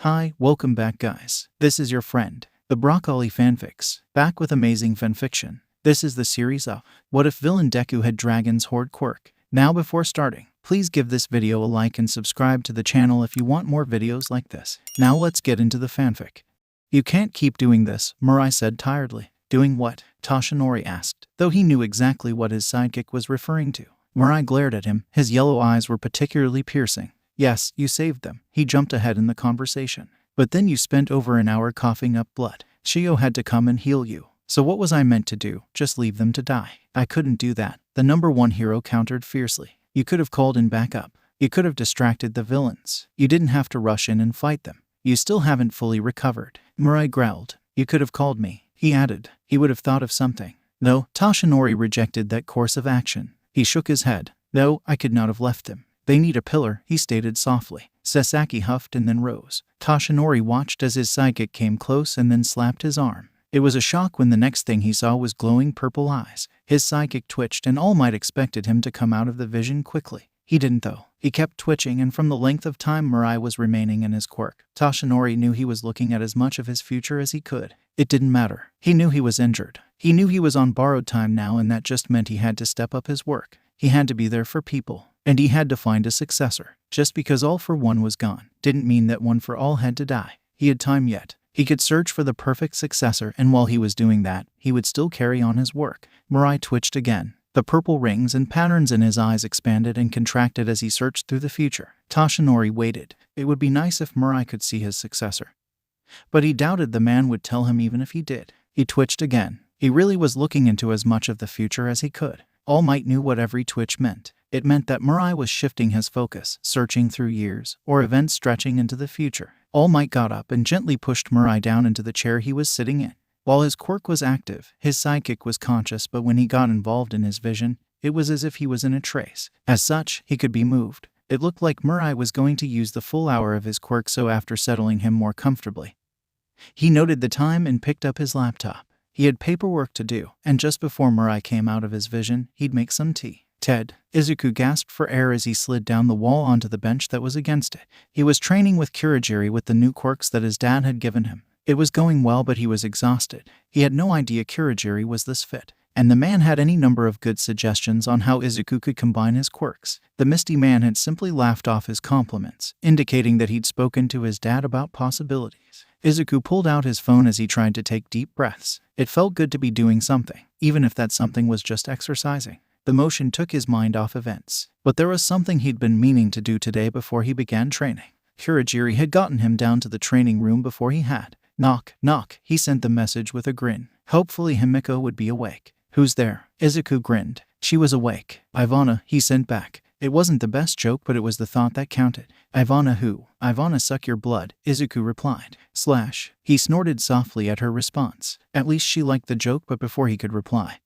Hi, welcome back guys. This is your friend, the Broccoli Fanfics, back with amazing fanfiction. This is the series of What If Villain Deku Had Dragon's Hoard Quirk. Now before starting, please give this video a like and subscribe to the channel if you want more videos like this. Now let's get into the fanfic. You can't keep doing this, Mirai said tiredly. Doing what? Toshinori asked, though he knew exactly what his sidekick was referring to. Mirai glared at him, his yellow eyes were particularly piercing. Yes, you saved them. He jumped ahead in the conversation. But then you spent over an hour coughing up blood. Shio had to come and heal you. So what was I meant to do? Just leave them to die? I couldn't do that. The number one hero countered fiercely. You could have called in backup. You could have distracted the villains. You didn't have to rush in and fight them. You still haven't fully recovered. Mirai growled. You could have called me, he added. He would have thought of something. No, Toshinori rejected that course of action. He shook his head. No, I could not have left them. They need a pillar, he stated softly. Sasaki huffed and then rose. Toshinori watched as his sidekick came close and then slapped his arm. It was a shock when the next thing he saw was glowing purple eyes. His sidekick twitched and All Might expected him to come out of the vision quickly. He didn't though. He kept twitching, and from the length of time Mirai was remaining in his quirk, Toshinori knew he was looking at as much of his future as he could. It didn't matter. He knew he was injured. He knew he was on borrowed time now, and that just meant he had to step up his work. He had to be there for people. And he had to find a successor. Just because All for One was gone didn't mean that One for All had to die. He had time yet. He could search for the perfect successor, and while he was doing that, he would still carry on his work. Mirai twitched again. The purple rings and patterns in his eyes expanded and contracted as he searched through the future. Toshinori waited. It would be nice if Mirai could see his successor. But he doubted the man would tell him even if he did. He twitched again. He really was looking into as much of the future as he could. All Might knew what every twitch meant. It meant that Mirai was shifting his focus, searching through years, or events stretching into the future. All Might got up and gently pushed Mirai down into the chair he was sitting in. While his quirk was active, his sidekick was conscious, but when he got involved in his vision, it was as if he was in a trace. As such, he could be moved. It looked like Mirai was going to use the full hour of his quirk, so after settling him more comfortably, he noted the time and picked up his laptop. He had paperwork to do, and just before Mirai came out of his vision, he'd make some tea. Ted, Izuku gasped for air as he slid down the wall onto the bench that was against it. He was training with Kurogiri with the new quirks that his dad had given him. It was going well, but he was exhausted. He had no idea Kurogiri was this fit. And the man had any number of good suggestions on how Izuku could combine his quirks. The Misty Man had simply laughed off his compliments, indicating that he'd spoken to his dad about possibilities. Izuku pulled out his phone as he tried to take deep breaths. It felt good to be doing something, even if that something was just exercising. The motion took his mind off events. But there was something he'd been meaning to do today before he began training. Kurogiri had gotten him down to the training room before he had. Knock, knock, he sent the message with a grin. Hopefully Himiko would be awake. Who's there? Izuku grinned. She was awake. Ivana, he sent back. It wasn't the best joke, but it was the thought that counted. Ivana who? Ivana suck your blood, Izuku replied. He snorted softly at her response. At least she liked the joke, but before he could reply,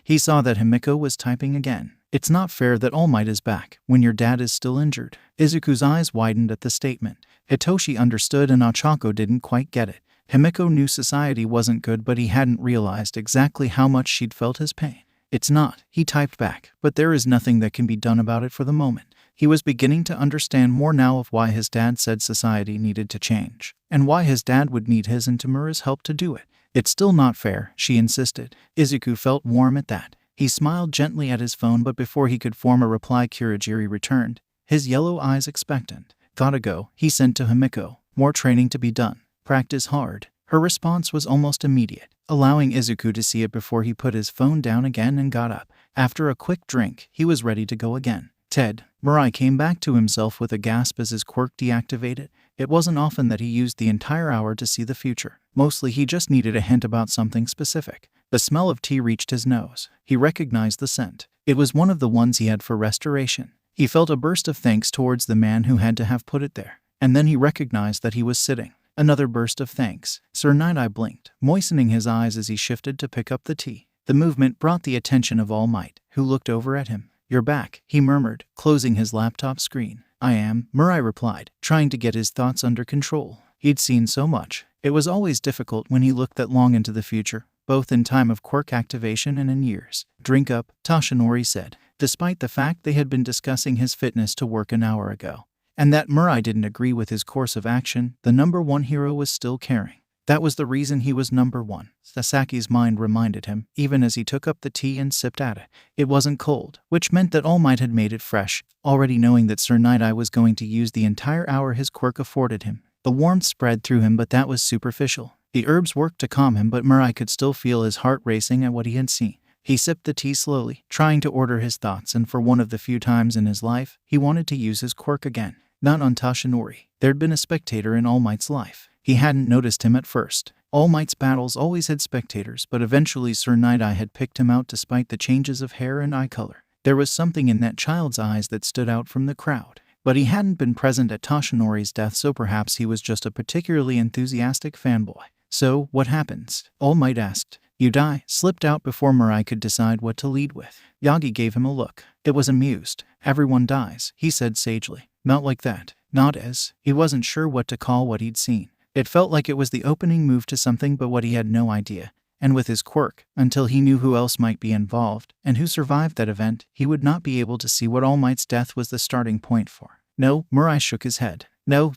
he saw that Himiko was typing again. It's not fair that All Might is back when your dad is still injured. Izuku's eyes widened at the statement. Hitoshi understood and Ochako didn't quite get it. Himiko knew society wasn't good, but he hadn't realized exactly how much she'd felt his pain. It's not, he typed back, but there is nothing that can be done about it for the moment. He was beginning to understand more now of why his dad said society needed to change, and why his dad would need his and Tamura's help to do it. It's still not fair, she insisted. Izuku felt warm at that. He smiled gently at his phone, but before he could form a reply, Kurogiri returned, his yellow eyes expectant. Gotta go, he sent to Himiko. More training to be done. Practice hard. Her response was almost immediate, allowing Izuku to see it before he put his phone down again and got up. After a quick drink, he was ready to go again. Ted, Mirai came back to himself with a gasp as his quirk deactivated. It wasn't often that he used the entire hour to see the future. Mostly he just needed a hint about something specific. The smell of tea reached his nose. He recognized the scent. It was one of the ones he had for restoration. He felt a burst of thanks towards the man who had to have put it there. And then he recognized that he was sitting. Another burst of thanks. Sir Nighteye blinked, moistening his eyes as he shifted to pick up the tea. The movement brought the attention of All Might, who looked over at him. You're back, he murmured, closing his laptop screen. I am, Mirai replied, trying to get his thoughts under control. He'd seen so much. It was always difficult when he looked that long into the future, both in time of quirk activation and in years. Drink up, Toshinori said, despite the fact they had been discussing his fitness to work an hour ago. and that Mirai didn't agree with his course of action, the number one hero was still caring. That was the reason he was number one. Sasaki's mind reminded him, even as he took up the tea and sipped at it. It wasn't cold, which meant that All Might had made it fresh, already knowing that Sir Nighteye was going to use the entire hour his quirk afforded him. The warmth spread through him, but that was superficial. The herbs worked to calm him, but Mirai could still feel his heart racing at what he had seen. He sipped the tea slowly, trying to order his thoughts, and for one of the few times in his life, he wanted to use his quirk again. Not on Tashinori. There'd been a spectator in All Might's life. He hadn't noticed him at first. All Might's battles always had spectators, but eventually Sir Nighteye had picked him out despite the changes of hair and eye color. There was something in that child's eyes that stood out from the crowd. But he hadn't been present at Tashinori's death, so perhaps he was just a particularly enthusiastic fanboy. So, what happens? All Might asked. You die, slipped out before Mirai could decide what to lead with. Yagi gave him a look. It was amused. Everyone dies, he said sagely. Not like that. Not as. He wasn't sure what to call what he'd seen. It felt like it was the opening move to something, but what he had no idea. And with his quirk, until he knew who else might be involved, and who survived that event, he would not be able to see what All Might's death was the starting point for. No, Mirai shook his head. No.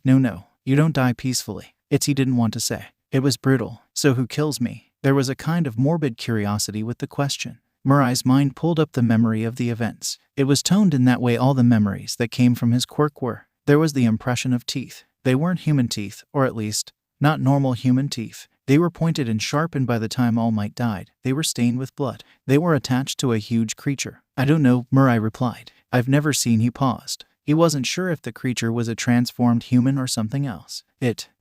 You don't die peacefully. It's he didn't want to say. It was brutal. So who kills me? There was a kind of morbid curiosity with the question. Mirai's mind pulled up the memory of the events. It was toned in that way all the memories that came from his quirk were. There was the impression of teeth. They weren't human teeth, or at least, not normal human teeth. They were pointed and sharp, and by the time All Might died, they were stained with blood. They were attached to a huge creature. I don't know, Mirai replied. I've never seen. He paused. He wasn't sure if the creature was a transformed human or something else.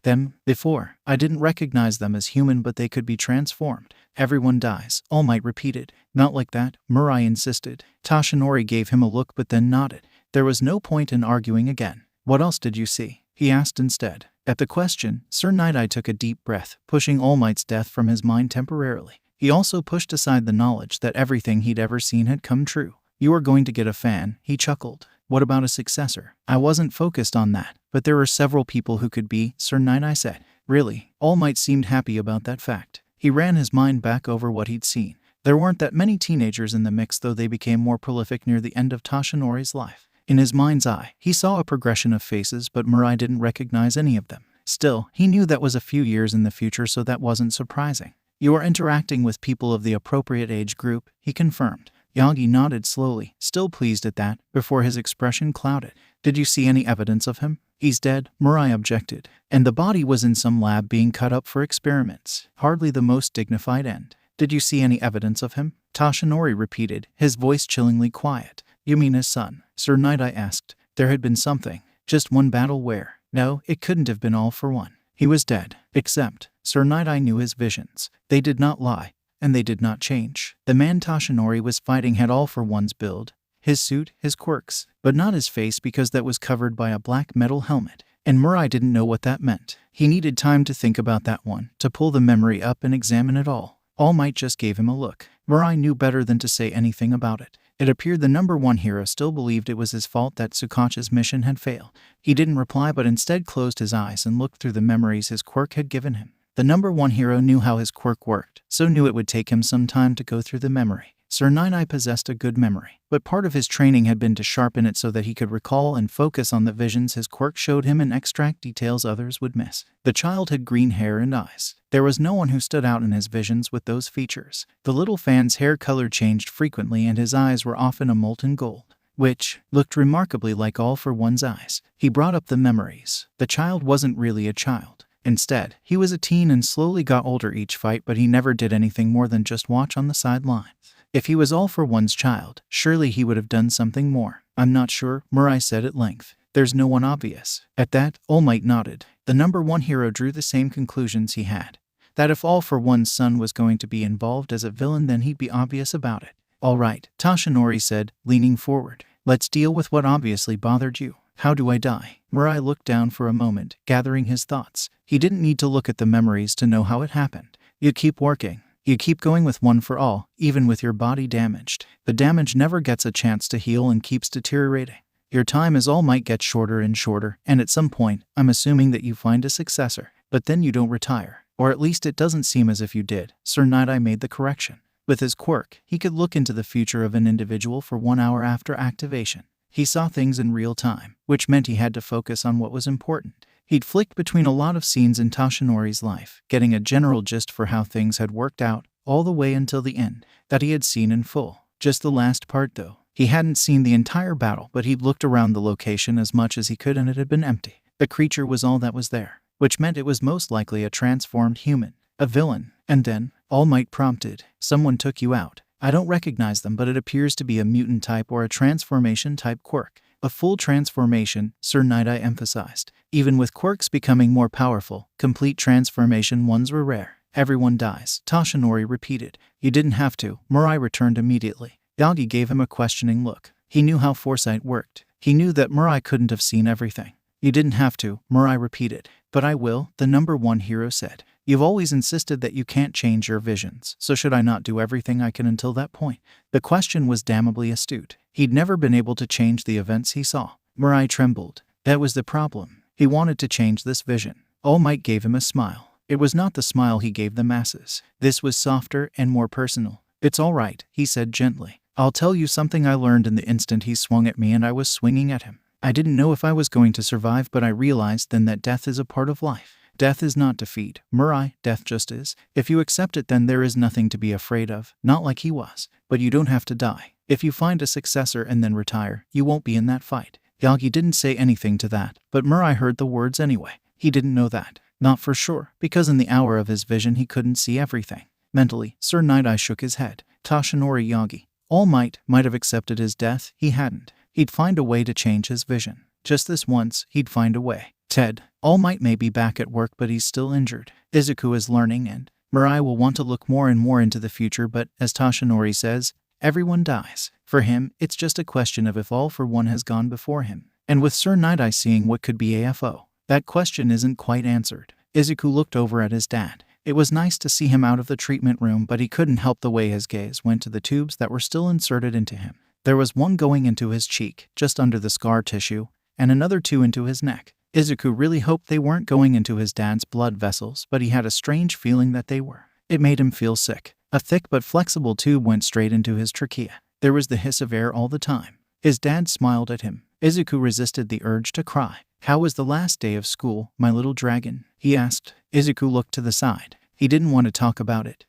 Them, before. I didn't recognize them as human, but they could be transformed. Everyone dies, All Might repeated. Not like that, Mirai insisted. Tashinori gave him a look but then nodded. There was no point in arguing again. What else did you see? He asked instead. At the question, Sir Nighteye took a deep breath, pushing All Might's death from his mind temporarily. He also pushed aside the knowledge that everything he'd ever seen had come true. You are going to get a fan, he chuckled. What about a successor? I wasn't focused on that, but there are several people who could be, Sir Nighteye said. Really? All Might seemed happy about that fact. He ran his mind back over what he'd seen. There weren't that many teenagers in the mix, though they became more prolific near the end of Tashinori's life. In his mind's eye, he saw a progression of faces, but Mirai didn't recognize any of them. Still, he knew that was a few years in the future, so that wasn't surprising. You are interacting with people of the appropriate age group, he confirmed. Yagi nodded slowly, still pleased at that, before his expression clouded. Did you see any evidence of him? He's dead, Mirai objected. And the body was in some lab being cut up for experiments. Hardly the most dignified end. Did you see any evidence of him? Tashinori repeated, his voice chillingly quiet. You mean his son? Sir Nighteye asked. There had been something. Just one battle where? No, it couldn't have been all for one. He was dead. Except, Sir Nighteye knew his visions. They did not lie. And they did not change. The man Tashinori was fighting had all for one's build. His suit, his quirks, but not his face, because that was covered by a black metal helmet. And Mirai didn't know what that meant. He needed time to think about that one, to pull the memory up and examine it all. All Might just gave him a look. Mirai knew better than to say anything about it. It appeared the number one hero still believed it was his fault that Tsukachi's mission had failed. He didn't reply, but instead closed his eyes and looked through the memories his quirk had given him. The number one hero knew how his quirk worked, so knew it would take him some time to go through the memory. Sir Nighteye possessed a good memory, but part of his training had been to sharpen it so that he could recall and focus on the visions his quirk showed him and extract details others would miss. The child had green hair and eyes. There was no one who stood out in his visions with those features. The little fan's hair color changed frequently, and his eyes were often a molten gold, which looked remarkably like All for One's eyes. He brought up the memories. The child wasn't really a child. Instead, he was a teen and slowly got older each fight, but he never did anything more than just watch on the sidelines. If he was All for One's child, surely he would have done something more. I'm not sure, Mirai said at length. There's no one obvious. At that, All Might nodded. The number one hero drew the same conclusions he had. That if All for One's son was going to be involved as a villain, then he'd be obvious about it. All right, Tashinori said, leaning forward. Let's deal with what obviously bothered you. How do I die? Mirai looked down for a moment, gathering his thoughts. He didn't need to look at the memories to know how it happened. You keep working. You keep going with One for All, even with your body damaged. The damage never gets a chance to heal and keeps deteriorating. Your time as All Might gets shorter and shorter, and at some point, I'm assuming that you find a successor. But then you don't retire. Or at least it doesn't seem as if you did. Sir Nighteye made the correction. With his quirk, he could look into the future of an individual for 1 hour after activation. He saw things in real time, which meant he had to focus on what was important. He'd flicked between a lot of scenes in Toshinori's life, getting a general gist for how things had worked out, all the way until the end, that he had seen in full. Just the last part though. He hadn't seen the entire battle, but he'd looked around the location as much as he could and it had been empty. The creature was all that was there, which meant it was most likely a transformed human, a villain. And then, All Might prompted, "Someone took you out. I don't recognize them, but it appears to be a mutant type or a transformation type quirk." A full transformation, Sir Nighteye emphasized. Even with quirks becoming more powerful, complete transformation ones were rare. "Everyone dies," Toshinori repeated. "You didn't have to." Mirai returned immediately. Yagi gave him a questioning look. He knew how foresight worked. He knew that Mirai couldn't have seen everything. "You didn't have to," Mirai repeated. "But I will," the number one hero said. "You've always insisted that you can't change your visions, so should I not do everything I can until that point?" The question was damnably astute. He'd never been able to change the events he saw. Mirai trembled. That was the problem. He wanted to change this vision. All Might gave him a smile. It was not the smile he gave the masses. This was softer and more personal. "It's all right," he said gently. "I'll tell you something I learned in the instant he swung at me and I was swinging at him. I didn't know if I was going to survive, but I realized then that death is a part of life. Death is not defeat, Mirai, death just is. If you accept it, then there is nothing to be afraid of, not like he was. But you don't have to die. If you find a successor and then retire, you won't be in that fight." Yagi didn't say anything to that, but Mirai heard the words anyway. He didn't know that. Not for sure, because in the hour of his vision he couldn't see everything. Mentally, Sir Nighteye shook his head. Toshinori Yagi. All Might have accepted his death, he hadn't. He'd find a way to change his vision. Just this once, he'd find a way. Ted. All Might may be back at work, but he's still injured. Izuku is learning and Mirai will want to look more and more into the future, but, as Toshinori says, everyone dies. For him, it's just a question of if All for One has gone before him. And with Sir Nighteye seeing what could be AFO, that question isn't quite answered. Izuku looked over at his dad. It was nice to see him out of the treatment room, but he couldn't help the way his gaze went to the tubes that were still inserted into him. There was one going into his cheek, just under the scar tissue, and another two into his neck. Izuku really hoped they weren't going into his dad's blood vessels, but he had a strange feeling that they were. It made him feel sick. A thick but flexible tube went straight into his trachea. There was the hiss of air all the time. His dad smiled at him. Izuku resisted the urge to cry. "How was the last day of school, my little dragon?" he asked. Izuku looked to the side. He didn't want to talk about it.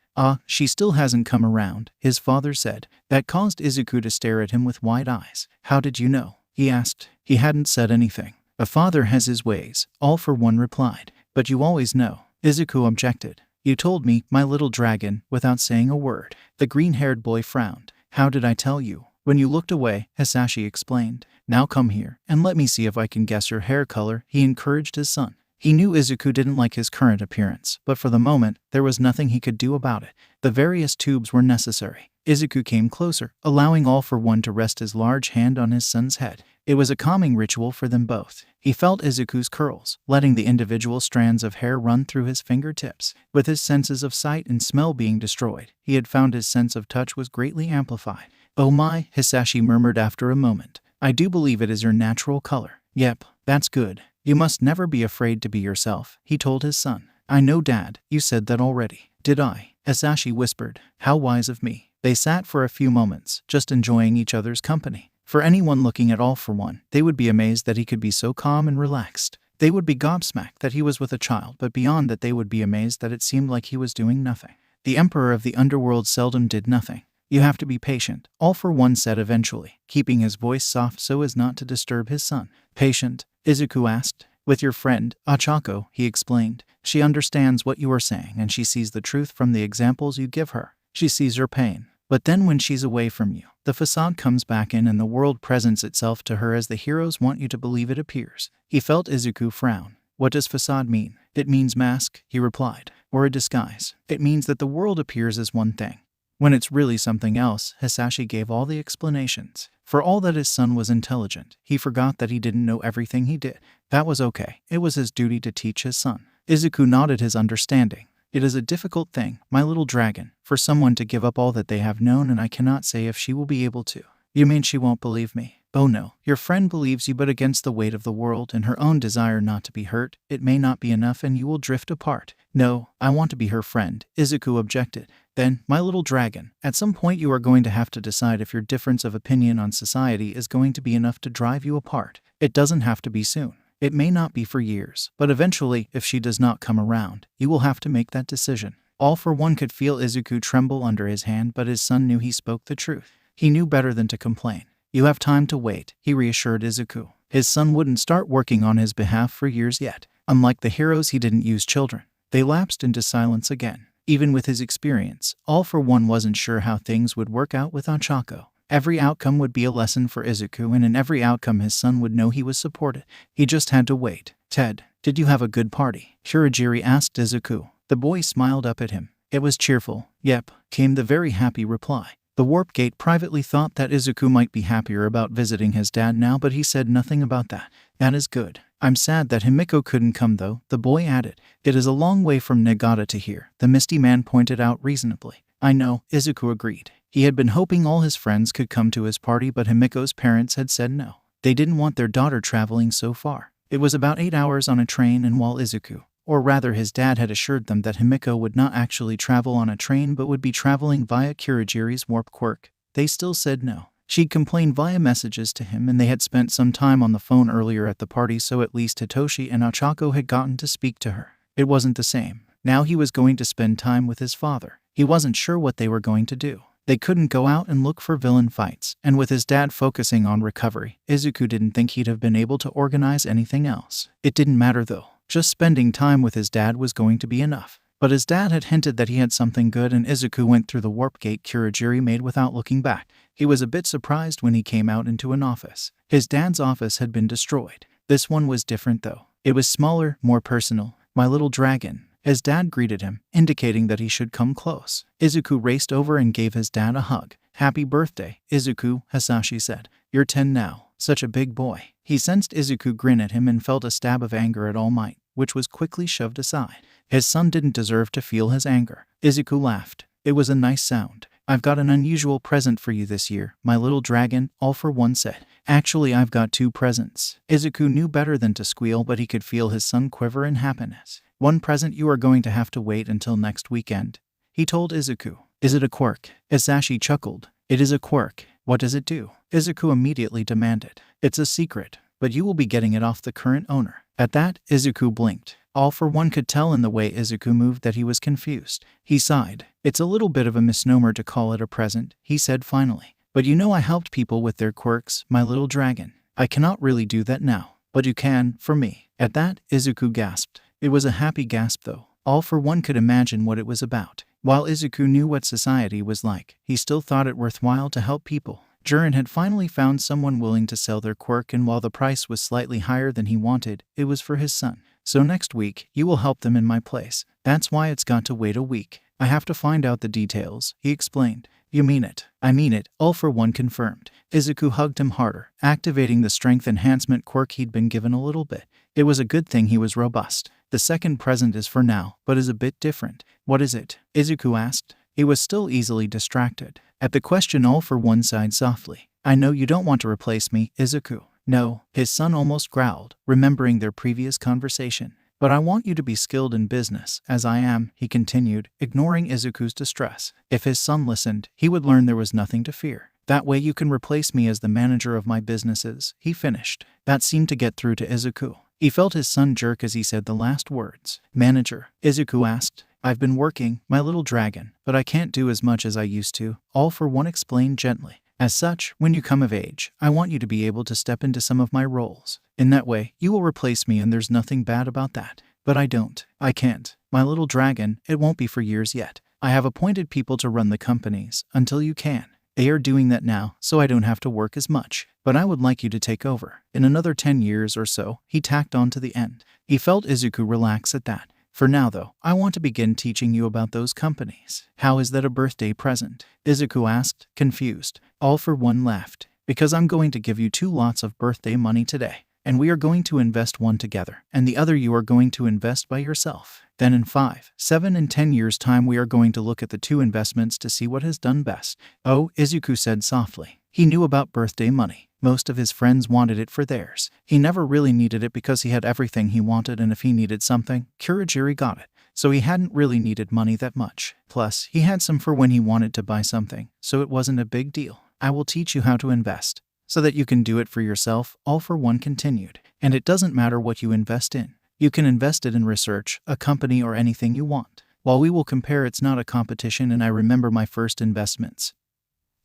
She still hasn't come around," his father said. That caused Izuku to stare at him with wide eyes. "How did you know?" he asked. He hadn't said anything. "A father has his ways," All for One replied. "But you always know." Izuku objected. "You told me, my little dragon, without saying a word." The green-haired boy frowned. "How did I tell you?" "When you looked away," Hisashi explained. "Now come here, and let me see if I can guess your hair color," he encouraged his son. He knew Izuku didn't like his current appearance, but for the moment, there was nothing he could do about it. The various tubes were necessary. Izuku came closer, allowing All for One to rest his large hand on his son's head. It was a calming ritual for them both. He felt Izuku's curls, letting the individual strands of hair run through his fingertips. With his senses of sight and smell being destroyed, he had found his sense of touch was greatly amplified. "Oh my," Hisashi murmured after a moment. "I do believe it is your natural color." "Yep, that's good. You must never be afraid to be yourself," he told his son. "I know, Dad, you said that already." "Did I?" Hisashi whispered. "How wise of me." They sat for a few moments, just enjoying each other's company. For anyone looking at All for One, they would be amazed that he could be so calm and relaxed. They would be gobsmacked that he was with a child, but beyond that they would be amazed that it seemed like he was doing nothing. The Emperor of the Underworld seldom did nothing. "You have to be patient," All for One said eventually, keeping his voice soft so as not to disturb his son. "Patient?" Izuku asked. "With your friend, Achako," he explained. "She understands what you are saying and she sees the truth from the examples you give her. She sees your pain. But then when she's away from you, the facade comes back in and the world presents itself to her as the heroes want you to believe it appears." He felt Izuku frown. "What does facade mean?" "It means mask," he replied. "Or a disguise. It means that the world appears as one thing, when it's really something else." Hisashi gave all the explanations. For all that his son was intelligent, he forgot that he didn't know everything he did. That was okay. It was his duty to teach his son. Izuku nodded his understanding. "It is a difficult thing, my little dragon, for someone to give up all that they have known, and I cannot say if she will be able to." "You mean she won't believe me?" Oh no, your friend believes you, but against the weight of the world and her own desire not to be hurt, it may not be enough and you will drift apart. No, I want to be her friend, Izuku objected. Then, my little dragon, at some point you are going to have to decide if your difference of opinion on society is going to be enough to drive you apart. It doesn't have to be soon. It may not be for years, but eventually, if she does not come around, you will have to make that decision. All for one could feel Izuku tremble under his hand, but his son knew he spoke the truth. He knew better than to complain. You have time to wait, he reassured Izuku. His son wouldn't start working on his behalf for years yet. Unlike the heroes, he didn't use children. They lapsed into silence again. Even with his experience, All for One wasn't sure how things would work out with Ochako. Every outcome would be a lesson for Izuku, and in every outcome his son would know he was supported. He just had to wait. Ted, did you have a good party? Shirajiri asked Izuku. The boy smiled up at him. It was cheerful. Yep, came the very happy reply. The Warp Gate privately thought that Izuku might be happier about visiting his dad now, but he said nothing about that. That is good. I'm sad that Himiko couldn't come though, the boy added. It is a long way from Nagata to here, the Misty Man pointed out reasonably. I know, Izuku agreed. He had been hoping all his friends could come to his party, but Himiko's parents had said no. They didn't want their daughter traveling so far. It was about 8 hours on a train, and while Izuku, or rather his dad, had assured them that Himiko would not actually travel on a train but would be traveling via Kurogiri's Warp Quirk, they still said no. She'd complained via messages to him, and they had spent some time on the phone earlier at the party, so at least Hitoshi and Ochako had gotten to speak to her. It wasn't the same. Now he was going to spend time with his father. He wasn't sure what they were going to do. They couldn't go out and look for villain fights, and with his dad focusing on recovery, Izuku didn't think he'd have been able to organize anything else. It didn't matter though. Just spending time with his dad was going to be enough. But his dad had hinted that he had something good, and Izuku went through the warp gate Kurogiri made without looking back. He was a bit surprised when he came out into an office. His dad's office had been destroyed. This one was different though. It was smaller, more personal. My little dragon. His dad greeted him, indicating that he should come close. Izuku raced over and gave his dad a hug. Happy birthday, Izuku, Hasashi said. You're 10 now. Such a big boy. He sensed Izuku grin at him and felt a stab of anger at All Might, which was quickly shoved aside. His son didn't deserve to feel his anger. Izuku laughed. It was a nice sound. I've got an unusual present for you this year, my little dragon, All for One said. Actually, I've got 2 presents. Izuku knew better than to squeal, but he could feel his son quiver in happiness. One present you are going to have to wait until next weekend, he told Izuku. Is it a quirk? Hasashi chuckled. It is a quirk. What does it do? Izuku immediately demanded. It's a secret, but you will be getting it off the current owner. At that, Izuku blinked. All for One could tell in the way Izuku moved that he was confused. He sighed. It's a little bit of a misnomer to call it a present, he said finally. But you know I helped people with their quirks, my little dragon. I cannot really do that now, but you can, for me. At that, Izuku gasped. It was a happy gasp though. All for One could imagine what it was about. While Izuku knew what society was like, he still thought it worthwhile to help people. Jiren had finally found someone willing to sell their quirk, and while the price was slightly higher than he wanted, it was for his son. So next week, you will help them in my place. That's why it's got to wait a week. I have to find out the details, he explained. You mean it? I mean it, All for One confirmed. Izuku hugged him harder, activating the strength enhancement quirk he'd been given a little bit. It was a good thing he was robust. The second present is for now, but is a bit different. What is it? Izuku asked. He was still easily distracted. At the question, All for One sighed softly. I know you don't want to replace me, Izuku. No, his son almost growled, remembering their previous conversation. But I want you to be skilled in business, as I am, he continued, ignoring Izuku's distress. If his son listened, he would learn there was nothing to fear. That way you can replace me as the manager of my businesses, he finished. That seemed to get through to Izuku. He felt his son jerk as he said the last words. Manager? Izuku asked. I've been working, my little dragon, but I can't do as much as I used to, All for One explained gently. As such, when you come of age, I want you to be able to step into some of my roles. In that way, you will replace me, and there's nothing bad about that. But I don't. I can't. My little dragon, it won't be for years yet. I have appointed people to run the companies, until you can. They are doing that now, so I don't have to work as much. But I would like you to take over. In another 10 years or so, he tacked on to the end. He felt Izuku relax at that. For now though, I want to begin teaching you about those companies. How is that a birthday present? Izuku asked, confused. All for One laughed. Because I'm going to give you 2 lots of birthday money today. And we are going to invest one together, and the other you are going to invest by yourself. Then in 5, 7, and 10 years' time we are going to look at the 2 investments to see what has done best. Oh, Izuku said softly. He knew about birthday money. Most of his friends wanted it for theirs. He never really needed it because he had everything he wanted, and if he needed something, Kurogiri got it. So he hadn't really needed money that much. Plus, he had some for when he wanted to buy something, so it wasn't a big deal. I will teach you how to invest, so that you can do it for yourself, All for One continued. And it doesn't matter what you invest in. You can invest it in research, a company, or anything you want. While we will compare, it's not a competition, and I remember my first investments.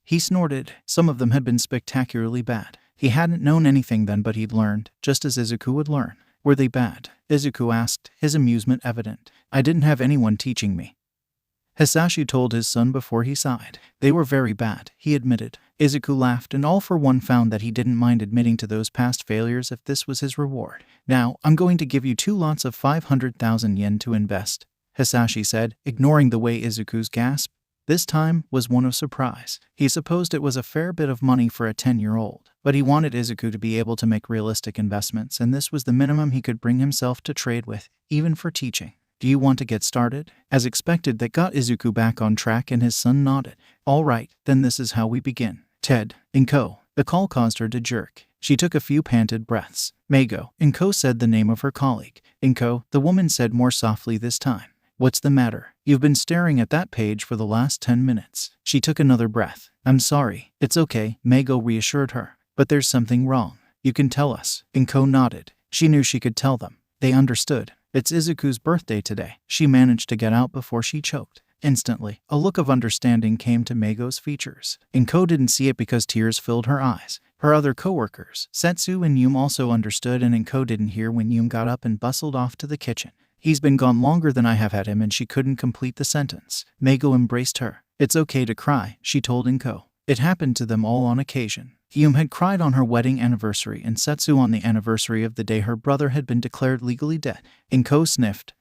He snorted. Some of them had been spectacularly bad. He hadn't known anything then, but he'd learned, just as Izuku would learn. Were they bad? Izuku asked, his amusement evident. I didn't have anyone teaching me. Hisashi told his son before he sighed. They were very bad, he admitted. Izuku laughed, and All for One found that he didn't mind admitting to those past failures if this was his reward. Now, I'm going to give you 2 lots of 500,000 yen to invest, Hisashi said, ignoring the way Izuku's gasp this time was one of surprise. He supposed it was a fair bit of money for a 10-year-old, but he wanted Izuku to be able to make realistic investments, and this was the minimum he could bring himself to trade with, even for teaching. Do you want to get started? As expected, that got Izuku back on track, and his son nodded. All right, then this is how we begin. Ted, Inko. The call caused her to jerk. She took a few panted breaths. Meigo. Inko said the name of her colleague. Inko, the woman said more softly this time. What's the matter? You've been staring at that page for the last 10 minutes. She took another breath. I'm sorry. It's okay, Meigo reassured her. But there's something wrong. You can tell us. Inko nodded. She knew she could tell them. They understood. It's Izuku's birthday today. She managed to get out before she choked. Instantly, a look of understanding came to Meigo's features. Inko didn't see it because tears filled her eyes. Her other co-workers, Setsu and Yum, also understood, and Inko didn't hear when Yum got up and bustled off to the kitchen. He's been gone longer than I have had him, and she couldn't complete the sentence. Meigo embraced her. It's okay to cry, she told Inko. It happened to them all on occasion. Yum had cried on her wedding anniversary, and Setsu on the anniversary of the day her brother had been declared legally dead. Inko sniffed.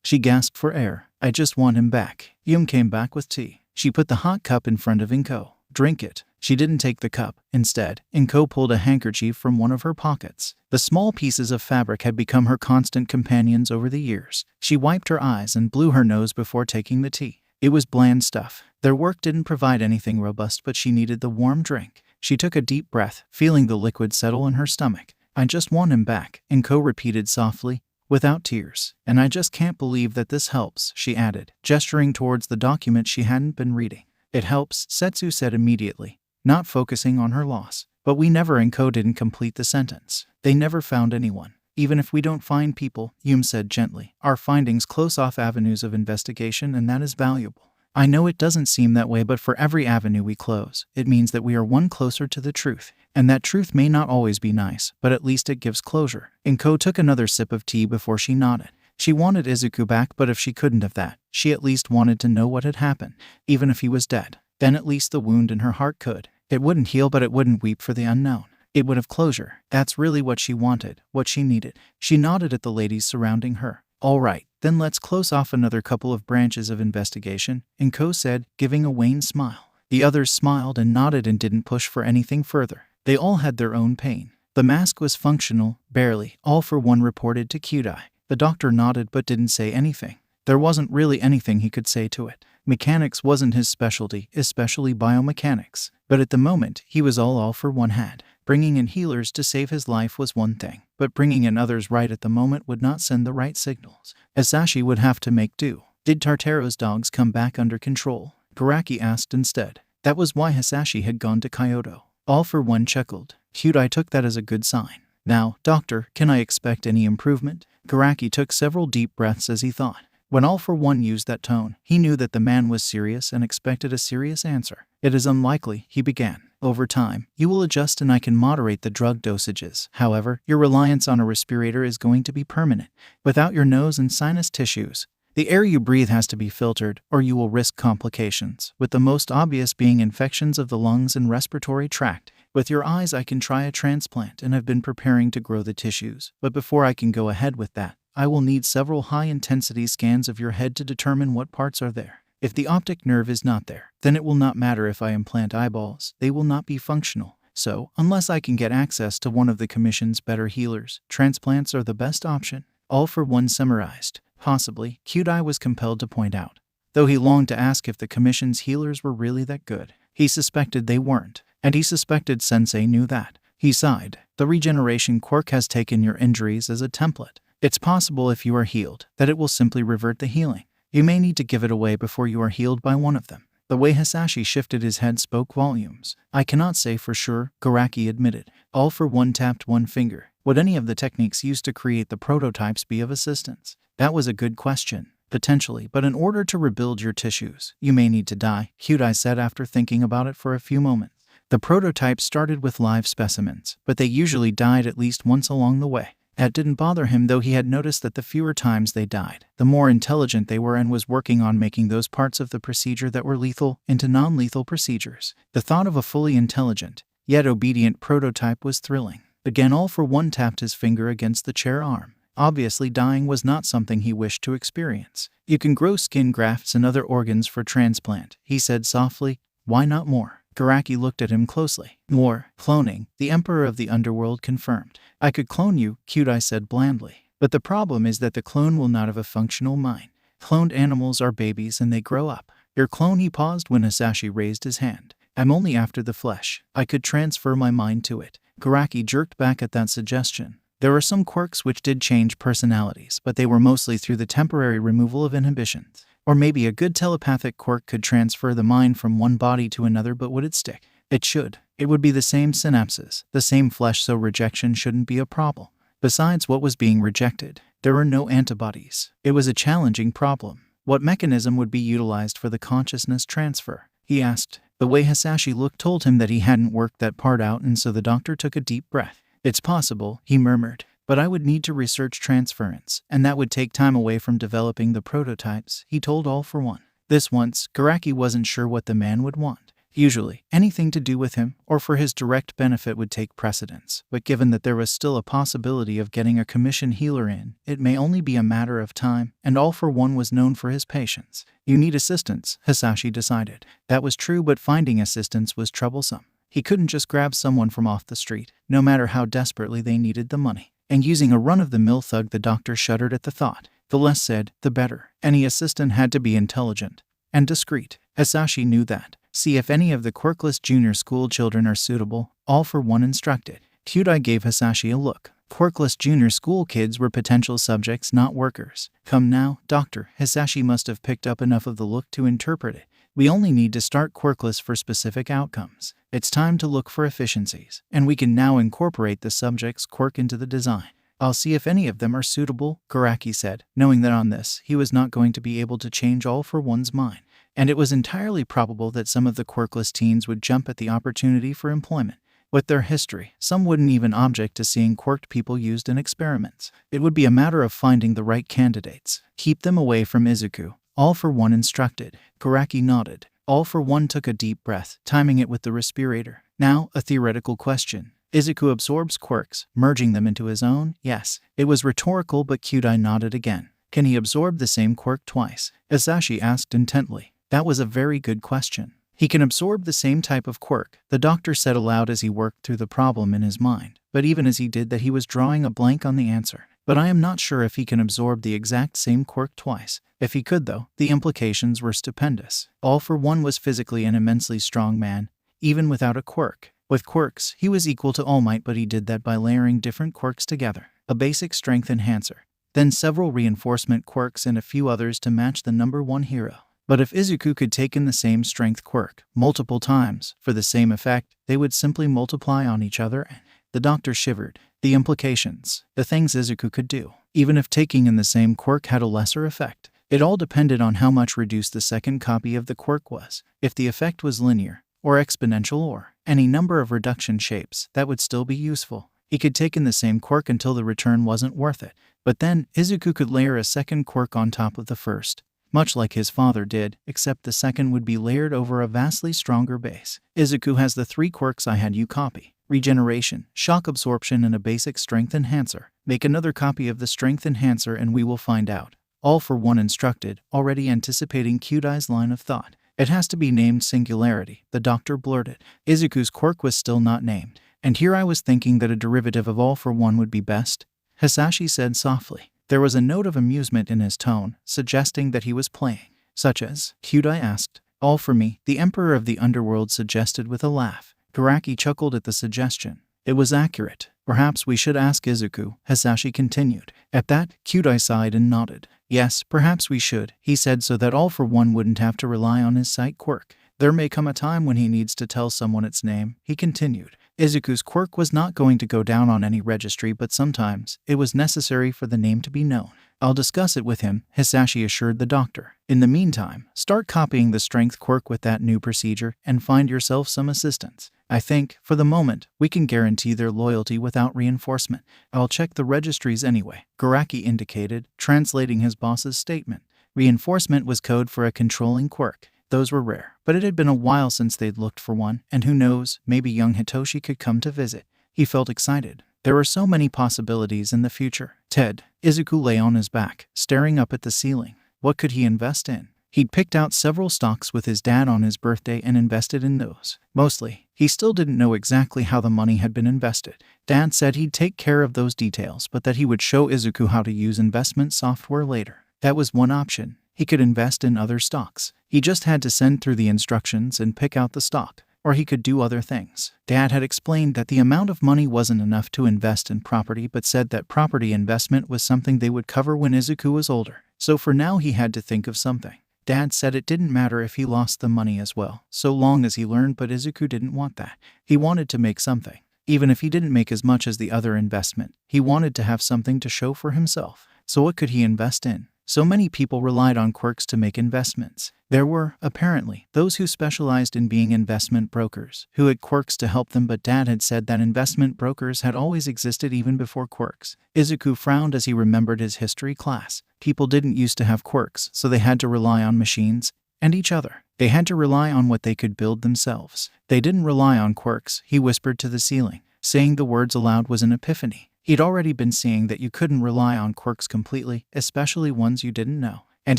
She gasped for air. I just want him back. Yum came back with tea. She put the hot cup in front of Inko. Drink it. She didn't take the cup. Instead, Inko pulled a handkerchief from one of her pockets. The small pieces of fabric had become her constant companions over the years. She wiped her eyes and blew her nose before taking the tea. It was bland stuff. Their work didn't provide anything robust, but she needed the warm drink. She took a deep breath, feeling the liquid settle in her stomach. I just want him back, Inko repeated softly, without tears. And I just can't believe that this helps, she added, gesturing towards the document she hadn't been reading. It helps, Setsu said immediately, not focusing on her loss. But we never, Inko didn't complete the sentence. They never found anyone. Even if we don't find people, Yum said gently, our findings close off avenues of investigation, and that is valuable. I know it doesn't seem that way, but for every avenue we close, it means that we are one closer to the truth. And that truth may not always be nice, but at least it gives closure. Inko took another sip of tea before she nodded. She wanted Izuku back, but if she couldn't have that, she at least wanted to know what had happened. Even if he was dead, then at least the wound in her heart could. It wouldn't heal, but it wouldn't weep for the unknown. It would have closure. That's really what she wanted, what she needed. She nodded at the ladies surrounding her. All right, then let's close off another couple of branches of investigation, Inko said, giving a wan smile. The others smiled and nodded and didn't push for anything further. They all had their own pain. The mask was functional, barely, All for One reported to Kyudai. The doctor nodded but didn't say anything. There wasn't really anything he could say to it. Mechanics wasn't his specialty, especially biomechanics. But at the moment, he was all for One had. Bringing in healers to save his life was one thing, but bringing in others right at the moment would not send the right signals. Hisashi would have to make do. Did Tartaro's dogs come back under control? Garaki asked instead. That was why Hisashi had gone to Kyoto. All for One chuckled. Kyudai took that as a good sign. Now, doctor, can I expect any improvement? Garaki took several deep breaths as he thought. When All for One used that tone, he knew that the man was serious and expected a serious answer. It is unlikely, he began. Over time, you will adjust and I can moderate the drug dosages. However, your reliance on a respirator is going to be permanent. Without your nose and sinus tissues, the air you breathe has to be filtered, or you will risk complications, with the most obvious being infections of the lungs and respiratory tract. With your eyes, I can try a transplant and have been preparing to grow the tissues. But before I can go ahead with that, I will need several high-intensity scans of your head to determine what parts are there. If the optic nerve is not there, then it will not matter if I implant eyeballs. They will not be functional. So, unless I can get access to one of the Commission's better healers, transplants are the best option. All for One summarized. Possibly, Kyudai was compelled to point out. Though he longed to ask if the Commission's healers were really that good. He suspected they weren't. and he suspected Sensei knew that. He sighed. The regeneration quirk has taken your injuries as a template. It's possible if you are healed, that it will simply revert the healing. You may need to give it away before you are healed by one of them. The way Hisashi shifted his head spoke volumes. I cannot say for sure, Garaki admitted. All for One tapped one finger. Would any of the techniques used to create the prototypes be of assistance? That was a good question. Potentially, but in order to rebuild your tissues, you may need to die, Kyudai said after thinking about it for a few moments. The prototypes started with live specimens, but they usually died at least once along the way. That didn't bother him, though he had noticed that the fewer times they died, the more intelligent they were, and was working on making those parts of the procedure that were lethal into non-lethal procedures. The thought of a fully intelligent, yet obedient prototype was thrilling. Again, All for One tapped his finger against the chair arm. Obviously, dying was not something he wished to experience. You can grow skin grafts and other organs for transplant, he said softly. Why not more? Garaki looked at him closely. More. Cloning, the Emperor of the Underworld confirmed. I could clone you, Kyudai said blandly. But the problem is that the clone will not have a functional mind. Cloned animals are babies and they grow up. Your clone, he paused when Hisashi raised his hand. I'm only after the flesh. I could transfer my mind to it. Garaki jerked back at that suggestion. There were some quirks which did change personalities, but they were mostly through the temporary removal of inhibitions. Or maybe a good telepathic quirk could transfer the mind from one body to another, but would it stick? It should. It would be the same synapses, the same flesh, so rejection shouldn't be a problem. Besides, what was being rejected? There were no antibodies. It was a challenging problem. What mechanism would be utilized for the consciousness transfer? He asked. The way Hisashi looked told him that he hadn't worked that part out, and so the doctor took a deep breath. It's possible, he murmured, but I would need to research transference, and that would take time away from developing the prototypes, he told All for One. This once, Garaki wasn't sure what the man would want. Usually, anything to do with him, or for his direct benefit, would take precedence, but given that there was still a possibility of getting a commission healer in, it may only be a matter of time, and All for One was known for his patience. You need assistance, Hisashi decided. That was true, but finding assistance was troublesome. He couldn't just grab someone from off the street, no matter how desperately they needed the money. And using a run-of-the-mill thug, the doctor shuddered at the thought. The less said, the better. Any assistant had to be intelligent and discreet. Hisashi knew that. See if any of the quirkless junior school children are suitable, All for One instructed. Kyudai gave Hisashi a look. Quirkless junior school kids were potential subjects, not workers. Come now, doctor, Hisashi must have picked up enough of the look to interpret it. We only need to start quirkless for specific outcomes. It's time to look for efficiencies, and we can now incorporate the subject's quirk into the design. I'll see if any of them are suitable, Garaki said, knowing that on this, he was not going to be able to change All for One's mind. And it was entirely probable that some of the quirkless teens would jump at the opportunity for employment. With their history, some wouldn't even object to seeing quirked people used in experiments. It would be a matter of finding the right candidates. Keep them away from Izuku, All for One instructed. Garaki nodded. All for One took a deep breath, timing it with the respirator. Now, a theoretical question. Izuku absorbs quirks, merging them into his own? Yes. It was rhetorical, but Kyudai nodded again. Can he absorb the same quirk twice? Hisashi asked intently. That was a very good question. He can absorb the same type of quirk, the doctor said aloud as he worked through the problem in his mind. But even as he did that, he was drawing a blank on the answer. But I am not sure if he can absorb the exact same quirk twice. If he could, though, the implications were stupendous. All for One was physically an immensely strong man, even without a quirk. With quirks, he was equal to All Might, but he did that by layering different quirks together. A basic strength enhancer, then several reinforcement quirks and a few others to match the number one hero. But if Izuku could take in the same strength quirk multiple times for the same effect, they would simply multiply on each other. And the doctor shivered. The implications, the things Izuku could do, even if taking in the same quirk had a lesser effect. It all depended on how much reduced the second copy of the quirk was. If the effect was linear, or exponential, or any number of reduction shapes, that would still be useful. He could take in the same quirk until the return wasn't worth it. But then, Izuku could layer a second quirk on top of the first, much like his father did, except the second would be layered over a vastly stronger base. Izuku has the 3 quirks I had you copy: regeneration, shock absorption, and a basic strength enhancer. Make another copy of the strength enhancer and we will find out. All for One instructed, already anticipating Kyudai's line of thought. It has to be named Singularity, the doctor blurted. Izuku's quirk was still not named. And here I was thinking that a derivative of All for One would be best, Hisashi said softly. There was a note of amusement in his tone, suggesting that he was playing. Such as? Kyudai asked. All for me, the Emperor of the Underworld suggested with a laugh. Garaki chuckled at the suggestion. It was accurate. Perhaps we should ask Izuku, Hisashi continued. At that, Kyudai sighed and nodded. Yes, perhaps we should, he said, so that All for One wouldn't have to rely on his sight quirk. There may come a time when he needs to tell someone its name, he continued. Izuku's quirk was not going to go down on any registry, but sometimes it was necessary for the name to be known. I'll discuss it with him, Hisashi assured the doctor. In the meantime, start copying the strength quirk with that new procedure and find yourself some assistants. I think, for the moment, we can guarantee their loyalty without reinforcement. I'll check the registries anyway, Garaki indicated, translating his boss's statement. Reinforcement was code for a controlling quirk. Those were rare, but it had been a while since they'd looked for one, and who knows, maybe young Hitoshi could come to visit. He felt excited. There were so many possibilities in the future. Ted. Izuku lay on his back, staring up at the ceiling. What could he invest in? He'd picked out several stocks with his dad on his birthday and invested in those. Mostly, he still didn't know exactly how the money had been invested. Dad said he'd take care of those details, but that he would show Izuku how to use investment software later. That was one option. He could invest in other stocks. He just had to send through the instructions and pick out the stock. Or he could do other things. Dad had explained that the amount of money wasn't enough to invest in property, but said that property investment was something they would cover when Izuku was older. So for now he had to think of something. Dad said it didn't matter if he lost the money as well, so long as he learned, but Izuku didn't want that. He wanted to make something. Even if he didn't make as much as the other investment, he wanted to have something to show for himself. So what could he invest in? So many people relied on quirks to make investments. There were, apparently, those who specialized in being investment brokers, who had quirks to help them, but Dad had said that investment brokers had always existed even before quirks. Izuku frowned as he remembered his history class. People didn't used to have quirks, so they had to rely on machines and each other. They had to rely on what they could build themselves. They didn't rely on quirks, he whispered to the ceiling. Saying the words aloud was an epiphany. He'd already been seeing that you couldn't rely on quirks completely, especially ones you didn't know. And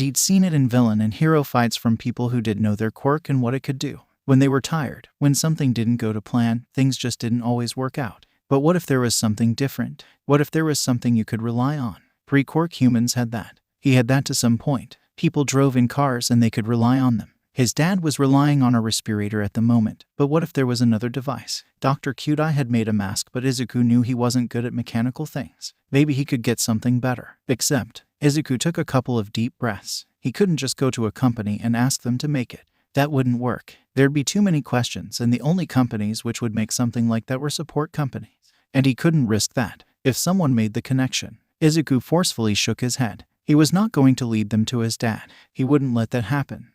he'd seen it in villain and hero fights from people who did know their quirk and what it could do. When they were tired, when something didn't go to plan, things just didn't always work out. But what if there was something different? What if there was something you could rely on? Pre-quirk humans had that. He had that to some point. People drove in cars and they could rely on them. His dad was relying on a respirator at the moment, but what if there was another device? Dr. Kyudai had made a mask, but Izuku knew he wasn't good at mechanical things. Maybe he could get something better. Except, Izuku took a couple of deep breaths. He couldn't just go to a company and ask them to make it. That wouldn't work. There'd be too many questions, and the only companies which would make something like that were support companies. And he couldn't risk that. If someone made the connection, Izuku forcefully shook his head. He was not going to lead them to his dad. He wouldn't let that happen.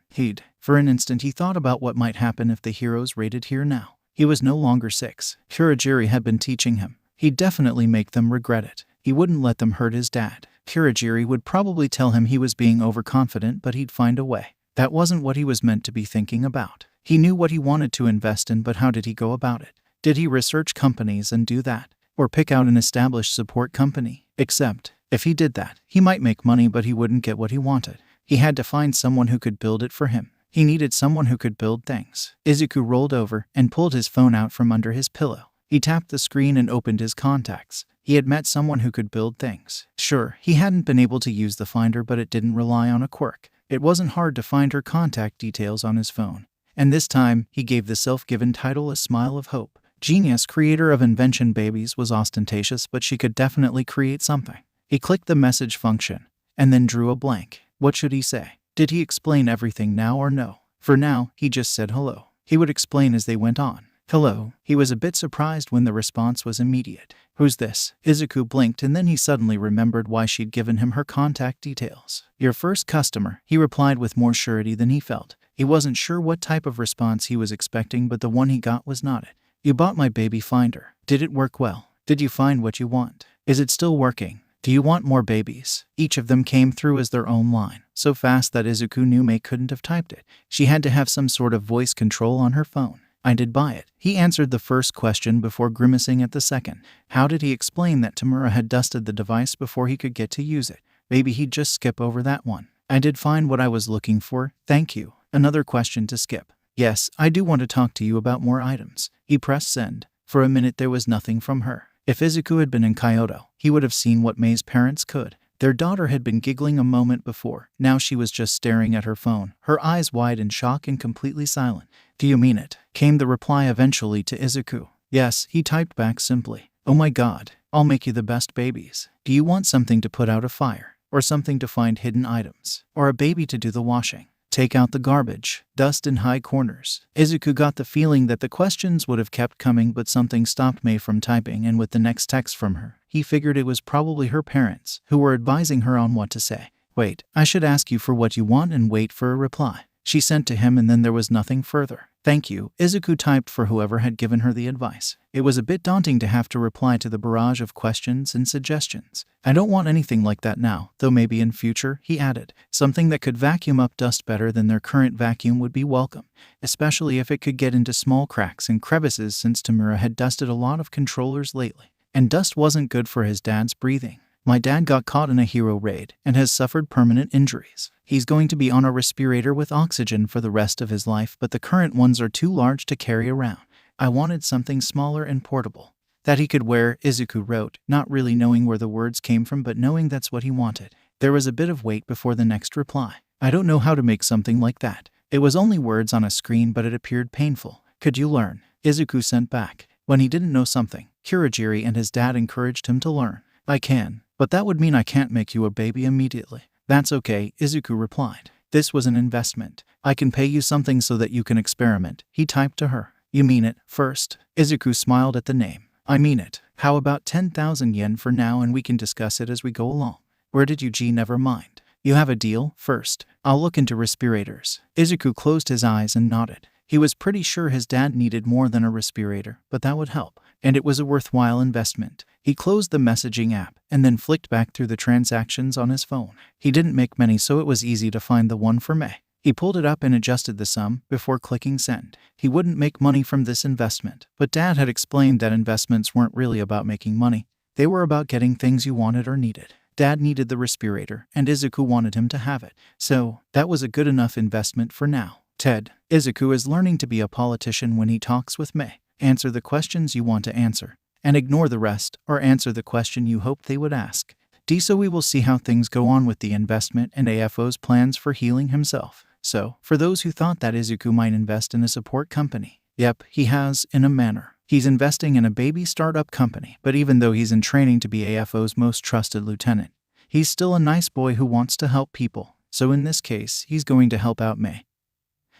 For an instant he thought about what might happen if the heroes raided here now. He was no longer 6. Kurogiri had been teaching him. He'd definitely make them regret it. He wouldn't let them hurt his dad. Kurogiri would probably tell him he was being overconfident, but he'd find a way. That wasn't what he was meant to be thinking about. He knew what he wanted to invest in, but how did he go about it? Did he research companies and do that? Or pick out an established support company? Except, if he did that, he might make money, but he wouldn't get what he wanted. He had to find someone who could build it for him. He needed someone who could build things. Izuku rolled over and pulled his phone out from under his pillow. He tapped the screen and opened his contacts. He had met someone who could build things. Sure, he hadn't been able to use the finder, but it didn't rely on a quirk. It wasn't hard to find her contact details on his phone. And this time, he gave the self-given title a smile of hope. Genius, creator of invention babies, was ostentatious, but she could definitely create something. He clicked the message function and then drew a blank. What should he say? Did he explain everything now or no? For now, he just said hello. He would explain as they went on. Hello. He was a bit surprised when the response was immediate. Who's this? Izuku blinked, and then he suddenly remembered why she'd given him her contact details. Your first customer, he replied with more surety than he felt. He wasn't sure what type of response he was expecting, but the one he got was not it. You bought my baby finder. Did it work well? Did you find what you want? Is it still working? Do you want more babies? Each of them came through as their own line, so fast that Izuku knew Mei couldn't have typed it. She had to have some sort of voice control on her phone. I did buy it. He answered the first question before grimacing at the second. How did he explain that Tamura had dusted the device before he could get to use it? Maybe he'd just skip over that one. I did find what I was looking for, thank you. Another question to skip. Yes, I do want to talk to you about more items. He pressed send. For a minute there was nothing from her. If Izuku had been in Kyoto, he would have seen what Mei's parents could. Their daughter had been giggling a moment before. Now she was just staring at her phone, her eyes wide in shock and completely silent. "Do you mean it?" came the reply eventually to Izuku. "Yes," he typed back simply. "Oh my god, I'll make you the best babies. Do you want something to put out a fire? Or something to find hidden items? Or a baby to do the washing? Take out the garbage, dust in high corners?" Izuku got the feeling that the questions would have kept coming, but something stopped Mei from typing, and with the next text from her, he figured it was probably her parents, who were advising her on what to say. "Wait, I should ask you for what you want and wait for a reply," she sent to him, and then there was nothing further. "Thank you," Izuku typed for whoever had given her the advice. It was a bit daunting to have to reply to the barrage of questions and suggestions. "I don't want anything like that now, though maybe in future," he added. "Something that could vacuum up dust better than their current vacuum would be welcome, especially if it could get into small cracks and crevices, since Tamura had dusted a lot of controllers lately, and dust wasn't good for his dad's breathing. My dad got caught in a hero raid and has suffered permanent injuries. He's going to be on a respirator with oxygen for the rest of his life, but the current ones are too large to carry around. I wanted something smaller and portable that he could wear," Izuku wrote, not really knowing where the words came from, but knowing that's what he wanted. There was a bit of wait before the next reply. "I don't know how to make something like that." It was only words on a screen, but it appeared painful. "Could you learn?" Izuku sent back. When he didn't know something, Kurogiri and his dad encouraged him to learn. "I can, but that would mean I can't make you a baby immediately." "That's okay," Izuku replied. "This was an investment. I can pay you something so that you can experiment," he typed to her. "You mean it?" "First." Izuku smiled at the name. "I mean it. How about 10,000 yen for now, and we can discuss it as we go along." "Where did you never mind. You have a deal?" "First, I'll look into respirators." Izuku closed his eyes and nodded. He was pretty sure his dad needed more than a respirator, but that would help, and it was a worthwhile investment. He closed the messaging app and then flicked back through the transactions on his phone. He didn't make many, so it was easy to find the one for Mei. He pulled it up and adjusted the sum before clicking send. He wouldn't make money from this investment, but Dad had explained that investments weren't really about making money. They were about getting things you wanted or needed. Dad needed the respirator, and Izuku wanted him to have it. So, that was a good enough investment for now. Ted, Izuku is learning to be a politician when he talks with Mei. Answer the questions you want to answer, and ignore the rest, or answer the question you hoped they would ask. So we will see how things go on with the investment and AFO's plans for healing himself. So, for those who thought that Izuku might invest in a support company, yep, he has, in a manner. He's investing in a baby startup company, but even though he's in training to be AFO's most trusted lieutenant, he's still a nice boy who wants to help people. So in this case, he's going to help out Mei,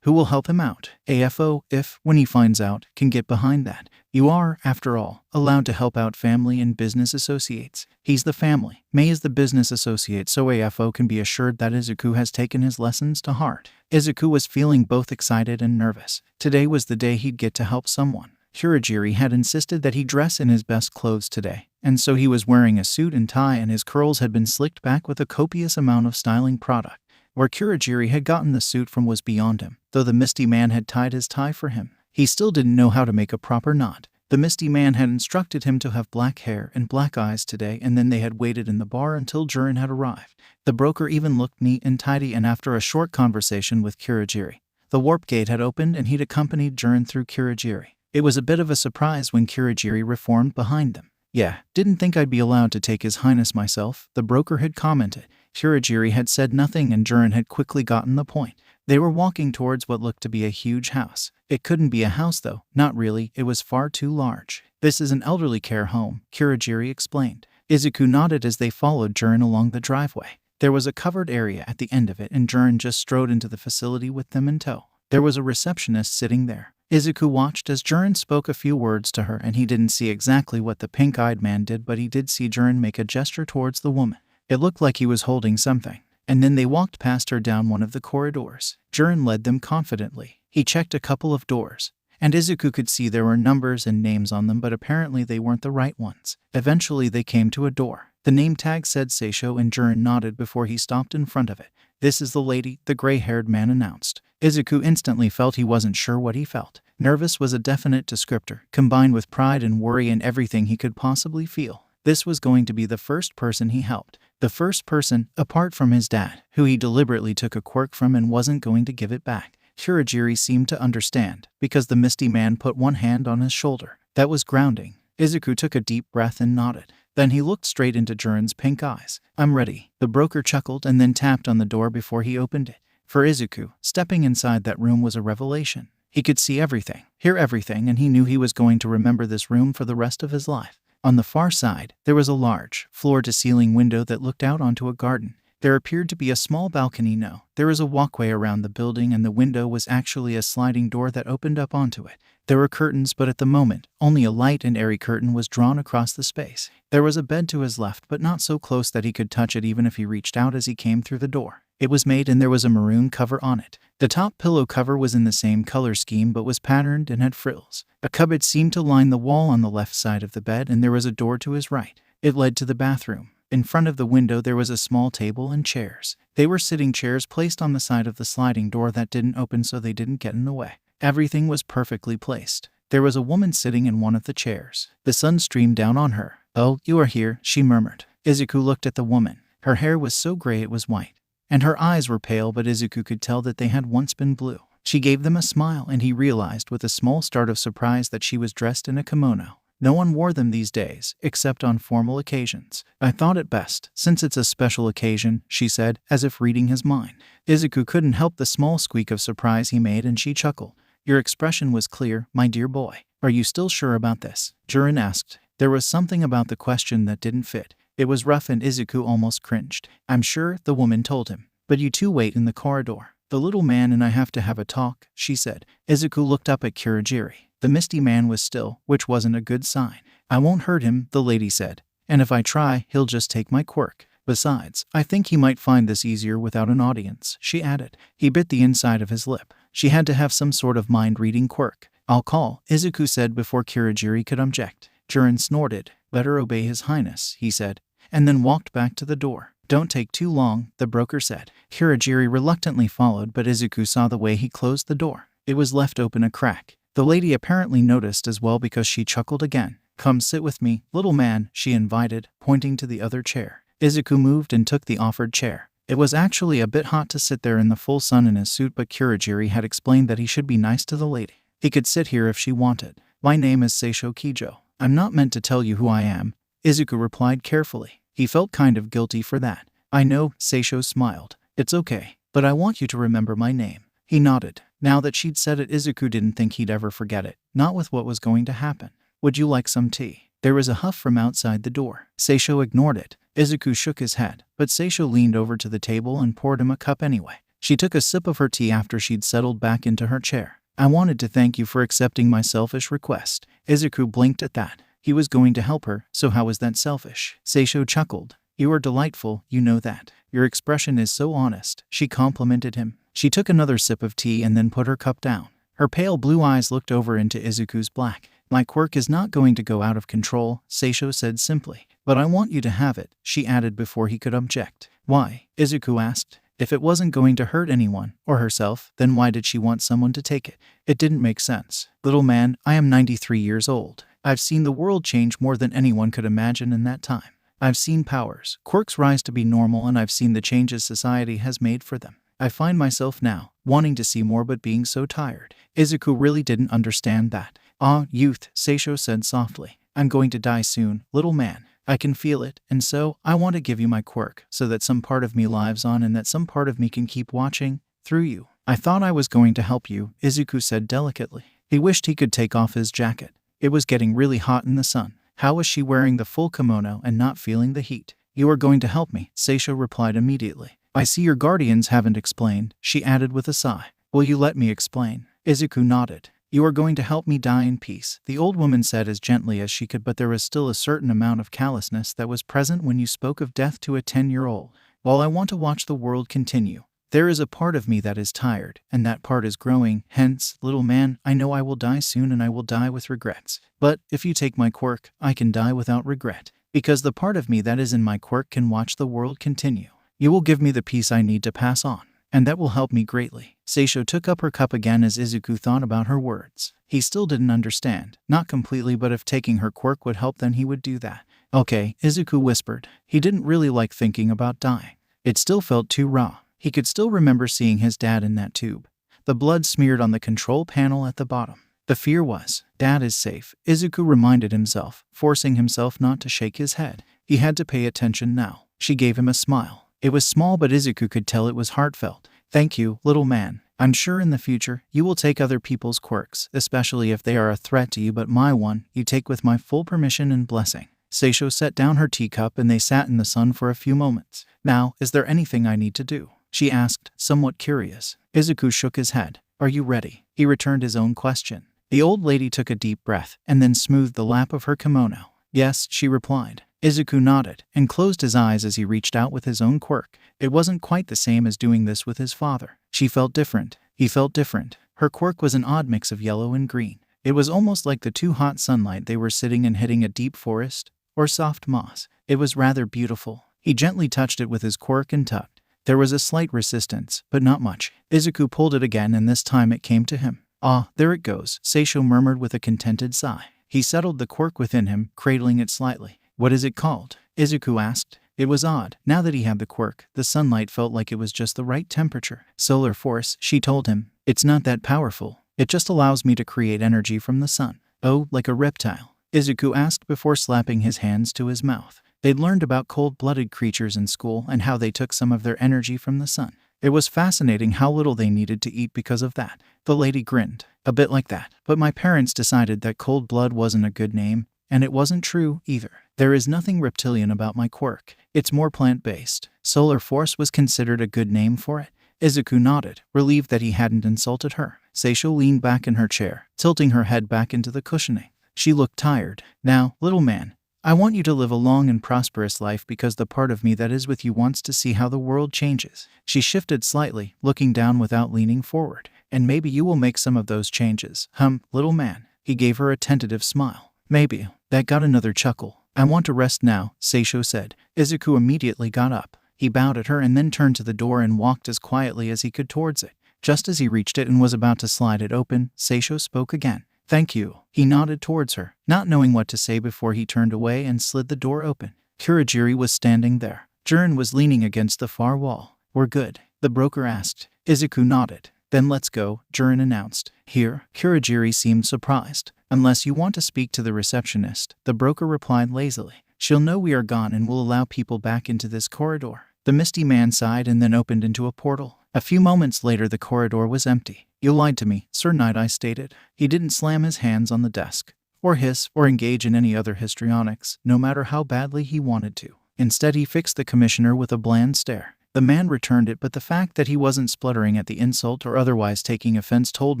who will help him out. AFO, if, when he finds out, can get behind that. You are, after all, allowed to help out family and business associates. He's the family. Mei is the business associate, so AFO can be assured that Izuku has taken his lessons to heart. Izuku was feeling both excited and nervous. Today was the day he'd get to help someone. Kurogiri had insisted that he dress in his best clothes today, and so he was wearing a suit and tie, and his curls had been slicked back with a copious amount of styling product. Where Kurogiri had gotten the suit from was beyond him, though the Misty Man had tied his tie for him. He still didn't know how to make a proper knot. The Misty Man had instructed him to have black hair and black eyes today, and then they had waited in the bar until Jiren had arrived. The broker even looked neat and tidy, and after a short conversation with Kurogiri, the warp gate had opened and he'd accompanied Jiren through Kurogiri. It was a bit of a surprise when Kurogiri reformed behind them. "Yeah, didn't think I'd be allowed to take His Highness myself," the broker had commented. Kurogiri had said nothing, and Jiren had quickly gotten the point. They were walking towards what looked to be a huge house. It couldn't be a house though, not really, it was far too large. "This is an elderly care home," Kurogiri explained. Izuku nodded as they followed Jiren along the driveway. There was a covered area at the end of it, and Jiren just strode into the facility with them in tow. There was a receptionist sitting there. Izuku watched as Jiren spoke a few words to her, and he didn't see exactly what the pink-eyed man did, but he did see Jiren make a gesture towards the woman. It looked like he was holding something. And then they walked past her down one of the corridors. Jiren led them confidently. He checked a couple of doors, and Izuku could see there were numbers and names on them, but apparently they weren't the right ones. Eventually they came to a door. The name tag said Seisho, and Jiren nodded before he stopped in front of it. "This is the lady," the gray-haired man announced. Izuku instantly felt he wasn't sure what he felt. Nervous was a definite descriptor, combined with pride and worry and everything he could possibly feel. This was going to be the first person he helped. The first person, apart from his dad, who he deliberately took a quirk from and wasn't going to give it back. Kurogiri seemed to understand, because the Misty Man put one hand on his shoulder. That was grounding. Izuku took a deep breath and nodded. Then he looked straight into Jiren's pink eyes. I'm ready. The broker chuckled and then tapped on the door before he opened it. For Izuku, stepping inside that room was a revelation. He could see everything, hear everything, and he knew he was going to remember this room for the rest of his life. On the far side, there was a large, floor-to-ceiling window that looked out onto a garden. There appeared to be a small balcony. No, there was a walkway around the building, and the window was actually a sliding door that opened up onto it. There were curtains, but at the moment, only a light and airy curtain was drawn across the space. There was a bed to his left, but not so close that he could touch it even if he reached out as he came through the door. It was made and there was a maroon cover on it. The top pillow cover was in the same color scheme but was patterned and had frills. A cupboard seemed to line the wall on the left side of the bed, and there was a door to his right. It led to the bathroom. In front of the window there was a small table and chairs. They were sitting chairs placed on the side of the sliding door that didn't open so they didn't get in the way. Everything was perfectly placed. There was a woman sitting in one of the chairs. The sun streamed down on her. "Oh, you are here," she murmured. Izuku looked at the woman. Her hair was so gray it was white, and her eyes were pale, but Izuku could tell that they had once been blue. She gave them a smile, and he realized with a small start of surprise that she was dressed in a kimono. No one wore them these days, except on formal occasions. "I thought it best, since it's a special occasion," she said, as if reading his mind. Izuku couldn't help the small squeak of surprise he made, and she chuckled. "Your expression was clear, my dear boy. Are you still sure about this?" Jiren asked. There was something about the question that didn't fit. It was rough, and Izuku almost cringed. "I'm sure," the woman told him. "But you two wait in the corridor. The little man and I have to have a talk," she said. Izuku looked up at Kurogiri. The misty man was still, which wasn't a good sign. "I won't hurt him," the lady said. "And if I try, he'll just take my quirk. Besides, I think he might find this easier without an audience," she added. He bit the inside of his lip. She had to have some sort of mind-reading quirk. "I'll call," Izuku said before Kurogiri could object. Jiren snorted. "Better obey his highness," he said, and then walked back to the door. "Don't take too long," the broker said. Kurogiri reluctantly followed, but Izuku saw the way he closed the door. It was left open a crack. The lady apparently noticed as well because she chuckled again. "Come sit with me, little man," she invited, pointing to the other chair. Izuku moved and took the offered chair. It was actually a bit hot to sit there in the full sun in his suit, but Kurogiri had explained that he should be nice to the lady. He could sit here if she wanted. "My name is Seisho Kijo. I'm not meant to tell you who I am," Izuku replied carefully. He felt kind of guilty for that. "I know," Seisho smiled. "It's okay, but I want you to remember my name." He nodded. Now that she'd said it, Izuku didn't think he'd ever forget it, not with what was going to happen. "Would you like some tea?" There was a huff from outside the door. Seisho ignored it. Izuku shook his head, but Seisho leaned over to the table and poured him a cup anyway. She took a sip of her tea after she'd settled back into her chair. "I wanted to thank you for accepting my selfish request." Izuku blinked at that. He was going to help her, so how was that selfish? Seisho chuckled. "You are delightful, you know that. Your expression is so honest," she complimented him. She took another sip of tea and then put her cup down. Her pale blue eyes looked over into Izuku's black. "My quirk is not going to go out of control," Seisho said simply. "But I want you to have it," she added before he could object. "Why?" Izuku asked. If it wasn't going to hurt anyone, or herself, then why did she want someone to take it? It didn't make sense. "Little man, I am 93 years old. I've seen the world change more than anyone could imagine in that time. I've seen powers, quirks rise to be normal, and I've seen the changes society has made for them. I find myself now, wanting to see more but being so tired." Izuku really didn't understand that. "Ah, youth," Seisho said softly. "I'm going to die soon, little man. I can feel it, and so, I want to give you my quirk, so that some part of me lives on and that some part of me can keep watching, through you." "I thought I was going to help you," Izuku said delicately. He wished he could take off his jacket. It was getting really hot in the sun. How was she wearing the full kimono and not feeling the heat? "You are going to help me," Seisho replied immediately. "I see your guardians haven't explained," she added with a sigh. "Will you let me explain?" Izuku nodded. "You are going to help me die in peace," the old woman said as gently as she could, but there was still a certain amount of callousness that was present when you spoke of death to a 10-year-old. "While I want to watch the world continue, there is a part of me that is tired, and that part is growing. Hence, little man, I know I will die soon and I will die with regrets. But, if you take my quirk, I can die without regret. Because the part of me that is in my quirk can watch the world continue. You will give me the peace I need to pass on, and that will help me greatly." Seisho took up her cup again as Izuku thought about her words. He still didn't understand, not completely, but if taking her quirk would help, then he would do that. "Okay," Izuku whispered. He didn't really like thinking about dying. It still felt too raw. He could still remember seeing his dad in that tube. The blood smeared on the control panel at the bottom. The fear was, Dad is safe, Izuku reminded himself, forcing himself not to shake his head. He had to pay attention now. She gave him a smile. It was small, but Izuku could tell it was heartfelt. Thank you, little man. I'm sure in the future, you will take other people's quirks, especially if they are a threat to you, but my one, you take with my full permission and blessing. Seisho set down her teacup and they sat in the sun for a few moments. Now, is there anything I need to do? She asked, somewhat curious. Izuku shook his head. Are you ready? He returned his own question. The old lady took a deep breath and then smoothed the lap of her kimono. Yes, she replied. Izuku nodded and closed his eyes as he reached out with his own quirk. It wasn't quite the same as doing this with his father. She felt different. He felt different. Her quirk was an odd mix of yellow and green. It was almost like the too hot sunlight they were sitting in hitting a deep forest or soft moss. It was rather beautiful. He gently touched it with his quirk and tugged. There was a slight resistance, but not much. Izuku pulled it again and this time it came to him. Ah, there it goes, Seisho murmured with a contented sigh. He settled the quirk within him, cradling it slightly. What is it called? Izuku asked. It was odd. Now that he had the quirk, the sunlight felt like it was just the right temperature. Solar force, she told him. It's not that powerful. It just allows me to create energy from the sun. Oh, like a reptile? Izuku asked before slapping his hands to his mouth. They'd learned about cold-blooded creatures in school and how they took some of their energy from the sun. It was fascinating how little they needed to eat because of that. The lady grinned. A bit like that. But my parents decided that cold blood wasn't a good name, and it wasn't true either. There is nothing reptilian about my quirk. It's more plant-based. Solar force was considered a good name for it. Izuku nodded, relieved that he hadn't insulted her. Seisho leaned back in her chair, tilting her head back into the cushioning. She looked tired. Now, little man, I want you to live a long and prosperous life because the part of me that is with you wants to see how the world changes. She shifted slightly, looking down without leaning forward. And maybe you will make some of those changes. Little man. He gave her a tentative smile. Maybe. That got another chuckle. I want to rest now, Seisho said. Izuku immediately got up. He bowed at her and then turned to the door and walked as quietly as he could towards it. Just as he reached it and was about to slide it open, Seisho spoke again. Thank you. He nodded towards her, not knowing what to say before he turned away and slid the door open. Kurogiri was standing there. Jiren was leaning against the far wall. We're good, the broker asked. Izuku nodded. Then let's go, Jiren announced. Here? Kurogiri seemed surprised. Unless you want to speak to the receptionist, the broker replied lazily. She'll know we are gone and will allow people back into this corridor. The misty man sighed and then opened into a portal. A few moments later the corridor was empty. You lied to me, Sir Nighteye stated. He didn't slam his hands on the desk, or hiss, or engage in any other histrionics, no matter how badly he wanted to. Instead he fixed the commissioner with a bland stare. The man returned it, but the fact that he wasn't spluttering at the insult or otherwise taking offense told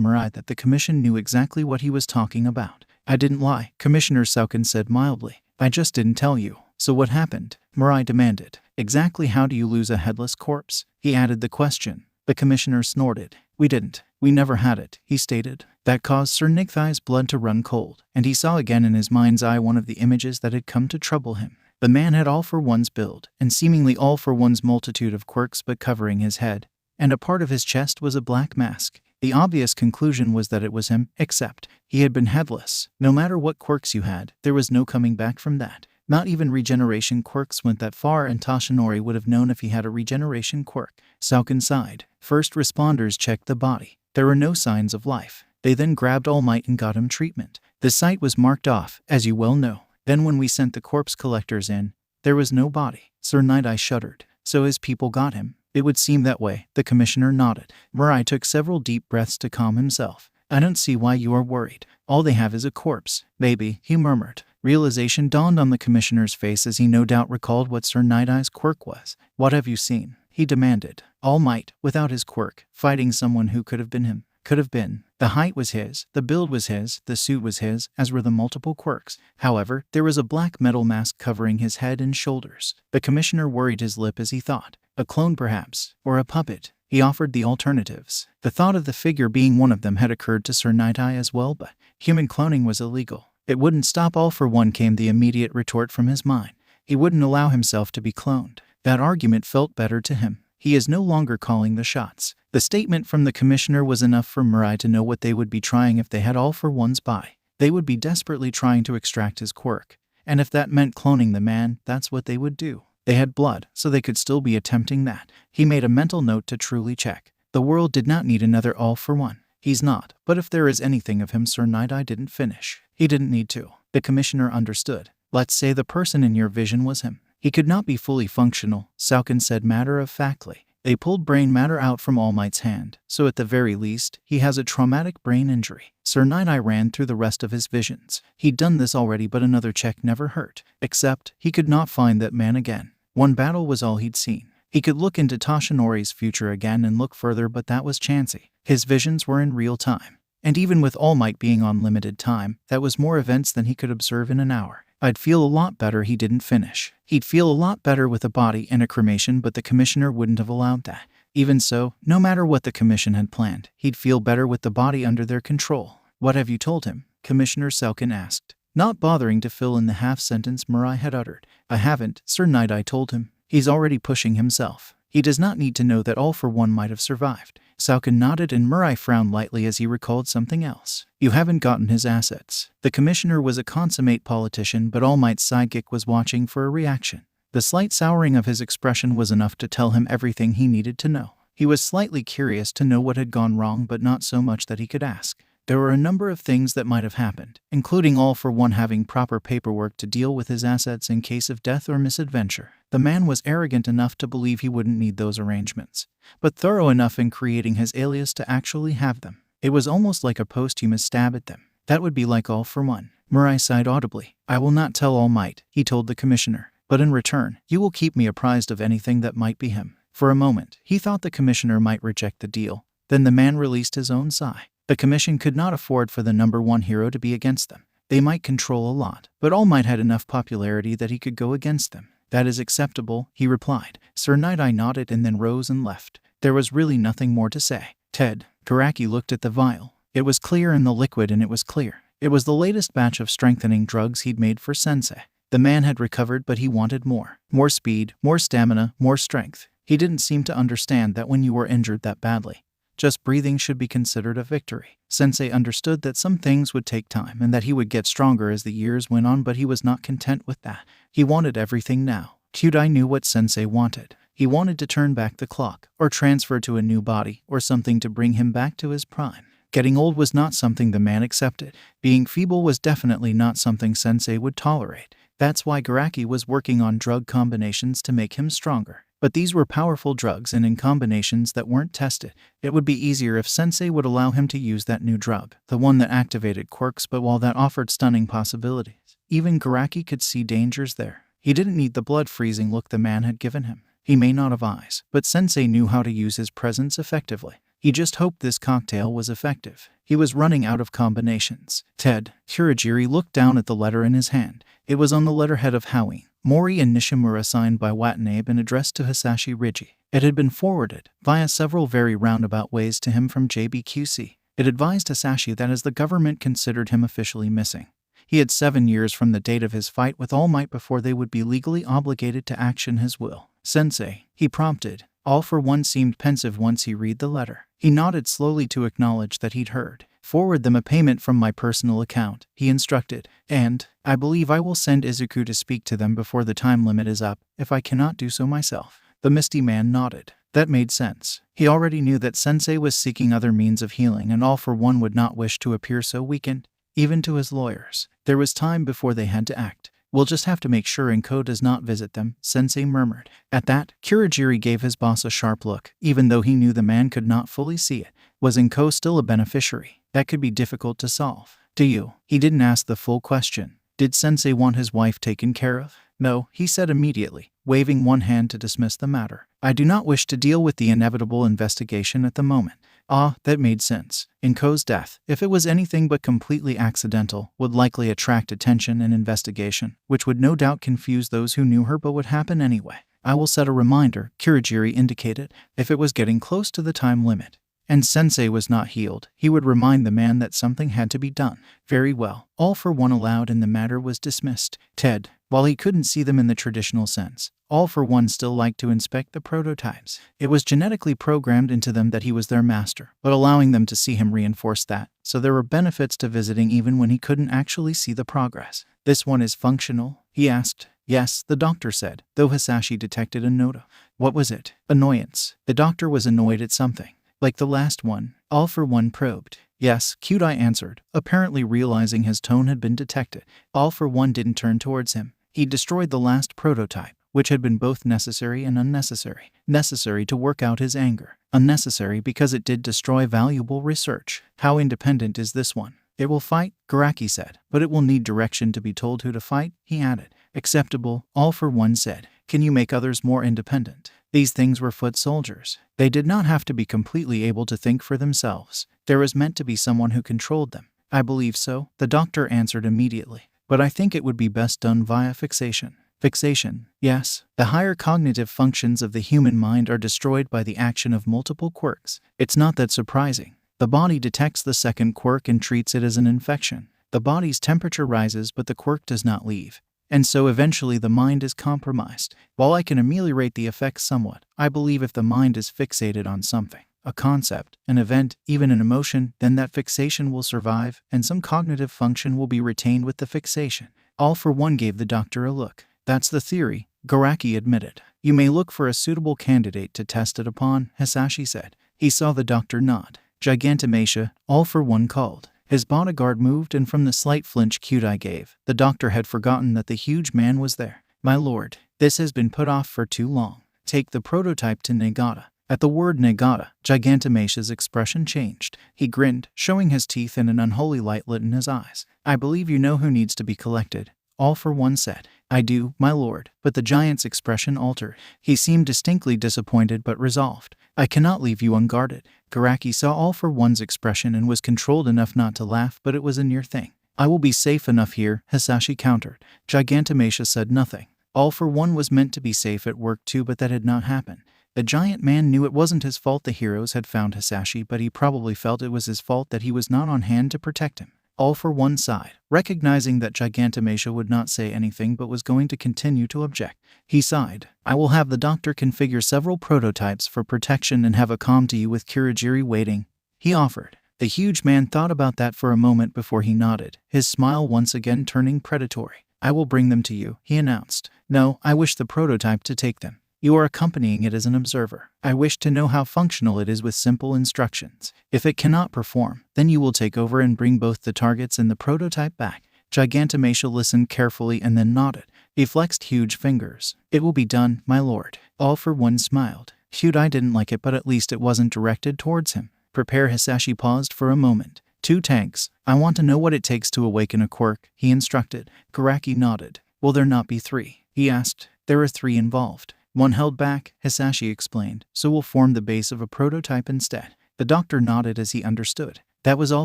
Mirai that the commission knew exactly what he was talking about. I didn't lie, Commissioner Sauken said mildly. I just didn't tell you. So what happened? Mirai demanded. Exactly how do you lose a headless corpse? He added the question. The commissioner snorted. We didn't. We never had it, he stated. That caused Sir Nightheye's blood to run cold, and he saw again in his mind's eye one of the images that had come to trouble him. The man had all for one's build, and seemingly all for one's multitude of quirks but covering his head, and a part of his chest was a black mask. The obvious conclusion was that it was him, except he had been headless. No matter what quirks you had, there was no coming back from that. Not even regeneration quirks went that far, and Toshinori would have known if he had a regeneration quirk. Sauken sighed. First responders checked the body. There were no signs of life. They then grabbed All Might and got him treatment. The site was marked off, as you well know. Then when we sent the corpse collectors in, there was no body. Sir Nighteye shuddered. So his people got him. It would seem that way, the commissioner nodded. Mirai took several deep breaths to calm himself. I don't see why you are worried. All they have is a corpse. Maybe, he murmured. Realization dawned on the commissioner's face as he no doubt recalled what Sir Nighteye's quirk was. What have you seen? He demanded. All Might, without his quirk, fighting someone who could have been him. Could have been. The height was his, the build was his, the suit was his, as were the multiple quirks. However, there was a black metal mask covering his head and shoulders. The commissioner worried his lip as he thought. A clone perhaps, or a puppet. He offered the alternatives. The thought of the figure being one of them had occurred to Sir Nighteye as well, but human cloning was illegal. It wouldn't stop All for One, came the immediate retort from his mind. He wouldn't allow himself to be cloned. That argument felt better to him. He is no longer calling the shots. The statement from the commissioner was enough for Mirai to know what they would be trying if they had All for One's buy. They would be desperately trying to extract his quirk. And if that meant cloning the man, that's what they would do. They had blood, so they could still be attempting that. He made a mental note to truly check. The world did not need another All for One. He's not, but if there is anything of him, Sir Nighteye didn't finish. He didn't need to. The commissioner understood. Let's say the person in your vision was him. He could not be fully functional, Sauken said matter-of-factly. They pulled brain matter out from All Might's hand, so at the very least, he has a traumatic brain injury. Sir Nighteye ran through the rest of his visions. He'd done this already, but another check never hurt. Except, he could not find that man again. One battle was all he'd seen. He could look into Toshinori's future again and look further, but that was chancy. His visions were in real time. And even with All Might being on limited time, that was more events than he could observe in an hour. I'd feel a lot better he didn't finish. He'd feel a lot better with a body and a cremation, but the commissioner wouldn't have allowed that. Even so, no matter what the commission had planned, he'd feel better with the body under their control. What have you told him? Commissioner Sauken asked, not bothering to fill in the half-sentence Mirai had uttered. I haven't, Sir Nighteye told him. He's already pushing himself. He does not need to know that All for One might have survived. Sauken nodded and Mirai frowned lightly as he recalled something else. You haven't gotten his assets. The commissioner was a consummate politician, but All Might's sidekick was watching for a reaction. The slight souring of his expression was enough to tell him everything he needed to know. He was slightly curious to know what had gone wrong, but not so much that he could ask. There were a number of things that might have happened, including All for One having proper paperwork to deal with his assets in case of death or misadventure. The man was arrogant enough to believe he wouldn't need those arrangements, but thorough enough in creating his alias to actually have them. It was almost like a posthumous stab at them. That would be like All for One. Mirai sighed audibly. I will not tell All Might, he told the commissioner, but in return, you will keep me apprised of anything that might be him. For a moment, he thought the commissioner might reject the deal. Then the man released his own sigh. The commission could not afford for the number one hero to be against them. They might control a lot, but All Might had enough popularity that he could go against them. That is acceptable, he replied. Sir Nighteye nodded and then rose and left. There was really nothing more to say. Ted, Karaki looked at the vial. It was clear in the liquid, and it was clear. It was the latest batch of strengthening drugs he'd made for Sensei. The man had recovered, but he wanted more. More speed, more stamina, more strength. He didn't seem to understand that when you were injured that badly, just breathing should be considered a victory. Sensei understood that some things would take time and that he would get stronger as the years went on, but he was not content with that. He wanted everything now. Kyudai knew what Sensei wanted. He wanted to turn back the clock, or transfer to a new body, or something to bring him back to his prime. Getting old was not something the man accepted. Being feeble was definitely not something Sensei would tolerate. That's why Garaki was working on drug combinations to make him stronger. But these were powerful drugs, and in combinations that weren't tested. It would be easier if Sensei would allow him to use that new drug, the one that activated quirks, but while that offered stunning possibilities, even Garaki could see dangers there. He didn't need the blood-freezing look the man had given him. He may not have eyes, but Sensei knew how to use his presence effectively. He just hoped this cocktail was effective. He was running out of combinations. Ted, Kurogiri looked down at the letter in his hand. It was on the letterhead of Hoween, Mori and Nishimura, signed by Watanabe and addressed to Hisashi Rigi. It had been forwarded, via several very roundabout ways, to him from JBQC. It advised Hisashi that as the government considered him officially missing, he had 7 years from the date of his fight with All Might before they would be legally obligated to action his will. Sensei, he prompted. All for One seemed pensive once he read the letter. He nodded slowly to acknowledge that he'd heard. Forward them a payment from my personal account, he instructed, and I believe I will send Izuku to speak to them before the time limit is up, if I cannot do so myself. The misty man nodded. That made sense. He already knew that Sensei was seeking other means of healing, and All for One would not wish to appear so weakened, even to his lawyers. There was time before they had to act. We'll just have to make sure Inko does not visit them, Sensei murmured. At that, Kurogiri gave his boss a sharp look, even though he knew the man could not fully see it. Was Inko still a beneficiary? That could be difficult to solve. Do you? He didn't ask the full question. Did Sensei want his wife taken care of? No, he said immediately, waving one hand to dismiss the matter. I do not wish to deal with the inevitable investigation at the moment. Ah, that made sense. Inko's death, if it was anything but completely accidental, would likely attract attention and investigation, which would no doubt confuse those who knew her, but would happen anyway. I will set a reminder, Kurogiri indicated, if it was getting close to the time limit, and Sensei was not healed, he would remind the man that something had to be done. Very well. All for One allowed, and the matter was dismissed. Ted, while he couldn't see them in the traditional sense, All for One still liked to inspect the prototypes. It was genetically programmed into them that he was their master, but allowing them to see him reinforced that, so there were benefits to visiting even when he couldn't actually see the progress. This one is functional? He asked. Yes, the doctor said, though Hisashi detected a note of, what was it? Annoyance. The doctor was annoyed at something. Like the last one, All for One probed. Yes, Cute Eye answered, apparently realizing his tone had been detected. All for One didn't turn towards him. He destroyed the last prototype, which had been both necessary and unnecessary. Necessary to work out his anger. Unnecessary because it did destroy valuable research. How independent is this one? It will fight, Garaki said, but it will need direction to be told who to fight, he added. Acceptable, All for One said. Can you make others more independent? These things were foot soldiers. They did not have to be completely able to think for themselves. There was meant to be someone who controlled them. I believe so, the doctor answered immediately. But I think it would be best done via fixation. Fixation, yes. The higher cognitive functions of the human mind are destroyed by the action of multiple quirks. It's not that surprising. The body detects the second quirk and treats it as an infection. The body's temperature rises but the quirk does not leave. And so eventually the mind is compromised. While I can ameliorate the effects somewhat, I believe if the mind is fixated on something, a concept, an event, even an emotion, then that fixation will survive and some cognitive function will be retained with the fixation. All for One gave the doctor a look. That's the theory, Garaki admitted. You may look for a suitable candidate to test it upon, Hisashi said. He saw the doctor nod. Gigantomatia, All for One called. His bodyguard moved and from the slight flinch Cute Eye gave, the doctor had forgotten that the huge man was there. My lord, this has been put off for too long. Take the prototype to Nagata. At the word Nagata, Gigantomasia's expression changed. He grinned, showing his teeth and an unholy light lit in his eyes. I believe you know who needs to be collected. All for One said. I do, my lord, but the giant's expression altered. He seemed distinctly disappointed but resolved. I cannot leave you unguarded. Garaki saw All for One's expression and was controlled enough not to laugh, but it was a near thing. I will be safe enough here, Hisashi countered. Gigantomatia said nothing. All for One was meant to be safe at work too, but that had not happened. The giant man knew it wasn't his fault the heroes had found Hisashi, but he probably felt it was his fault that he was not on hand to protect him. All for One sighed, recognizing that Gigantomatia would not say anything but was going to continue to object. He sighed. I will have the doctor configure several prototypes for protection and have a come to you with Kurogiri waiting, he offered. The huge man thought about that for a moment before he nodded, his smile once again turning predatory. I will bring them to you, he announced. No, I wish the prototype to take them. You are accompanying it as an observer. I wish to know how functional it is with simple instructions. If it cannot perform, then you will take over and bring both the targets and the prototype back. Gigantomatia listened carefully and then nodded. He flexed huge fingers. It will be done, my lord. All for One smiled. Cute Eye didn't like it, but at least it wasn't directed towards him. Prepare. Hisashi paused for a moment. 2 tanks. I want to know what it takes to awaken a quirk, he instructed. Garaki nodded. Will there not be 3? He asked. There are 3 involved. 1 held back, Hisashi explained, so we'll form the base of a prototype instead. The doctor nodded as he understood. That was All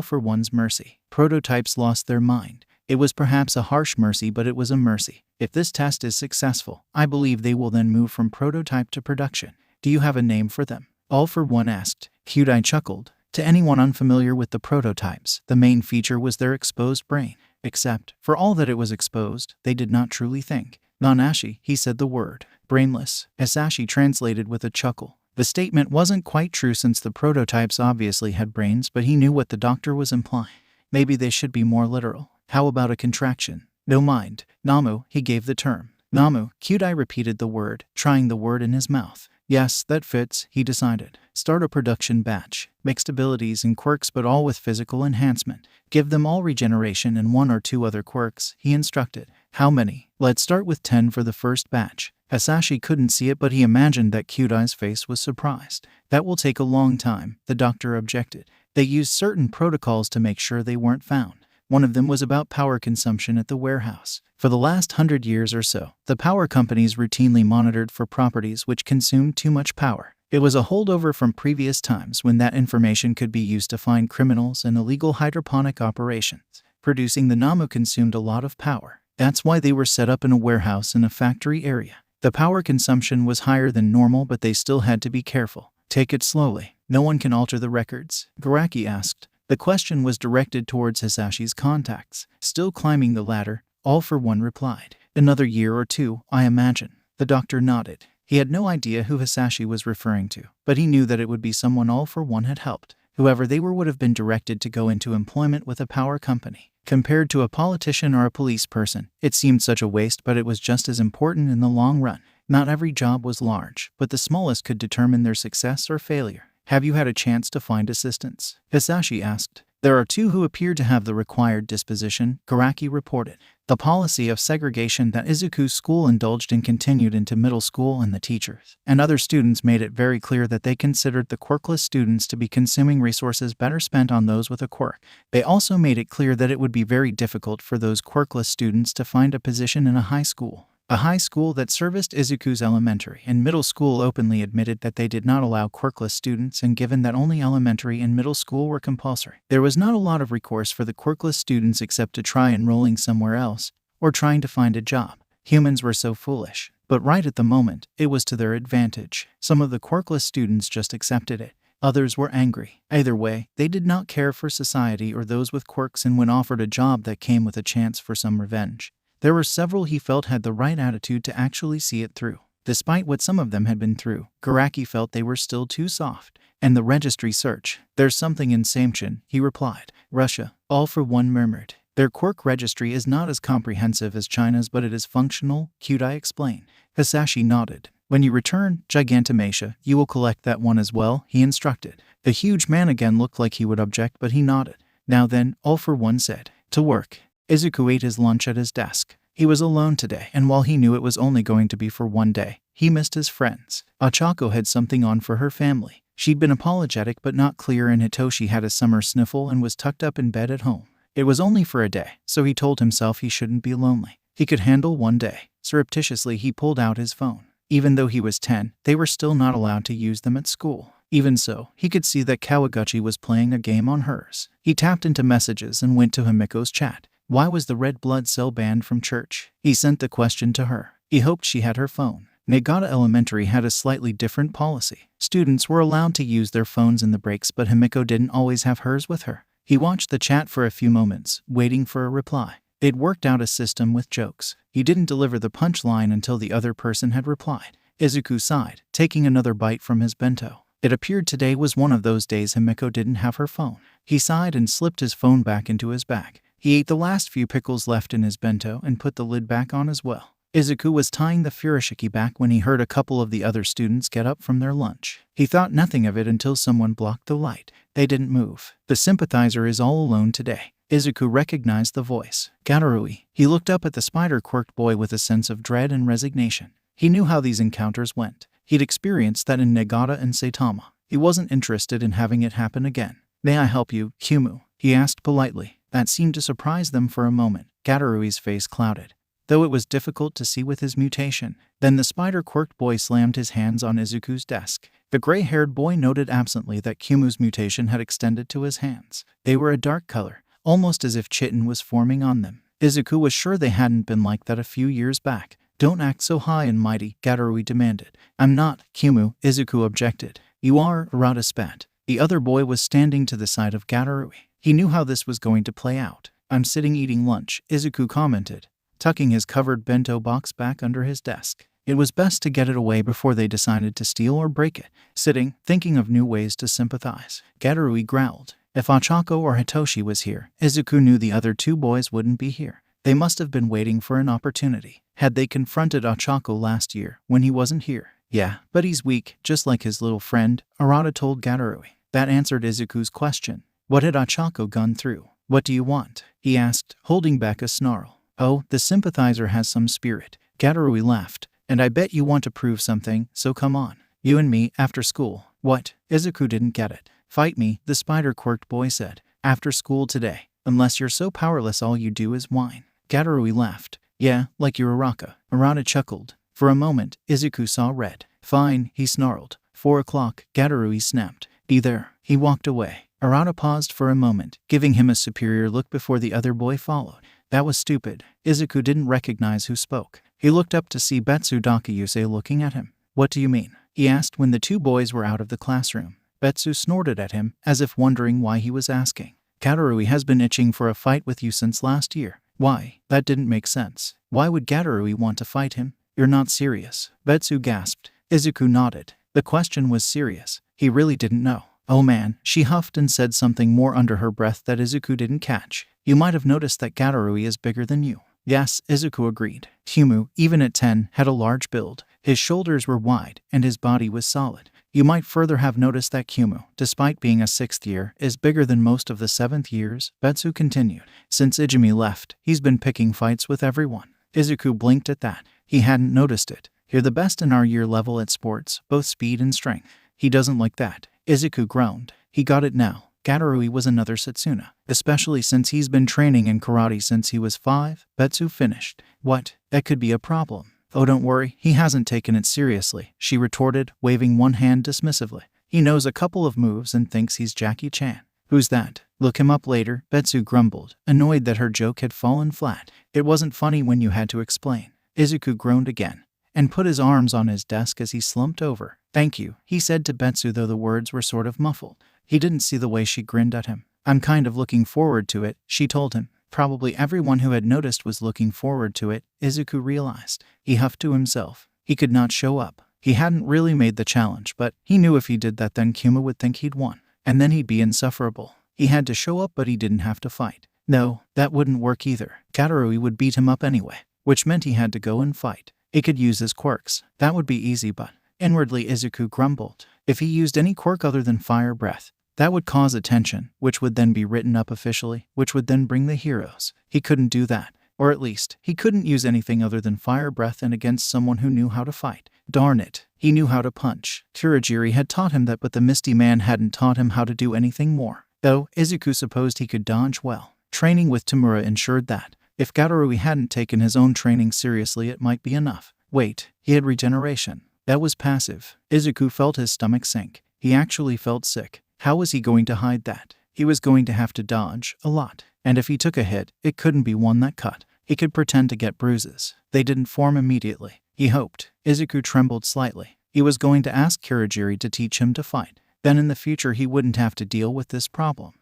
for One's mercy. Prototypes lost their mind. It was perhaps a harsh mercy, but it was a mercy. If this test is successful, I believe they will then move from prototype to production. Do you have a name for them? All for One asked. Cute Eye chuckled. To anyone unfamiliar with the prototypes, the main feature was their exposed brain. Except, for all that it was exposed, they did not truly think. Nanashi, he said the word. Brainless, Hisashi translated with a chuckle. The statement wasn't quite true since the prototypes obviously had brains, but he knew what the doctor was implying. Maybe they should be more literal. How about a contraction? No mind. Nomu, he gave the term. Nomu, Cute Eye repeated the word, trying the word in his mouth. Yes, that fits, he decided. Start a production batch. Mixed abilities and quirks, but all with physical enhancement. Give them all regeneration and 1 or 2 other quirks, he instructed. How many? Let's start with 10 for the first batch. Hisashi couldn't see it, but he imagined that Cute Eye's face was surprised. That will take a long time, the doctor objected. They used certain protocols to make sure they weren't found. One of them was about power consumption at the warehouse. For the last 100 years or so, the power companies routinely monitored for properties which consumed too much power. It was a holdover from previous times when that information could be used to find criminals and illegal hydroponic operations. Producing the Nomu consumed a lot of power. That's why they were set up in a warehouse in a factory area. The power consumption was higher than normal, but they still had to be careful. Take it slowly. No one can alter the records, Garaki asked. The question was directed towards Hisashi's contacts. Still climbing the ladder, All for One replied. Another year or 2, I imagine. The doctor nodded. He had no idea who Hisashi was referring to, but he knew that it would be someone All for One had helped. Whoever they were would have been directed to go into employment with a power company. Compared to a politician or a police person, it seemed such a waste, but it was just as important in the long run. Not every job was large, but the smallest could determine their success or failure. Have you had a chance to find assistants? Hisashi asked. There are 2 who appear to have the required disposition, Garaki reported. The policy of segregation that Izuku's school indulged in continued into middle school, and the teachers and other students made it very clear that they considered the quirkless students to be consuming resources better spent on those with a quirk. They also made it clear that it would be very difficult for those quirkless students to find a position in a high school. A high school that serviced Izuku's elementary and middle school openly admitted that they did not allow quirkless students, and given that only elementary and middle school were compulsory, there was not a lot of recourse for the quirkless students except to try enrolling somewhere else, or trying to find a job. Humans were so foolish. But right at the moment, it was to their advantage. Some of the quirkless students just accepted it. Others were angry. Either way, they did not care for society or those with quirks, and when offered a job that came with a chance for some revenge, there were several he felt had the right attitude to actually see it through. Despite what some of them had been through, Garaki felt they were still too soft. And the registry search. There's something in Samchin, he replied. Russia, all for one murmured. Their quirk registry is not as comprehensive as China's, but it is functional, Kyudai explained. Hisashi nodded. When you return, Gigantomatia, you will collect that one as well, he instructed. The huge man again looked like he would object, but he nodded. Now then, all for one said. To work. Izuku ate his lunch at his desk. He was alone today, and while he knew it was only going to be for one day, he missed his friends. Ochako had something on for her family. She'd been apologetic but not clear, and Hitoshi had a summer sniffle and was tucked up in bed at home. It was only for a day, so he told himself he shouldn't be lonely. He could handle one day. Surreptitiously, he pulled out his phone. Even though he was 10, they were still not allowed to use them at school. Even so, he could see that Kawaguchi was playing a game on hers. He tapped into messages and went to Himiko's chat. Why was the red blood cell banned from church? He sent the question to her. He hoped she had her phone. Nagata Elementary had a slightly different policy. Students were allowed to use their phones in the breaks, but Himiko didn't always have hers with her. He watched the chat for a few moments, waiting for a reply. They'd worked out a system with jokes. He didn't deliver the punchline until the other person had replied. Izuku sighed, taking another bite from his bento. It appeared today was one of those days Himiko didn't have her phone. He sighed and slipped his phone back into his bag. He ate the last few pickles left in his bento and put the lid back on as well. Izuku was tying the furoshiki back when he heard a couple of the other students get up from their lunch. He thought nothing of it until someone blocked the light. They didn't move. The sympathizer is all alone today. Izuku recognized the voice. Gatarui. He looked up at the spider-quirked boy with a sense of dread and resignation. He knew how these encounters went. He'd experienced that in Nagata and Saitama. He wasn't interested in having it happen again. May I help you, Kyumu? He asked politely. That seemed to surprise them for a moment. Gatarui's face clouded, though it was difficult to see with his mutation. Then the spider-quirked boy slammed his hands on Izuku's desk. The gray-haired boy noted absently that Kyumu's mutation had extended to his hands. They were a dark color, almost as if chitin was forming on them. Izuku was sure they hadn't been like that a few years back. Don't act so high and mighty, Gatarui demanded. I'm not, Kyumu, Izuku objected. You are, Arata spat. The other boy was standing to the side of Gatarui. He knew how this was going to play out. I'm sitting eating lunch, Izuku commented, tucking his covered bento box back under his desk. It was best to get it away before they decided to steal or break it. Sitting, thinking of new ways to sympathize. Gatarui growled. If Ochako or Hitoshi was here, Izuku knew the other 2 boys wouldn't be here. They must have been waiting for an opportunity. Had they confronted Ochako last year, when he wasn't here? Yeah, but he's weak, just like his little friend, Arata told Gatarui. That answered Izuku's question. What had Ochako gone through? What do you want? He asked, holding back a snarl. Oh, the sympathizer has some spirit. Gatarui laughed. And I bet you want to prove something, so come on. You and me, after school. What? Izuku didn't get it. Fight me, the spider-quirked boy said. After school today. Unless you're so powerless all you do is whine. Gatarui laughed. Yeah, like your Araka. Arata chuckled. For a moment, Izuku saw red. Fine, he snarled. 4 o'clock, Gatarui snapped. Be there. He walked away. Arata paused for a moment, giving him a superior look before the other boy followed. That was stupid. Izuku didn't recognize who spoke. He looked up to see Betsu Dakayuse looking at him. What do you mean? He asked when the 2 boys were out of the classroom. Betsu snorted at him, as if wondering why he was asking. Gatarui has been itching for a fight with you since last year. Why? That didn't make sense. Why would Gatarui want to fight him? You're not serious. Betsu gasped. Izuku nodded. The question was serious. He really didn't know. Oh man, she huffed and said something more under her breath that Izuku didn't catch. You might have noticed that Gatarui is bigger than you. Yes, Izuku agreed. Kyumu, even at 10, had a large build. His shoulders were wide, and his body was solid. You might further have noticed that Kumu, despite being a 6th year, is bigger than most of the 7th years, Betsu continued. Since Ijimi left, he's been picking fights with everyone. Izuku blinked at that. He hadn't noticed it. You're the best in our year level at sports, both speed and strength. He doesn't like that. Izuku groaned. He got it now. Gatorui was another Satsuna, especially since he's been training in karate since he was 5, Betsu finished. What? That could be a problem. Oh, don't worry, he hasn't taken it seriously, she retorted, waving one hand dismissively. He knows a couple of moves and thinks he's Jackie Chan. Who's that? Look him up later, Betsu grumbled, annoyed that her joke had fallen flat. It wasn't funny when you had to explain. Izuku groaned again, and put his arms on his desk as he slumped over. Thank you, he said to Betsu, though the words were sort of muffled. He didn't see the way she grinned at him. I'm kind of looking forward to it, she told him. Probably everyone who had noticed was looking forward to it, Izuku realized. He huffed to himself. He could not show up. He hadn't really made the challenge, but he knew if he did that then Kuma would think he'd won. And then he'd be insufferable. He had to show up, but he didn't have to fight. No, that wouldn't work either. Gatorui would beat him up anyway, which meant he had to go and fight. He could use his quirks. That would be easy, but inwardly Izuku grumbled. If he used any quirk other than fire breath, that would cause attention, which would then be written up officially, which would then bring the heroes. He couldn't do that. Or at least, he couldn't use anything other than fire breath and against someone who knew how to fight. Darn it. He knew how to punch. Kurogiri had taught him that, but the Misty Man hadn't taught him how to do anything more. Though, Izuku supposed he could dodge well. Training with Tamura ensured that. If Gatorui hadn't taken his own training seriously, it might be enough. Wait, he had regeneration. That was passive. Izuku felt his stomach sink. He actually felt sick. How was he going to hide that? He was going to have to dodge a lot. And if he took a hit, it couldn't be one that cut. He could pretend to get bruises. They didn't form immediately. He hoped. Izuku trembled slightly. He was going to ask Kurogiri to teach him to fight. Then in the future he wouldn't have to deal with this problem.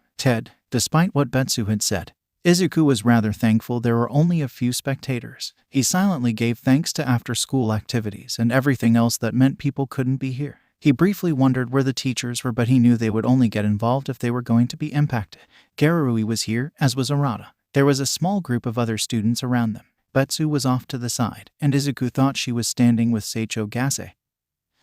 Despite what Betsu had said, Izuku was rather thankful there were only a few spectators. He silently gave thanks to after-school activities and everything else that meant people couldn't be here. He briefly wondered where the teachers were, but he knew they would only get involved if they were going to be impacted. Gatorui was here, as was Arata. There was a small group of other students around them. Betsu was off to the side, and Izuku thought she was standing with Seicho Gase.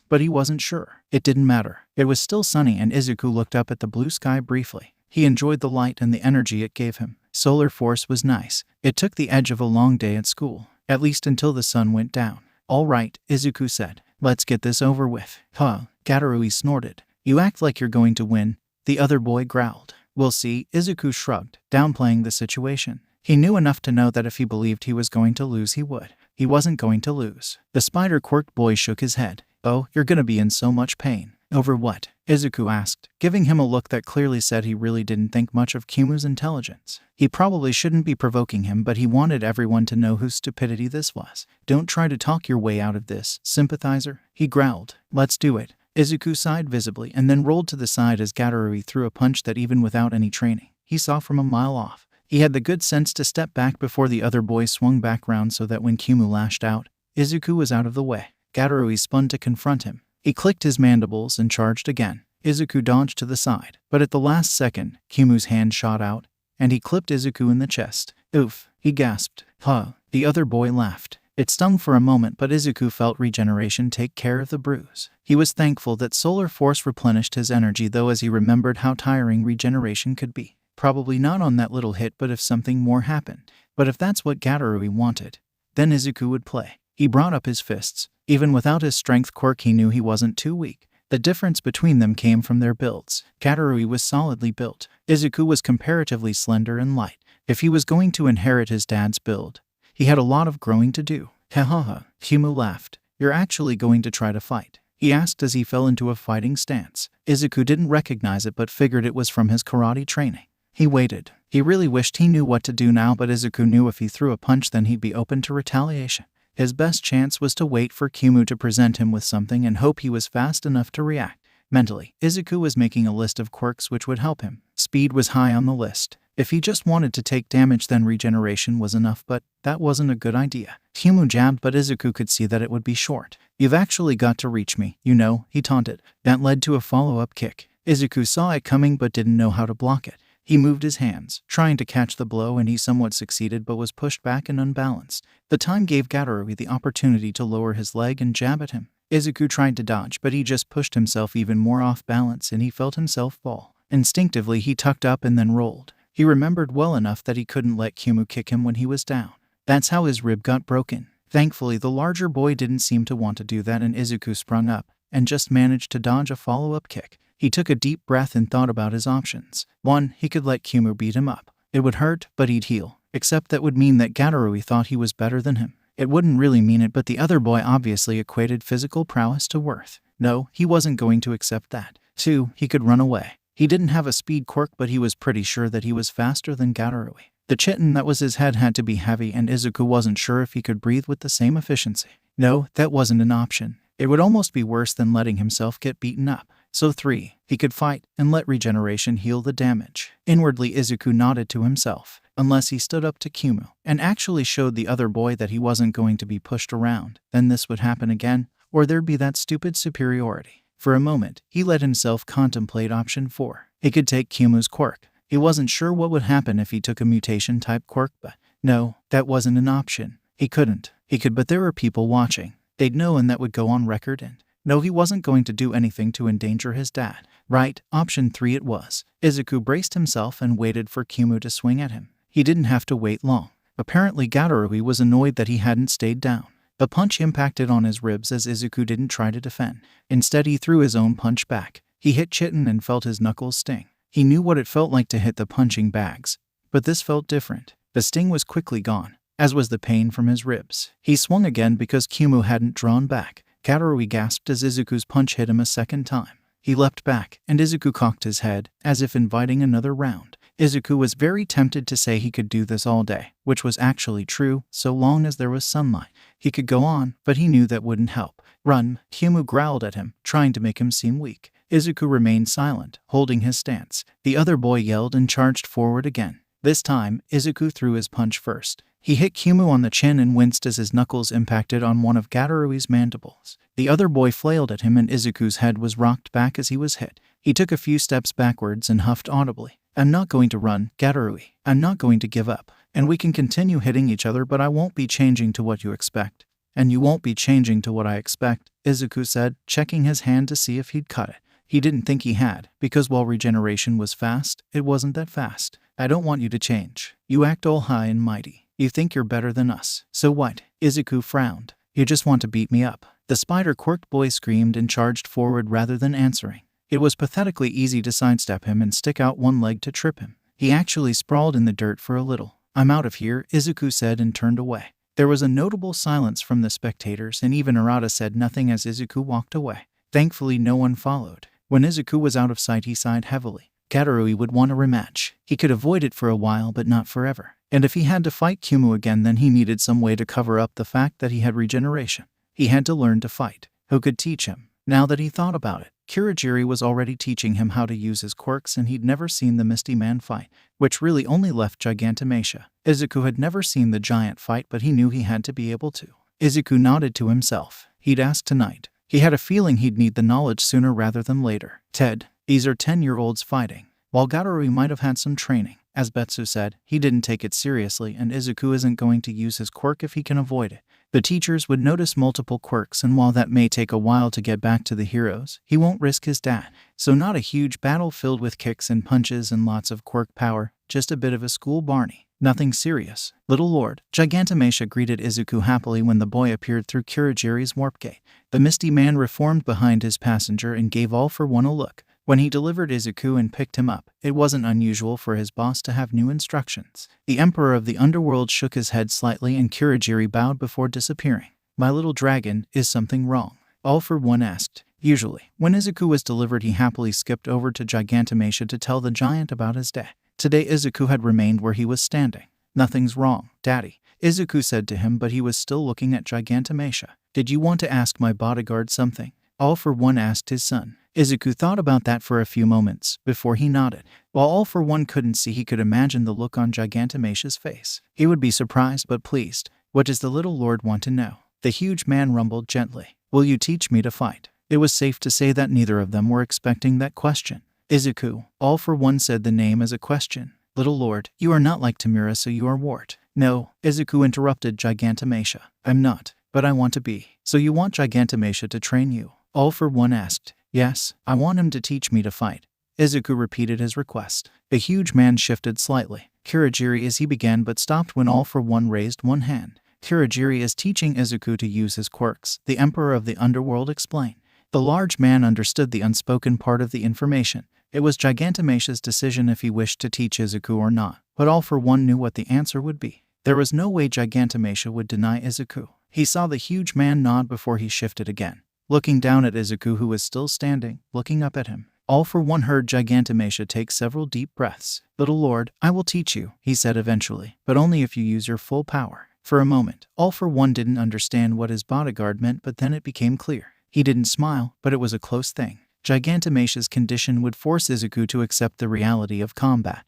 But he wasn't sure. It didn't matter. It was still sunny, and Izuku looked up at the blue sky briefly. He enjoyed the light and the energy it gave him. Solar force was nice. It took the edge of a long day at school, at least until the sun went down. All right, Izuku said. Let's get this over with. Huh, Gatorui snorted. You act like you're going to win, the other boy growled. We'll see, Izuku shrugged, downplaying the situation. He knew enough to know that if he believed he was going to lose, he would. He wasn't going to lose. The spider-quirked boy shook his head. Oh, you're gonna be in so much pain. Over what? Izuku asked, giving him a look that clearly said he really didn't think much of Kumu's intelligence. He probably shouldn't be provoking him, but he wanted everyone to know whose stupidity this was. Don't try to talk your way out of this, sympathizer, he growled. Let's do it. Izuku sighed visibly and then rolled to the side as Gatorui threw a punch that even without any training, he saw from a mile off. He had the good sense to step back before the other boy swung back round so that when Kumu lashed out, Izuku was out of the way. Gatorui spun to confront him. He clicked his mandibles and charged again. Izuku dodged to the side, but at the last second, Kumu's hand shot out, and he clipped Izuku in the chest. Oof, he gasped. Huh, the other boy laughed. It stung for a moment, but Izuku felt regeneration take care of the bruise. He was thankful that solar force replenished his energy, though, as he remembered how tiring regeneration could be. Probably not on that little hit, but if something more happened. But if that's what Gatorui wanted, then Izuku would play. He brought up his fists. Even without his strength quirk, he knew he wasn't too weak. The difference between them came from their builds. Gatorui was solidly built. Izuku was comparatively slender and light. If he was going to inherit his dad's build, he had a lot of growing to do. Ha ha ha, Kumu laughed. You're actually going to try to fight? He asked as he fell into a fighting stance. Izuku didn't recognize it but figured it was from his karate training. He waited. He really wished he knew what to do now, but Izuku knew if he threw a punch then he'd be open to retaliation. His best chance was to wait for Kumu to present him with something and hope he was fast enough to react. Mentally, Izuku was making a list of quirks which would help him. Speed was high on the list. If he just wanted to take damage, then regeneration was enough, but that wasn't a good idea. Kumu jabbed, but Izuku could see that it would be short. You've actually got to reach me, you know, he taunted. That led to a follow-up kick. Izuku saw it coming but didn't know how to block it. He moved his hands, trying to catch the blow, and he somewhat succeeded but was pushed back and unbalanced. The time gave Gatorui the opportunity to lower his leg and jab at him. Izuku tried to dodge, but he just pushed himself even more off balance and he felt himself fall. Instinctively, he tucked up and then rolled. He remembered well enough that he couldn't let Kumu kick him when he was down. That's how his rib got broken. Thankfully, the larger boy didn't seem to want to do that and Izuku sprung up and just managed to dodge a follow-up kick. He took a deep breath and thought about his options. 1. He could let Kumu beat him up. It would hurt, but he'd heal. Except that would mean that Gatorui thought he was better than him. It wouldn't really mean it, but the other boy obviously equated physical prowess to worth. No, he wasn't going to accept that. 2. He could run away. He didn't have a speed quirk, but he was pretty sure that he was faster than Gatorui. The chitin that was his head had to be heavy and Izuku wasn't sure if he could breathe with the same efficiency. No, that wasn't an option. It would almost be worse than letting himself get beaten up. So 3. He could fight and let regeneration heal the damage. Inwardly, Izuku nodded to himself. Unless he stood up to Kumu and actually showed the other boy that he wasn't going to be pushed around, then this would happen again, or there'd be that stupid superiority. For a moment, he let himself contemplate option 4. He could take Kumu's quirk. He wasn't sure what would happen if he took a mutation-type quirk, but no, that wasn't an option. He couldn't. He could, but there were people watching. They'd know and that would go on record and no, he wasn't going to do anything to endanger his dad. Right, option 3 it was. Izuku braced himself and waited for Kumu to swing at him. He didn't have to wait long. Apparently Gatorui was annoyed that he hadn't stayed down. The punch impacted on his ribs as Izuku didn't try to defend. Instead, he threw his own punch back. He hit Chitin and felt his knuckles sting. He knew what it felt like to hit the punching bags, but this felt different. The sting was quickly gone, as was the pain from his ribs. He swung again because Kumu hadn't drawn back. Gatorui gasped as Izuku's punch hit him a second time. He leapt back, and Izuku cocked his head, as if inviting another round. Izuku was very tempted to say he could do this all day, which was actually true, so long as there was sunlight. He could go on, but he knew that wouldn't help. Run, Kumu growled at him, trying to make him seem weak. Izuku remained silent, holding his stance. The other boy yelled and charged forward again. This time, Izuku threw his punch first. He hit Kumu on the chin and winced as his knuckles impacted on one of Gatorui's mandibles. The other boy flailed at him and Izuku's head was rocked back as he was hit. He took a few steps backwards and huffed audibly. I'm not going to run, Gatorui. I'm not going to give up. And we can continue hitting each other, but I won't be changing to what you expect. And you won't be changing to what I expect, Izuku said, checking his hand to see if he'd cut it. He didn't think he had, because while regeneration was fast, it wasn't that fast. I don't want you to change. You act all high and mighty. You think you're better than us. So what? Izuku frowned. You just want to beat me up. The spider-quirked boy screamed and charged forward rather than answering. It was pathetically easy to sidestep him and stick out one leg to trip him. He actually sprawled in the dirt for a little. I'm out of here, Izuku said and turned away. There was a notable silence from the spectators and even Arata said nothing as Izuku walked away. Thankfully, no one followed. When Izuku was out of sight, he sighed heavily. Gatorui would want a rematch. He could avoid it for a while, but not forever. And if he had to fight Kumu again, then he needed some way to cover up the fact that he had regeneration. He had to learn to fight. Who could teach him? Now that he thought about it, Kurogiri was already teaching him how to use his quirks and he'd never seen the Misty Man fight, which really only left Gigantomachia. Izuku had never seen the giant fight, but he knew he had to be able to. Izuku nodded to himself. He'd ask tonight. He had a feeling he'd need the knowledge sooner rather than later. Ted, these are 10-year-olds fighting. While Gatorui might have had some training, as Betsu said, he didn't take it seriously and Izuku isn't going to use his quirk if he can avoid it. The teachers would notice multiple quirks, and while that may take a while to get back to the heroes, he won't risk his dad. So not a huge battle filled with kicks and punches and lots of quirk power, just a bit of a school Barney. Nothing serious. Little Lord, Gigantomachia greeted Izuku happily when the boy appeared through Kurogiri's warp gate. The Misty Man reformed behind his passenger and gave all for one a look. When he delivered Izuku and picked him up, it wasn't unusual for his boss to have new instructions. The Emperor of the Underworld shook his head slightly and Kurogiri bowed before disappearing. My little dragon, is something wrong? All for one asked. Usually, when Izuku was delivered, he happily skipped over to Gigantomachia to tell the giant about his day. Today Izuku had remained where he was standing. Nothing's wrong, Daddy, Izuku said to him, but he was still looking at Gigantomachia. Did you want to ask my bodyguard something? All for one asked his son. Izuku thought about that for a few moments, before he nodded. While All for One couldn't see, he could imagine the look on Gigantomachia's face. He would be surprised but pleased. What does the little lord want to know? The huge man rumbled gently. Will you teach me to fight? It was safe to say that neither of them were expecting that question. Izuku, All for One said the name as a question. Little lord, you are not like Tamura, so you are wart. No, Izuku interrupted Gigantomachia. I'm not, but I want to be. So you want Gigantomachia to train you? All for One asked. Yes, I want him to teach me to fight. Izuku repeated his request. The huge man shifted slightly. Kurogiri as he began but stopped when All for One raised one hand. Kurogiri is teaching Izuku to use his quirks, the Emperor of the Underworld explained. The large man understood the unspoken part of the information. It was Gigantomachia's decision if he wished to teach Izuku or not, but All for One knew what the answer would be. There was no way Gigantomachia would deny Izuku. He saw the huge man nod before he shifted again, looking down at Izuku who was still standing, looking up at him. All for One heard Gigantomachia take several deep breaths. Little lord, I will teach you, he said eventually, but only if you use your full power. For a moment, All for One didn't understand what his bodyguard meant, but then it became clear. He didn't smile, but it was a close thing. Gigantomachia's condition would force Izuku to accept the reality of combat,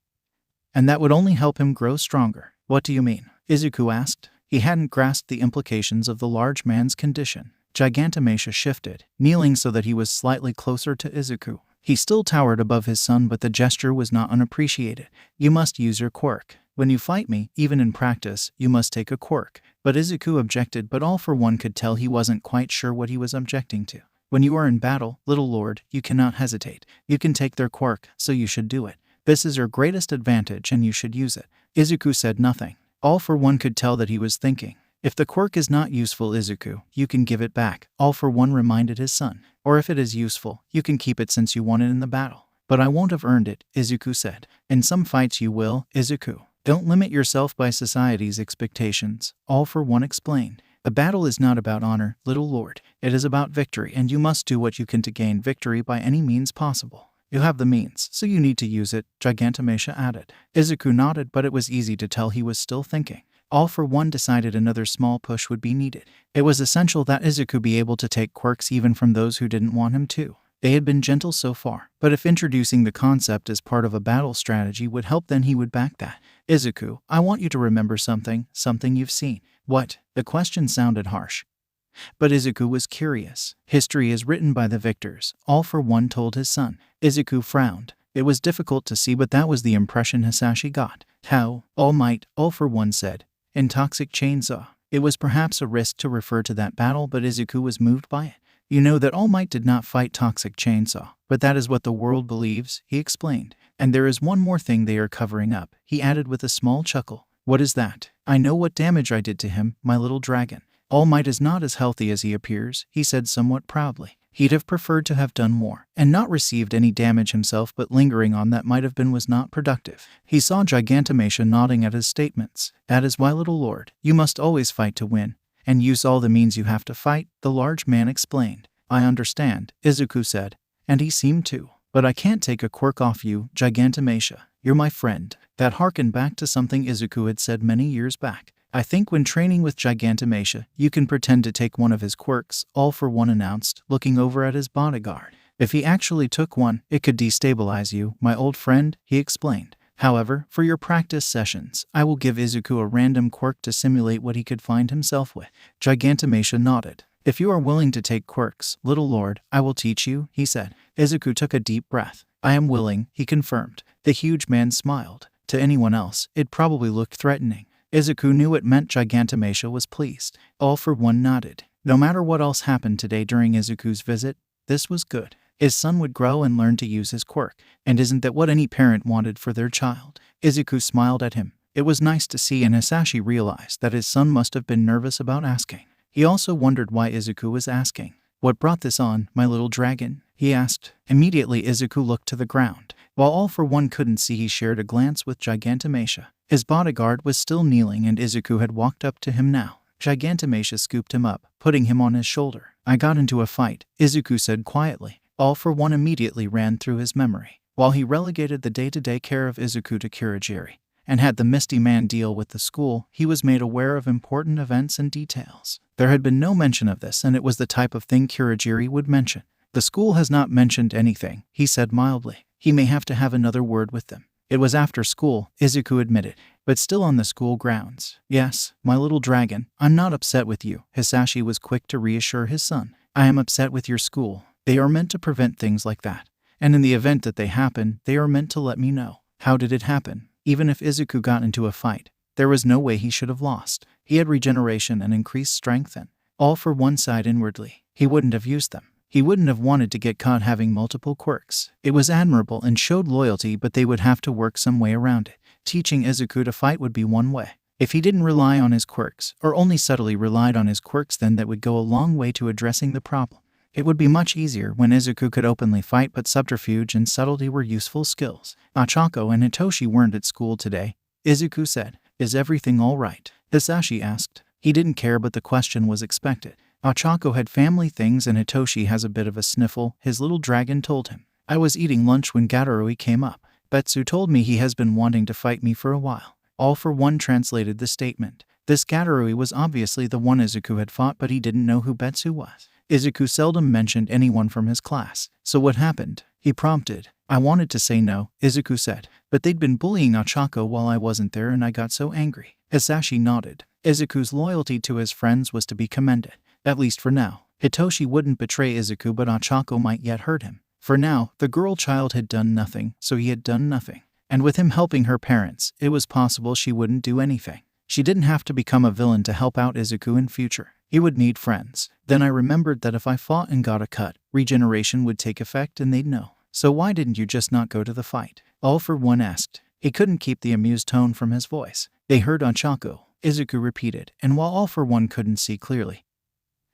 and that would only help him grow stronger. What do you mean? Izuku asked. He hadn't grasped the implications of the large man's condition. Gigantomachia shifted, kneeling so that he was slightly closer to Izuku. He still towered above his son, but the gesture was not unappreciated. You must use your quirk. When you fight me, even in practice, you must take a quirk. But Izuku objected, but All for One could tell he wasn't quite sure what he was objecting to. When you are in battle, little lord, you cannot hesitate. You can take their quirk, so you should do it. This is your greatest advantage and you should use it. Izuku said nothing. All for One could tell that he was thinking. If the quirk is not useful, Izuku, you can give it back, All for One reminded his son. Or if it is useful, you can keep it since you won it in the battle. But I won't have earned it, Izuku said. In some fights you will, Izuku. Don't limit yourself by society's expectations, All for One explained. The battle is not about honor, little lord. It is about victory, and you must do what you can to gain victory by any means possible. You have the means, so you need to use it, Gigantomachia added. Izuku nodded, but it was easy to tell he was still thinking. All for One decided another small push would be needed. It was essential that Izuku be able to take quirks even from those who didn't want him to. They had been gentle so far, but if introducing the concept as part of a battle strategy would help, then he would back that. Izuku, I want you to remember something you've seen. What? The question sounded harsh. But Izuku was curious. History is written by the victors, All for One told his son. Izuku frowned. It was difficult to see, but that was the impression Hisashi got. How? All Might, All for One said. In Toxic Chainsaw. It was perhaps a risk to refer to that battle, but Izuku was moved by it. You know that All Might did not fight Toxic Chainsaw, but that is what the world believes, he explained. And there is one more thing they are covering up, he added with a small chuckle. What is that? I know what damage I did to him, my little dragon. All Might is not as healthy as he appears, he said somewhat proudly. He'd have preferred to have done more, and not received any damage himself, but lingering on that might have been was not productive. He saw Gigantomachia nodding at his statements. That is why, little lord, you must always fight to win, and use all the means you have to fight, the large man explained. I understand, Izuku said, and he seemed to. But I can't take a quirk off you, Gigantomachia. You're my friend. That harkened back to something Izuku had said many years back. I think when training with Gigantomachia, you can pretend to take one of his quirks, All for One announced, looking over at his bodyguard. If he actually took one, it could destabilize you, my old friend, he explained. However, for your practice sessions, I will give Izuku a random quirk to simulate what he could find himself with. Gigantomachia nodded. If you are willing to take quirks, little lord, I will teach you, he said. Izuku took a deep breath. I am willing, he confirmed. The huge man smiled. To anyone else, it probably looked threatening. Izuku knew it meant Gigantomachia was pleased. All for One nodded. No matter what else happened today during Izuku's visit, this was good. His son would grow and learn to use his quirk. And isn't that what any parent wanted for their child? Izuku smiled at him. It was nice to see, and Hisashi realized that his son must have been nervous about asking. He also wondered why Izuku was asking. What brought this on, my little dragon? He asked. Immediately Izuku looked to the ground. While All for One couldn't see, he shared a glance with Gigantomachia. His bodyguard was still kneeling, and Izuku had walked up to him now. Gigantomachia scooped him up, putting him on his shoulder. I got into a fight, Izuku said quietly. All for One immediately ran through his memory. While he relegated the day-to-day care of Izuku to Kurogiri, and had the Misty Man deal with the school, he was made aware of important events and details. There had been no mention of this, and it was the type of thing Kurogiri would mention. The school has not mentioned anything, he said mildly. He may have to have another word with them. It was after school, Izuku admitted, but still on the school grounds. Yes, my little dragon, I'm not upset with you, Hisashi was quick to reassure his son. I am upset with your school. They are meant to prevent things like that. And in the event that they happen, they are meant to let me know. How did it happen? Even if Izuku got into a fight, there was no way he should have lost. He had regeneration and increased strength, and All for one sighed inwardly. He wouldn't have used them. He wouldn't have wanted to get caught having multiple quirks. It was admirable and showed loyalty, but they would have to work some way around it. Teaching Izuku to fight would be one way. If he didn't rely on his quirks, or only subtly relied on his quirks, then that would go a long way to addressing the problem. It would be much easier when Izuku could openly fight, but subterfuge and subtlety were useful skills. Ochako and Hitoshi weren't at school today. Izuku said, "Is everything all right?" Hisashi asked. He didn't care, but the question was expected. Ochako had family things and Hitoshi has a bit of a sniffle, his little dragon told him. "I was eating lunch when Gatorui came up. Betsu told me he has been wanting to fight me for a while." All for one translated the statement. This Gatorui was obviously the one Izuku had fought, but he didn't know who Betsu was. Izuku seldom mentioned anyone from his class. "So what happened?" he prompted. "I wanted to say no," Izuku said, "but they'd been bullying Ochako while I wasn't there and I got so angry." Hisashi nodded. Izuku's loyalty to his friends was to be commended, at least for now. Hitoshi wouldn't betray Izuku, but Ochako might yet hurt him. For now, the girl child had done nothing, so he had done nothing. And with him helping her parents, it was possible she wouldn't do anything. She didn't have to become a villain to help out Izuku in future. He would need friends. Then I remembered that if I fought and got a cut, regeneration would take effect and they'd know. "So why didn't you just not go to the fight?" All for one asked. He couldn't keep the amused tone from his voice. "They heard Ochako," Izuku repeated, and while All for one couldn't see clearly,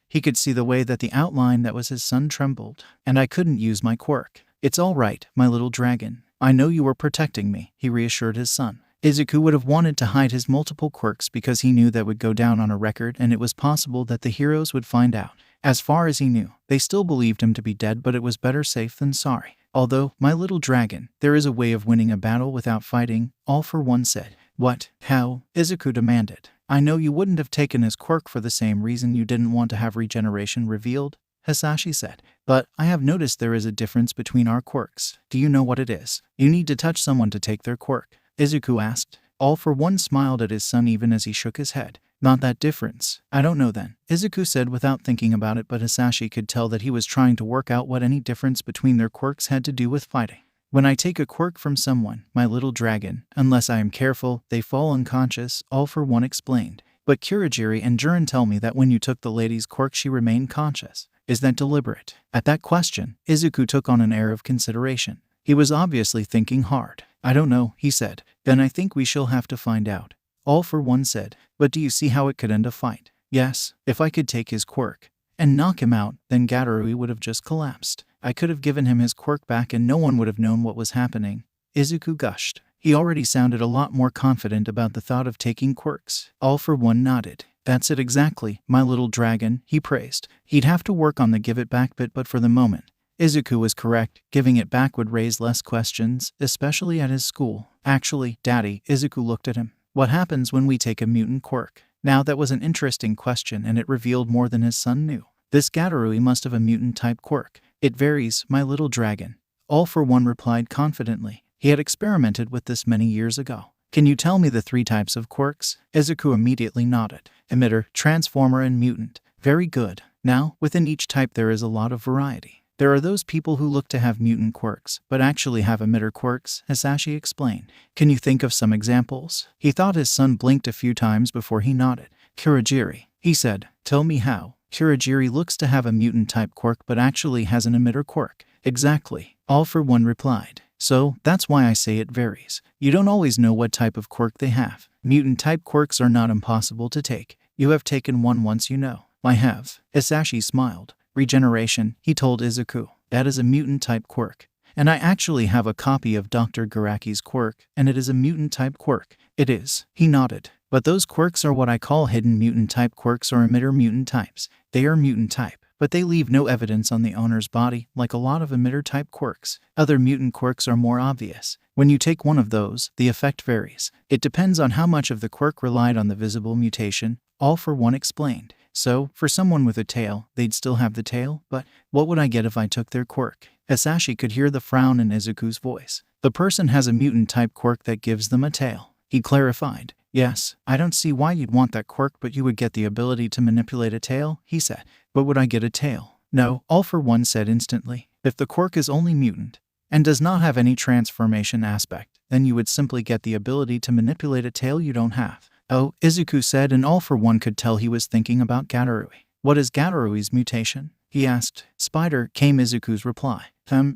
he could see the way that the outline that was his son trembled. "And I couldn't use my quirk." "It's all right, my little dragon. I know you were protecting me," he reassured his son. Izuku would have wanted to hide his multiple quirks because he knew that would go down on a record and it was possible that the heroes would find out. As far as he knew, they still believed him to be dead, but it was better safe than sorry. "Although, my little dragon, there is a way of winning a battle without fighting," All for one said. "What? How?" Izuku demanded. "I know you wouldn't have taken his quirk for the same reason you didn't want to have regeneration revealed," Hisashi said. "But I have noticed there is a difference between our quirks. Do you know what it is?" "You need to touch someone to take their quirk," Izuku asked. All for one smiled at his son even as he shook his head. "Not that difference." "I don't know then," Izuku said without thinking about it, but Hisashi could tell that he was trying to work out what any difference between their quirks had to do with fighting. "When I take a quirk from someone, my little dragon, unless I am careful, they fall unconscious," All for one explained. "But Kurogiri and Jiren tell me that when you took the lady's quirk she remained conscious. Is that deliberate?" At that question, Izuku took on an air of consideration. He was obviously thinking hard. "I don't know," he said. "Then I think we shall have to find out." All for one said. "But do you see how it could end a fight?" "Yes, if I could take his quirk and knock him out, then Gatorui would have just collapsed. I could have given him his quirk back and no one would have known what was happening." Izuku gushed. He already sounded a lot more confident about the thought of taking quirks. All for one nodded. "That's it exactly, my little dragon," he praised. He'd have to work on the give it back bit, but for the moment, Izuku was correct. Giving it back would raise less questions, especially at his school. "Actually, Daddy," Izuku looked at him. "What happens when we take a mutant quirk?" Now that was an interesting question and it revealed more than his son knew. "This Gatorui must have a mutant-type quirk." "It varies, my little dragon," All for one replied confidently. He had experimented with this many years ago. "Can you tell me the 3 types of quirks?" Izuku immediately nodded. "Emitter, Transformer, and Mutant." "Very good. Now, within each type there is a lot of variety. There are those people who look to have mutant quirks, but actually have emitter quirks," Hisashi explained. "Can you think of some examples?" He thought his son blinked a few times before he nodded. "Kurogiri," he said. "Tell me how." "Kurogiri looks to have a mutant-type quirk but actually has an emitter quirk." "Exactly," All for one replied. "So, that's why I say it varies. You don't always know what type of quirk they have. Mutant-type quirks are not impossible to take. You have taken one once, you know." "I have." Hisashi smiled. "Regeneration," he told Izuku. "That is a mutant-type quirk. And I actually have a copy of Dr. Garaki's quirk, and it is a mutant-type quirk." "It is." He nodded. "But those quirks are what I call hidden mutant-type quirks or emitter mutant types. They are mutant-type, but they leave no evidence on the owner's body, like a lot of emitter-type quirks. Other mutant quirks are more obvious. When you take one of those, the effect varies. It depends on how much of the quirk relied on the visible mutation," All for one explained. "So, for someone with a tail, they'd still have the tail, but what would I get if I took their quirk?" Hisashi could hear the frown in Izuku's voice. "The person has a mutant-type quirk that gives them a tail," he clarified. "Yes, I don't see why you'd want that quirk, but you would get the ability to manipulate a tail," he said. "But would I get a tail?" "No," All for one said instantly. "If the quirk is only mutant and does not have any transformation aspect, then you would simply get the ability to manipulate a tail you don't have." "Oh," Izuku said, and All for one could tell he was thinking about Gatorui. What is Gatarui's mutation? He asked. Spider, came Izuku's reply.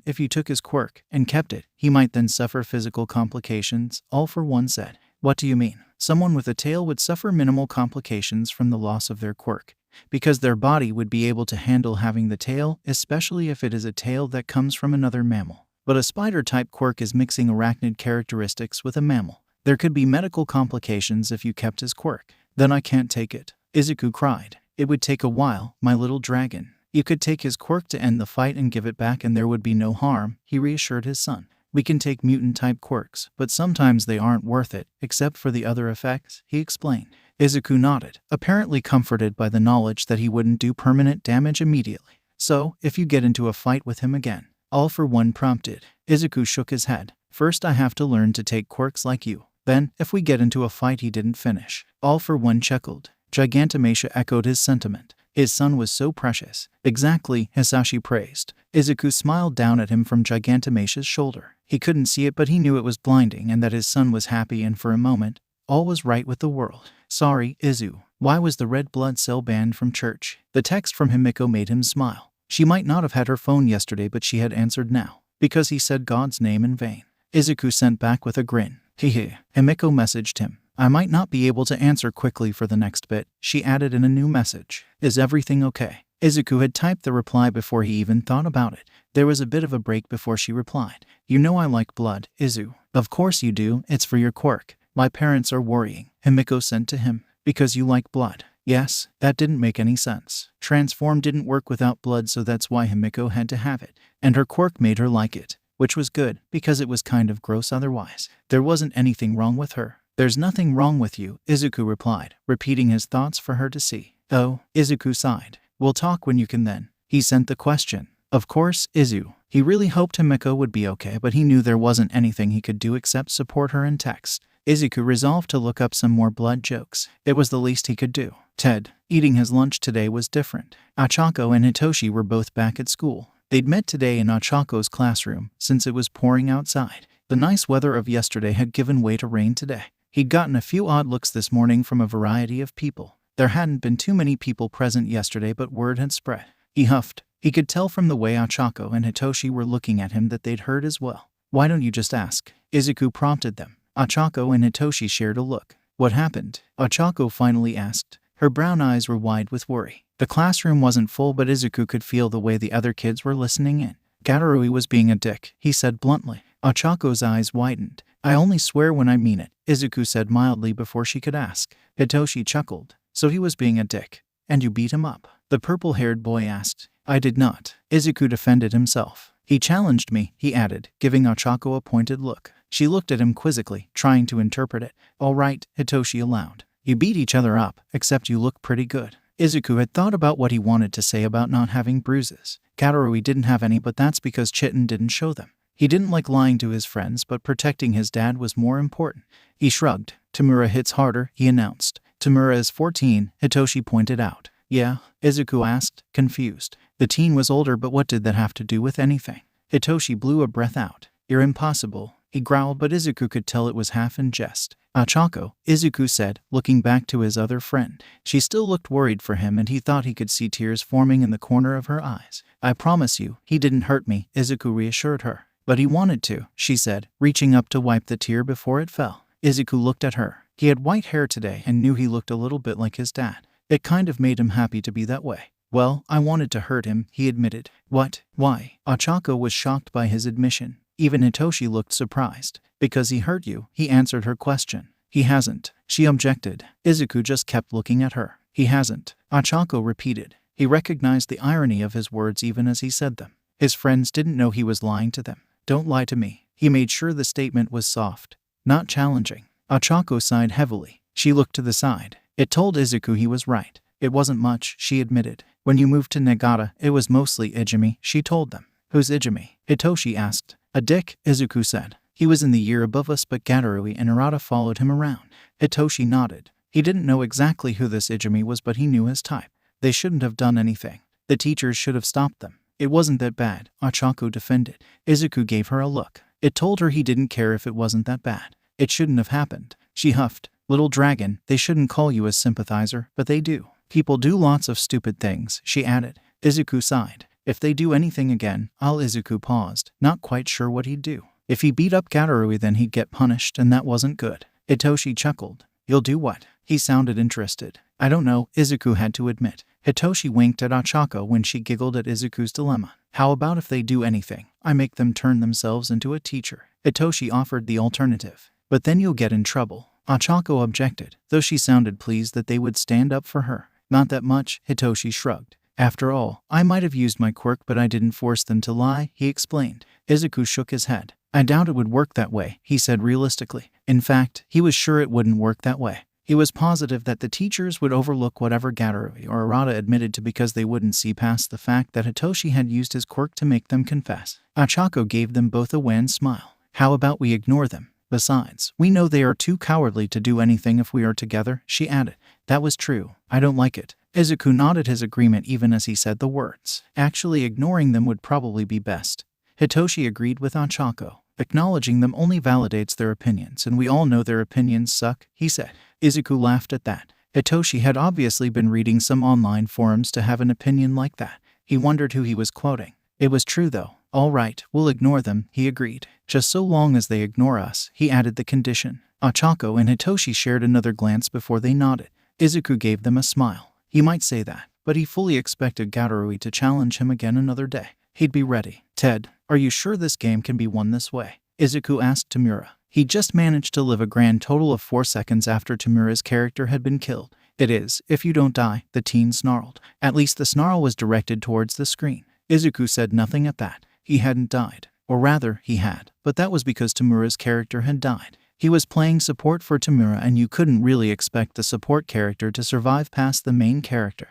If you took his quirk and kept it, he might then suffer physical complications, All for One said. What do you mean? Someone with a tail would suffer minimal complications from the loss of their quirk, because their body would be able to handle having the tail, especially if it is a tail that comes from another mammal. But a spider-type quirk is mixing arachnid characteristics with a mammal. There could be medical complications if you kept his quirk. Then I can't take it, Izuku cried. It would take a while, my little dragon. You could take his quirk to end the fight and give it back and there would be no harm, he reassured his son. We can take mutant-type quirks, but sometimes they aren't worth it, except for the other effects, he explained. Izuku nodded, apparently comforted by the knowledge that he wouldn't do permanent damage immediately. So, if you get into a fight with him again, All for One prompted. Izuku shook his head. First I have to learn to take quirks like you. Then, if we get into a fight he didn't finish. All for One chuckled. Gigantomacia echoed his sentiment. His son was so precious. Exactly, Hisashi praised. Izuku smiled down at him from Gigantomacia's shoulder. He couldn't see it but he knew it was blinding and that his son was happy and for a moment, all was right with the world. Sorry, Izu. Why was the red blood cell banned from church? The text from Himiko made him smile. She might not have had her phone yesterday but she had answered now. Because he said God's name in vain. Izuku sent back with a grin. Hehe. Himiko messaged him. I might not be able to answer quickly for the next bit, she added in a new message. Is everything okay? Izuku had typed the reply before he even thought about it. There was a bit of a break before she replied. You know I like blood, Izu. Of course you do, it's for your quirk. My parents are worrying, Himiko sent to him. Because you like blood. Yes, that didn't make any sense. Transform didn't work without blood so that's why Himiko had to have it. And her quirk made her like it. Which was good, because it was kind of gross otherwise. There wasn't anything wrong with her. There's nothing wrong with you, Izuku replied, repeating his thoughts for her to see. Oh, Izuku sighed. We'll talk when you can then. He sent the question. Of course, Izu. He really hoped Himiko would be okay but he knew there wasn't anything he could do except support her in text. Izuku resolved to look up some more blood jokes. It was the least he could do. Ted, eating his lunch today was different. Achako and Hitoshi were both back at school. They'd met today in Achako's classroom, since it was pouring outside. The nice weather of yesterday had given way to rain today. He'd gotten a few odd looks this morning from a variety of people. There hadn't been too many people present yesterday but word had spread. He huffed. He could tell from the way Achako and Hitoshi were looking at him that they'd heard as well. Why don't you just ask? Izuku prompted them. Achako and Hitoshi shared a look. What happened? Achako finally asked. Her brown eyes were wide with worry. The classroom wasn't full but Izuku could feel the way the other kids were listening in. Gatarui was being a dick, he said bluntly. Achako's eyes widened. I only swear when I mean it, Izuku said mildly before she could ask. Hitoshi chuckled. So he was being a dick. And you beat him up? The purple-haired boy asked. I did not. Izuku defended himself. He challenged me, he added, giving Achako a pointed look. She looked at him quizzically, trying to interpret it. All right, Hitoshi allowed. You beat each other up, except you look pretty good. Izuku had thought about what he wanted to say about not having bruises. Gatarui didn't have any but that's because Chitin didn't show them. He didn't like lying to his friends but protecting his dad was more important. He shrugged. Tamura hits harder, he announced. Tamura is 14, Hitoshi pointed out. Yeah? Izuku asked, confused. The teen was older but what did that have to do with anything? Hitoshi blew a breath out. You're impossible, he growled but Izuku could tell it was half in jest. Achako, Izuku said, looking back to his other friend. She still looked worried for him and he thought he could see tears forming in the corner of her eyes. I promise you, he didn't hurt me, Izuku reassured her. But he wanted to, she said, reaching up to wipe the tear before it fell. Izuku looked at her. He had white hair today and knew he looked a little bit like his dad. It kind of made him happy to be that way. Well, I wanted to hurt him, he admitted. What? Why? Achako was shocked by his admission. Even Hitoshi looked surprised. Because he hurt you, he answered her question. He hasn't, she objected. Izuku just kept looking at her. He hasn't, Achako repeated. He recognized the irony of his words even as he said them. His friends didn't know he was lying to them. Don't lie to me. He made sure the statement was soft, not challenging. Achako sighed heavily. She looked to the side. It told Izuku he was right. It wasn't much, she admitted. When you moved to Nagata, it was mostly Ijimi, she told them. Who's Ijimi? Hitoshi asked. A dick, Izuku said. He was in the year above us but Gatarui and Arata followed him around. Hitoshi nodded. He didn't know exactly who this Ijimi was but he knew his type. They shouldn't have done anything. The teachers should have stopped them. It wasn't that bad, Achako defended. Izuku gave her a look. It told her he didn't care if it wasn't that bad. It shouldn't have happened. She huffed. Little dragon, they shouldn't call you a sympathizer, but they do. People do lots of stupid things, she added. Izuku sighed. If they do anything again, Izuku paused, not quite sure what he'd do. If he beat up Gatorui then he'd get punished and that wasn't good. Hitoshi chuckled. You'll do what? He sounded interested. I don't know, Izuku had to admit. Hitoshi winked at Ochako when she giggled at Izuku's dilemma. How about if they do anything? I make them turn themselves into a teacher. Hitoshi offered the alternative. But then you'll get in trouble. Ochako objected, though she sounded pleased that they would stand up for her. Not that much, Hitoshi shrugged. After all, I might have used my quirk but I didn't force them to lie, he explained. Izuku shook his head. I doubt it would work that way, he said realistically. In fact, he was sure it wouldn't work that way. He was positive that the teachers would overlook whatever Gatorui or Arata admitted to because they wouldn't see past the fact that Hitoshi had used his quirk to make them confess. Ochako gave them both a wan smile. How about we ignore them? Besides, we know they are too cowardly to do anything if we are together, she added. That was true. I don't like it. Izuku nodded his agreement even as he said the words. Actually, ignoring them would probably be best. Hitoshi agreed with Ochako. Acknowledging them only validates their opinions, and we all know their opinions suck, he said. Izuku laughed at that. Hitoshi had obviously been reading some online forums to have an opinion like that. He wondered who he was quoting. It was true though. All right, we'll ignore them, he agreed. Just so long as they ignore us, he added the condition. Ochako and Hitoshi shared another glance before they nodded. Izuku gave them a smile. He might say that, but he fully expected Gatorui to challenge him again another day. He'd be ready. Ted, are you sure this game can be won this way? Izuku asked Tamura. He just managed to live a grand total of 4 seconds after Tamura's character had been killed. It is, if you don't die, the teen snarled. At least the snarl was directed towards the screen. Izuku said nothing at that. He hadn't died. Or rather, he had. But that was because Tamura's character had died. He was playing support for Tamura and you couldn't really expect the support character to survive past the main character.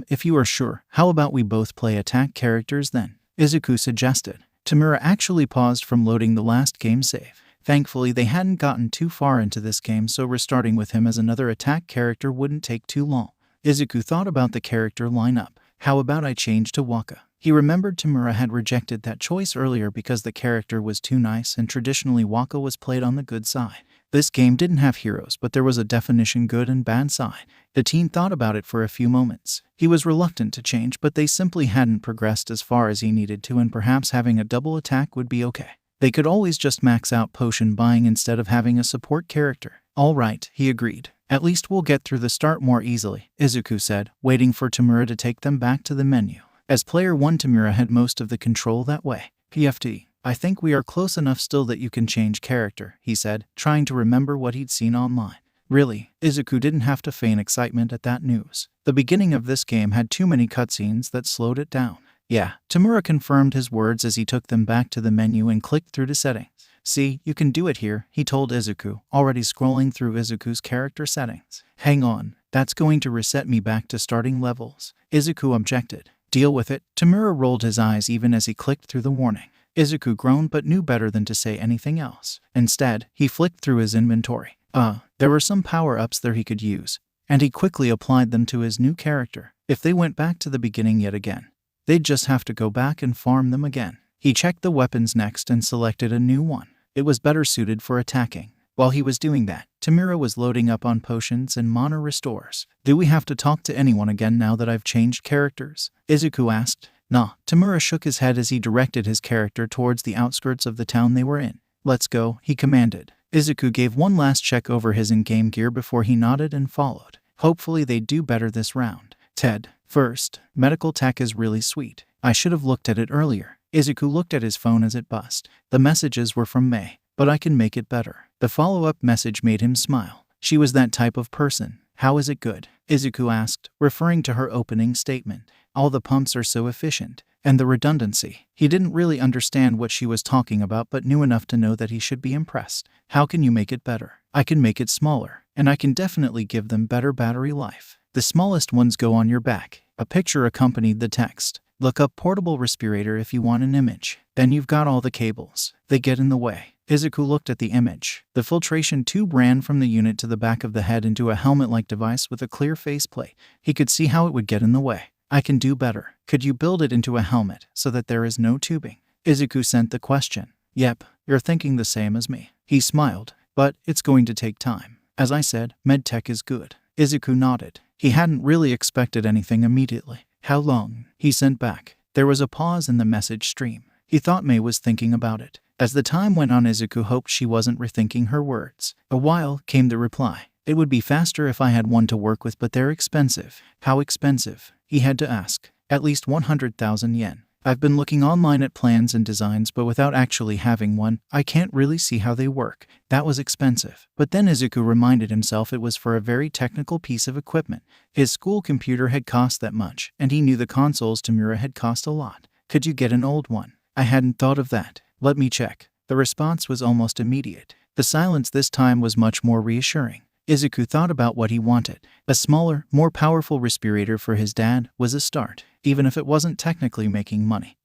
If you are sure, how about we both play attack characters then? Izuku suggested. Tamura actually paused from loading the last game save. Thankfully, they hadn't gotten too far into this game, so restarting with him as another attack character wouldn't take too long. Izuku thought about the character lineup. How about I change to Waka? He remembered Tamura had rejected that choice earlier because the character was too nice and traditionally Waka was played on the good side. This game didn't have heroes, but there was a definition good and bad side. The teen thought about it for a few moments. He was reluctant to change, but they simply hadn't progressed as far as he needed to, and perhaps having a double attack would be okay. They could always just max out potion buying instead of having a support character. All right, he agreed. At least we'll get through the start more easily, Izuku said, waiting for Tamura to take them back to the menu. As player 1, Tamura had most of the control that way. PFT. I think we are close enough still that you can change character, he said, trying to remember what he'd seen online. Really, Izuku didn't have to feign excitement at that news. The beginning of this game had too many cutscenes that slowed it down. Yeah, Tamura confirmed his words as he took them back to the menu and clicked through to settings. See, you can do it here, he told Izuku, already scrolling through Izuku's character settings. Hang on, that's going to reset me back to starting levels. Izuku objected. Deal with it. Tamura rolled his eyes even as he clicked through the warning. Izuku groaned but knew better than to say anything else. Instead, he flicked through his inventory. There were some power-ups there he could use, and he quickly applied them to his new character. If they went back to the beginning yet again, they'd just have to go back and farm them again. He checked the weapons next and selected a new one. It was better suited for attacking. While he was doing that, Tamura was loading up on potions and mana restores. Do we have to talk to anyone again now that I've changed characters? Izuku asked. Nah. Tamura shook his head as he directed his character towards the outskirts of the town they were in. Let's go, he commanded. Izuku gave one last check over his in-game gear before he nodded and followed. Hopefully they'd do better this round. Ted. First, medical tech is really sweet. I should have looked at it earlier. Izuku looked at his phone as it buzzed. The messages were from May, but I can make it better. The follow-up message made him smile. She was that type of person. How is it good? Izuku asked, referring to her opening statement. All the pumps are so efficient. And the redundancy. He didn't really understand what she was talking about but knew enough to know that he should be impressed. How can you make it better? I can make it smaller, and I can definitely give them better battery life. The smallest ones go on your back. A picture accompanied the text. Look up portable respirator if you want an image. Then you've got all the cables. They get in the way. Izuku looked at the image. The filtration tube ran from the unit to the back of the head into a helmet-like device with a clear faceplate. He could see how it would get in the way. I can do better. Could you build it into a helmet so that there is no tubing? Izuku sent the question. Yep, you're thinking the same as me. He smiled. But it's going to take time. As I said, medtech is good. Izuku nodded. He hadn't really expected anything immediately. How long? He sent back. There was a pause in the message stream. He thought May was thinking about it. As the time went on, Izuku hoped she wasn't rethinking her words. A while came the reply. It would be faster if I had one to work with, but they're expensive. How expensive? He had to ask. At least 100,000 yen. I've been looking online at plans and designs, but without actually having one, I can't really see how they work. That was expensive. But then Izuku reminded himself it was for a very technical piece of equipment. His school computer had cost that much, and he knew the consoles Tamura had cost a lot. Could you get an old one? I hadn't thought of that. Let me check. The response was almost immediate. The silence this time was much more reassuring. Izuku thought about what he wanted. A smaller, more powerful respirator for his dad was a start, even if it wasn't technically making money.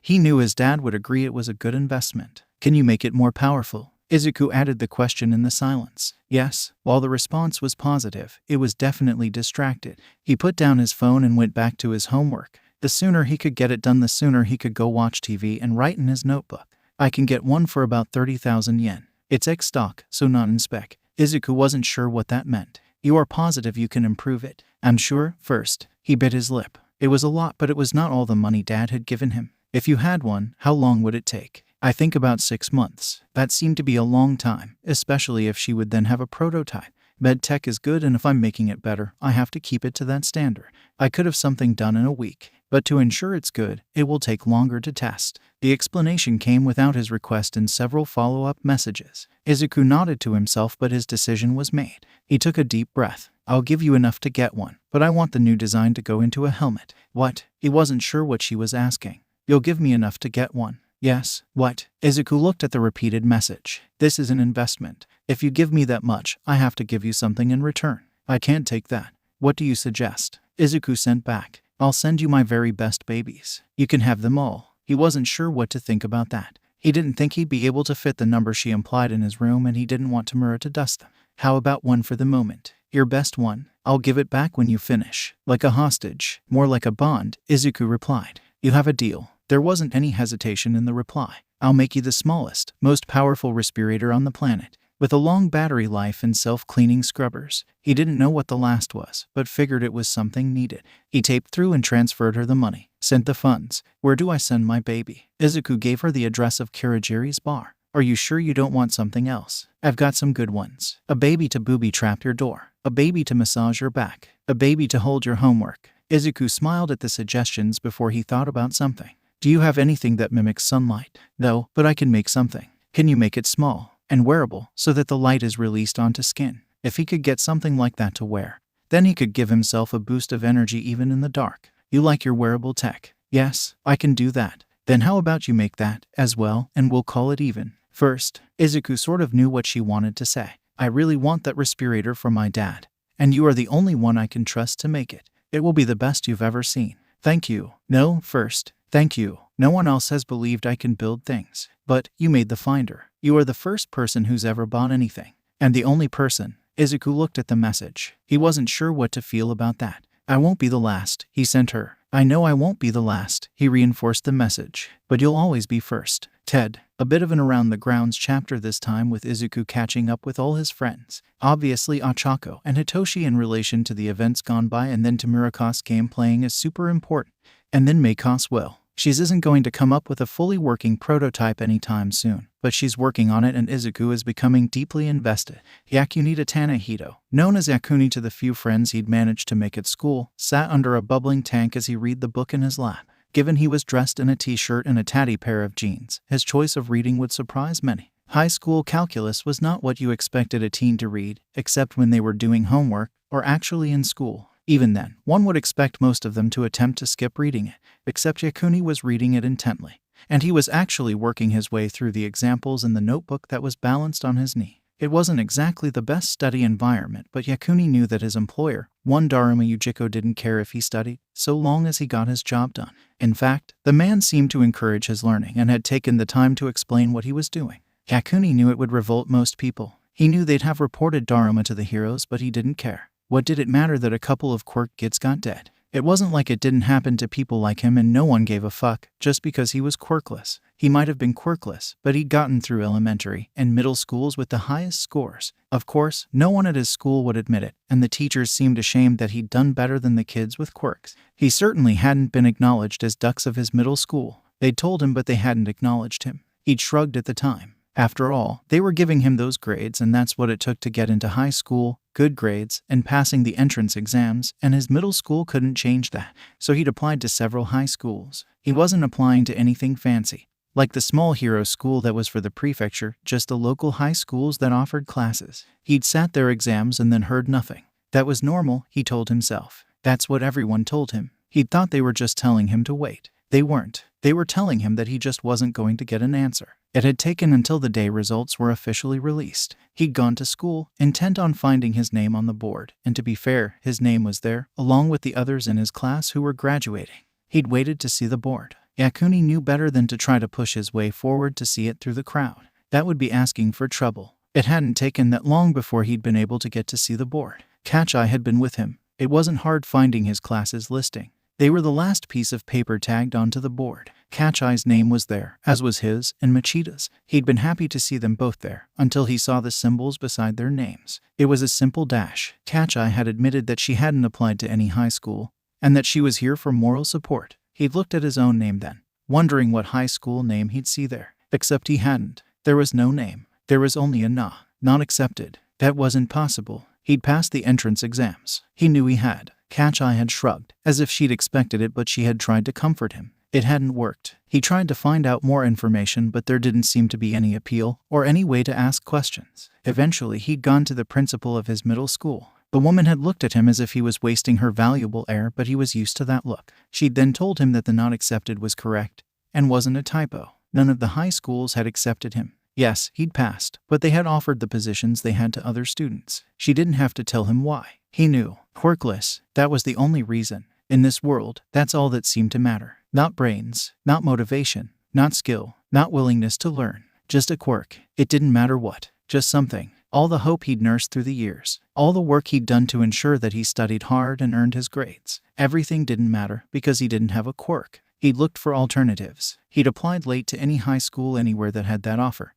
He knew his dad would agree it was a good investment. Can you make it more powerful? Izuku added the question in the silence. Yes. While the response was positive, it was definitely distracted. He put down his phone and went back to his homework. The sooner he could get it done, the sooner he could go watch TV and write in his notebook. I can get one for about 30,000 yen. It's X stock, so not in spec. Izuku wasn't sure what that meant. You are positive you can improve it? I'm sure. First, he bit his lip. It was a lot, but it was not all the money Dad had given him. If you had one, how long would it take? I think about 6 months. That seemed to be a long time, especially if she would then have a prototype. Med tech is good, and if I'm making it better, I have to keep it to that standard. I could have something done in a week, but to ensure it's good, it will take longer to test. The explanation came without his request in several follow-up messages. Izuku nodded to himself, but his decision was made. He took a deep breath. I'll give you enough to get one, but I want the new design to go into a helmet. What? He wasn't sure what she was asking. You'll give me enough to get one? Yes. What? Izuku looked at the repeated message. This is an investment. If you give me that much, I have to give you something in return. I can't take that. What do you suggest? Izuku sent back. I'll send you my very best babies. You can have them all. He wasn't sure what to think about that. He didn't think he'd be able to fit the number she implied in his room, and he didn't want Tamura to dust them. How about one for the moment? Your best one? I'll give it back when you finish. Like a hostage. More like a bond, Izuku replied. You have a deal. There wasn't any hesitation in the reply. I'll make you the smallest, most powerful respirator on the planet, with a long battery life and self-cleaning scrubbers. He didn't know what the last was, but figured it was something needed. He taped through and transferred her the money. Sent the funds. Where do I send my baby? Izuku gave her the address of Kirigiri's bar. Are you sure you don't want something else? I've got some good ones. A baby to booby-trap your door. A baby to massage your back. A baby to hold your homework. Izuku smiled at the suggestions before he thought about something. Do you have anything that mimics sunlight? No, but I can make something. Can you make it small and wearable so that the light is released onto skin? If he could get something like that to wear, then he could give himself a boost of energy even in the dark. You like your wearable tech? Yes, I can do that. Then how about you make that as well, and we'll call it even. First, Izuku sort of knew what she wanted to say. I really want that respirator for my dad, and you are the only one I can trust to make it. It will be the best you've ever seen. Thank you. No, first. Thank you. No one else has believed I can build things. But you made the finder. You are the first person who's ever bought anything. And the only person. Izuku looked at the message. He wasn't sure what to feel about that. I won't be the last, he sent her. I know I won't be the last, he reinforced the message. But you'll always be first. Ted. A bit of an around the grounds chapter this time, with Izuku catching up with all his friends. Obviously Ochako and Hitoshi in relation to the events gone by, and then Tamuraka's game playing is super important. And then Meiko's will. She isn't going to come up with a fully working prototype anytime soon, but she's working on it, and Izuku is becoming deeply invested. Yakuni to Tanahito, known as Yakuni to the few friends he'd managed to make at school, sat under a bubbling tank as he read the book in his lap. Given he was dressed in a t-shirt and a tatty pair of jeans, his choice of reading would surprise many. High school calculus was not what you expected a teen to read, except when they were doing homework or actually in school. Even then, one would expect most of them to attempt to skip reading it, except Yakuni was reading it intently, and he was actually working his way through the examples in the notebook that was balanced on his knee. It wasn't exactly the best study environment, but Yakuni knew that his employer, one Daruma Ujiko, didn't care if he studied, so long as he got his job done. In fact, the man seemed to encourage his learning and had taken the time to explain what he was doing. Yakuni knew it would revolt most people. He knew they'd have reported Daruma to the heroes, but he didn't care. What did it matter that a couple of quirk kids got dead? It wasn't like it didn't happen to people like him and no one gave a fuck just because he was quirkless. He might have been quirkless, but he'd gotten through elementary and middle schools with the highest scores. Of course, no one at his school would admit it, and the teachers seemed ashamed that he'd done better than the kids with quirks. He certainly hadn't been acknowledged as dux of his middle school. They'd told him, but they hadn't acknowledged him. He'd shrugged at the time. After all, they were giving him those grades, and that's what it took to get into high school, good grades, and passing the entrance exams, and his middle school couldn't change that. So he'd applied to several high schools. He wasn't applying to anything fancy, like the small hero school that was for the prefecture, just the local high schools that offered classes. He'd sat their exams and then heard nothing. That was normal, he told himself. That's what everyone told him. He'd thought they were just telling him to wait. They weren't. They were telling him that he just wasn't going to get an answer. It had taken until the day results were officially released. He'd gone to school, intent on finding his name on the board, and to be fair, his name was there, along with the others in his class who were graduating. He'd waited to see the board. Yakuni knew better than to try to push his way forward to see it through the crowd. That would be asking for trouble. It hadn't taken that long before he'd been able to get to see the board. Kochi had been with him. It wasn't hard finding his class's listing. They were the last piece of paper tagged onto the board. Kochi's name was there, as was his and Machida's. He'd been happy to see them both there, until he saw the symbols beside their names. It was a simple dash. Kochi had admitted that she hadn't applied to any high school, and that she was here for moral support. He'd looked at his own name then, wondering what high school name he'd see there. Except he hadn't. There was no name. There was only a not accepted. That wasn't possible. He'd passed the entrance exams. He knew he had. Kochi had shrugged, as if she'd expected it, but she had tried to comfort him. It hadn't worked. He tried to find out more information, but there didn't seem to be any appeal or any way to ask questions. Eventually, he'd gone to the principal of his middle school. The woman had looked at him as if he was wasting her valuable air, but he was used to that look. She'd then told him that the not accepted was correct and wasn't a typo. None of the high schools had accepted him. Yes, he'd passed, but they had offered the positions they had to other students. She didn't have to tell him why. He knew. Quirkless, that was the only reason. In this world, that's all that seemed to matter. Not brains, not motivation, not skill, not willingness to learn. Just a quirk. It didn't matter what. Just something. All the hope he'd nursed through the years. All the work he'd done to ensure that he studied hard and earned his grades. Everything didn't matter because he didn't have a quirk. He'd looked for alternatives. He'd applied late to any high school anywhere that had that offer.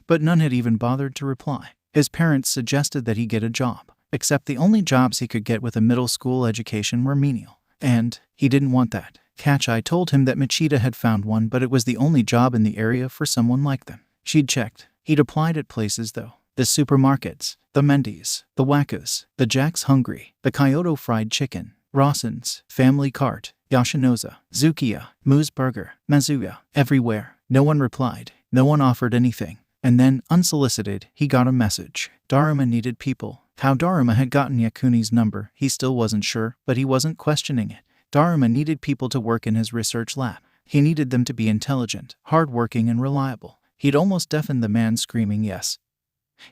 But none had even bothered to reply. His parents suggested that he get a job, except the only jobs he could get with a middle school education were menial. And he didn't want that. Kochi told him that Machida had found one, but it was the only job in the area for someone like them. She'd checked. He'd applied at places though. The supermarkets, the Mendy's, the Wackas, the Jack's Hungry, the Kyoto Fried Chicken, Rawson's, Family Cart, Yoshinoza, Zukiya, Moo's Burger, Mazuya. Everywhere. No one replied. No one offered anything. And then, unsolicited, he got a message. Daruma needed people. How Daruma had gotten Yakuni's number, he still wasn't sure, but he wasn't questioning it. Daruma needed people to work in his research lab. He needed them to be intelligent, hardworking, and reliable. He'd almost deafened the man screaming yes.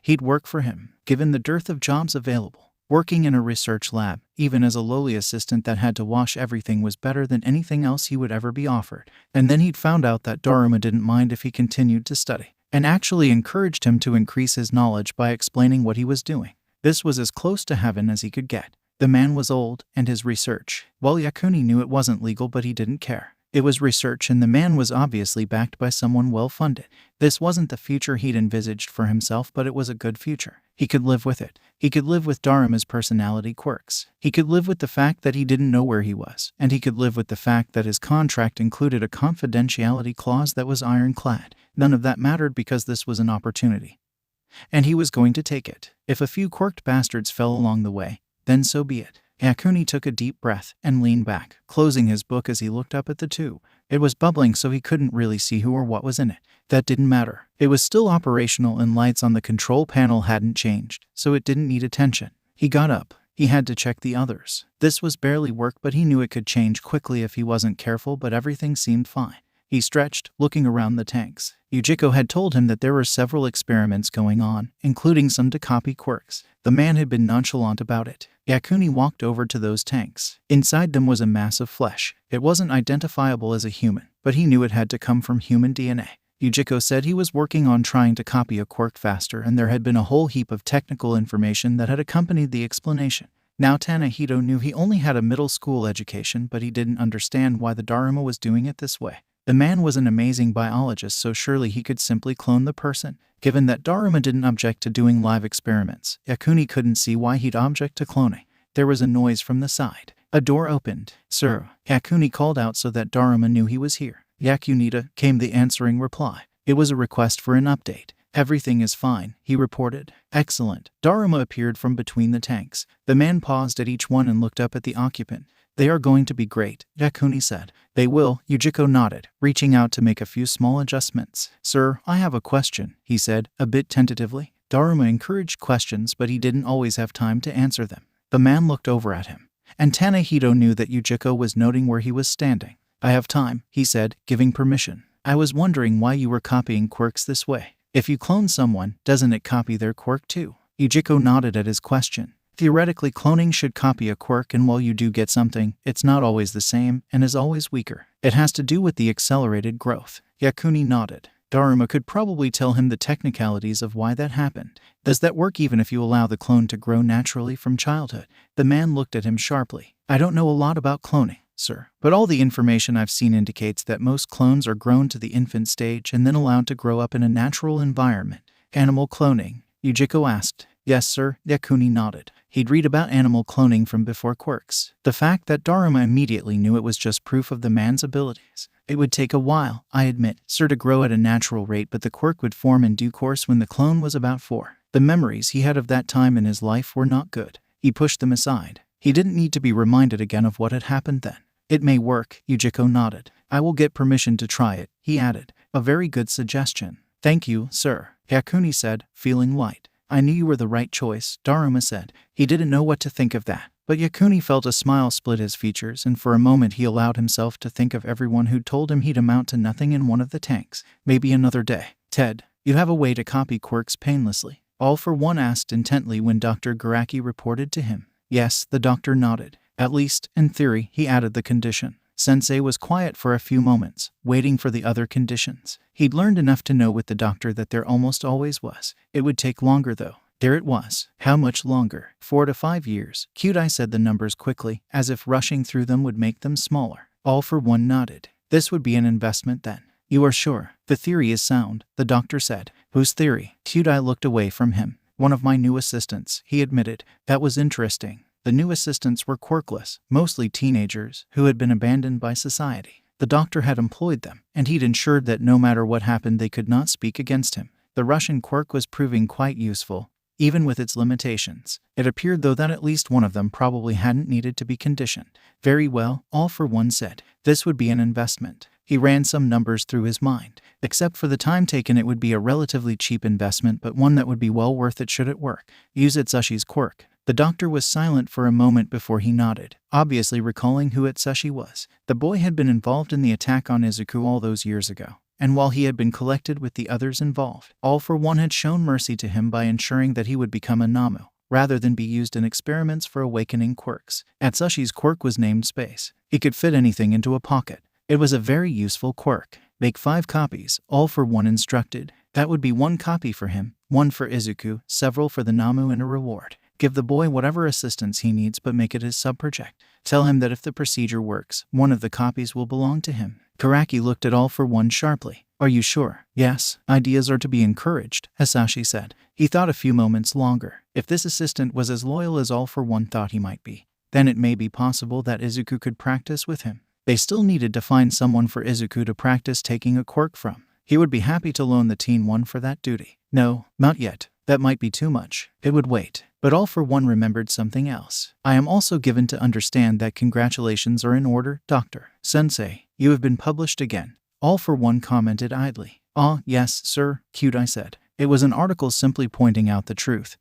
He'd work for him, given the dearth of jobs available. Working in a research lab, even as a lowly assistant that had to wash everything, was better than anything else he would ever be offered. And then he'd found out that Daruma didn't mind if he continued to study, and actually encouraged him to increase his knowledge by explaining what he was doing. This was as close to heaven as he could get. The man was old, and his research, well, Yakuni knew it wasn't legal, but he didn't care. It was research, and the man was obviously backed by someone well-funded. This wasn't the future he'd envisaged for himself, but it was a good future. He could live with it. He could live with Daruma's personality quirks. He could live with the fact that he didn't know where he was, and he could live with the fact that his contract included a confidentiality clause that was ironclad. None of that mattered because this was an opportunity, and he was going to take it. If a few quirked bastards fell along the way, then so be it. Yakuni took a deep breath and leaned back, closing his book as he looked up at the tube. It was bubbling, so he couldn't really see who or what was in it. That didn't matter. It was still operational, and lights on the control panel hadn't changed, so it didn't need attention. He got up. He had to check the others. This was barely work, but he knew it could change quickly if he wasn't careful, but everything seemed fine. He stretched, looking around the tanks. Yujiko had told him that there were several experiments going on, including some to copy quirks. The man had been nonchalant about it. Yakuni walked over to those tanks. Inside them was a mass of flesh. It wasn't identifiable as a human, but he knew it had to come from human DNA. Yujiko said he was working on trying to copy a quirk faster, and there had been a whole heap of technical information that had accompanied the explanation. Now Tanahito knew he only had a middle school education, but he didn't understand why the Dharma was doing it this way. The man was an amazing biologist, so surely he could simply clone the person. Given that Dharma didn't object to doing live experiments, Yakuni couldn't see why he'd object to cloning. There was a noise from the side. A door opened. "Sir," Yakuni called out so that Dharma knew he was here. "Yakunita," came the answering reply. It was a request for an update. "Everything is fine," he reported. "Excellent." Dharma appeared from between the tanks. The man paused at each one and looked up at the occupant. "They are going to be great," Yakuni said. "They will," Izuku nodded, reaching out to make a few small adjustments. "Sir, I have a question," he said, a bit tentatively. Dharma encouraged questions, but he didn't always have time to answer them. The man looked over at him, and Tanahito knew that Izuku was noting where he was standing. "I have time," he said, giving permission. "I was wondering why you were copying quirks this way. If you clone someone, doesn't it copy their quirk too?" Izuku nodded at his question. "Theoretically, cloning should copy a quirk, and while you do get something, it's not always the same and is always weaker. It has to do with the accelerated growth." Yakuni nodded. Dharma could probably tell him the technicalities of why that happened. "Does that work even if you allow the clone to grow naturally from childhood?" The man looked at him sharply. "I don't know a lot about cloning, sir, but all the information I've seen indicates that most clones are grown to the infant stage and then allowed to grow up in a natural environment." "Animal cloning?" Izuku asked. "Yes, sir," Yakuni nodded. He'd read about animal cloning from before quirks. The fact that Dharma immediately knew it was just proof of the man's abilities. "It would take a while, I admit, sir, to grow at a natural rate, but the quirk would form in due course when the clone was about 4. The memories he had of that time in his life were not good. He pushed them aside. He didn't need to be reminded again of what had happened then. "It may work," Izuku nodded. "I will get permission to try it," he added. "A very good suggestion." "Thank you, sir," Yakuni said, feeling light. "I knew you were the right choice," Dharma said. He didn't know what to think of that, but Yakuni felt a smile split his features, and for a moment he allowed himself to think of everyone who'd told him he'd amount to nothing in one of the tanks. Maybe another day. "Ted, you have a way to copy quirks painlessly?" All for One asked intently when Dr. Garaki reported to him. "Yes," the doctor nodded. "At least, in theory," he added the condition. Sensei was quiet for a few moments, waiting for the other conditions. He'd learned enough to know with the doctor that there almost always was. It would take longer, though. There it was. How much longer? 4 to 5 years. Kyudai said the numbers quickly, as if rushing through them would make them smaller. All for One nodded. "This would be an investment then." "You are sure? The theory is sound," the doctor said. "Whose theory?" Kyudai looked away from him. "One of my new assistants," he admitted. "That was interesting." The new assistants were quirkless, mostly teenagers, who had been abandoned by society. The doctor had employed them, and he'd ensured that no matter what happened they could not speak against him. The Russian quirk was proving quite useful, even with its limitations. It appeared, though, that at least one of them probably hadn't needed to be conditioned. "Very well," All for One said. "This would be an investment." He ran some numbers through his mind. Except for the time taken, it would be a relatively cheap investment, but one that would be well worth it should it work. "Use Itsushi's quirk." The doctor was silent for a moment before he nodded, obviously recalling who Itsushi was. The boy had been involved in the attack on Izuku all those years ago, and while he had been collected with the others involved, All for One had shown mercy to him by ensuring that he would become a Nomu, rather than be used in experiments for awakening quirks. Itsushi's quirk was named Space. He could fit anything into a pocket. It was a very useful quirk. "Make 5 copies, All for One instructed. That would be 1 copy for him, 1 for Izuku, several for the Nomu, and a reward. Give the boy whatever assistance he needs, but make it his sub-project. Tell him that if the procedure works, 1 of the copies will belong to him." Garaki looked at All for One sharply. "Are you sure?" "Yes, ideas are to be encouraged," Hisashi said. He thought a few moments longer. If this assistant was as loyal as All for One thought he might be, then it may be possible that Izuku could practice with him. They still needed to find someone for Izuku to practice taking a quirk from. He would be happy to loan the teen one for that duty. "No, not yet. That might be too much. It would wait." But All for One remembered something else. "I am also given to understand that congratulations are in order, Doctor." "Sensei, you have been published again," All for One commented idly. "Ah, yes, sir," Kyudai said. "It was an article simply pointing out the truth,"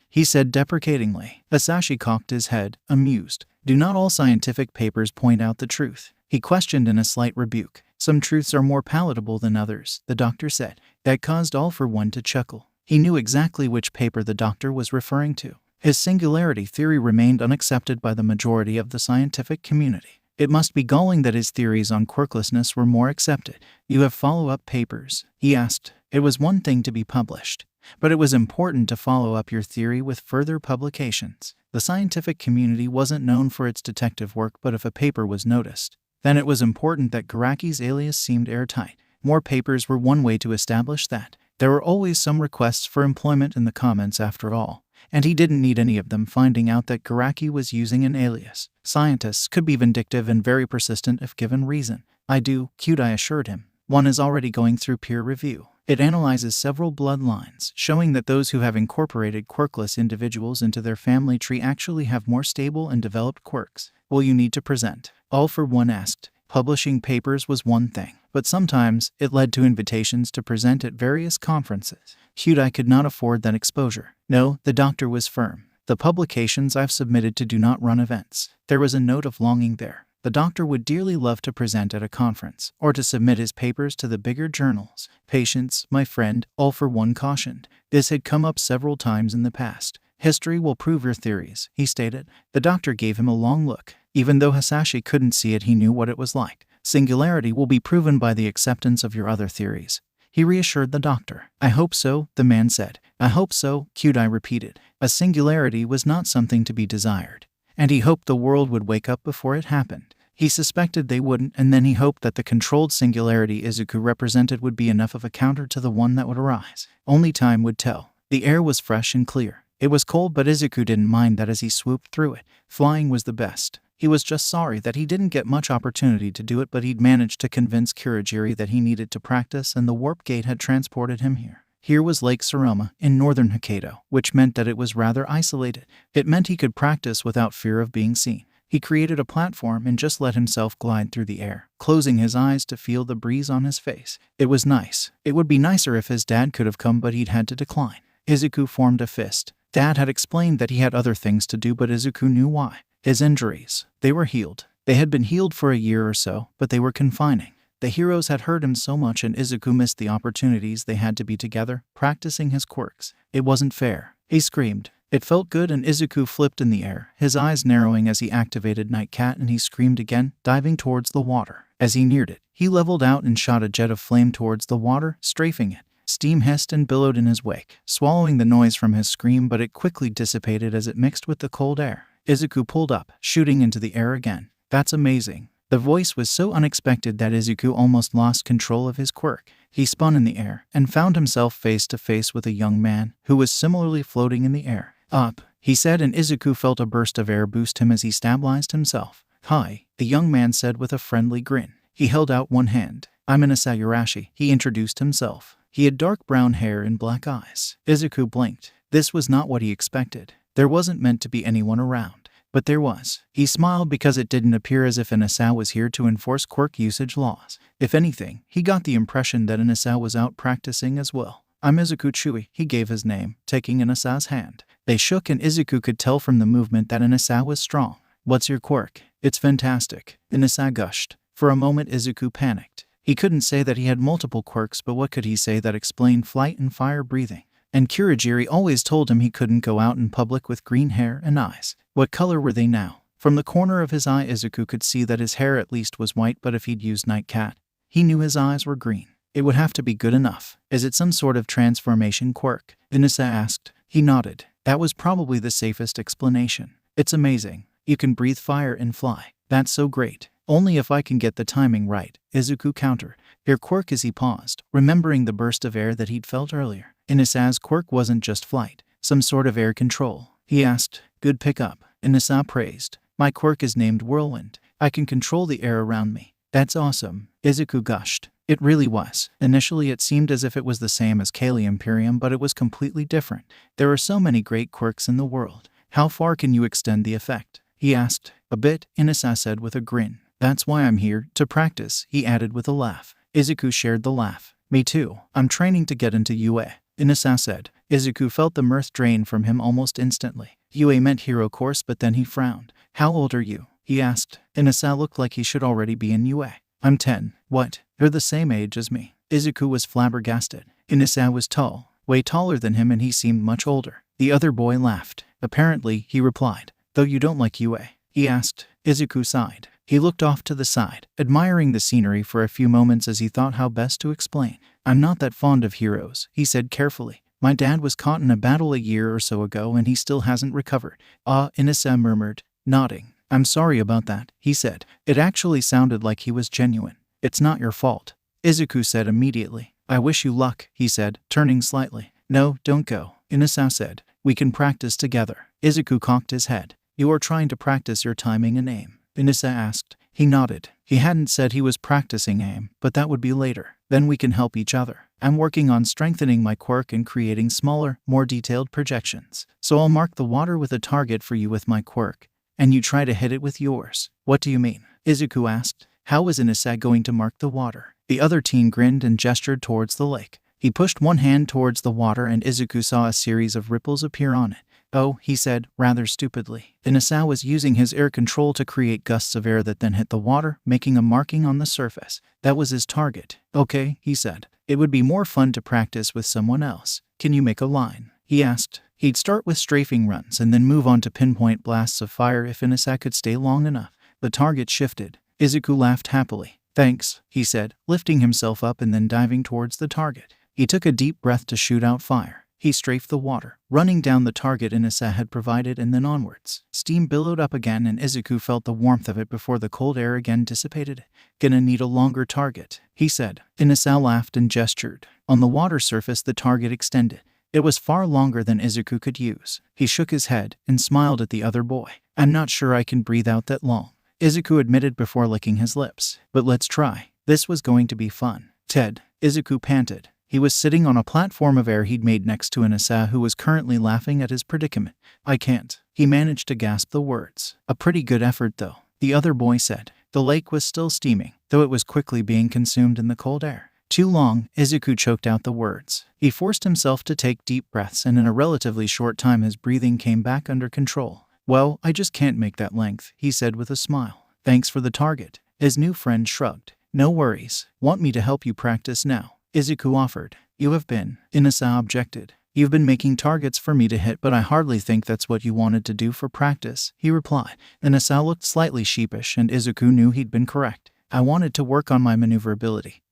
he said deprecatingly. Hisashi cocked his head, amused. "Do not all scientific papers point out the truth?" he questioned in a slight rebuke. "Some truths are more palatable than others," the doctor said. That caused All for One to chuckle. He knew exactly which paper the doctor was referring to. His singularity theory remained unaccepted by the majority of the scientific community. It must be galling that his theories on quirklessness were more accepted. "You have follow-up papers?" he asked. It was one thing to be published, but it was important to follow up your theory with further publications. The scientific community wasn't known for its detective work, but if a paper was noticed, then it was important that Garaki's alias seemed airtight. More papers were one way to establish that. There were always some requests for employment in the comments after all, and he didn't need any of them finding out that Garaki was using an alias. Scientists could be vindictive and very persistent if given reason. I do, Kyudai assured him. One is already going through peer review. It analyzes several bloodlines, showing that those who have incorporated quirkless individuals into their family tree actually have more stable and developed quirks. Will you need to present? All for One asked. Publishing papers was one thing, but sometimes it led to invitations to present at various conferences. Kyudai could not afford that exposure. No, the doctor was firm. The publications I've submitted to do not run events. There was a note of longing there. The doctor would dearly love to present at a conference, or to submit his papers to the bigger journals. Patience, my friend, All for One cautioned. This had come up several times in the past. History will prove your theories, he stated. The doctor gave him a long look. Even though Hasashi couldn't see it, he knew what it was like. Singularity will be proven by the acceptance of your other theories, he reassured the doctor. I hope so, the man said. I hope so, Kyudai repeated. A singularity was not something to be desired, and he hoped the world would wake up before it happened. He suspected they wouldn't, and then he hoped that the controlled singularity Izuku represented would be enough of a counter to the one that would arise. Only time would tell. The air was fresh and clear. It was cold, but Izuku didn't mind that as he swooped through it. Flying was the best. He was just sorry that he didn't get much opportunity to do it, but he'd managed to convince Kurogiri that he needed to practice, and the warp gate had transported him here. Here was Lake Saroma, in northern Hokkaido, which meant that it was rather isolated. It meant he could practice without fear of being seen. He created a platform and just let himself glide through the air, closing his eyes to feel the breeze on his face. It was nice. It would be nicer if his dad could have come, but he'd had to decline. Izuku formed a fist. Dad had explained that he had other things to do, but Izuku knew why. His injuries. They were healed. They had been healed for a year or so, but they were confining. The heroes had hurt him so much, and Izuku missed the opportunities they had to be together, practicing his quirks. It wasn't fair. He screamed. It felt good, and Izuku flipped in the air, his eyes narrowing as he activated Night Cat, and he screamed again, diving towards the water. As he neared it, he leveled out and shot a jet of flame towards the water, strafing it. Steam hissed and billowed in his wake, swallowing the noise from his scream, but it quickly dissipated as it mixed with the cold air. Izuku pulled up, shooting into the air again. That's amazing. The voice was so unexpected that Izuku almost lost control of his quirk. He spun in the air and found himself face to face with a young man who was similarly floating in the air. Up, he said, and Izuku felt a burst of air boost him as he stabilized himself. Hi, the young man said with a friendly grin. He held out one hand. I'm Inasa Yurashi, he introduced himself. He had dark brown hair and black eyes. Izuku blinked. This was not what he expected. There wasn't meant to be anyone around, but there was. He smiled because it didn't appear as if Inasa was here to enforce quirk usage laws. If anything, he got the impression that Inasa was out practicing as well. I'm Izuku Chui, he gave his name, taking Inasa's hand. They shook, and Izuku could tell from the movement that Inasa was strong. What's your quirk? It's fantastic, Inasa gushed. For a moment Izuku panicked. He couldn't say that he had multiple quirks, but what could he say that explained flight and fire breathing? And Kurogiri always told him he couldn't go out in public with green hair and eyes. What color were they now? From the corner of his eye Izuku could see that his hair at least was white, but if he'd used Night Cat, he knew his eyes were green. It would have to be good enough. Is it some sort of transformation quirk? Inasa asked. He nodded. That was probably the safest explanation. It's amazing. You can breathe fire and fly. That's so great. Only if I can get the timing right, Izuku countered. Your quirk, as he paused, remembering the burst of air that he'd felt earlier. Inasa's quirk wasn't just flight, some sort of air control. He asked. Good pickup, Inasa praised. My quirk is named Whirlwind. I can control the air around me. That's awesome, Izuku gushed. It really was. Initially it seemed as if it was the same as Kali Imperium, but it was completely different. There are so many great quirks in the world. How far can you extend the effect? He asked. A bit, Inasa said with a grin. That's why I'm here, to practice, he added with a laugh. Izuku shared the laugh. Me too. I'm training to get into UA, Inasa said. Izuku felt the mirth drain from him almost instantly. UA meant hero course, but then he frowned. How old are you? He asked. Inasa looked like he should already be in UA. I'm 10. What? You're the same age as me. Izuku was flabbergasted. Inasa was tall, way taller than him, and he seemed much older. The other boy laughed. Apparently, he replied. Though you don't like UA? He asked. Izuku sighed. He looked off to the side, admiring the scenery for a few moments as he thought how best to explain. I'm not that fond of heroes, he said carefully. My dad was caught in a battle a year or so ago and he still hasn't recovered. Ah, Inasa murmured, nodding. I'm sorry about that, he said. It actually sounded like he was genuine. It's not your fault, Izuku said immediately. I wish you luck, he said, turning slightly. No, don't go, Inasa said. We can practice together. Izuku cocked his head. You are trying to practice your timing and aim? Inasa asked. He nodded. He hadn't said he was practicing aim, but that would be later. Then we can help each other. I'm working on strengthening my quirk and creating smaller, more detailed projections. So I'll mark the water with a target for you with my quirk, and you try to hit it with yours. What do you mean? Izuku asked. How was Inasa going to mark the water? The other teen grinned and gestured towards the lake. He pushed one hand towards the water and Izuku saw a series of ripples appear on it. Oh, he said, rather stupidly. Inasa was using his air control to create gusts of air that then hit the water, making a marking on the surface. That was his target. Okay, he said. It would be more fun to practice with someone else. Can you make a line? He asked. He'd start with strafing runs and then move on to pinpoint blasts of fire if Inasa could stay long enough. The target shifted. Izuku laughed happily. Thanks, he said, lifting himself up and then diving towards the target. He took a deep breath to shoot out fire. He strafed the water, running down the target Inasa had provided and then onwards. Steam billowed up again and Izuku felt the warmth of it before the cold air again dissipated. Gonna need a longer target, he said. Inasa laughed and gestured. On the water surface the target extended. It was far longer than Izuku could use. He shook his head and smiled at the other boy. I'm not sure I can breathe out that long, Izuku admitted before licking his lips. But let's try. This was going to be fun. Ted, Izuku panted. He was sitting on a platform of air he'd made next to Inasa, who was currently laughing at his predicament. I can't. He managed to gasp the words. A pretty good effort though, the other boy said. The lake was still steaming, though it was quickly being consumed in the cold air. Too long, Izuku choked out the words. He forced himself to take deep breaths and in a relatively short time his breathing came back under control. Well, I just can't make that length, he said with a smile. Thanks for the target. His new friend shrugged. No worries. Want me to help you practice now? Izuku offered. You have been, Inasa objected. You've been making targets for me to hit, but I hardly think that's what you wanted to do for practice, he replied. Inasa looked slightly sheepish and Izuku knew he'd been correct. I wanted to work on my maneuverability,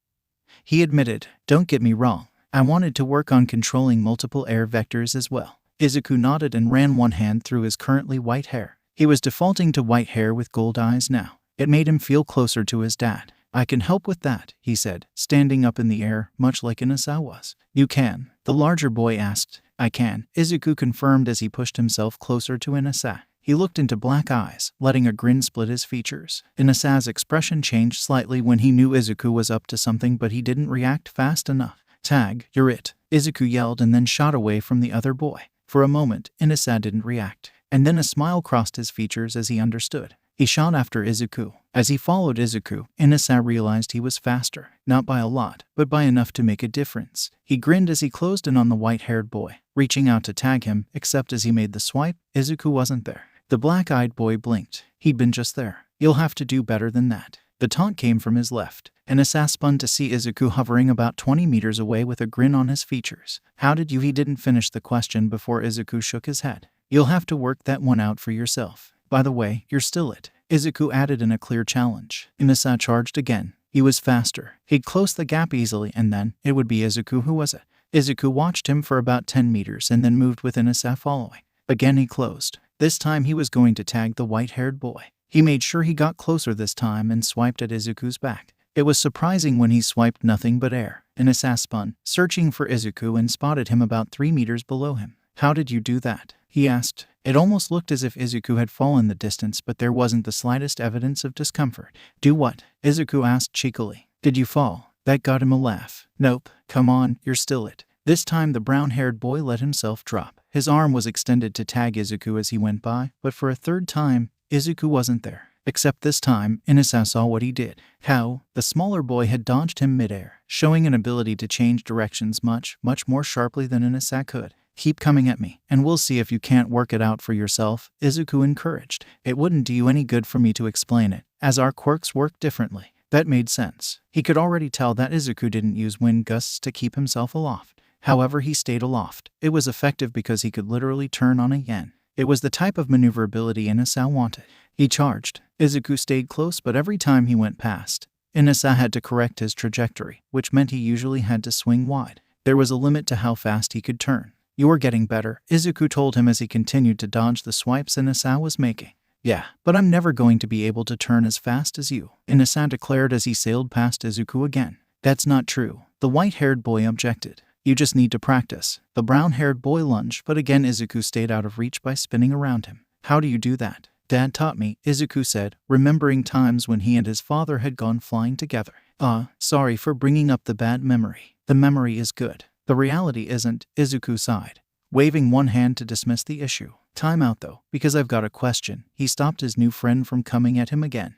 he admitted. Don't get me wrong. I wanted to work on controlling multiple air vectors as well. Izuku nodded and ran one hand through his currently white hair. He was defaulting to white hair with gold eyes now. It made him feel closer to his dad. I can help with that, he said, standing up in the air, much like Inasa was. You can? The larger boy asked. I can, Izuku confirmed as he pushed himself closer to Inasa. He looked into black eyes, letting a grin split his features. Inasa's expression changed slightly when he knew Izuku was up to something, but he didn't react fast enough. Tag, you're it, Izuku yelled and then shot away from the other boy. For a moment, Inasa didn't react, and then a smile crossed his features as he understood. He shot after Izuku. As he followed Izuku, Inasa realized he was faster, not by a lot, but by enough to make a difference. He grinned as he closed in on the white-haired boy, reaching out to tag him, except as he made the swipe, Izuku wasn't there. The black-eyed boy blinked. He'd been just there. You'll have to do better than that. The taunt came from his left. Inasa spun to see Izuku hovering about 20 meters away with a grin on his features. How did you? He didn't finish the question before Izuku shook his head. You'll have to work that one out for yourself. By the way, you're still it, Izuku added in a clear challenge. Inasa charged again. He was faster. He'd close the gap easily and then, it would be Izuku who was it. Izuku watched him for about 10 meters and then moved with Inasa following. Again he closed. This time he was going to tag the white-haired boy. He made sure he got closer this time and swiped at Izuku's back. It was surprising when he swiped nothing but air. Inasa spun, searching for Izuku and spotted him about 3 meters below him. How did you do that? He asked. It almost looked as if Izuku had fallen the distance, but there wasn't the slightest evidence of discomfort. Do what? Izuku asked cheekily. Did you fall? That got him a laugh. Nope. Come on, you're still it. This time the brown-haired boy let himself drop. His arm was extended to tag Izuku as he went by, but for a third time, Izuku wasn't there. Except this time, Inasa saw what he did. How? The smaller boy had dodged him midair, showing an ability to change directions much more sharply than Inasa could. Keep coming at me, and we'll see if you can't work it out for yourself, Izuku encouraged. It wouldn't do you any good for me to explain it, as our quirks work differently. That made sense. He could already tell that Izuku didn't use wind gusts to keep himself aloft. However, he stayed aloft. It was effective because he could literally turn on a yen. It was the type of maneuverability Inasa wanted. He charged. Izuku stayed close, but every time he went past, Inasa had to correct his trajectory, which meant he usually had to swing wide. There was a limit to how fast he could turn. "You're getting better," Izuku told him as he continued to dodge the swipes Inasa was making. "Yeah, but I'm never going to be able to turn as fast as you," Inasa declared as he sailed past Izuku again. "That's not true," the white-haired boy objected. "You just need to practice." The brown-haired boy lunged, but again Izuku stayed out of reach by spinning around him. "How do you do that?" "Dad taught me," Izuku said, remembering times when he and his father had gone flying together. Sorry for bringing up the bad memory. The memory is good. The reality isn't," Izuku sighed, waving one hand to dismiss the issue. "Time out though, because I've got a question." He stopped his new friend from coming at him again.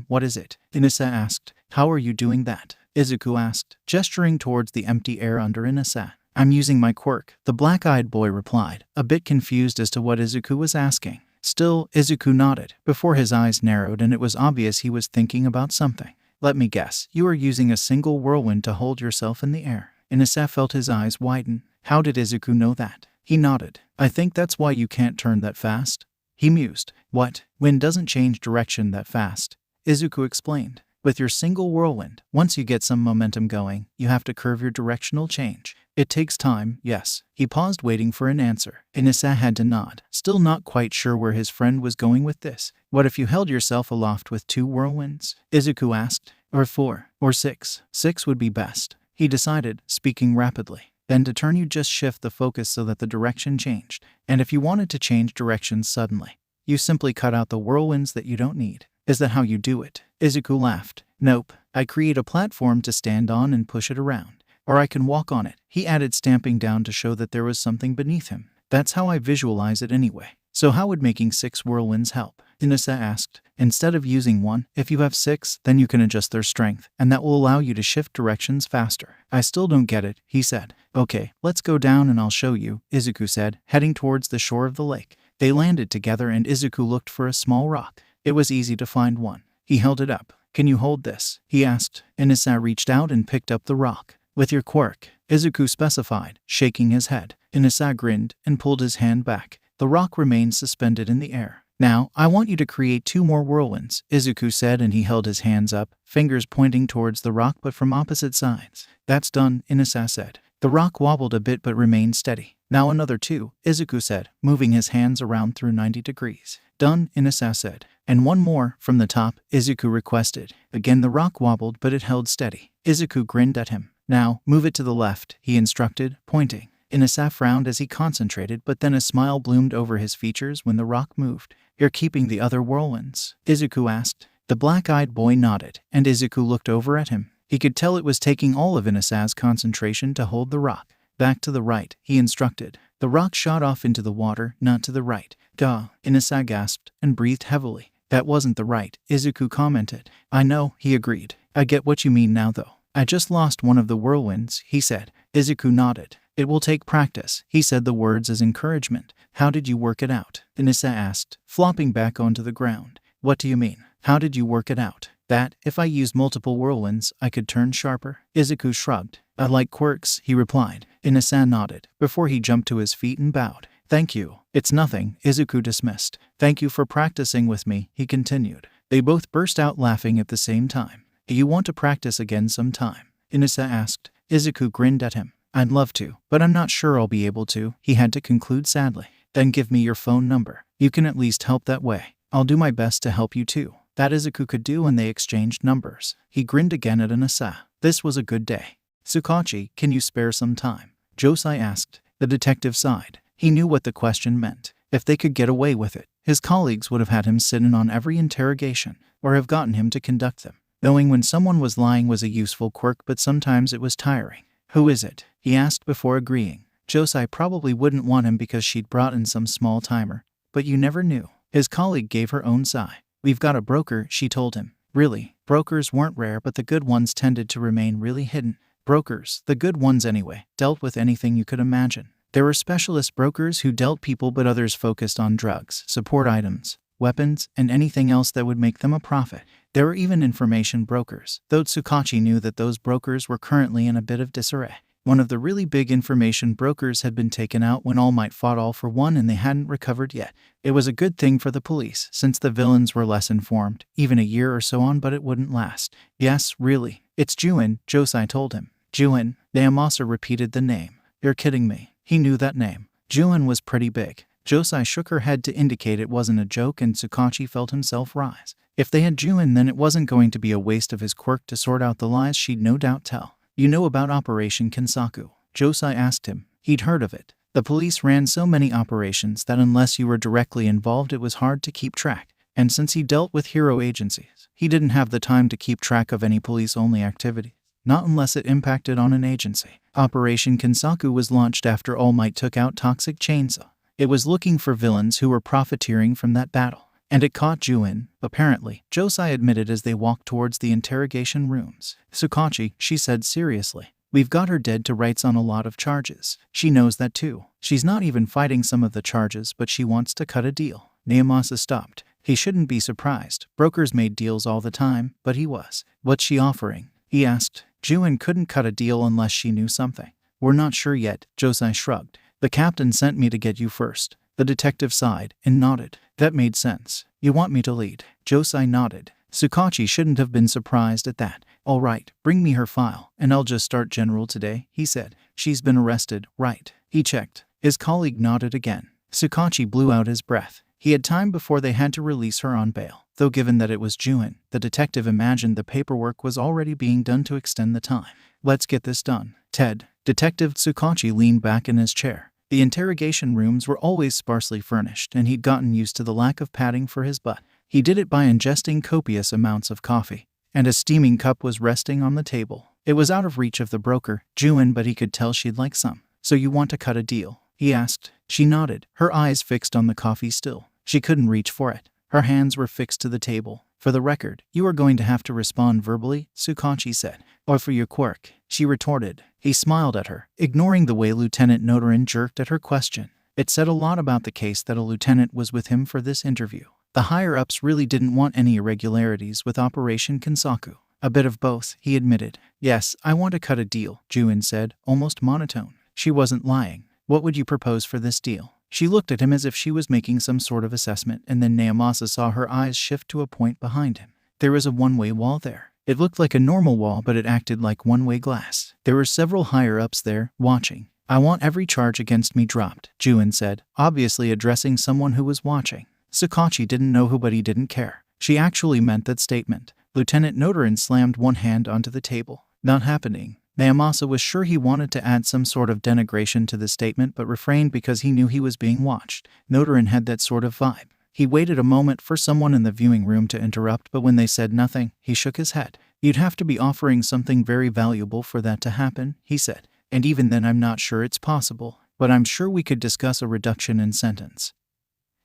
What is it?" Inasa asked. "How are you doing that?" Izuku asked, gesturing towards the empty air under Inasa. "I'm using my quirk," the black-eyed boy replied, a bit confused as to what Izuku was asking. Still, Izuku nodded, before his eyes narrowed and it was obvious he was thinking about something. "Let me guess, you are using a single whirlwind to hold yourself in the air." Inasa felt his eyes widen. How did Izuku know that? He nodded. "I think that's why you can't turn that fast," he mused. "What? Wind doesn't change direction that fast," Izuku explained. "With your single whirlwind, once you get some momentum going, you have to curve your directional change. It takes time, yes." He paused, waiting for an answer. Inasa had to nod, still not quite sure where his friend was going with this. "What if you held yourself aloft with 2 whirlwinds?" Izuku asked. "Or 4, or 6. 6 would be best," he decided, speaking rapidly. "Then to turn you just shift the focus so that the direction changed. And if you wanted to change directions suddenly, you simply cut out the whirlwinds that you don't need." "Is that how you do it?" Izuku laughed. "Nope. I create a platform to stand on and push it around. Or I can walk on it," he added, stamping down to show that there was something beneath him. "That's how I visualize it anyway." "So how would making 6 whirlwinds help?" Inasa asked. "Instead of using 1, if you have 6, then you can adjust their strength, and that will allow you to shift directions faster." "I still don't get it," he said. "Okay, let's go down and I'll show you," Izuku said, heading towards the shore of the lake. They landed together and Izuku looked for a small rock. It was easy to find one. He held it up. "Can you hold this?" he asked. Inasa reached out and picked up the rock. "With your quirk," Izuku specified, shaking his head. Inasa grinned and pulled his hand back. The rock remained suspended in the air. "Now, I want you to create 2 more whirlwinds," Izuku said, and he held his hands up, fingers pointing towards the rock but from opposite sides. "That's done," Inasa said. The rock wobbled a bit but remained steady. "Now another 2, Izuku said, moving his hands around through 90 degrees. "Done," Inasa said. "And 1 more, from the top," Izuku requested. Again the rock wobbled but it held steady. Izuku grinned at him. "Now, move it to the left," he instructed, pointing. Inasa frowned as he concentrated, but then a smile bloomed over his features when the rock moved. "You're keeping the other whirlwinds?" Izuku asked. The black-eyed boy nodded, and Izuku looked over at him. He could tell it was taking all of Inasa's concentration to hold the rock. "Back to the right," he instructed. The rock shot off into the water, not to the right. "Duh," Inasa gasped, and breathed heavily. "That wasn't the right," Izuku commented. "I know," he agreed. "I get what you mean now though." "I just lost one of the whirlwinds," he said. Izuku nodded. "It will take practice," he said the words as encouragement. "How did you work it out?" Inasa asked, flopping back onto the ground. "What do you mean? How did you work it out?" "That, if I used multiple whirlwinds, I could turn sharper." Izuku shrugged. "I like quirks," he replied. Inasa nodded, before he jumped to his feet and bowed. "Thank you." "It's nothing," Izuku dismissed. "Thank you for practicing with me," he continued. They both burst out laughing at the same time. "You want to practice again sometime?" Inasa asked. Izuku grinned at him. "I'd love to, but I'm not sure I'll be able to," he had to conclude sadly. "Then give me your phone number. You can at least help that way." "I'll do my best to help you too." That Izuku could do, and they exchanged numbers. He grinned again at Inasa. This was a good day. "Kochi, can you spare some time?" Josei asked. The detective sighed. He knew what the question meant. If they could get away with it, his colleagues would have had him sit in on every interrogation, or have gotten him to conduct them. Knowing when someone was lying was a useful quirk, but sometimes it was tiring. "Who is it?" he asked before agreeing. Josei probably wouldn't want him because she'd brought in some small timer, but you never knew. His colleague gave her own sigh. "We've got a broker," she told him. Really, brokers weren't rare, but the good ones tended to remain really hidden. Brokers, the good ones anyway, dealt with anything you could imagine. There were specialist brokers who dealt people, but others focused on drugs, support items, weapons, and anything else that would make them a profit. There were even information brokers, though Tsukachi knew that those brokers were currently in a bit of disarray. One of the really big information brokers had been taken out when All Might fought All for One, and they hadn't recovered yet. It was a good thing for the police, since the villains were less informed, even a year or so on, but it wouldn't last. "Yes, really. It's Juin," Josei told him. Juin. Naomasa repeated the name. You're kidding me. He knew that name. Juin was pretty big. Josai shook her head to indicate it wasn't a joke, and Tsukachi felt himself rise. If they had Juin, then it wasn't going to be a waste of his quirk to sort out the lies she'd no doubt tell. You know about Operation Kinsaku? Josai asked him. He'd heard of it. The police ran so many operations that unless you were directly involved it was hard to keep track. And since he dealt with hero agencies, he didn't have the time to keep track of any police-only activity. Not unless it impacted on an agency. Operation Kinsaku was launched after All Might took out Toxic Chainsaw. It was looking for villains who were profiteering from that battle. And it caught Juin, apparently, Josai admitted as they walked towards the interrogation rooms. Tsukachi, she said seriously. We've got her dead to rights on a lot of charges. She knows that too. She's not even fighting some of the charges, but she wants to cut a deal. Naomasa stopped. He shouldn't be surprised. Brokers made deals all the time, but he was. What's she offering? He asked. Juin couldn't cut a deal unless she knew something. We're not sure yet, Josai shrugged. The captain sent me to get you first. The detective sighed and nodded. That made sense. You want me to lead? Josai nodded. Tsukachi shouldn't have been surprised at that. All right, bring me her file, and I'll just start general today, he said. She's been arrested, right? He checked. His colleague nodded again. Tsukachi blew out his breath. He had time before they had to release her on bail. Though given that it was Juin, the detective imagined the paperwork was already being done to extend the time. Let's get this done. Ted. Detective Tsukachi leaned back in his chair. The interrogation rooms were always sparsely furnished, and he'd gotten used to the lack of padding for his butt. He did it by ingesting copious amounts of coffee, and a steaming cup was resting on the table. It was out of reach of the broker, Juin, but he could tell she'd like some. So you want to cut a deal? He asked. She nodded, her eyes fixed on the coffee still. She couldn't reach for it. Her hands were fixed to the table. For the record, you are going to have to respond verbally, Tsukachi said. Or for your quirk, she retorted. He smiled at her, ignoring the way Lieutenant Notorin jerked at her question. It said a lot about the case that a lieutenant was with him for this interview. The higher-ups really didn't want any irregularities with Operation Kinsaku. A bit of both, he admitted. Yes, I want to cut a deal, Juin said, almost monotone. She wasn't lying. What would you propose for this deal? She looked at him as if she was making some sort of assessment, and then Naomasa saw her eyes shift to a point behind him. There was a one-way wall there. It looked like a normal wall, but it acted like one-way glass. There were several higher-ups there, watching. I want every charge against me dropped, Juin said, obviously addressing someone who was watching. Tsukachi didn't know who, but he didn't care. She actually meant that statement. Lieutenant Notorin slammed one hand onto the table. Not happening. Naomasa was sure he wanted to add some sort of denigration to the statement, but refrained because he knew he was being watched. Notorin had that sort of vibe. He waited a moment for someone in the viewing room to interrupt, but when they said nothing, he shook his head. You'd have to be offering something very valuable for that to happen, he said. And even then I'm not sure it's possible, but I'm sure we could discuss a reduction in sentence.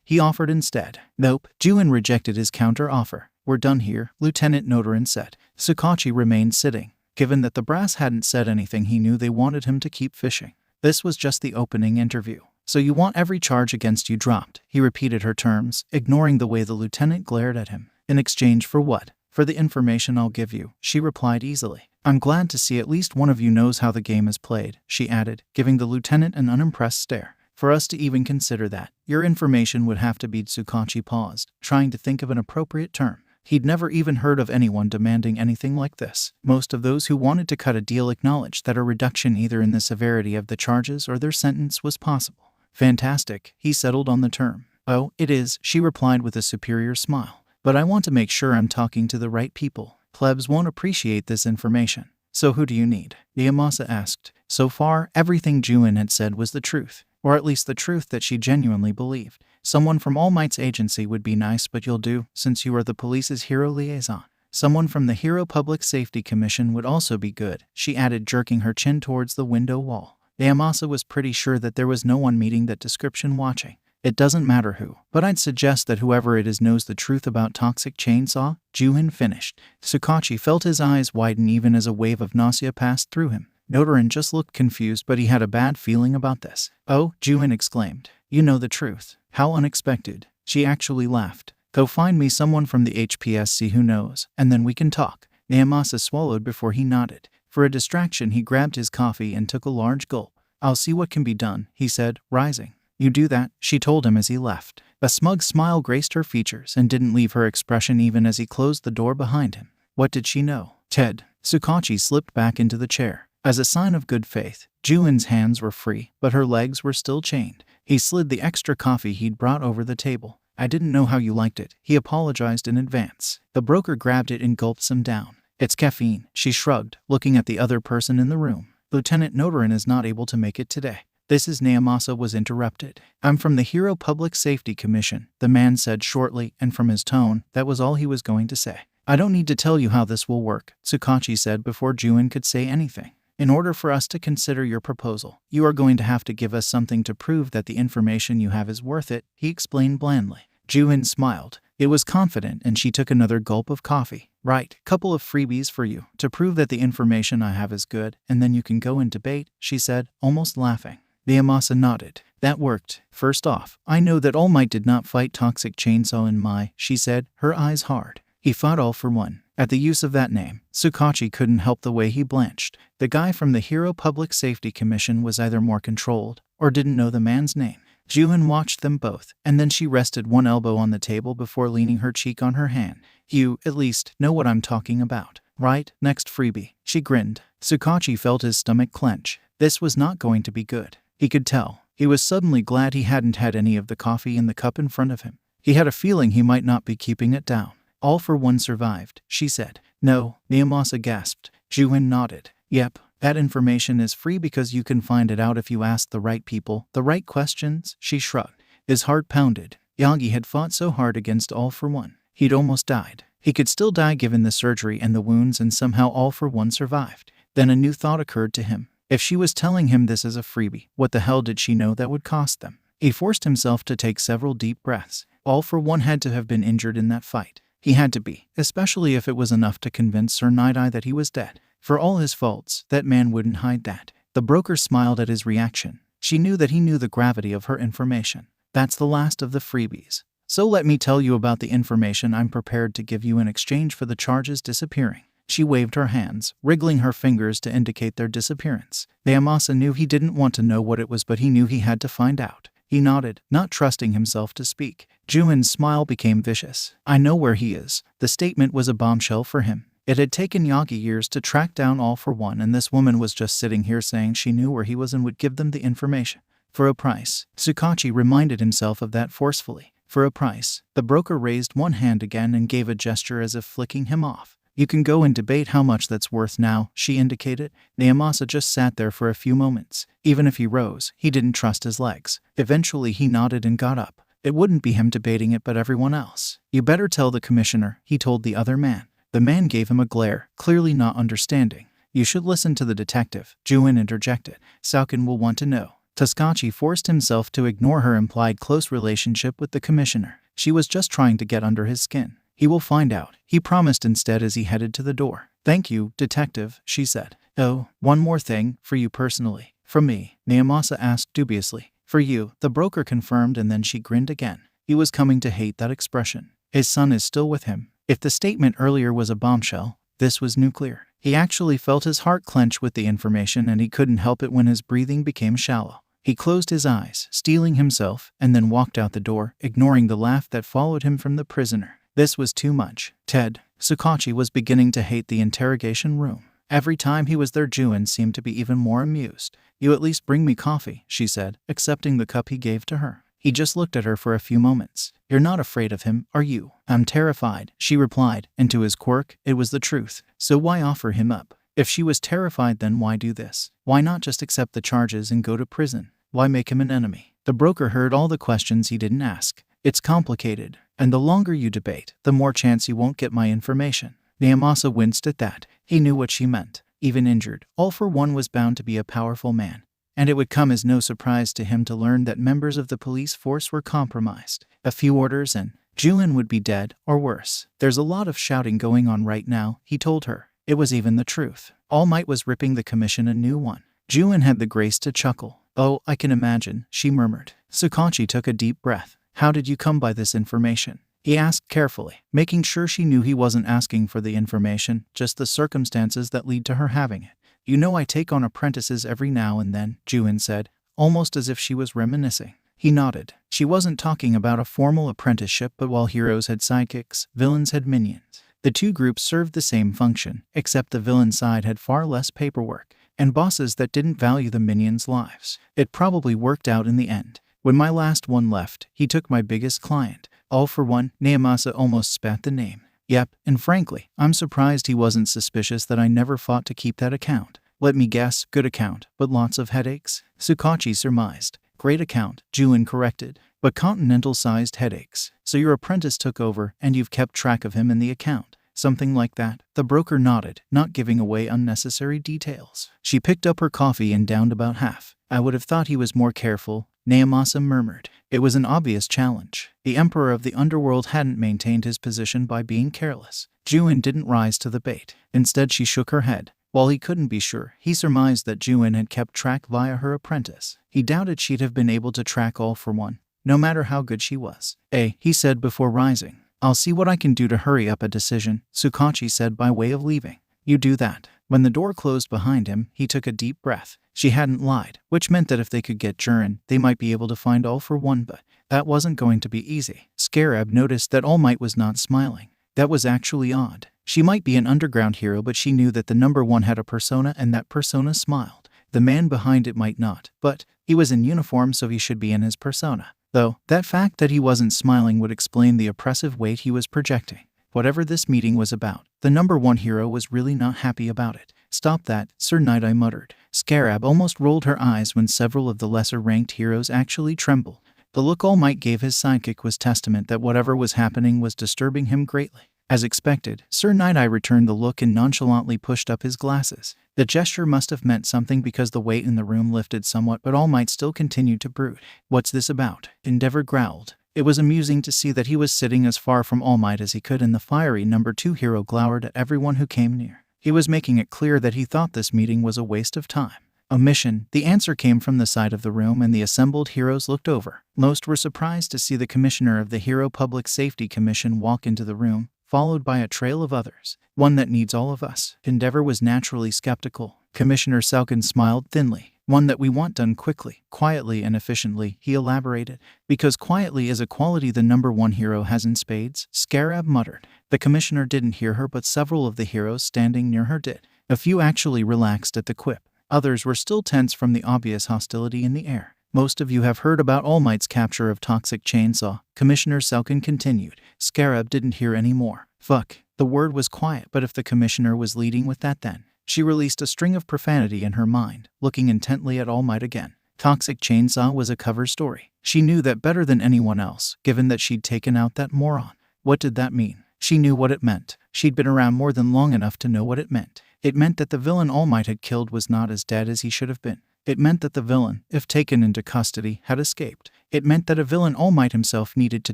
He offered instead. Nope, Juin rejected his counter-offer. We're done here, Lieutenant Notorin said. Tsukachi remained sitting. Given that the brass hadn't said anything, he knew they wanted him to keep fishing. This was just the opening interview. So you want every charge against you dropped, he repeated her terms, ignoring the way the lieutenant glared at him. In exchange for what? For the information I'll give you, she replied easily. I'm glad to see at least one of you knows how the game is played, she added, giving the lieutenant an unimpressed stare. For us to even consider that, your information would have to be. Tsukachi paused, trying to think of an appropriate term. He'd never even heard of anyone demanding anything like this. Most of those who wanted to cut a deal acknowledged that a reduction either in the severity of the charges or their sentence was possible. Fantastic, he settled on the term. Oh, it is, she replied with a superior smile. But I want to make sure I'm talking to the right people. Plebs won't appreciate this information. So who do you need? Naomasa asked. So far, everything Juin had said was the truth. Or at least the truth that she genuinely believed. Someone from All Might's agency would be nice, but you'll do, since you are the police's hero liaison. Someone from the Hero Public Safety Commission would also be good, she added, jerking her chin towards the window wall. Naomasa was pretty sure that there was no one meeting that description watching. It doesn't matter who, but I'd suggest that whoever it is knows the truth about Toxic Chainsaw, Juin finished. Tsukachi felt his eyes widen even as a wave of nausea passed through him. Notorin just looked confused, but he had a bad feeling about this. Oh, Juin exclaimed. You know the truth. How unexpected. She actually laughed. Go find me someone from the HPSC who knows, and then we can talk. Naomasa swallowed before he nodded. For a distraction, he grabbed his coffee and took a large gulp. I'll see what can be done, he said, rising. You do that, she told him as he left. A smug smile graced her features and didn't leave her expression even as he closed the door behind him. What did she know? Ted. Tsukachi slipped back into the chair. As a sign of good faith, Juin's hands were free, but her legs were still chained. He slid the extra coffee he'd brought over the table. I didn't know how you liked it. He apologized in advance. The broker grabbed it and gulped some down. It's caffeine, she shrugged, looking at the other person in the room. Lieutenant Notorin is not able to make it today. This is Inasa was interrupted. I'm from the Hero Public Safety Commission, the man said shortly, and from his tone, that was all he was going to say. I don't need to tell you how this will work, Tsukachi said before Juin could say anything. In order for us to consider your proposal, you are going to have to give us something to prove that the information you have is worth it, he explained blandly. Juin smiled. It was confident and she took another gulp of coffee. Right, couple of freebies for you, to prove that the information I have is good, and then you can go and debate, she said, almost laughing. Inasa nodded. That worked. First off, I know that All Might did not fight Toxic Chainsaw in Mai, she said, her eyes hard. He fought All for One. At the use of that name, Tsukachi couldn't help the way he blanched. The guy from the Hero Public Safety Commission was either more controlled, or didn't know the man's name. Juin watched them both, and then she rested one elbow on the table before leaning her cheek on her hand. You, at least, know what I'm talking about, right? Next freebie. She grinned. Tsukachi felt his stomach clench. This was not going to be good. He could tell. He was suddenly glad he hadn't had any of the coffee in the cup in front of him. He had a feeling he might not be keeping it down. All for One survived, she said. No, Inasa gasped. Juin nodded. Yep, that information is free because you can find it out if you ask the right people, the right questions, she shrugged. His heart pounded. Yagi had fought so hard against All for One. He'd almost died. He could still die given the surgery and the wounds, and somehow All for One survived. Then a new thought occurred to him. If she was telling him this as a freebie, what the hell did she know that would cost them? He forced himself to take several deep breaths. All for One had to have been injured in that fight. He had to be, especially if it was enough to convince Sir Nighteye that he was dead. For all his faults, that man wouldn't hide that. The broker smiled at his reaction. She knew that he knew the gravity of her information. That's the last of the freebies. So let me tell you about the information I'm prepared to give you in exchange for the charges disappearing. She waved her hands, wriggling her fingers to indicate their disappearance. Inasa knew he didn't want to know what it was, but he knew he had to find out. He nodded, not trusting himself to speak. Juin's smile became vicious. I know where he is. The statement was a bombshell for him. It had taken Yagi years to track down All for One, and this woman was just sitting here saying she knew where he was and would give them the information. For a price. Tsukachi reminded himself of that forcefully. For a price. The broker raised one hand again and gave a gesture as if flicking him off. You can go and debate how much that's worth now, she indicated. Inasa just sat there for a few moments. Even if he rose, he didn't trust his legs. Eventually he nodded and got up. It wouldn't be him debating it but everyone else. You better tell the commissioner, he told the other man. The man gave him a glare, clearly not understanding. You should listen to the detective, Juin interjected. Sauken will want to know. Tsukachi forced himself to ignore her implied close relationship with the commissioner. She was just trying to get under his skin. He will find out, he promised instead as he headed to the door. Thank you, detective, she said. Oh, one more thing, for you personally. From me, Inasa asked dubiously. For you, the broker confirmed, and then she grinned again. He was coming to hate that expression. His son is still with him. If the statement earlier was a bombshell, this was nuclear. He actually felt his heart clench with the information, and he couldn't help it when his breathing became shallow. He closed his eyes, steeling himself, and then walked out the door, ignoring the laugh that followed him from the prisoner. This was too much. Ted. Tsukachi was beginning to hate the interrogation room. Every time he was there, Juin seemed to be even more amused. You at least bring me coffee, she said, accepting the cup he gave to her. He just looked at her for a few moments. You're not afraid of him, are you? I'm terrified, she replied, and to his quirk, it was the truth. So why offer him up? If she was terrified, then why do this? Why not just accept the charges and go to prison? Why make him an enemy? The broker heard all the questions he didn't ask. It's complicated, and the longer you debate, the more chance you won't get my information. Inasa winced at that. He knew what she meant. Even injured, All for One was bound to be a powerful man. And it would come as no surprise to him to learn that members of the police force were compromised. A few orders and Juin would be dead, or worse. There's a lot of shouting going on right now, he told her. It was even the truth. All Might was ripping the commission a new one. Juin had the grace to chuckle. Oh, I can imagine, she murmured. Tsukachi took a deep breath. How did you come by this information? He asked carefully, making sure she knew he wasn't asking for the information, just the circumstances that lead to her having it. You know I take on apprentices every now and then, Juin said, almost as if she was reminiscing. He nodded. She wasn't talking about a formal apprenticeship, but while heroes had sidekicks, villains had minions. The two groups served the same function, except the villain side had far less paperwork. and bosses that didn't value the minions' lives. It probably worked out in the end. When my last one left, he took my biggest client. All for one, Inasa almost spat the name. Yep, and frankly, I'm surprised he wasn't suspicious that I never fought to keep that account. Let me guess, good account, but lots of headaches? Kochi surmised. Great account, Juin corrected, but continental-sized headaches. So your apprentice took over, and you've kept track of him in the account. Something like that. Thebroker nodded, not giving away unnecessary details. She picked up her coffee and downed about half. I would have thought he was more careful, Inasa murmured. It was an obvious challenge. The Emperor of the Underworld hadn't maintained his position by being careless. Juin didn't rise to the bait. Instead, she shook her head. While he couldn't be sure, he surmised that Juin had kept track via her apprentice. He doubted she'd have been able to track all for one, no matter how good she was. He said before rising. I'll see what I can do to hurry up a decision, Kochi said by way of leaving. You do that. When the door closed behind him, he took a deep breath. She hadn't lied, which meant that if they could get Jurin, they might be able to find All for One, but that wasn't going to be easy. Scarab noticed that All Might was not smiling. That was actually odd. She might be an underground hero, but she knew that the number one had a persona and that persona smiled. The man behind it might not, but he was in uniform, so he should be in his persona. Though, that fact that he wasn't smiling would explain the oppressive weight he was projecting. Whatever this meeting was about, the number one hero was really not happy about it. Stop that, Sir Nighteye muttered. Scarab almost rolled her eyes when several of the lesser-ranked heroes actually trembled. The look All Might gave his sidekick was testament that whatever was happening was disturbing him greatly. As expected, Sir Nighteye returned the look and nonchalantly pushed up his glasses. The gesture must have meant something because the weight in the room lifted somewhat, but All Might still continued to brood. What's this about? Endeavor growled. It was amusing to see that he was sitting as far from All Might as he could, and the fiery number 2 hero glowered at everyone who came near. He was making it clear that he thought this meeting was a waste of time. A mission. The answer came from the side of the room, and the assembled heroes looked over. Most were surprised to see the commissioner of the Hero Public Safety Commission walk into the room, followed by a trail of others. One that needs all of us. Endeavor was naturally skeptical. Commissioner Salkin smiled thinly. One that we want done quickly, quietly, and efficiently, he elaborated. Because quietly is a quality the number one hero has in spades, Scarab muttered. The commissioner didn't hear her, but several of the heroes standing near her did. A few actually relaxed at the quip. Others were still tense from the obvious hostility in the air. Most of you have heard about All Might's capture of Toxic Chainsaw, Commissioner Salkin continued. Scarab didn't hear any more. Fuck. The word was quiet, but if the commissioner was leading with that then. She released a string of profanity in her mind, looking intently at All Might again. Toxic Chainsaw was a cover story. She knew that better than anyone else, given that she'd taken out that moron. What did that mean? She knew what it meant. She'd been around more than long enough to know what it meant. It meant that the villain All Might had killed was not as dead as he should have been. It meant that the villain, if taken into custody, had escaped. It meant that a villain All Might himself needed to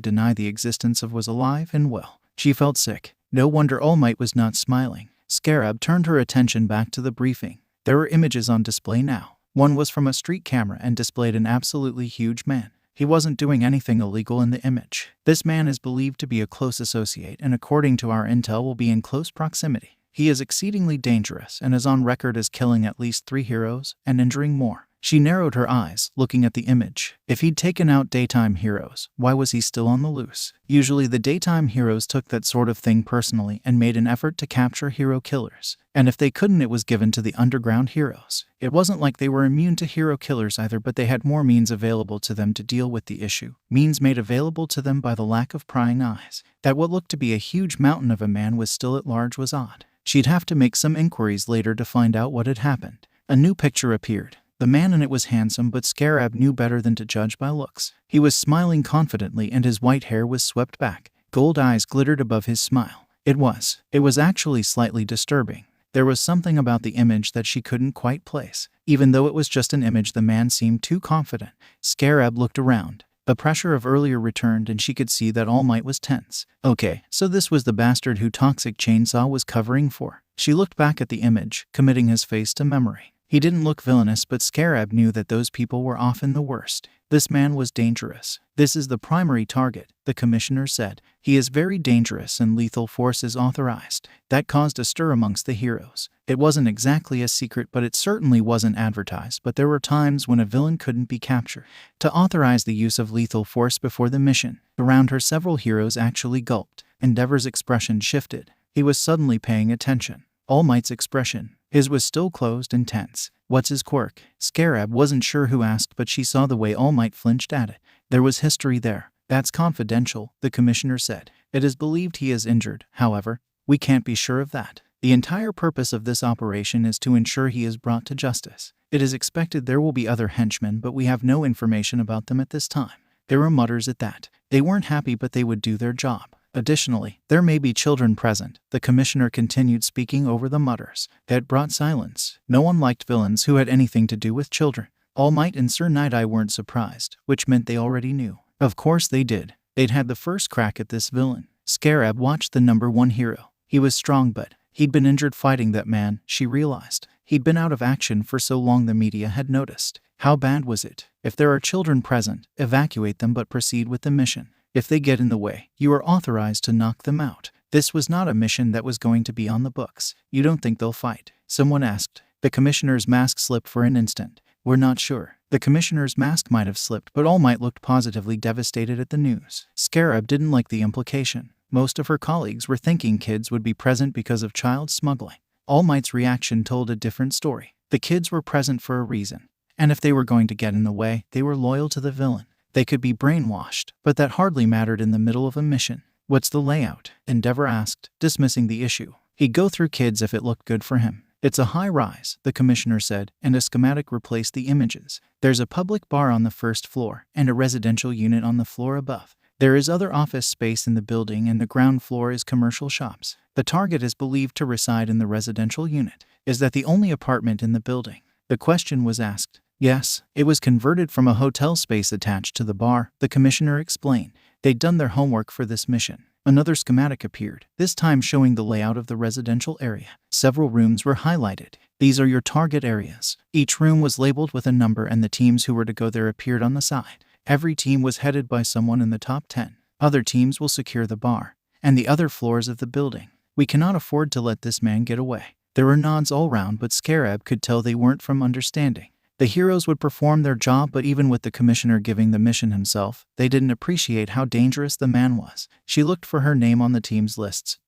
deny the existence of was alive and well. She felt sick. No wonder All Might was not smiling. Scarab turned her attention back to the briefing. There were images on display now. One was from a street camera and displayed an absolutely huge man. He wasn't doing anything illegal in the image. This man is believed to be a close associate and according to our intel will be in close proximity. He is exceedingly dangerous and is on record as killing at least 3 heroes and injuring more. She narrowed her eyes, looking at the image. If he'd taken out daytime heroes, why was he still on the loose? Usually the daytime heroes took that sort of thing personally and made an effort to capture hero killers. And if they couldn't, it was given to the underground heroes. It wasn't like they were immune to hero killers either, but they had more means available to them to deal with the issue. Means made available to them by the lack of prying eyes. That what looked to be a huge mountain of a man was still at large was odd. She'd have to make some inquiries later to find out what had happened. A new picture appeared. The man in it was handsome, but Scarab knew better than to judge by looks. He was smiling confidently and his white hair was swept back. Gold eyes glittered above his smile. It was actually slightly disturbing. There was something about the image that she couldn't quite place. Even though it was just an image, the man seemed too confident. Scarab looked around. The pressure of earlier returned and she could see that All Might was tense. Okay, so this was the bastard who Toxic Chainsaw was covering for. She looked back at the image, committing his face to memory. He didn't look villainous, but Scarab knew that those people were often the worst. This man was dangerous. This is the primary target, the commissioner said. He is very dangerous and lethal force is authorized. That caused a stir amongst the heroes. It wasn't exactly a secret, but it certainly wasn't advertised, but there were times when a villain couldn't be captured. To authorize the use of lethal force before the mission. Around her several heroes actually gulped. Endeavor's expression shifted. He was suddenly paying attention. All Might's expression. His was still closed and tense. What's his quirk? Scarab wasn't sure who asked, but she saw the way All Might flinched at it. There was history there. That's confidential, the commissioner said. It is believed he is injured, however. We can't be sure of that. The entire purpose of this operation is to ensure he is brought to justice. It is expected there will be other henchmen, but we have no information about them at this time. There were mutters at that. They weren't happy, but they would do their job. Additionally, there may be children present. The commissioner continued, speaking over the mutters. That brought silence. No one liked villains who had anything to do with children. All Might and Sir Nighteye weren't surprised, which meant they already knew. Of course they did. They'd had the first crack at this villain. Scarab watched the #1 hero. He was strong, but he'd been injured fighting that man, she realized. He'd been out of action for so long the media had noticed. How bad was it? If there are children present, evacuate them but proceed with the mission. If they get in the way, you are authorized to knock them out. This was not a mission that was going to be on the books. You don't think they'll fight? Someone asked. The commissioner's mask slipped for an instant. We're not sure. The commissioner's mask might have slipped, but All Might looked positively devastated at the news. Scarab didn't like the implication. Most of her colleagues were thinking kids would be present because of child smuggling. All Might's reaction told a different story. The kids were present for a reason. And if they were going to get in the way, they were loyal to the villain. They could be brainwashed, but that hardly mattered in the middle of a mission. What's the layout? Endeavor asked, dismissing the issue. He'd go through kids if it looked good for him. It's a high rise, the commissioner said, and a schematic replaced the images. There's a public bar on the first floor, and a residential unit on the floor above. There is other office space in the building, and the ground floor is commercial shops. The target is believed to reside in the residential unit. Is that the only apartment in the building? The question was asked. Yes, it was converted from a hotel space attached to the bar, the commissioner explained. They'd done their homework for this mission. Another schematic appeared, this time showing the layout of the residential area. Several rooms were highlighted. These are your target areas. Each room was labeled with a number, and the teams who were to go there appeared on the side. Every team was headed by someone in the top 10. Other teams will secure the bar and the other floors of the building. We cannot afford to let this man get away. There were nods all round, but Scarab could tell they weren't from understanding. The heroes would perform their job, but even with the commissioner giving the mission himself, they didn't appreciate how dangerous the man was. She looked for her name on the team's lists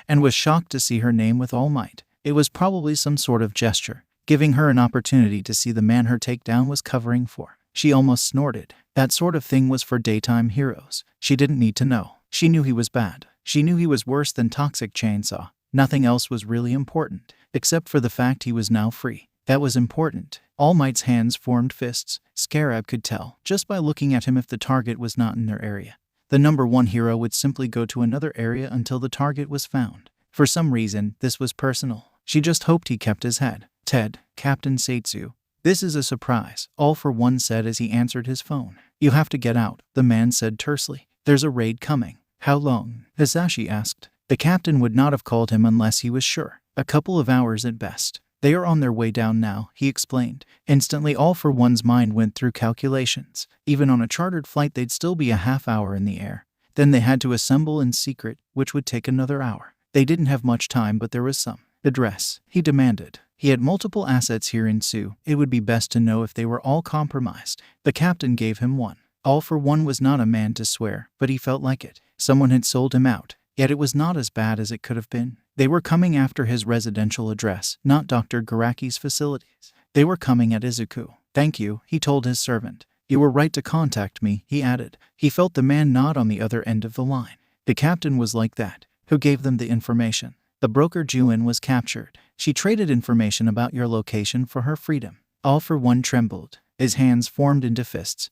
and was shocked to see her name with All Might. It was probably some sort of gesture, giving her an opportunity to see the man her takedown was covering for. She almost snorted. That sort of thing was for daytime heroes. She didn't need to know. She knew he was bad. She knew he was worse than Toxic Chainsaw. Nothing else was really important, except for the fact he was now free. That was important. All Might's hands formed fists. Scarab could tell, just by looking at him, if the target was not in their area. The #1 hero would simply go to another area until the target was found. For some reason, this was personal. She just hoped he kept his head. Ted, Captain Tatsu. This is a surprise, All for One said as he answered his phone. You have to get out, the man said tersely. There's a raid coming. How long? Hisashi asked. The captain would not have called him unless he was sure. A couple of hours at best. They are on their way down now, he explained. Instantly, All for One's mind went through calculations. Even on a chartered flight, they'd still be a half-hour in the air. Then they had to assemble in secret, which would take another hour. They didn't have much time, but there was some. Address, he demanded. He had multiple assets here in Sue. It would be best to know if they were all compromised. The captain gave him one. All for One was not a man to swear, but he felt like it. Someone had sold him out. Yet it was not as bad as it could have been. They were coming after his residential address, not Dr. Garaki's facilities. They were coming at Izuku. Thank you, he told his servant. You were right to contact me, he added. He felt the man nod on the other end of the line. The captain was like that. Who gave them the information? The broker Juin was captured. She traded information about your location for her freedom. All for One trembled. His hands formed into fists.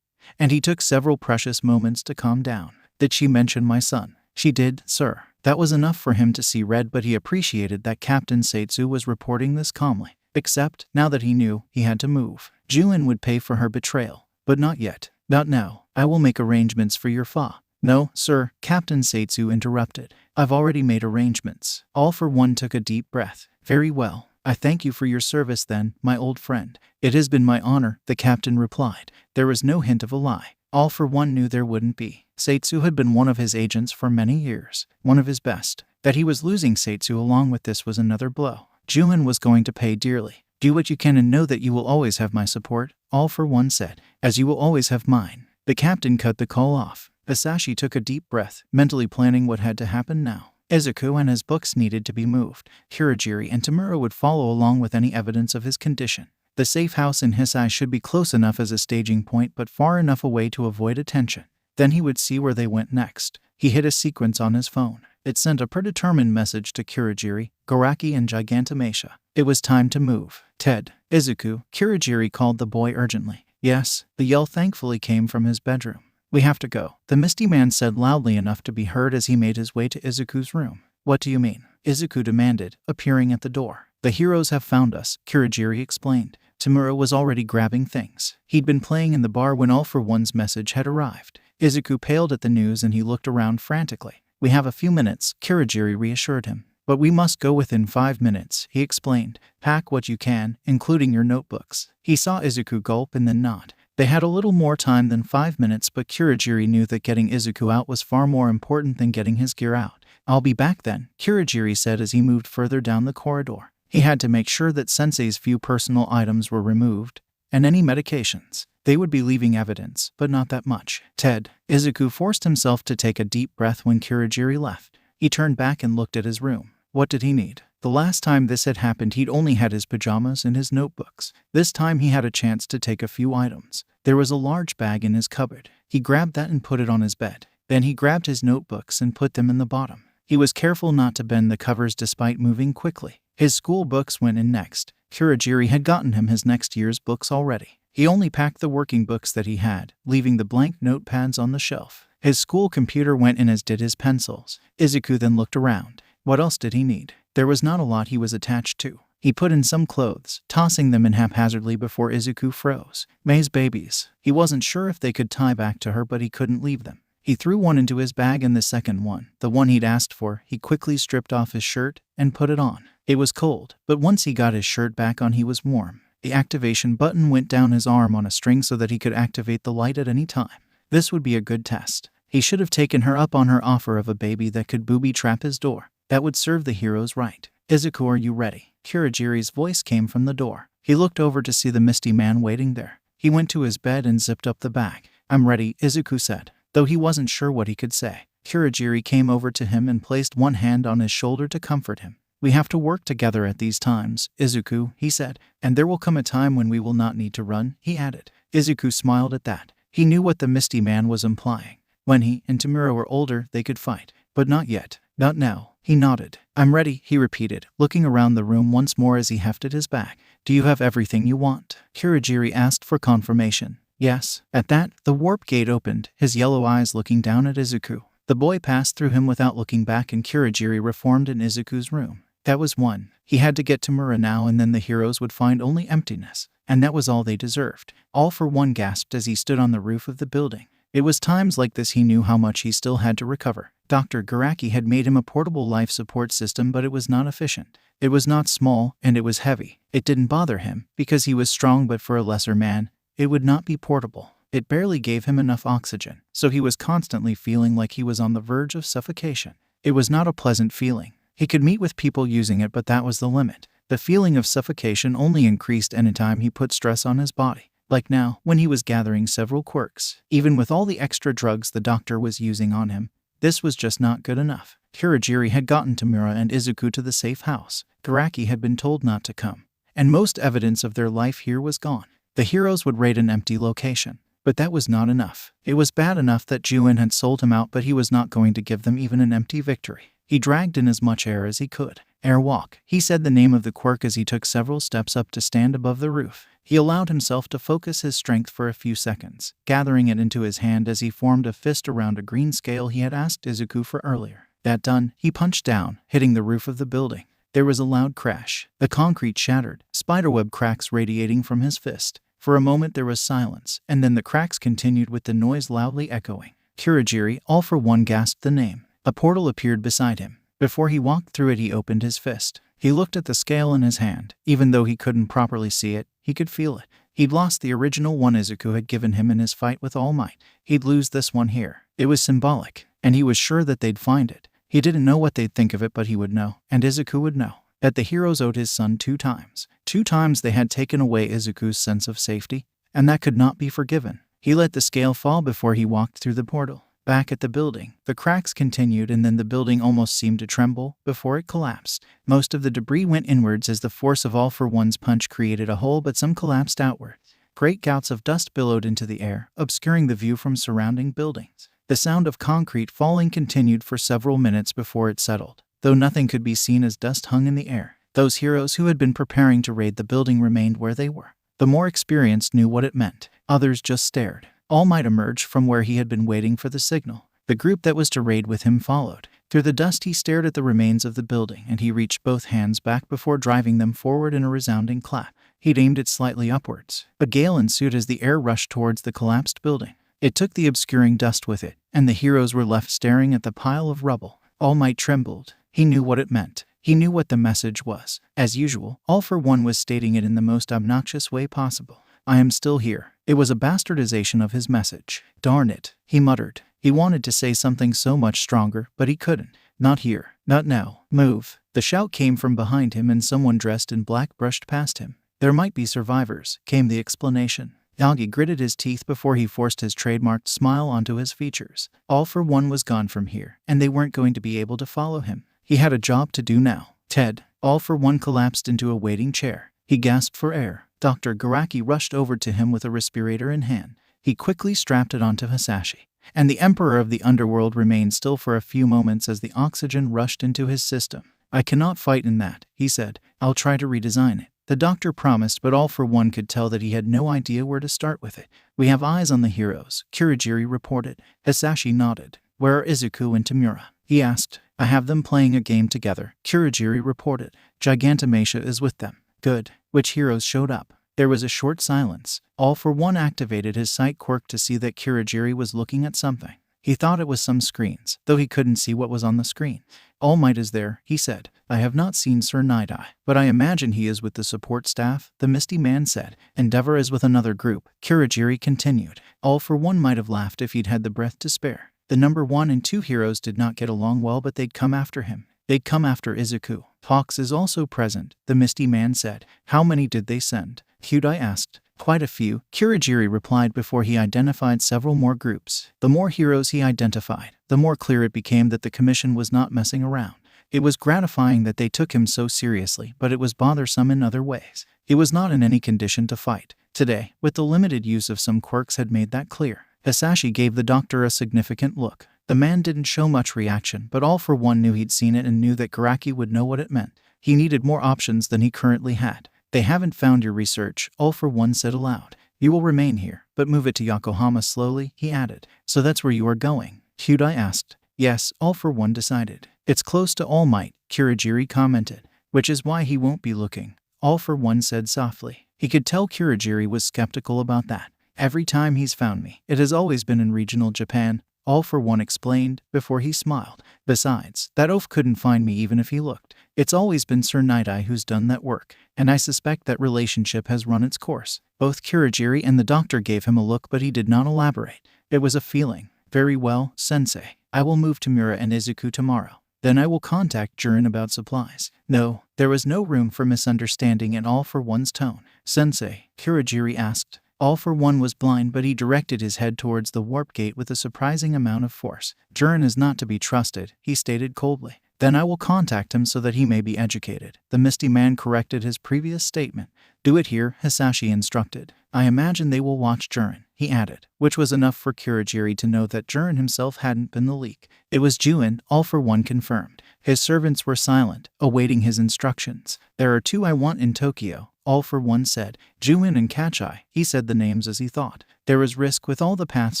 And he took several precious moments to calm down. Did she mention my son? She did, sir. That was enough for him to see red, but he appreciated that Captain Tatsu was reporting this calmly. Except, now that he knew, he had to move. Juin would pay for her betrayal. But not yet. Not now. I will make arrangements for your fa. No, sir, Captain Tatsu interrupted. I've already made arrangements. All for One took a deep breath. Very well. I thank you for your service then, my old friend. It has been my honor, the captain replied. There was no hint of a lie. All for One knew there wouldn't be. Tatsu had been one of his agents for many years, one of his best. That he was losing Tatsu along with this was another blow. Juin was going to pay dearly. Do what you can and know that you will always have my support, All for One said, as you will always have mine. The captain cut the call off. Hisashi took a deep breath, mentally planning what had to happen now. Izuku and his books needed to be moved. Kurogiri and Tamura would follow along with any evidence of his condition. The safe house in Hisai should be close enough as a staging point but far enough away to avoid attention. Then he would see where they went next. He hit a sequence on his phone. It sent a predetermined message to Kurogiri, Garaki, and Gigantomasha. It was time to move. Ted. Izuku. Kurogiri called the boy urgently. Yes. The yell thankfully came from his bedroom. We have to go, the Misty Man said loudly enough to be heard as he made his way to Izuku's room. What do you mean? Izuku demanded, appearing at the door. The heroes have found us, Kurogiri explained. Tamura was already grabbing things. He'd been playing in the bar when All for One's message had arrived. Izuku paled at the news and he looked around frantically. We have a few minutes, Kurogiri reassured him. But we must go within 5 minutes, he explained. Pack what you can, including your notebooks. He saw Izuku gulp and then nod. They had a little more time than 5 minutes, but Kurogiri knew that getting Izuku out was far more important than getting his gear out. I'll be back then, Kurogiri said as he moved further down the corridor. He had to make sure that Sensei's few personal items were removed, and any medications. They would be leaving evidence, but not that much. Ted. Izuku forced himself to take a deep breath when Kurogiri left. He turned back and looked at his room. What did he need? The last time this had happened, he'd only had his pajamas and his notebooks. This time he had a chance to take a few items. There was a large bag in his cupboard. He grabbed that and put it on his bed. Then he grabbed his notebooks and put them in the bottom. He was careful not to bend the covers despite moving quickly. His school books went in next. Kurogiri had gotten him his next year's books already. He only packed the working books that he had, leaving the blank notepads on the shelf. His school computer went in as did his pencils. Izuku then looked around. What else did he need? There was not a lot he was attached to. He put in some clothes, tossing them in haphazardly before Izuku froze. Mei's babies. He wasn't sure if they could tie back to her, but he couldn't leave them. He threw one into his bag and the second one, the one he'd asked for, he quickly stripped off his shirt and put it on. It was cold, but once he got his shirt back on, he was warm. The activation button went down his arm on a string so that he could activate the light at any time. This would be a good test. He should have taken her up on her offer of a baby that could booby-trap his door. That would serve the heroes right. Izuku, are you ready? Kurogiri's voice came from the door. He looked over to see the Misty Man waiting there. He went to his bed and zipped up the bag. I'm ready, Izuku said, though he wasn't sure what he could say. Kurogiri came over to him and placed one hand on his shoulder to comfort him. We have to work together at these times, Izuku, he said, and there will come a time when we will not need to run, he added. Izuku smiled at that. He knew what the Misty Man was implying. When he and Tamura were older, they could fight. But not yet. Not now. He nodded. I'm ready, he repeated, looking around the room once more as he hefted his bag. Do you have everything you want? Kurogiri asked for confirmation. Yes. At that, the warp gate opened, his yellow eyes looking down at Izuku. The boy passed through him without looking back, and Kurogiri reformed in Izuku's room. That was one. He had to get Tamura now, and then the heroes would find only emptiness. And that was all they deserved. All for One gasped as he stood on the roof of the building. It was times like this he knew how much he still had to recover. Dr. Garaki had made him a portable life support system, but it was not efficient. It was not small, and it was heavy. It didn't bother him, because he was strong, but for a lesser man, it would not be portable. It barely gave him enough oxygen, so he was constantly feeling like he was on the verge of suffocation. It was not a pleasant feeling. He could meet with people using it, but that was the limit. The feeling of suffocation only increased anytime he put stress on his body. Like now, when he was gathering several quirks. Even with all the extra drugs the doctor was using on him, this was just not good enough. Kurogiri had gotten Tamura and Izuku to the safe house. Garaki had been told not to come, and most evidence of their life here was gone. The heroes would raid an empty location. But that was not enough. It was bad enough that Juin had sold him out, but he was not going to give them even an empty victory. He dragged in as much air as he could. Airwalk. He said the name of the quirk as he took several steps up to stand above the roof. He allowed himself to focus his strength for a few seconds, gathering it into his hand as he formed a fist around a green scale he had asked Izuku for earlier. That done, he punched down, hitting the roof of the building. There was a loud crash. The concrete shattered, spiderweb cracks radiating from his fist. For a moment there was silence, and then the cracks continued with the noise loudly echoing. Kurogiri, all for one, gasped the name. A portal appeared beside him. Before he walked through it, he opened his fist. He looked at the scale in his hand. Even though he couldn't properly see it, he could feel it. He'd lost the original one Izuku had given him in his fight with All Might. He'd lose this one here. It was symbolic, and he was sure that they'd find it. He didn't know what they'd think of it, but he would know, and Izuku would know, that the heroes owed his son 2 times. 2 times they had taken away Izuku's sense of safety, and that could not be forgiven. He let the scale fall before he walked through the portal. Back at the building, the cracks continued and then the building almost seemed to tremble before it collapsed. Most of the debris went inwards as the force of All for One's punch created a hole, but some collapsed outward. Great gouts of dust billowed into the air, obscuring the view from surrounding buildings. The sound of concrete falling continued for several minutes before it settled, though nothing could be seen as dust hung in the air. Those heroes who had been preparing to raid the building remained where they were. The more experienced knew what it meant. Others just stared. All Might emerged from where he had been waiting for the signal. The group that was to raid with him followed. Through the dust he stared at the remains of the building, and he reached both hands back before driving them forward in a resounding clap. He'd aimed it slightly upwards. A gale ensued as the air rushed towards the collapsed building. It took the obscuring dust with it, and the heroes were left staring at the pile of rubble. All Might trembled. He knew what it meant. He knew what the message was. As usual, All for One was stating it in the most obnoxious way possible. I am still here. It was a bastardization of his message. Darn it, he muttered. He wanted to say something so much stronger, but he couldn't. Not here. Not now. Move. The shout came from behind him and someone dressed in black brushed past him. There might be survivors, came the explanation. Yagi gritted his teeth before he forced his trademarked smile onto his features. All for One was gone from here, and they weren't going to be able to follow him. He had a job to do now. Ted. All for One collapsed into a waiting chair. He gasped for air. Dr. Garaki rushed over to him with a respirator in hand. He quickly strapped it onto Hisashi. And the Emperor of the Underworld remained still for a few moments as the oxygen rushed into his system. I cannot fight in that, he said. I'll try to redesign it. The doctor promised, but All for One could tell that he had no idea where to start with it. We have eyes on the heroes, Kurogiri reported. Hisashi nodded. Where are Izuku and Tamura? He asked. I have them playing a game together, Kurogiri reported. Gigantomasha is with them. Good. Which heroes showed up? There was a short silence. All for One activated his sight quirk to see that Kurogiri was looking at something. He thought it was some screens, though he couldn't see what was on the screen. All Might is there, he said. I have not seen Sir Nighteye, but I imagine he is with the support staff, the Misty Man said. Endeavor is with another group, Kurogiri continued. All for One might have laughed if he'd had the breath to spare. The number 1 and 2 heroes did not get along well, but they'd come after him. They'd come after Izuku. Hawks is also present, the Misty Man said. How many did they send? Hyundai asked. Quite a few, Kurogiri replied before he identified several more groups. The more heroes he identified, the more clear it became that the commission was not messing around. It was gratifying that they took him so seriously, but it was bothersome in other ways. He was not in any condition to fight. Today, with the limited use of some quirks had made that clear. Hisashi gave the doctor a significant look. The man didn't show much reaction, but All for One knew he'd seen it and knew that Garaki would know what it meant. He needed more options than he currently had. They haven't found your research, All for One said aloud. You will remain here, but move it to Yokohama slowly, he added. So that's where you are going? Hyundai asked. Yes, All for One decided. It's close to All Might, Kurogiri commented. Which is why he won't be looking, All for One said softly. He could tell Kurogiri was skeptical about that. Every time he's found me, it has always been in regional Japan, All for One explained, before he smiled. Besides, that oaf couldn't find me even if he looked. It's always been Sir Nighteye who's done that work, and I suspect that relationship has run its course. Both Kurogiri and the doctor gave him a look, but he did not elaborate. It was a feeling. Very well, sensei. I will move to Tamura and Izuku tomorrow. Then I will contact Jiren about supplies. No, there was no room for misunderstanding in All for One's tone. Sensei, Kurogiri asked. All for One was blind, but he directed his head towards the warp gate with a surprising amount of force. Jiren is not to be trusted, he stated coldly. Then I will contact him so that he may be educated. The Misty Man corrected his previous statement. Do it here, Hisashi instructed. I imagine they will watch Jiren, he added, which was enough for Kurogiri to know that Jiren himself hadn't been the leak. It was Juin, All for One confirmed. His servants were silent, awaiting his instructions. There are 2 I want in Tokyo, All for One said. Juin and Kachai, he said the names as he thought. There was risk with all the paths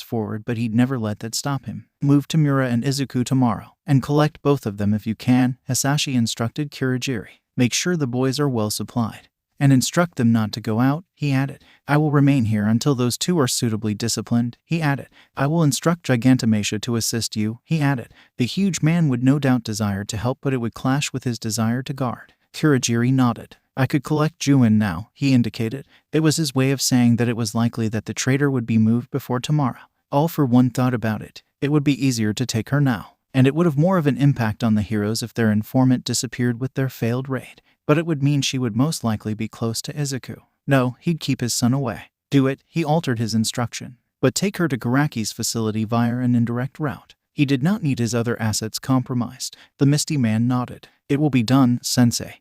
forward, but he'd never let that stop him. Move to Tamura and Izuku tomorrow, and collect both of them if you can, Hisashi instructed Kurogiri. Make sure the boys are well supplied. And instruct them not to go out, he added. I will remain here until those 2 are suitably disciplined, he added. I will instruct Gigantomasha to assist you, he added. The huge man would no doubt desire to help, but it would clash with his desire to guard. Kurogiri nodded. I could collect Juin now, he indicated. It was his way of saying that it was likely that the traitor would be moved before tomorrow. All for One thought about it. It would be easier to take her now, and it would have more of an impact on the heroes if their informant disappeared with their failed raid. But it would mean she would most likely be close to Izuku. No, he'd keep his son away. Do it, he altered his instruction. but take her to Karaki's facility via an indirect route. He did not need his other assets compromised. The Misty Man nodded. It will be done, Sensei,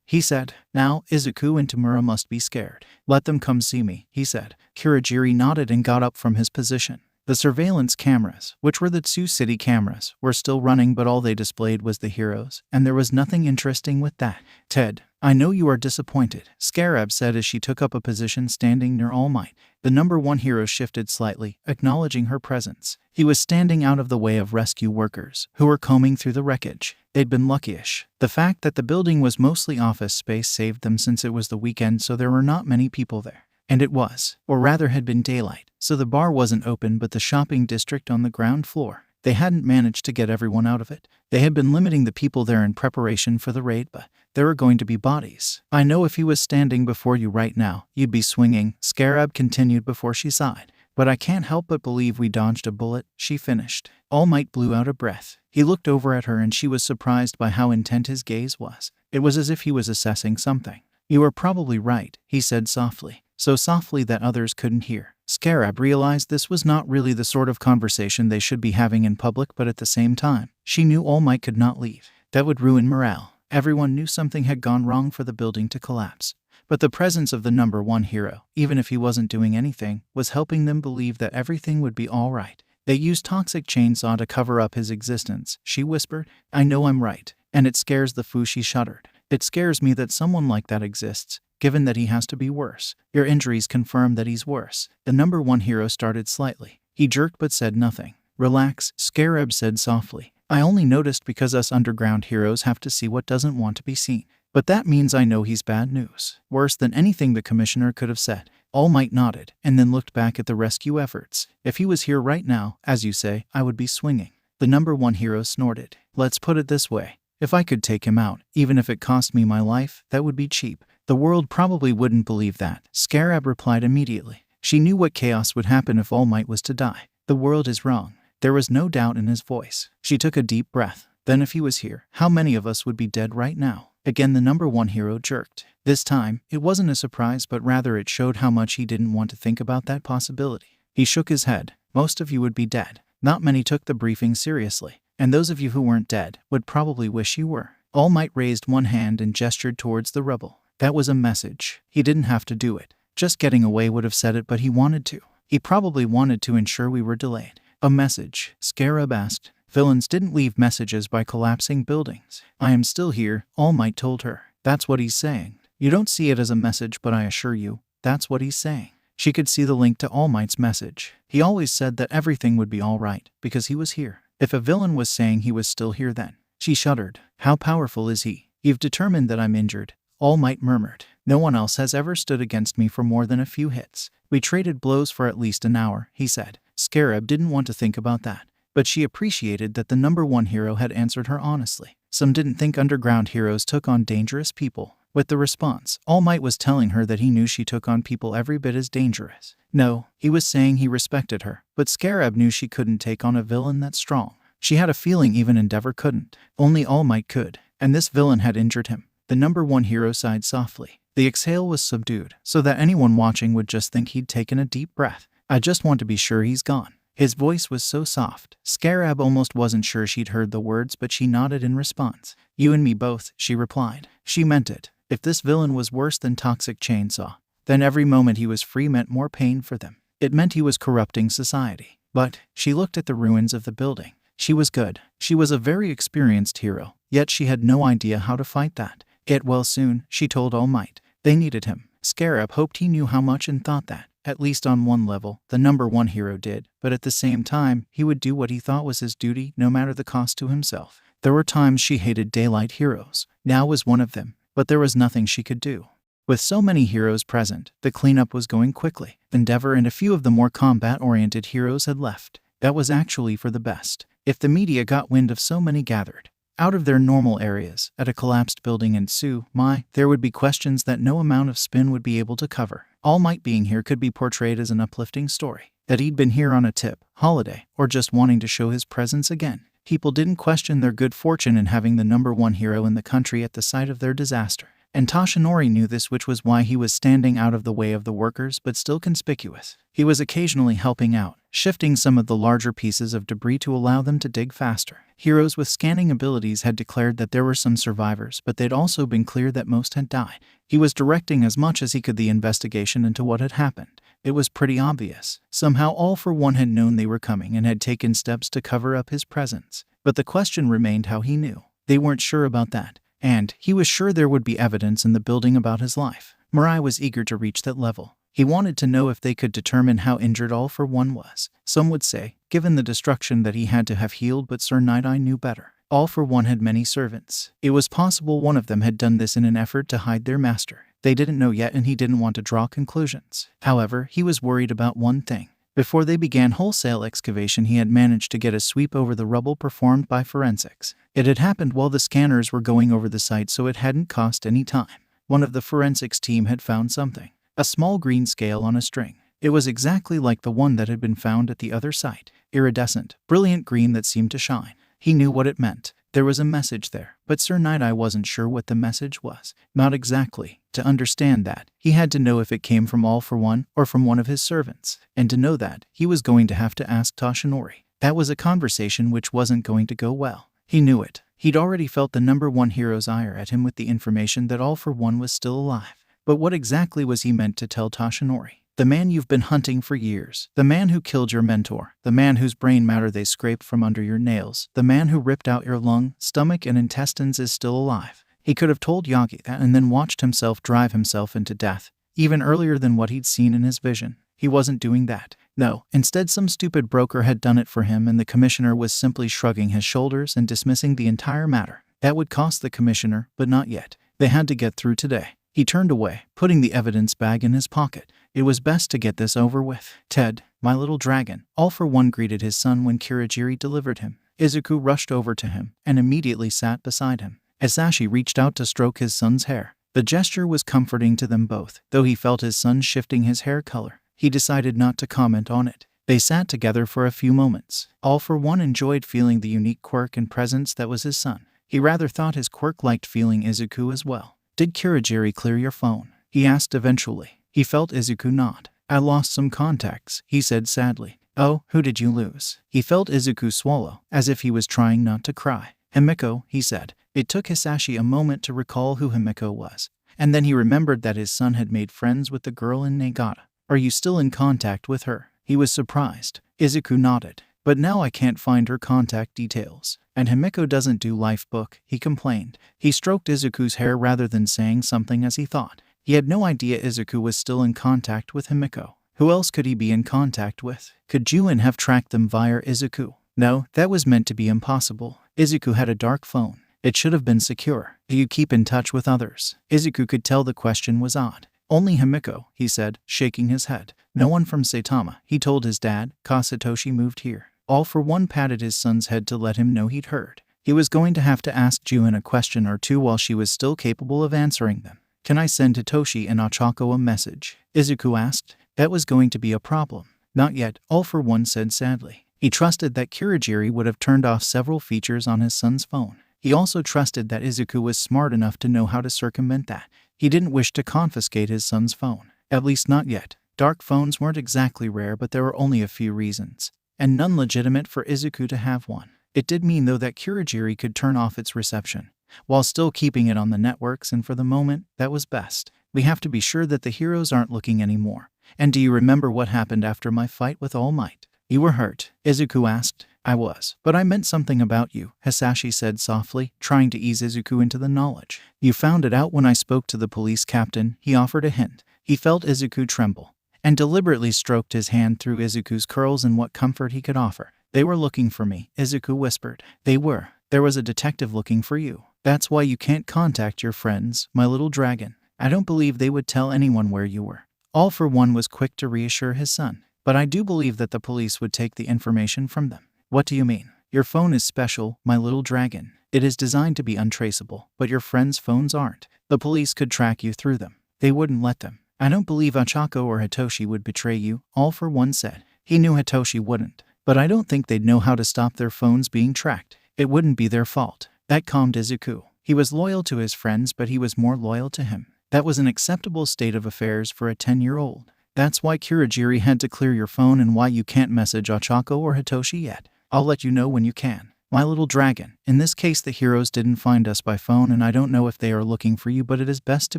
he said. Now, Izuku and Tamura must be scared. Let them come see me, he said. Kurogiri nodded and got up from his position. The surveillance cameras, which were the Tsu City cameras, were still running, but all they displayed was the heroes, and there was nothing interesting with that. Ted, I know you are disappointed, Scarab said as she took up a position standing near All Might. The number 1 hero shifted slightly, acknowledging her presence. He was standing out of the way of rescue workers, who were combing through the wreckage. They'd been lucky-ish. The fact that the building was mostly office space saved them since it was the weekend, so there were not many people there. And it was, or rather had been daylight, so the bar wasn't open but the shopping district on the ground floor. They hadn't managed to get everyone out of it. They had been limiting the people there in preparation for the raid, but there were going to be bodies. I know if he was standing before you right now, you'd be swinging, Scarab continued before she sighed. But I can't help but believe we dodged a bullet, she finished. All Might blew out a breath. He looked over at her and she was surprised by how intent his gaze was. It was as if he was assessing something. You are probably right, he said softly. So softly that others couldn't hear. Scarab realized this was not really the sort of conversation they should be having in public, but at the same time, she knew All Might could not leave. That would ruin morale. Everyone knew something had gone wrong for the building to collapse. But the presence of the number 1 hero, even if he wasn't doing anything, was helping them believe that everything would be all right. They used Toxic Chainsaw to cover up his existence, she whispered. I know I'm right. And it scares the foo, she shuddered. It scares me that someone like that exists. Given that he has to be worse. Your injuries confirm that he's worse. The number 1 hero started slightly. He jerked but said nothing. Relax, Scarab said softly. I only noticed because us underground heroes have to see what doesn't want to be seen. But that means I know he's bad news. Worse than anything the commissioner could have said. All Might nodded, and then looked back at the rescue efforts. If he was here right now, as you say, I would be swinging. The number 1 hero snorted. Let's put it this way. If I could take him out, even if it cost me my life, that would be cheap. The world probably wouldn't believe that, Scarab replied immediately. She knew what chaos would happen if All Might was to die. The world is wrong. There was no doubt in his voice. She took a deep breath. Then if he was here, how many of us would be dead right now? Again the number 1 hero jerked. This time, it wasn't a surprise, but rather it showed how much he didn't want to think about that possibility. He shook his head. Most of you would be dead. Not many took the briefing seriously. And those of you who weren't dead would probably wish you were. All Might raised one hand and gestured towards the rubble. That was a message. He didn't have to do it. Just getting away would have said it, but he wanted to. He probably wanted to ensure we were delayed. A message? Scarab asked. Villains didn't leave messages by collapsing buildings. I am still here, All Might told her. That's what he's saying. You don't see it as a message, but I assure you, that's what he's saying. She could see the link to All Might's message. He always said that everything would be all right, because he was here. If a villain was saying he was still here then. She shuddered. How powerful is he? You've determined that I'm injured. All Might murmured. No one else has ever stood against me for more than a few hits. We traded blows for at least an hour, he said. Scarab didn't want to think about that. But she appreciated that the number 1 hero had answered her honestly. Some didn't think underground heroes took on dangerous people. With the response, All Might was telling her that he knew she took on people every bit as dangerous. No, he was saying he respected her, but Scarab knew she couldn't take on a villain that strong. She had a feeling even Endeavor couldn't. Only All Might could, and this villain had injured him. The number 1 hero sighed softly. The exhale was subdued, so that anyone watching would just think he'd taken a deep breath. I just want to be sure he's gone. His voice was so soft. Scarab almost wasn't sure she'd heard the words, but she nodded in response. You and me both, she replied. She meant it. If this villain was worse than Toxic Chainsaw, then every moment he was free meant more pain for them. It meant he was corrupting society. But she looked at the ruins of the building. She was good. She was a very experienced hero, yet she had no idea how to fight that. Get well soon, she told All Might. They needed him. Scarab hoped he knew how much and thought that, at least on one level, the number 1 hero did, but at the same time, he would do what he thought was his duty, no matter the cost to himself. There were times she hated daylight heroes. Now was one of them, but there was nothing she could do. With so many heroes present, the cleanup was going quickly. Endeavor and a few of the more combat-oriented heroes had left. That was actually for the best. If the media got wind of so many gathered out of their normal areas at a collapsed building in Tsu-mai, there would be questions that no amount of spin would be able to cover. All Might being here could be portrayed as an uplifting story. That he'd been here on a tip, holiday, or just wanting to show his presence again. People didn't question their good fortune in having the number 1 hero in the country at the site of their disaster. And Toshinori knew this, which was why he was standing out of the way of the workers but still conspicuous. He was occasionally helping out, shifting some of the larger pieces of debris to allow them to dig faster. Heroes with scanning abilities had declared that there were some survivors, but they'd also been clear that most had died. He was directing as much as he could the investigation into what had happened. It was pretty obvious. Somehow All for One had known they were coming and had taken steps to cover up his presence. But the question remained how he knew. They weren't sure about that. And he was sure there would be evidence in the building about his life. Mirai was eager to reach that level. He wanted to know if they could determine how injured All for One was. Some would say, given the destruction, that he had to have healed, but Sir Nighteye knew better. All for One had many servants. It was possible one of them had done this in an effort to hide their master. They didn't know yet, and he didn't want to draw conclusions. However, he was worried about one thing. Before they began wholesale excavation, he had managed to get a sweep over the rubble performed by forensics. It had happened while the scanners were going over the site, so it hadn't cost any time. One of the forensics team had found something. A small green scale on a string. It was exactly like the one that had been found at the other site. Iridescent, brilliant green that seemed to shine. He knew what it meant. There was a message there, but Sir Nighteye wasn't sure what the message was. Not exactly. To understand that, he had to know if it came from All for One or from one of his servants. And to know that, he was going to have to ask Toshinori. That was a conversation which wasn't going to go well. He knew it. He'd already felt the number one hero's ire at him with the information that All for One was still alive. But what exactly was he meant to tell Toshinori? The man you've been hunting for years. The man who killed your mentor. The man whose brain matter they scraped from under your nails. The man who ripped out your lung, stomach, and intestines is still alive. He could have told Yagi that and then watched himself drive himself into death, even earlier than what he'd seen in his vision. He wasn't doing that. No, instead some stupid broker had done it for him, and the commissioner was simply shrugging his shoulders and dismissing the entire matter. That would cost the commissioner, but not yet. They had to get through today. He turned away, putting the evidence bag in his pocket. It was best to get this over with. Ted, my little dragon. All for One greeted his son when Kirigiri delivered him. Izuku rushed over to him and immediately sat beside him. Asashi reached out to stroke his son's hair. The gesture was comforting to them both, though he felt his son shifting his hair color. He decided not to comment on it. They sat together for a few moments. All for One enjoyed feeling the unique quirk and presence that was his son. He rather thought his quirk liked feeling Izuku as well. Did Kirigiri clear your phone? He asked eventually. He felt Izuku nod. I lost some contacts, he said sadly. Oh, who did you lose? He felt Izuku swallow, as if he was trying not to cry. Himiko, he said. It took Hisashi a moment to recall who Himiko was. And then he remembered that his son had made friends with the girl in Nagata. Are you still in contact with her? He was surprised. Izuku nodded. But now I can't find her contact details. And Himiko doesn't do life book, he complained. He stroked Izuku's hair rather than saying something as he thought. He had no idea Izuku was still in contact with Himiko. Who else could he be in contact with? Could Juin have tracked them via Izuku? No, that was meant to be impossible. Izuku had a dark phone. It should have been secure. Do you keep in touch with others? Izuku could tell the question was odd. Only Himiko, he said, shaking his head. No one from Saitama, he told his dad. Kasatoshi moved here. All for One patted his son's head to let him know he'd heard. He was going to have to ask Juin a question or two while she was still capable of answering them. Can I send Hitoshi and Ochako a message? Izuku asked. That was going to be a problem. Not yet, All for One said sadly. He trusted that Kirigiri would have turned off several features on his son's phone. He also trusted that Izuku was smart enough to know how to circumvent that. He didn't wish to confiscate his son's phone. At least not yet. Dark phones weren't exactly rare, but there were only a few reasons. And none legitimate for Izuku to have one. It did mean, though, that Kirigiri could turn off its reception, while still keeping it on the networks, and for the moment, that was best. We have to be sure that the heroes aren't looking anymore. And do you remember what happened after my fight with All Might? You were hurt, Izuku asked. I was. But I meant something about you, Hisashi said softly, trying to ease Izuku into the knowledge. You found it out when I spoke to the police captain, he offered a hint. He felt Izuku tremble, and deliberately stroked his hand through Izuku's curls in what comfort he could offer. They were looking for me, Izuku whispered. They were. There was a detective looking for you. That's why you can't contact your friends, my little dragon. I don't believe they would tell anyone where you were. All for One was quick to reassure his son. But I do believe that the police would take the information from them. What do you mean? Your phone is special, my little dragon. It is designed to be untraceable, but your friends' phones aren't. The police could track you through them. They wouldn't let them. I don't believe Ochako or Hitoshi would betray you, All for One said. He knew Hitoshi wouldn't. But I don't think they'd know how to stop their phones being tracked. It wouldn't be their fault. That calmed Izuku. He was loyal to his friends, but he was more loyal to him. That was an acceptable state of affairs for a 10-year-old. That's why Kurogiri had to clear your phone and why you can't message Ochako or Hitoshi yet. I'll let you know when you can. My little dragon. In this case, the heroes didn't find us by phone, and I don't know if they are looking for you, but it is best to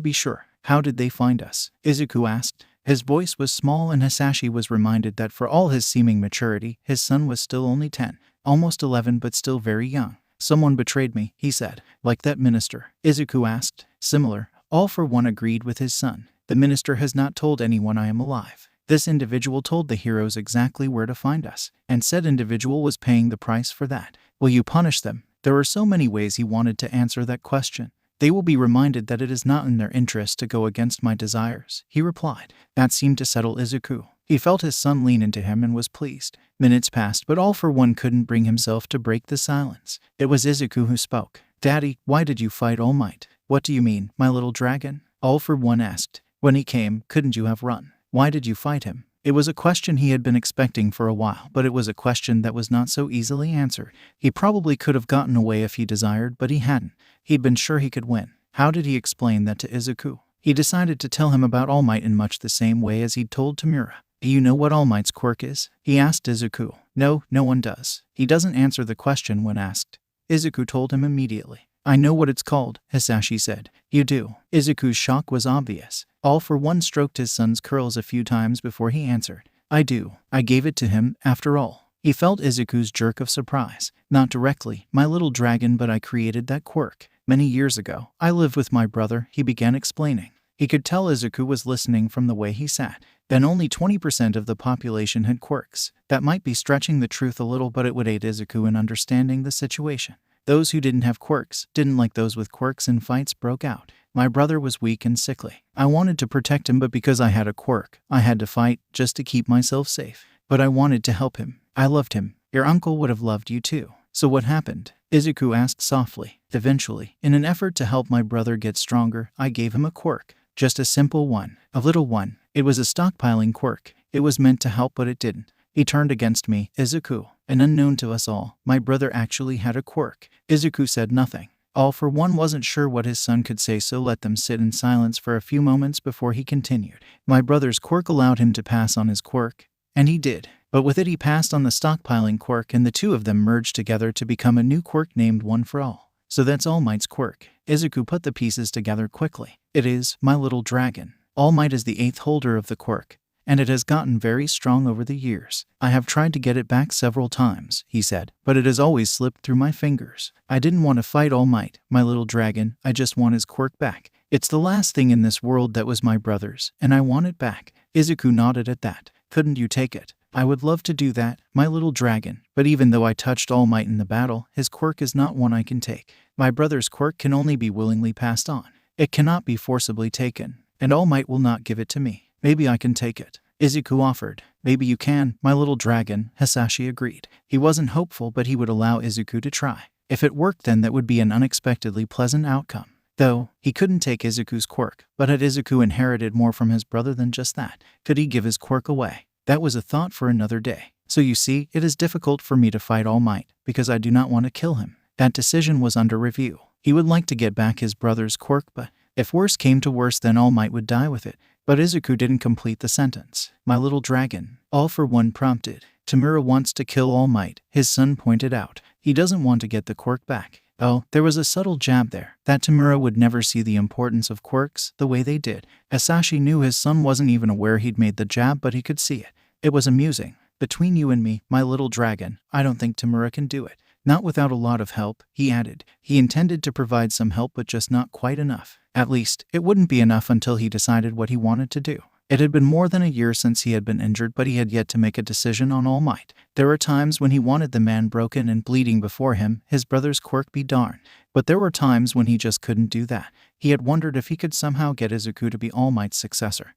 be sure. How did they find us? Izuku asked. His voice was small, and Hisashi was reminded that for all his seeming maturity, his son was still only 10, almost 11, but still very young. Someone betrayed me, he said. Like that minister? Izuku asked. Similar. All for one agreed with his son. The minister has not told anyone I am alive. This individual told the heroes exactly where to find us, and said individual was paying the price for that. Will you punish them? There are so many ways he wanted to answer that question. They will be reminded that it is not in their interest to go against my desires, he replied. That seemed to settle Izuku. He felt his son lean into him and was pleased. Minutes passed, but All for One couldn't bring himself to break the silence. It was Izuku who spoke. Daddy, why did you fight All Might? What do you mean, my little dragon? All for One asked. When he came, couldn't you have run? Why did you fight him? It was a question he had been expecting for a while, but it was a question that was not so easily answered. He probably could have gotten away if he desired, but he hadn't. He'd been sure he could win. How did he explain that to Izuku? He decided to tell him about All Might in much the same way as he'd told Tamura. Do you know what All Might's quirk is? He asked Izuku. No, no one does. He doesn't answer the question when asked. Izuku told him immediately. I know what it's called, Hisashi said. You do. Izuku's shock was obvious. All for One stroked his son's curls a few times before he answered. I do. I gave it to him, after all. He felt Izuku's jerk of surprise. Not directly, my little dragon, but I created that quirk. Many years ago, I lived with my brother, he began explaining. He could tell Izuku was listening from the way he sat. Then only 20% of the population had quirks. That might be stretching the truth a little, but it would aid Izuku in understanding the situation. Those who didn't have quirks didn't like those with quirks, and fights broke out. My brother was weak and sickly. I wanted to protect him, but because I had a quirk, I had to fight just to keep myself safe. But I wanted to help him. I loved him. Your uncle would have loved you too. So what happened? Izuku asked softly. Eventually, in an effort to help my brother get stronger, I gave him a quirk. Just a simple one. A little one. It was a stockpiling quirk. It was meant to help, but it didn't. He turned against me, Izuku. And unknown to us all, my brother actually had a quirk. Izuku said nothing. All for One wasn't sure what his son could say, so let them sit in silence for a few moments before he continued. My brother's quirk allowed him to pass on his quirk, and he did. But with it he passed on the stockpiling quirk, and the two of them merged together to become a new quirk named One for All. So that's All Might's quirk. Izuku put the pieces together quickly. It is, my little dragon. All Might is the 8th holder of the quirk, and it has gotten very strong over the years. I have tried to get it back several times, he said, but it has always slipped through my fingers. I didn't want to fight All Might, my little dragon. I just want his quirk back. It's the last thing in this world that was my brother's, and I want it back. Izuku nodded at that. Couldn't you take it? I would love to do that, my little dragon, but even though I touched All Might in the battle, his quirk is not one I can take. My brother's quirk can only be willingly passed on. It cannot be forcibly taken, and All Might will not give it to me. Maybe I can take it. Izuku offered. Maybe you can, my little dragon, Hisashi agreed. He wasn't hopeful, but he would allow Izuku to try. If it worked, then that would be an unexpectedly pleasant outcome. Though, he couldn't take Izuku's quirk, but had Izuku inherited more from his brother than just that? Could he give his quirk away? That was a thought for another day. So you see, it is difficult for me to fight All Might, because I do not want to kill him. That decision was under review. He would like to get back his brother's quirk, but if worse came to worse, then All Might would die with it. But Izuku didn't complete the sentence. My little dragon, All for One prompted. Tamura wants to kill All Might, his son pointed out. He doesn't want to get the quirk back. Oh, there was a subtle jab there. That Tamura would never see the importance of quirks the way they did. Hisashi knew his son wasn't even aware he'd made the jab, but he could see it. It was amusing. Between you and me, my little dragon, I don't think Tamura can do it. Not without a lot of help, he added. He intended to provide some help, but just not quite enough. At least, it wouldn't be enough until he decided what he wanted to do. It had been more than a year since he had been injured, but he had yet to make a decision on All Might. There were times when he wanted the man broken and bleeding before him, his brother's quirk be darned. But there were times when he just couldn't do that. He had wondered if he could somehow get Izuku to be All Might's successor.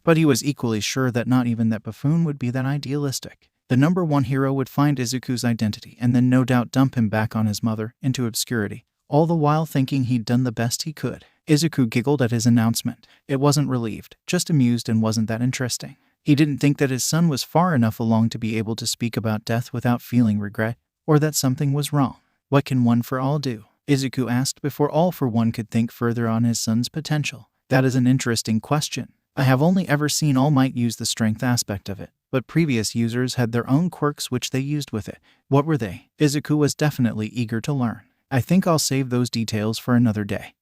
But he was equally sure that not even that buffoon would be that idealistic. The number one hero would find Izuku's identity and then no doubt dump him back on his mother into obscurity, all the while thinking he'd done the best he could. Izuku giggled at his announcement. It wasn't relieved, just amused, and wasn't that interesting. He didn't think that his son was far enough along to be able to speak about death without feeling regret, or that something was wrong. What can One for All do? Izuku asked before All for One could think further on his son's potential. That is an interesting question. I have only ever seen All Might use the strength aspect of it, but previous users had their own quirks which they used with it. What were they? Izuku was definitely eager to learn. I think I'll save those details for another day,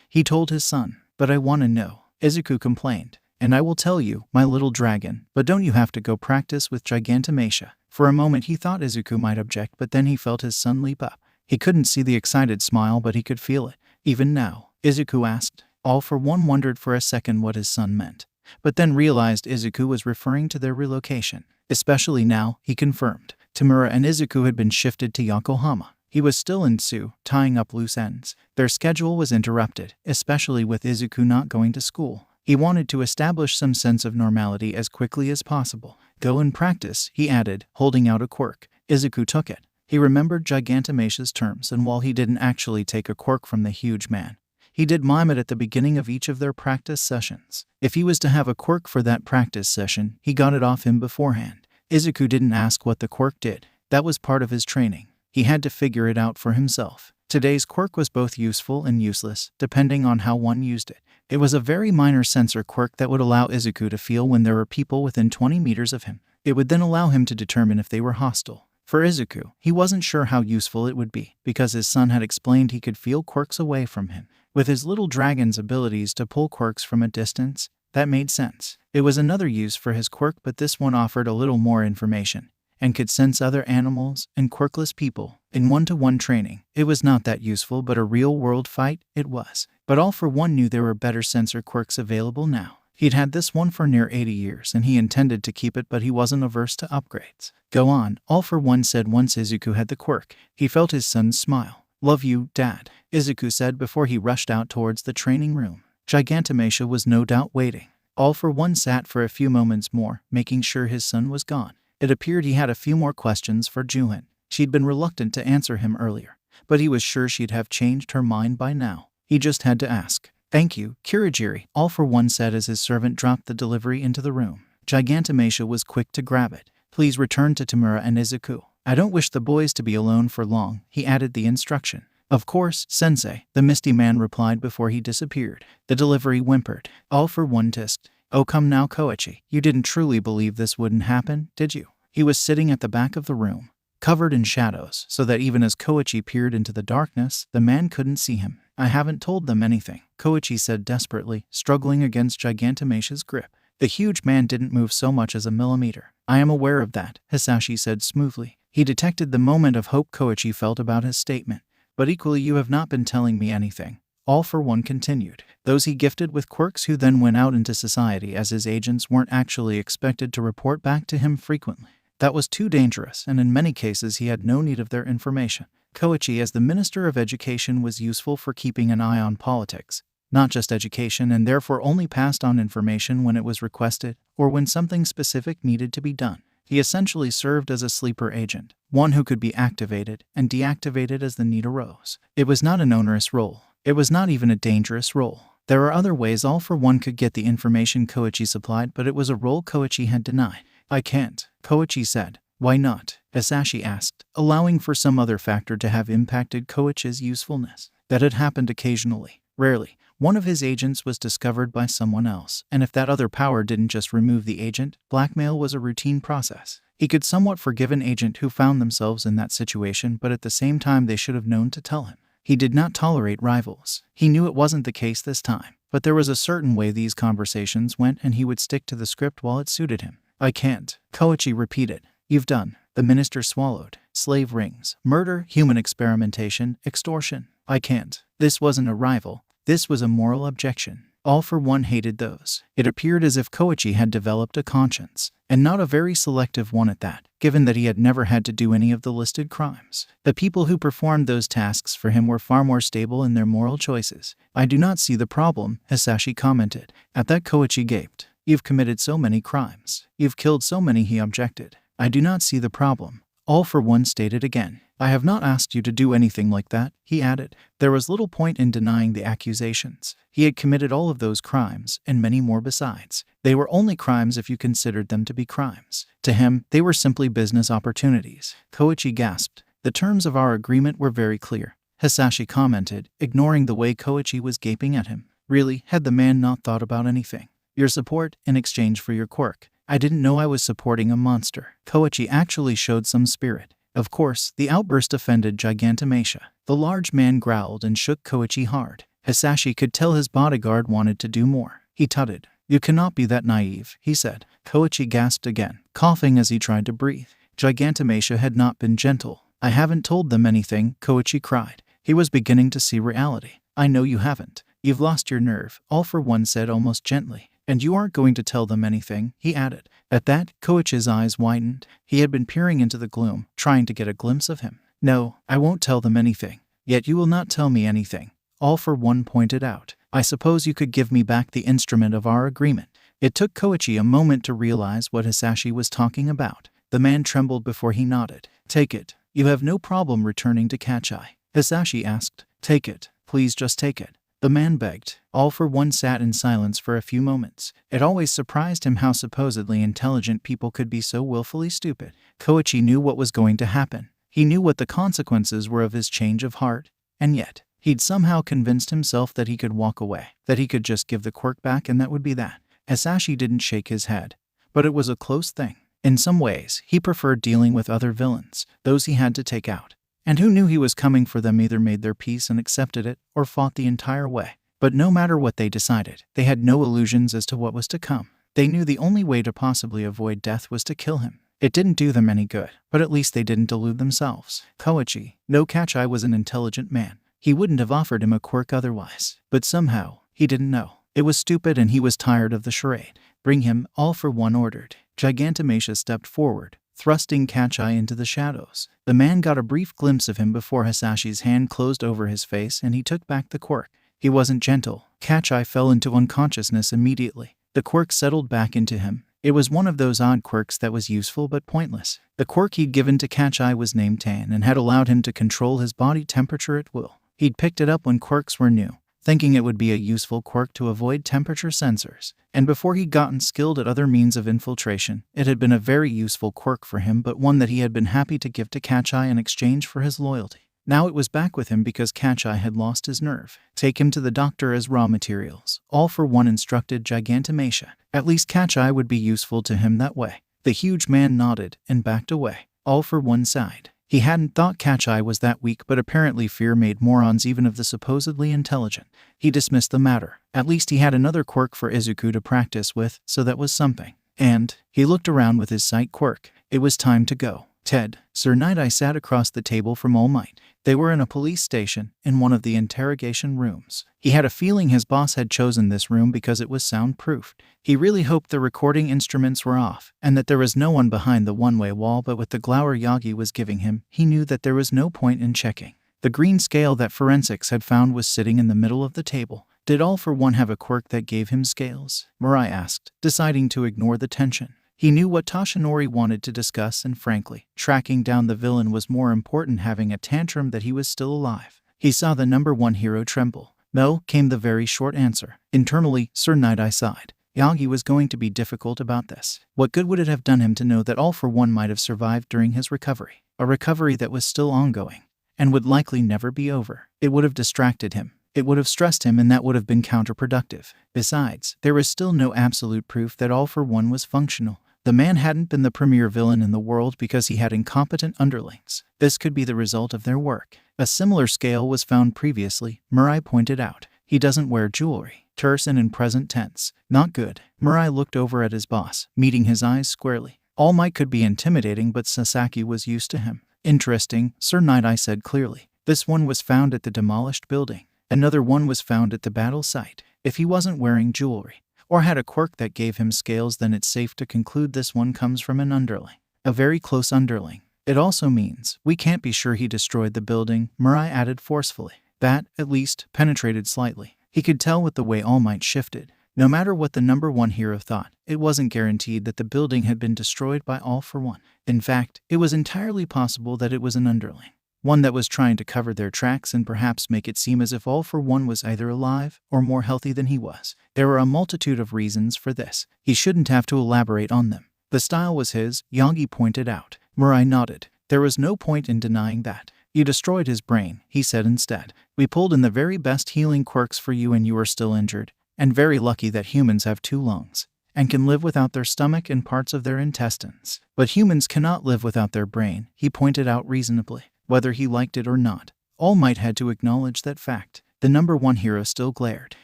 he told his son. But I want to know, Izuku complained. And I will tell you, my little dragon, but don't you have to go practice with Gigantomachia? For a moment he thought Izuku might object, but then he felt his son leap up. He couldn't see the excited smile, but he could feel it. Even now, Izuku asked. All for One wondered for a second what his son meant, but then realized Izuku was referring to their relocation. Especially now, he confirmed. Tamura and Izuku had been shifted to Yokohama. He was still in Tsu, tying up loose ends. Their schedule was interrupted, especially with Izuku not going to school. He wanted to establish some sense of normality as quickly as possible. Go and practice, he added, holding out a quirk. Izuku took it. He remembered Gigantomachia's terms, and while he didn't actually take a quirk from the huge man, he did mime it at the beginning of each of their practice sessions. If he was to have a quirk for that practice session, he got it off him beforehand. Izuku didn't ask what the quirk did. That was part of his training. He had to figure it out for himself. Today's quirk was both useful and useless, depending on how one used it. It was a very minor sensor quirk that would allow Izuku to feel when there were people within 20 meters of him. It would then allow him to determine if they were hostile. For Izuku, he wasn't sure how useful it would be, because his son had explained he could feel quirks away from him. With his little dragon's abilities to pull quirks from a distance, that made sense. It was another use for his quirk, but this one offered a little more information, and could sense other animals and quirkless people. In one-to-one training, it was not that useful, but a real-world fight, it was. But All for One knew there were better sensor quirks available now. He'd had this one for near 80 years, and he intended to keep it, but he wasn't averse to upgrades. Go on, All for One said once Izuku had the quirk. He felt his son's smile. Love you, Dad, Izuku said before he rushed out towards the training room. Gigantomachia was no doubt waiting. All for One sat for a few moments more, making sure his son was gone. It appeared he had a few more questions for Juhin. She'd been reluctant to answer him earlier, but he was sure she'd have changed her mind by now. He just had to ask. Thank you, Kirigiri, All for One said as his servant dropped the delivery into the room. Gigantomachia was quick to grab it. Please return to Tamura and Izuku. I don't wish the boys to be alone for long, he added the instruction. Of course, Sensei, the misty man replied before he disappeared. The delivery whimpered. All for One tisked. Oh come now, Kochi, you didn't truly believe this wouldn't happen, did you? He was sitting at the back of the room, covered in shadows, so that even as Kochi peered into the darkness, the man couldn't see him. I haven't told them anything, Kochi said desperately, struggling against Gigantomachia's grip. The huge man didn't move so much as a millimeter. I am aware of that, Hisashi said smoothly. He detected the moment of hope Kochi felt about his statement. But equally you have not been telling me anything. All for One continued. Those he gifted with quirks who then went out into society as his agents weren't actually expected to report back to him frequently. That was too dangerous, and in many cases he had no need of their information. Kochi, as the Minister of Education, was useful for keeping an eye on politics, not just education, and therefore only passed on information when it was requested or when something specific needed to be done. He essentially served as a sleeper agent, one who could be activated and deactivated as the need arose. It was not an onerous role. It was not even a dangerous role. There are other ways All for One could get the information Koichi supplied, but it was a role Koichi had denied. I can't, Koichi said. Why not? Hisashi asked, allowing for some other factor to have impacted Koichi's usefulness. That had happened occasionally. Rarely. One of his agents was discovered by someone else, and if that other power didn't just remove the agent, blackmail was a routine process. He could somewhat forgive an agent who found themselves in that situation, but at the same time they should have known to tell him. He did not tolerate rivals. He knew it wasn't the case this time, but there was a certain way these conversations went, and he would stick to the script while it suited him. I can't, Koichi repeated. You've done. The minister swallowed. Slave rings, murder, human experimentation, extortion. I can't. This wasn't a rival. This was a moral objection. All for One hated those. It appeared as if Koichi had developed a conscience, and not a very selective one at that, given that he had never had to do any of the listed crimes. The people who performed those tasks for him were far more stable in their moral choices. I do not see the problem, Hisashi commented. At that Koichi gaped. You've committed so many crimes. You've killed so many, he objected. I do not see the problem. All for One stated again. I have not asked you to do anything like that, he added. There was little point in denying the accusations. He had committed all of those crimes, and many more besides. They were only crimes if you considered them to be crimes. To him, they were simply business opportunities. Koichi gasped. The terms of our agreement were very clear. Hisashi commented, ignoring the way Kochi was gaping at him. Really, had the man not thought about anything? Your support in exchange for your quirk. I didn't know I was supporting a monster. Kochi actually showed some spirit. Of course, the outburst offended Giganto. The large man growled and shook Kochi hard. Hisashi could tell his bodyguard wanted to do more. He tutted. You cannot be that naive, he said. Kochi gasped again, coughing as he tried to breathe. Giganto had not been gentle. I haven't told them anything, Kochi cried. He was beginning to see reality. I know you haven't. You've lost your nerve, All for One said almost gently. And you aren't going to tell them anything, he added. At that, Koichi's eyes widened. He had been peering into the gloom, trying to get a glimpse of him. No, I won't tell them anything. Yet you will not tell me anything, All for One pointed out. I suppose you could give me back the instrument of our agreement. It took Kochi a moment to realize what Hisashi was talking about. The man trembled before he nodded. Take it. You have no problem returning to Kochi. Hisashi asked. Take it. Please just take it. The man begged. All for One sat in silence for a few moments. It always surprised him how supposedly intelligent people could be so willfully stupid. Koichi knew what was going to happen. He knew what the consequences were of his change of heart. And yet, he'd somehow convinced himself that he could walk away, that he could just give the quirk back and that would be that. Hisashi didn't shake his head. But it was a close thing. In some ways, he preferred dealing with other villains, those he had to take out. And who knew he was coming for them either made their peace and accepted it, or fought the entire way. But no matter what they decided, they had no illusions as to what was to come. They knew the only way to possibly avoid death was to kill him. It didn't do them any good, but at least they didn't delude themselves. Koichi, no Kochi was an intelligent man. He wouldn't have offered him a quirk otherwise. But somehow, he didn't know. It was stupid and he was tired of the charade. Bring him, All for One ordered. Giganto stepped forward, thrusting Kochi into the shadows. The man got a brief glimpse of him before Hisashi's hand closed over his face and he took back the quirk. He wasn't gentle. Kochi fell into unconsciousness immediately. The quirk settled back into him. It was one of those odd quirks that was useful but pointless. The quirk he'd given to Kochi was named Tan and had allowed him to control his body temperature at will. He'd picked it up when quirks were new, thinking it would be a useful quirk to avoid temperature sensors. And before he'd gotten skilled at other means of infiltration, it had been a very useful quirk for him, but one that he had been happy to give to Kochi in exchange for his loyalty. Now it was back with him because Kochi had lost his nerve. Take him to the doctor as raw materials. All for One instructed Giganto. At least Kochi would be useful to him that way. The huge man nodded and backed away. All for One sighed. He hadn't thought Kochi was that weak, but apparently fear made morons even of the supposedly intelligent. He dismissed the matter. At least he had another quirk for Izuku to practice with, so that was something. And he looked around with his sight quirk. It was time to go. Ted, Sir Nighteye sat across the table from All Might. They were in a police station, in one of the interrogation rooms. He had a feeling his boss had chosen this room because it was soundproofed. He really hoped the recording instruments were off, and that there was no one behind the one-way wall, but with the glower Yagi was giving him, he knew that there was no point in checking. The green scale that forensics had found was sitting in the middle of the table. Did All for One have a quirk that gave him scales? Mirai asked, deciding to ignore the tension. He knew what Toshinori wanted to discuss, and frankly, tracking down the villain was more important, having a tantrum that he was still alive. He saw the number one hero tremble. No, came the very short answer. Internally, Sir Nighteye sighed. Yagi was going to be difficult about this. What good would it have done him to know that All for One might have survived during his recovery? A recovery that was still ongoing, and would likely never be over. It would have distracted him. It would have stressed him, and that would have been counterproductive. Besides, there was still no absolute proof that All for One was functional. The man hadn't been the premier villain in the world because he had incompetent underlings. This could be the result of their work. A similar scale was found previously, Mirai pointed out. He doesn't wear jewelry. Terse and in present tense. Not good. Mirai looked over at his boss, meeting his eyes squarely. All Might could be intimidating, but Sasaki was used to him. Interesting, Sir Nighteye said clearly. This one was found at the demolished building. Another one was found at the battle site. If he wasn't wearing jewelry, or had a quirk that gave him scales, then it's safe to conclude this one comes from an underling. A very close underling. It also means we can't be sure he destroyed the building, Mirai added forcefully. That, at least, penetrated slightly. He could tell with the way All Might shifted. No matter what the number one hero thought, it wasn't guaranteed that the building had been destroyed by All for One. In fact, it was entirely possible that it was an underling. One that was trying to cover their tracks and perhaps make it seem as if All for One was either alive or more healthy than he was. There were a multitude of reasons for this. He shouldn't have to elaborate on them. The style was his, Yagi pointed out. Mirai nodded. There was no point in denying that. You destroyed his brain, he said instead. We pulled in the very best healing quirks for you and you are still injured. And very lucky that humans have 2 lungs and can live without their stomach and parts of their intestines. But humans cannot live without their brain, he pointed out reasonably. Whether he liked it or not, All Might had to acknowledge that fact. The number 1 hero still glared.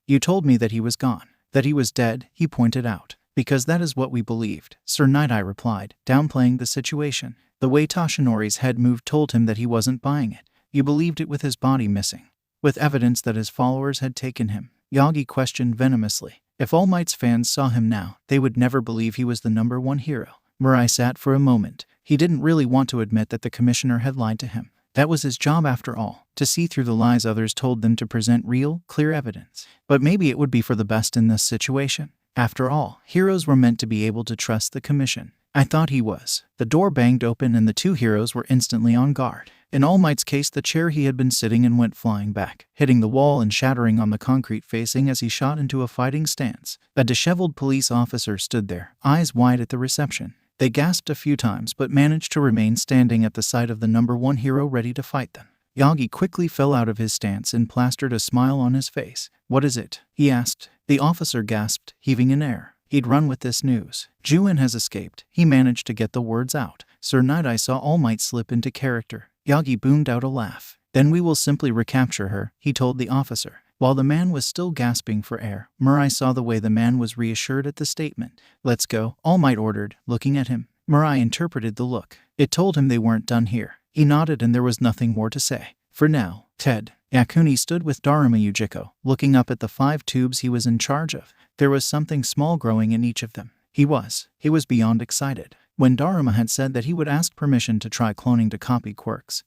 You told me that he was gone, that he was dead, he pointed out. Because that is what we believed, Sir Nighteye replied, downplaying the situation. The way Toshinori's head moved told him that he wasn't buying it. You believed it with his body missing, with evidence that his followers had taken him. Yagi questioned venomously. If All Might's fans saw him now, they would never believe he was the number 1 hero. Mirai sat for a moment. He didn't really want to admit that the commissioner had lied to him. That was his job after all, to see through the lies others told them to present real, clear evidence. But maybe it would be for the best in this situation. After all, heroes were meant to be able to trust the commission. I thought he was. The door banged open and the 2 heroes were instantly on guard. In All Might's case, the chair he had been sitting in went flying back, hitting the wall and shattering on the concrete facing as he shot into a fighting stance. A disheveled police officer stood there, eyes wide at the reception. They gasped a few times but managed to remain standing at the sight of the number 1 hero ready to fight them. Yagi quickly fell out of his stance and plastered a smile on his face. What is it? He asked. The officer gasped, heaving in air. He'd run with this news. Juin has escaped. He managed to get the words out. Sir Nighteye saw All Might slip into character. Yagi boomed out a laugh. Then we will simply recapture her, he told the officer. While the man was still gasping for air, Mirai saw the way the man was reassured at the statement. Let's go, All Might ordered, looking at him. Mirai interpreted the look. It told him they weren't done here. He nodded and there was nothing more to say. For now, Ted. Yakuni stood with Daruma Yujiko, looking up at the 5 tubes he was in charge of. There was something small growing in each of them. He was beyond excited. When Daruma had said that he would ask permission to try cloning to copy quirks,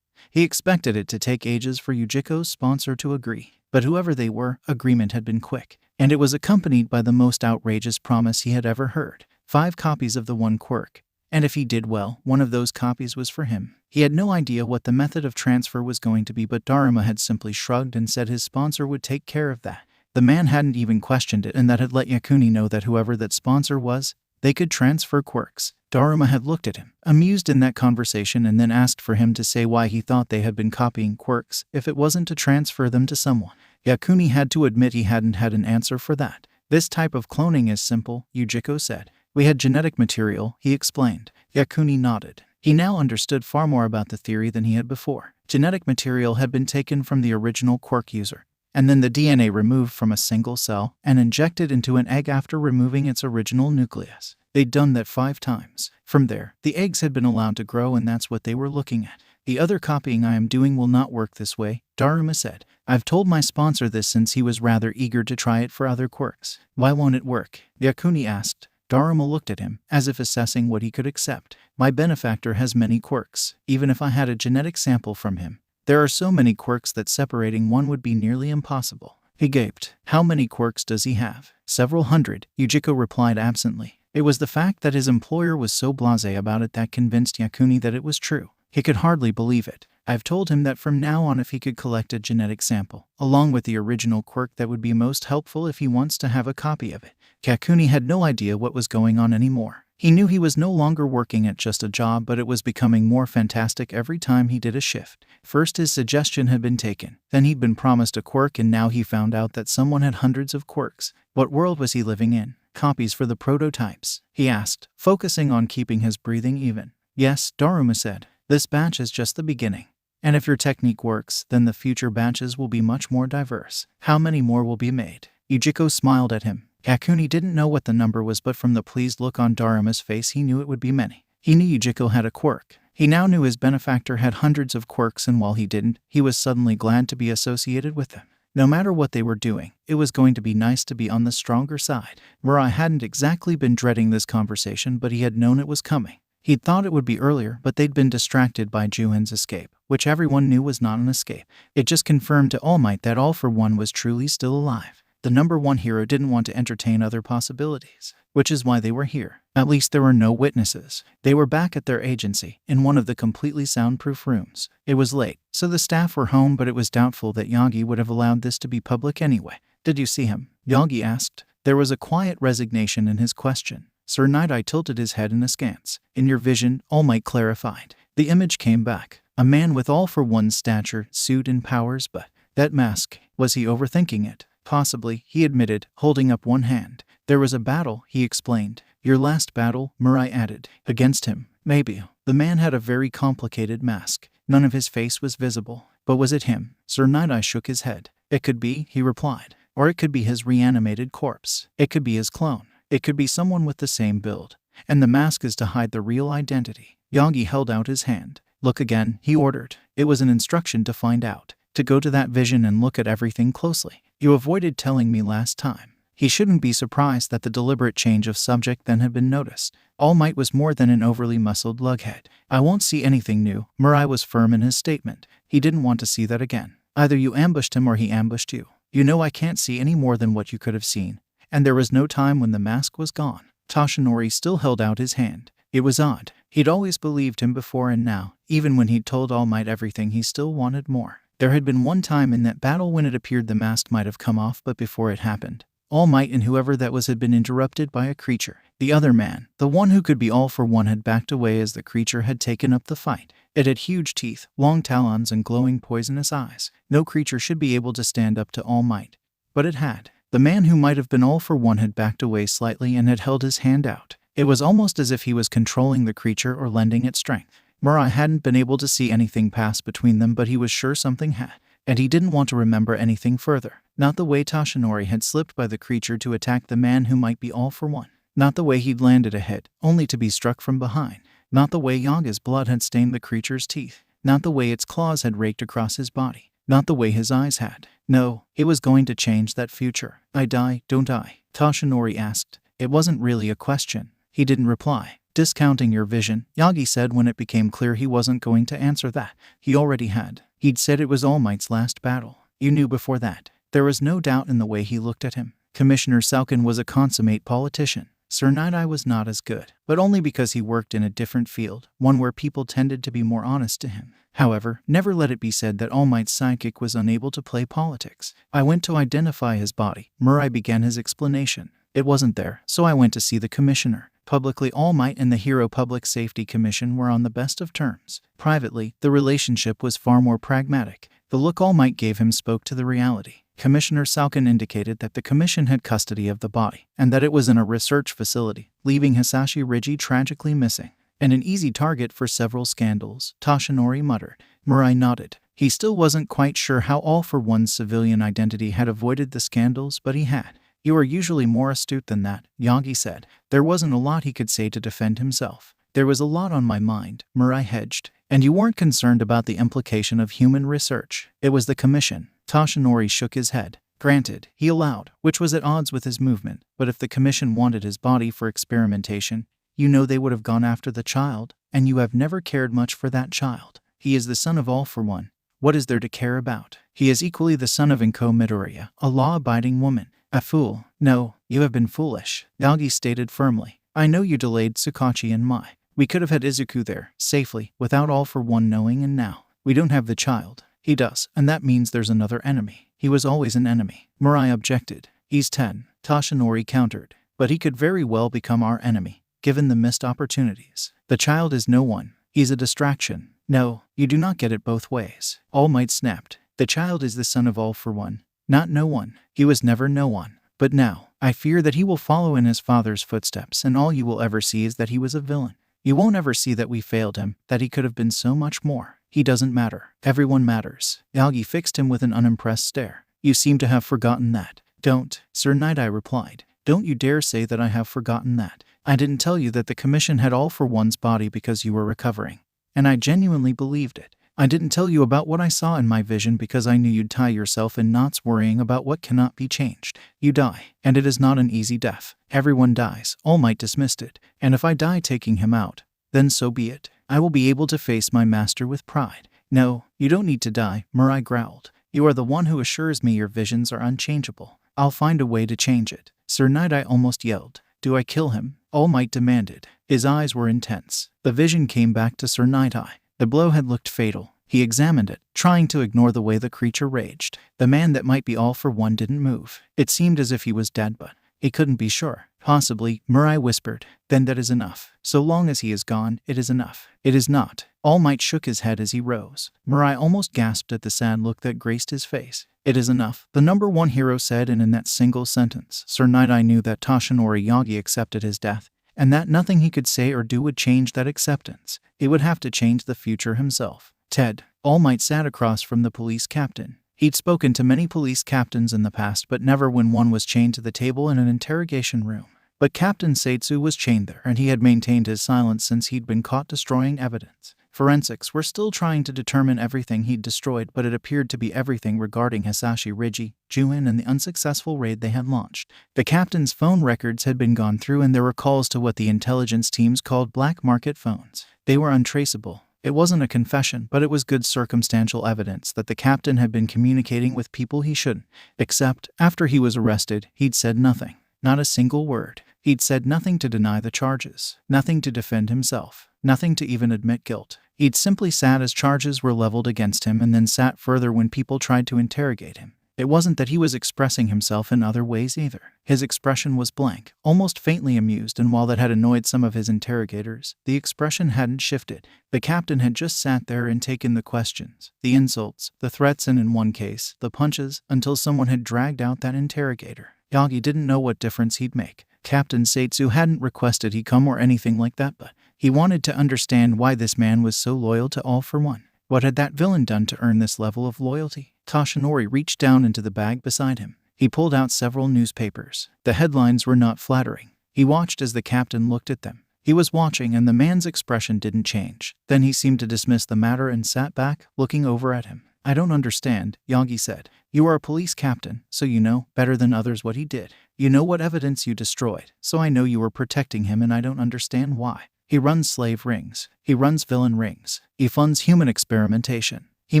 he expected it to take ages for Yujiko's sponsor to agree. But whoever they were, agreement had been quick. And it was accompanied by the most outrageous promise he had ever heard. 5 copies of the 1 quirk. And if he did well, one of those copies was for him. He had no idea what the method of transfer was going to be, but Daruma had simply shrugged and said his sponsor would take care of that. The man hadn't even questioned it, and that had let Yakuni know that whoever that sponsor was, they could transfer quirks. Daruma had looked at him, amused in that conversation, and then asked for him to say why he thought they had been copying quirks if it wasn't to transfer them to someone. Yakuni had to admit he hadn't had an answer for that. This type of cloning is simple, Yujiko said. We had genetic material, he explained. Yakuni nodded. He now understood far more about the theory than he had before. Genetic material had been taken from the original quirk user, and then the DNA removed from a single cell and injected into an egg after removing its original nucleus. They'd done that 5 times. From there, the eggs had been allowed to grow, and that's what they were looking at. The other copying I am doing will not work this way, Daruma said. I've told my sponsor this since he was rather eager to try it for other quirks. Why won't it work? Yakuni asked. Daruma looked at him, as if assessing what he could accept. My benefactor has many quirks, even if I had a genetic sample from him. There are so many quirks that separating one would be nearly impossible. He gaped. How many quirks does he have? Several hundred, Yujiko replied absently. It was the fact that his employer was so blasé about it that convinced Yakuni that it was true. He could hardly believe it. I've told him that from now on, if he could collect a genetic sample, along with the original quirk, that would be most helpful if he wants to have a copy of it. Yakuni had no idea what was going on anymore. He knew he was no longer working at just a job, but it was becoming more fantastic every time he did a shift. First, his suggestion had been taken. Then he'd been promised a quirk, and now he found out that someone had hundreds of quirks. What world was he living in? Copies for the prototypes? He asked, focusing on keeping his breathing even. Yes, Daruma said. This batch is just the beginning. And if your technique works, then the future batches will be much more diverse. How many more will be made? Yujiko smiled at him. Yakuni didn't know what the number was, but from the pleased look on Daruma's face he knew it would be many. He knew Yujiko had a quirk. He now knew his benefactor had hundreds of quirks, and while he didn't, he was suddenly glad to be associated with them. No matter what they were doing, it was going to be nice to be on the stronger side. Mirai hadn't exactly been dreading this conversation, but he had known it was coming. He'd thought it would be earlier, but they'd been distracted by Juin's escape, which everyone knew was not an escape. It just confirmed to All Might that All for One was truly still alive. The number 1 hero didn't want to entertain other possibilities, which is why they were here. At least there were no witnesses. They were back at their agency, in one of the completely soundproof rooms. It was late, so the staff were home, but it was doubtful that Yagi would have allowed this to be public anyway. Did you see him? Yagi asked. There was a quiet resignation in his question. Sir Nighteye tilted his head in askance. In your vision, All Might clarified. The image came back. A man with all for one's stature, suit, and powers, but that mask, was he overthinking it? Possibly, he admitted, holding up one hand. There was a battle, he explained. Your last battle, Mirai added. Against him, maybe. The man had a very complicated mask. None of his face was visible. But was it him? Sir Nighteye shook his head. It could be, he replied. Or it could be his reanimated corpse. It could be his clone. It could be someone with the same build. And the mask is to hide the real identity. Yagi held out his hand. Look again, he ordered. It was an instruction to find out. To go to that vision and look at everything closely. You avoided telling me last time. He shouldn't be surprised that the deliberate change of subject then had been noticed. All Might was more than an overly muscled lughead. I won't see anything new. Mirai was firm in his statement. He didn't want to see that again. Either you ambushed him or he ambushed you. You know I can't see any more than what you could have seen. And there was no time when the mask was gone. Toshinori still held out his hand. It was odd. He'd always believed him before, and now, even when he'd told All Might everything, he still wanted more. There had been one time in that battle when it appeared the mask might have come off, but before it happened, All Might and whoever that was had been interrupted by a creature. The other man, the one who could be all for one, had backed away as the creature had taken up the fight. It had huge teeth, long talons, and glowing poisonous eyes. No creature should be able to stand up to All Might. But it had. The man who might have been all for one had backed away slightly and had held his hand out. It was almost as if he was controlling the creature or lending it strength. Mirai hadn't been able to see anything pass between them, but he was sure something had. And he didn't want to remember anything further. Not the way Toshinori had slipped by the creature to attack the man who might be all for one. Not the way he'd landed a hit, only to be struck from behind. Not the way Yaga's blood had stained the creature's teeth. Not the way its claws had raked across his body. Not the way his eyes had. No, it was going to change that future. I die, don't I? Toshinori asked. It wasn't really a question. He didn't reply. Discounting your vision, Yagi said when it became clear he wasn't going to answer that. He already had. He'd said it was All Might's last battle. You knew before that. There was no doubt in the way he looked at him. Commissioner Salkin was a consummate politician. Sir Nighteye was not as good, but only because he worked in a different field, one where people tended to be more honest to him. However, never let it be said that All Might's sidekick was unable to play politics. I went to identify his body. Mirai began his explanation. It wasn't there, so I went to see the commissioner. Publicly, All Might and the Hero Public Safety Commission were on the best of terms. Privately, the relationship was far more pragmatic. The look All Might gave him spoke to the reality. Commissioner Salkin indicated that the commission had custody of the body, and that it was in a research facility, leaving Hisashi Rigi tragically missing. And an easy target for several scandals, Toshinori muttered. Mirai nodded. He still wasn't quite sure how All for One's civilian identity had avoided the scandals, but he had. You are usually more astute than that, Yagi said. There wasn't a lot he could say to defend himself. There was a lot on my mind, Mirai hedged. And you weren't concerned about the implication of human research. It was the commission. Toshinori shook his head. Granted, he allowed, which was at odds with his movement. But if the commission wanted his body for experimentation, you know they would have gone after the child, and you have never cared much for that child. He is the son of All for One. What is there to care about? He is equally the son of Inko Midoriya, a law-abiding woman. A fool. No, you have been foolish, Yagi stated firmly. I know you delayed Tsukachi and Mai. We could have had Izuku there, safely, without All for One knowing, and now we don't have the child. He does, and that means there's another enemy. He was always an enemy. Mirai objected. He's 10, Toshinori countered. But he could very well become our enemy, given the missed opportunities. The child is no one. He's a distraction. No, you do not get it both ways. All Might snapped. The child is the son of All for One. Not no one. He was never no one. But now, I fear that he will follow in his father's footsteps, and all you will ever see is that he was a villain. You won't ever see that we failed him, that he could have been so much more. He doesn't matter. Everyone matters. Yagi fixed him with an unimpressed stare. You seem to have forgotten that. Don't, Sir Nighteye replied. Don't you dare say that I have forgotten that. I didn't tell you that the commission had All for One's body because you were recovering. And I genuinely believed it. I didn't tell you about what I saw in my vision because I knew you'd tie yourself in knots worrying about what cannot be changed. You die, and it is not an easy death. Everyone dies. All Might dismissed it. And if I die taking him out, then so be it. I will be able to face my master with pride. No, you don't need to die, Mirai growled. You are the one who assures me your visions are unchangeable. I'll find a way to change it. Sir Nighteye almost yelled. Do I kill him? All Might demanded. His eyes were intense. The vision came back to Sir Nighteye. The blow had looked fatal. He examined it, trying to ignore the way the creature raged. The man that might be All for One didn't move. It seemed as if he was dead, but He couldn't be sure. Possibly, Mirai whispered. Then that is enough. So long as he is gone, it is enough. It is not. All Might shook his head as he rose. Mirai almost gasped at the sad look that graced his face. It is enough, the number one hero said, and in that single sentence, Sir Nighteye knew that Toshinori Yagi accepted his death, and that nothing he could say or do would change that acceptance. He would have to change the future himself. Ted. All Might sat across from the police captain. He'd spoken to many police captains in the past, but never when one was chained to the table in an interrogation room. But Captain Tatsu was chained there, and he had maintained his silence since he'd been caught destroying evidence. Forensics were still trying to determine everything he'd destroyed, but it appeared to be everything regarding Hisashi Rigi, Juin, and the unsuccessful raid they had launched. The captain's phone records had been gone through, and there were calls to what the intelligence teams called black market phones. They were untraceable. It wasn't a confession, but it was good circumstantial evidence that the captain had been communicating with people he shouldn't. Except, after he was arrested, he'd said nothing. Not a single word. He'd said nothing to deny the charges, nothing to defend himself, nothing to even admit guilt. He'd simply sat as charges were leveled against him, and then sat further when people tried to interrogate him. It wasn't that he was expressing himself in other ways either. His expression was blank, almost faintly amused, and while that had annoyed some of his interrogators, the expression hadn't shifted. The captain had just sat there and taken the questions, the insults, the threats, and in one case, the punches, until someone had dragged out that interrogator. Yagi didn't know what difference he'd make. Captain Tatsu hadn't requested he come or anything like that, but he wanted to understand why this man was so loyal to All for One. What had that villain done to earn this level of loyalty? Toshinori reached down into the bag beside him. He pulled out several newspapers. The headlines were not flattering. He watched as the captain looked at them. He was watching, and the man's expression didn't change. Then he seemed to dismiss the matter and sat back, looking over at him. I don't understand, Yagi said. You are a police captain, so you know, better than others, what he did. You know what evidence you destroyed, so I know you were protecting him, and I don't understand why. He runs slave rings. He runs villain rings. He funds human experimentation. He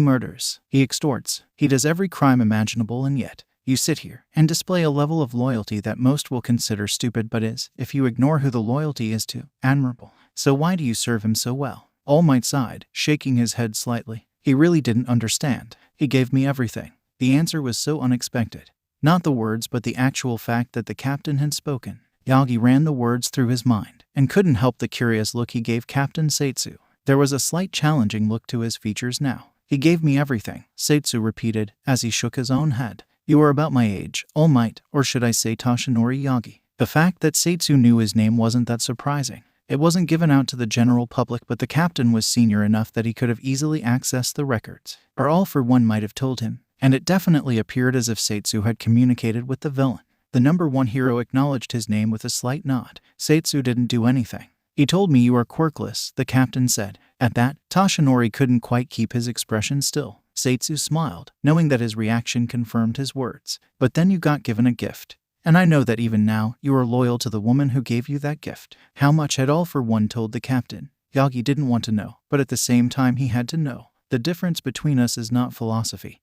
murders. He extorts. He does every crime imaginable, and yet you sit here and display a level of loyalty that most will consider stupid, but is, if you ignore who the loyalty is to, admirable. So why do you serve him so well? All Might sighed, shaking his head slightly. He really didn't understand. He gave me everything. The answer was so unexpected. Not the words, but the actual fact that the captain had spoken. Yagi ran the words through his mind, and couldn't help the curious look he gave Captain Tatsu. There was a slight challenging look to his features now. He gave me everything, Tatsu repeated, as he shook his own head. You are about my age, All Might, or should I say Toshinori Yagi. The fact that Tatsu knew his name wasn't that surprising. It wasn't given out to the general public, but the captain was senior enough that he could have easily accessed the records. Or All for One might have told him, and it definitely appeared as if Tatsu had communicated with the villain. The number one hero acknowledged his name with a slight nod. Tatsu didn't do anything. He told me you are quirkless, the captain said. At that, Toshinori couldn't quite keep his expression still. Tatsu smiled, knowing that his reaction confirmed his words. But then you got given a gift. And I know that even now, you are loyal to the woman who gave you that gift. How much had All for One told the captain? Yagi didn't want to know, but at the same time he had to know. The difference between us is not philosophy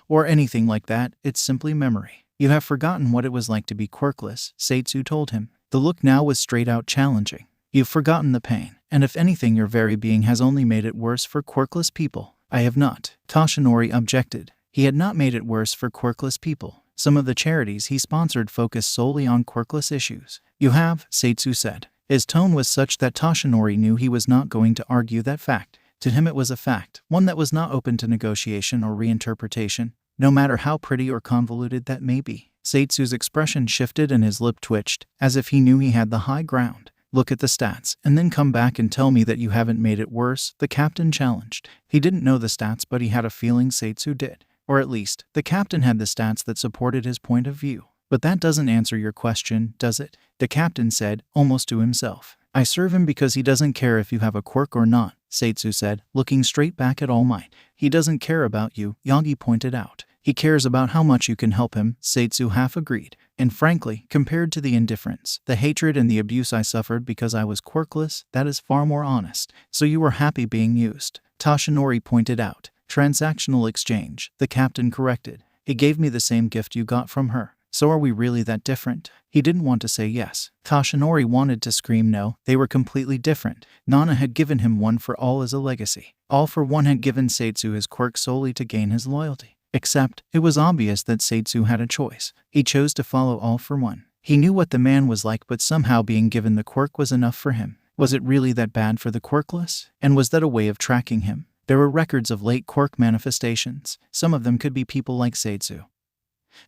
or anything like that, it's simply memory. You have forgotten what it was like to be quirkless, Tatsu told him. The look now was straight out challenging. You've forgotten the pain, and if anything your very being has only made it worse for quirkless people. I have not, Toshinori objected. He had not made it worse for quirkless people. Some of the charities he sponsored focused solely on quirkless issues. You have, Tatsu said. His tone was such that Toshinori knew he was not going to argue that fact. To him it was a fact, one that was not open to negotiation or reinterpretation, no matter how pretty or convoluted that may be. Tatsu's expression shifted and his lip twitched, as if he knew he had the high ground. Look at the stats, and then come back and tell me that you haven't made it worse, the captain challenged. He didn't know the stats, but he had a feeling Tatsu did. Or at least, the captain had the stats that supported his point of view. But that doesn't answer your question, does it? The captain said, almost to himself. I serve him because he doesn't care if you have a quirk or not, Tatsu said, looking straight back at All Might. He doesn't care about you, Yagi pointed out. He cares about how much you can help him, Tatsu half agreed. And frankly, compared to the indifference, the hatred and the abuse I suffered because I was quirkless, that is far more honest. So you were happy being used, Toshinori pointed out. Transactional exchange, the captain corrected. He gave me the same gift you got from her. So are we really that different? He didn't want to say yes. Toshinori wanted to scream no, they were completely different. Nana had given him one for all as a legacy. All for One had given Tatsu his quirk solely to gain his loyalty. Except, it was obvious that Tatsu had a choice. He chose to follow All for One. He knew what the man was like, but somehow being given the quirk was enough for him. Was it really that bad for the quirkless? And was that a way of tracking him? There were records of late quirk manifestations. Some of them could be people like Tatsu,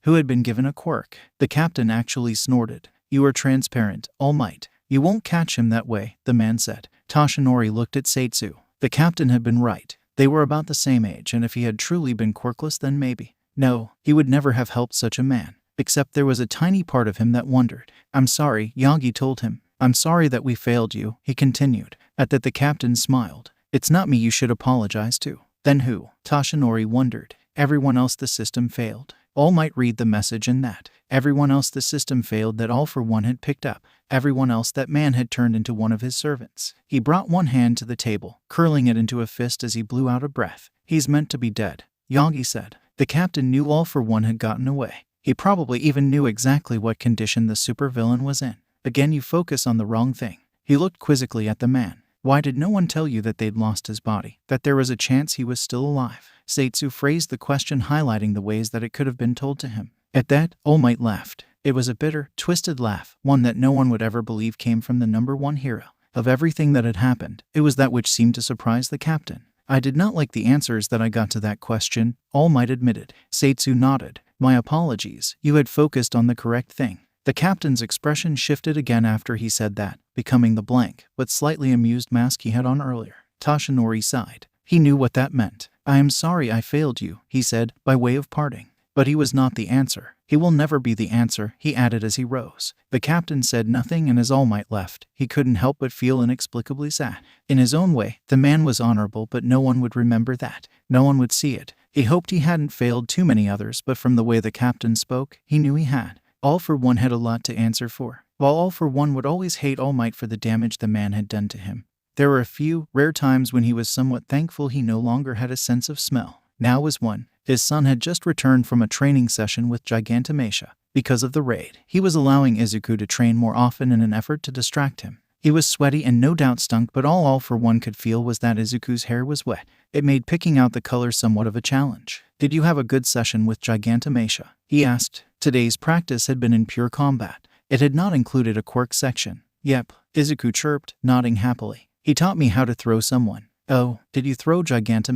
who had been given a quirk. The captain actually snorted. "You are transparent, All Might. You won't catch him that way," the man said. Toshinori looked at Tatsu. The captain had been right. They were about the same age, and if he had truly been quirkless, then maybe. No, he would never have helped such a man. Except there was a tiny part of him that wondered. "I'm sorry," Yagi told him. "I'm sorry that we failed you," he continued. At that the captain smiled. "It's not me you should apologize to." "Then who?" Toshinori wondered. "Everyone else the system failed." All Might read the message in that. Everyone else the system failed that All for One had picked up. Everyone else that man had turned into one of his servants. He brought one hand to the table, curling it into a fist as he blew out a breath. "He's meant to be dead," Yagi said. The captain knew All for One had gotten away. He probably even knew exactly what condition the supervillain was in. "Again you focus on the wrong thing." He looked quizzically at the man. "Why did no one tell you that they'd lost his body? That there was a chance he was still alive?" Tatsu phrased the question, highlighting the ways that it could have been told to him. At that, All Might laughed. It was a bitter, twisted laugh, one that no one would ever believe came from the number one hero. Of everything that had happened, it was that which seemed to surprise the captain. "I did not like the answers that I got to that question," All Might admitted. Tatsu nodded. "My apologies, you had focused on the correct thing." The captain's expression shifted again after he said that, becoming the blank, but slightly amused mask he had on earlier. Toshinori sighed. He knew what that meant. "I am sorry I failed you," he said, by way of parting. But he was not the answer. "He will never be the answer," he added as he rose. The captain said nothing, and as All Might left, he couldn't help but feel inexplicably sad. In his own way, the man was honorable, but no one would remember that. No one would see it. He hoped he hadn't failed too many others, but from the way the captain spoke, he knew he had. All for One had a lot to answer for. While All for One would always hate All Might for the damage the man had done to him, there were a few, rare times when he was somewhat thankful he no longer had a sense of smell. Now was one. His son had just returned from a training session with Giganto. Because of the raid, he was allowing Izuku to train more often in an effort to distract him. He was sweaty and no doubt stunk, but all for One could feel was that Izuku's hair was wet. It made picking out the color somewhat of a challenge. "Did you have a good session with Giganto?" he asked. Today's practice had been in pure combat. It had not included a quirk section. "Yep," Izuku chirped, nodding happily. "He taught me how to throw someone." "Oh, did you throw Giganto?"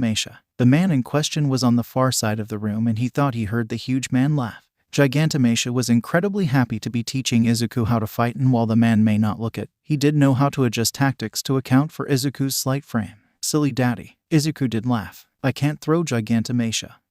The man in question was on the far side of the room, and he thought he heard the huge man laugh. Giganto was incredibly happy to be teaching Izuku how to fight, and while the man may not look it, he did know how to adjust tactics to account for Izuku's slight frame. "Silly daddy." Izuku did laugh. "I can't throw Giganto,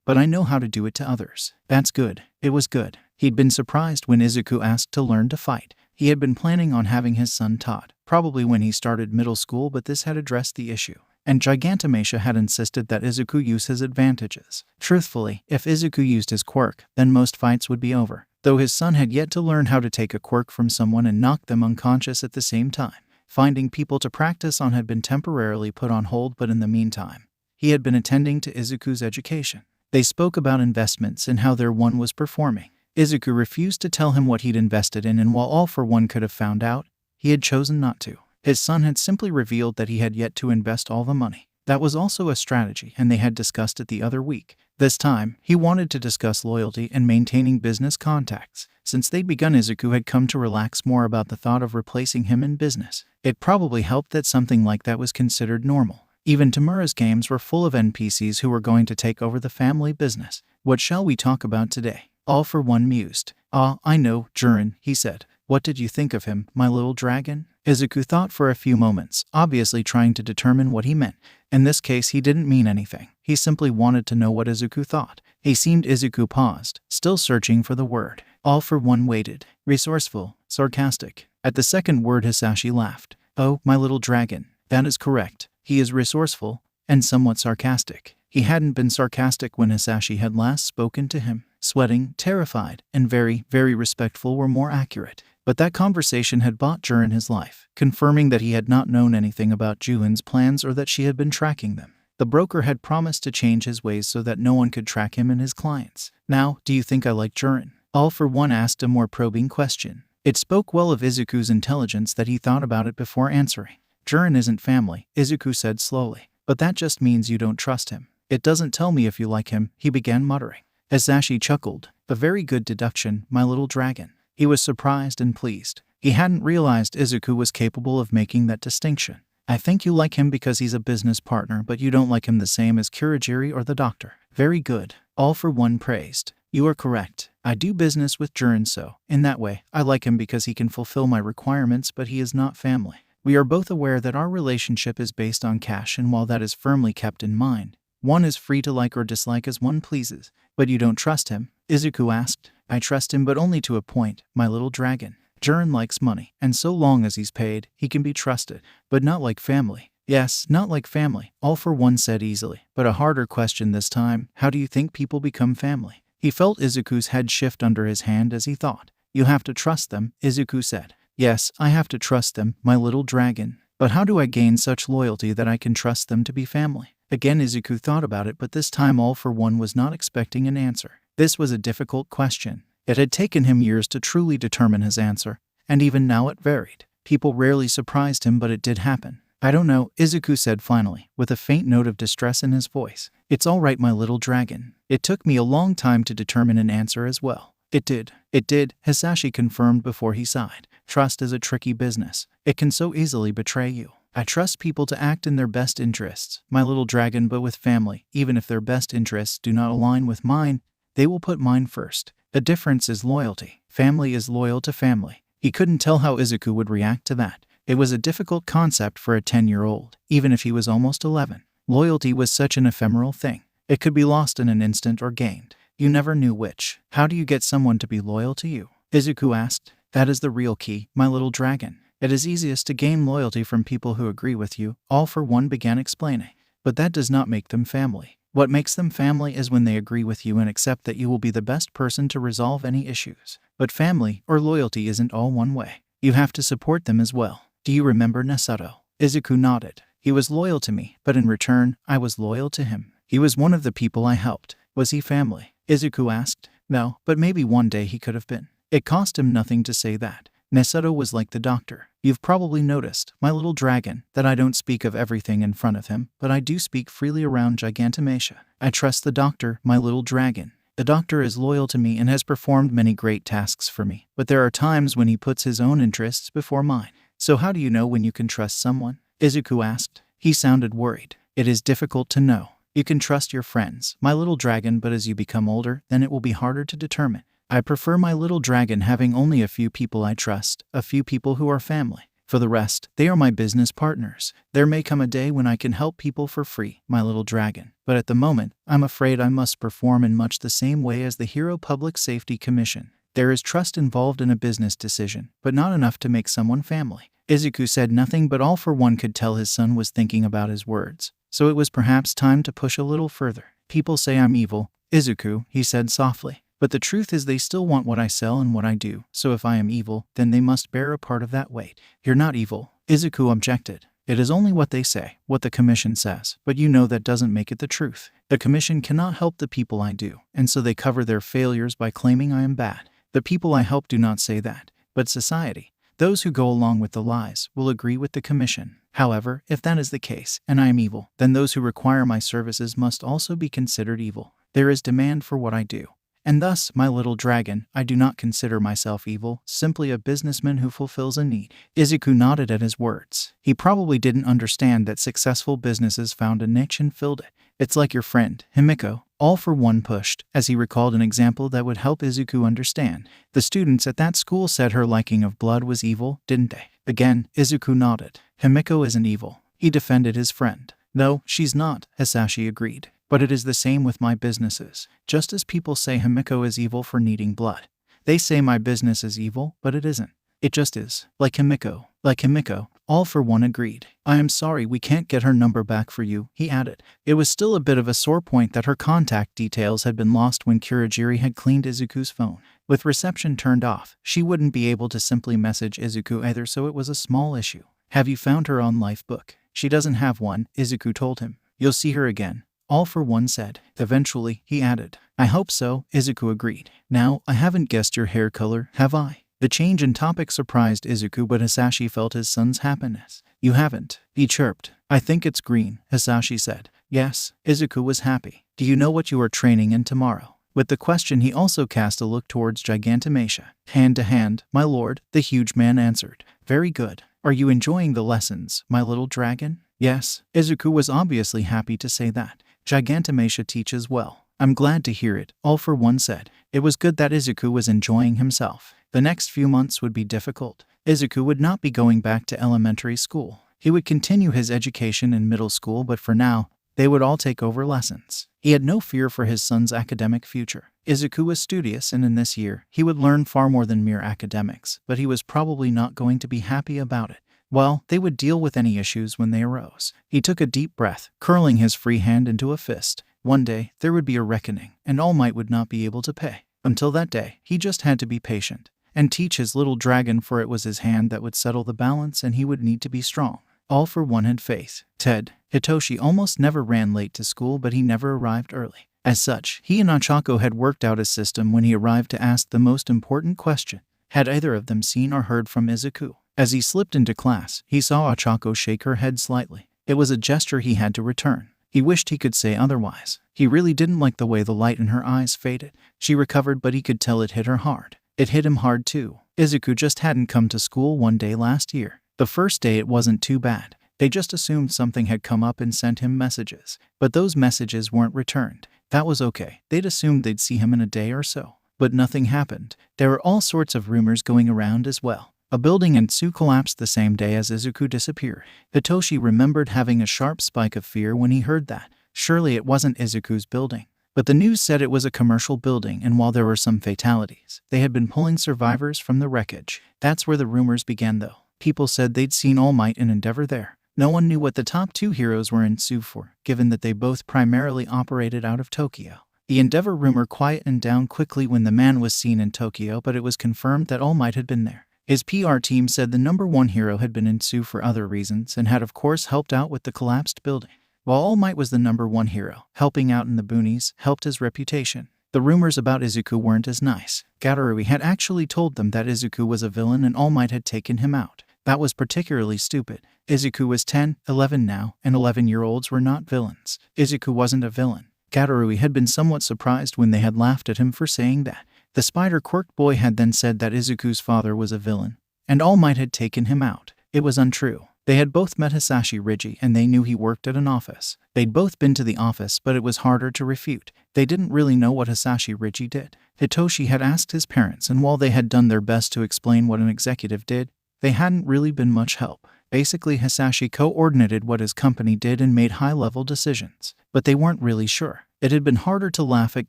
but I know how to do it to others." "That's good." It was good. He'd been surprised when Izuku asked to learn to fight. He had been planning on having his son taught, probably when he started middle school, but this had addressed the issue. And Giganto had insisted that Izuku use his advantages. Truthfully, if Izuku used his quirk, then most fights would be over. Though his son had yet to learn how to take a quirk from someone and knock them unconscious at the same time. Finding people to practice on had been temporarily put on hold, but in the meantime, he had been attending to Izuku's education. They spoke about investments and how their one was performing. Izuku refused to tell him what he'd invested in, and while All for One could have found out, he had chosen not to. His son had simply revealed that he had yet to invest all the money. That was also a strategy, and they had discussed it the other week. This time, he wanted to discuss loyalty and maintaining business contacts. Since they'd begun, Izuku had come to relax more about the thought of replacing him in business. It probably helped that something like that was considered normal. Even Tamura's games were full of NPCs who were going to take over the family business. "What shall we talk about today?" All for One mused. "Ah, I know, Jiren," he said. "What did you think of him, my little dragon?" Izuku thought for a few moments, obviously trying to determine what he meant. In this case, he didn't mean anything. He simply wanted to know what Izuku thought. Izuku paused, still searching for the word. All for One waited. "Resourceful, sarcastic." At the second word, Hisashi laughed. "Oh, my little dragon, that is correct. He is resourceful and somewhat sarcastic." He hadn't been sarcastic when Hisashi had last spoken to him. Sweating, terrified, and very, very respectful were more accurate. But that conversation had bought Jiren his life, confirming that he had not known anything about Juin's plans or that she had been tracking them. The broker had promised to change his ways so that no one could track him and his clients. "Now, do you think I like Jiren?" All for One asked a more probing question. It spoke well of Izuku's intelligence that he thought about it before answering. "Jiren isn't family," Izuku said slowly. "But that just means you don't trust him." "It doesn't tell me if you like him," he began muttering. Hisashi chuckled. "A very good deduction, my little dragon." He was surprised and pleased. He hadn't realized Izuku was capable of making that distinction. I think you like him because he's a business partner, but you don't like him the same as Kurogiri or the doctor. Very good. All for one praised. You are correct. I do business with Jiren, so in that way, I like him because he can fulfill my requirements, but he is not family. We are both aware that our relationship is based on cash, and while that is firmly kept in mind, one is free to like or dislike as one pleases. But you don't trust him? Izuku asked. I trust him, but only to a point, my little dragon. Jiren likes money, and so long as he's paid, he can be trusted, but not like family. Yes, not like family, All for One said easily, but a harder question this time. How do you think people become family? He felt Izuku's head shift under his hand as he thought. You have to trust them, Izuku said. Yes, I have to trust them, my little dragon. But how do I gain such loyalty that I can trust them to be family? Again Izuku thought about it, but this time All for One was not expecting an answer. This was a difficult question. It had taken him years to truly determine his answer, and even now it varied. People rarely surprised him, but it did happen. I don't know, Izuku said finally, with a faint note of distress in his voice. It's all right, my little dragon. It took me a long time to determine an answer as well. It did, Hisashi confirmed before he sighed. Trust is a tricky business. It can so easily betray you. I trust people to act in their best interests, my little dragon, but with family, even if their best interests do not align with mine, they will put mine first. The difference is loyalty. Family is loyal to family. He couldn't tell how Izuku would react to that. It was a difficult concept for a 10-year-old, even if he was almost 11. Loyalty was such an ephemeral thing. It could be lost in an instant or gained. You never knew which. How do you get someone to be loyal to you? Izuku asked. That is the real key, my little dragon. It is easiest to gain loyalty from people who agree with you, All for One began explaining. But that does not make them family. What makes them family is when they agree with you and accept that you will be the best person to resolve any issues. But family or loyalty isn't all one way. You have to support them as well. Do you remember Nesato? Izuku nodded. He was loyal to me, but in return, I was loyal to him. He was one of the people I helped. Was he family? Izuku asked. No, but maybe one day he could have been. It cost him nothing to say that. Nesato was like the doctor. You've probably noticed, my little dragon, that I don't speak of everything in front of him, but I do speak freely around Gigantomachia. I trust the doctor, my little dragon. The doctor is loyal to me and has performed many great tasks for me, but there are times when he puts his own interests before mine. So how do you know when you can trust someone? Izuku asked. He sounded worried. It is difficult to know. You can trust your friends, my little dragon, but as you become older, then it will be harder to determine. I prefer my little dragon having only a few people I trust, a few people who are family. For the rest, they are my business partners. There may come a day when I can help people for free, my little dragon. But at the moment, I'm afraid I must perform in much the same way as the Hero Public Safety Commission. There is trust involved in a business decision, but not enough to make someone family. Izuku said nothing, but All for One could tell his son was thinking about his words. So it was perhaps time to push a little further. People say I'm evil, Izuku, he said softly. But the truth is they still want what I sell and what I do, so if I am evil, then they must bear a part of that weight. You're not evil, Izuku objected. It is only what they say, what the commission says, but you know that doesn't make it the truth. The commission cannot help the people I do, and so they cover their failures by claiming I am bad. The people I help do not say that, but society, those who go along with the lies, will agree with the commission. However, if that is the case, and I am evil, then those who require my services must also be considered evil. There is demand for what I do. And thus, my little dragon, I do not consider myself evil, simply a businessman who fulfills a need. Izuku nodded at his words. He probably didn't understand that successful businesses found a niche and filled it. It's like your friend, Himiko, All for One pushed, as he recalled an example that would help Izuku understand. The students at that school said her liking of blood was evil, didn't they? Again, Izuku nodded. Himiko isn't evil. He defended his friend. No, she's not, Hisashi agreed. But it is the same with my businesses. Just as people say Himiko is evil for needing blood. They say my business is evil, but it isn't. It just is. Like Himiko, All for One agreed. I am sorry we can't get her number back for you, he added. It was still a bit of a sore point that her contact details had been lost when Kurogiri had cleaned Izuku's phone. With reception turned off, she wouldn't be able to simply message Izuku either, so it was a small issue. Have you found her on Lifebook? She doesn't have one, Izuku told him. You'll see her again. All for One said. Eventually, he added. I hope so, Izuku agreed. Now, I haven't guessed your hair color, have I? The change in topic surprised Izuku, but Hisashi felt his son's happiness. You haven't, he chirped. I think it's green, Hisashi said. Yes, Izuku was happy. Do you know what you are training in tomorrow? With the question he also cast a look towards Gigantomatia. Hand to hand, my lord, the huge man answered. Very good. Are you enjoying the lessons, my little dragon? Yes. Izuku was obviously happy to say that. Gigantomatia teaches well. I'm glad to hear it, all for one said. It was good that Izuku was enjoying himself. The next few months would be difficult. Izuku would not be going back to elementary school. He would continue his education in middle school, but for now, they would all take over lessons. He had no fear for his son's academic future. Izuku was studious, and in this year, he would learn far more than mere academics, but he was probably not going to be happy about it. Well, they would deal with any issues when they arose. He took a deep breath, curling his free hand into a fist. One day, there would be a reckoning, and All Might would not be able to pay. Until that day, he just had to be patient and teach his little dragon, for it was his hand that would settle the balance, and he would need to be strong. All for one had faith. Ted Hitoshi almost never ran late to school, but he never arrived early. As such, he and Ochako had worked out a system when he arrived to ask the most important question. Had either of them seen or heard from Izuku? As he slipped into class, he saw Ochako shake her head slightly. It was a gesture he had to return. He wished he could say otherwise. He really didn't like the way the light in her eyes faded. She recovered, but he could tell it hit her hard. It hit him hard too. Izuku just hadn't come to school one day last year. The first day it wasn't too bad. They just assumed something had come up and sent him messages. But those messages weren't returned. That was okay. They'd assumed they'd see him in a day or so. But nothing happened. There were all sorts of rumors going around as well. A building in Tsu collapsed the same day as Izuku disappeared. Hitoshi remembered having a sharp spike of fear when he heard that. Surely it wasn't Izuku's building. But the news said it was a commercial building, and while there were some fatalities, they had been pulling survivors from the wreckage. That's where the rumors began though. People said they'd seen All Might and Endeavor there. No one knew what the top two heroes were in Tsu for, given that they both primarily operated out of Tokyo. The Endeavor rumor quietened down quickly when the man was seen in Tokyo, but it was confirmed that All Might had been there. His PR team said the number one hero had been in Tsu for other reasons and had of course helped out with the collapsed building. While All Might was the number one hero, helping out in the boonies helped his reputation. The rumors about Izuku weren't as nice. Gatorui had actually told them that Izuku was a villain and All Might had taken him out. That was particularly stupid. Izuku was 10, 11 now, and 11-year-olds were not villains. Izuku wasn't a villain. Gatorui had been somewhat surprised when they had laughed at him for saying that. The Spider Quirk boy had then said that Izuku's father was a villain, and All Might had taken him out. It was untrue. They had both met Hisashi Rigi, and they knew he worked at an office. They'd both been to the office, but it was harder to refute. They didn't really know what Hisashi Rigi did. Hitoshi had asked his parents, and while they had done their best to explain what an executive did, they hadn't really been much help. Basically, Hisashi coordinated what his company did and made high-level decisions. But they weren't really sure. It had been harder to laugh at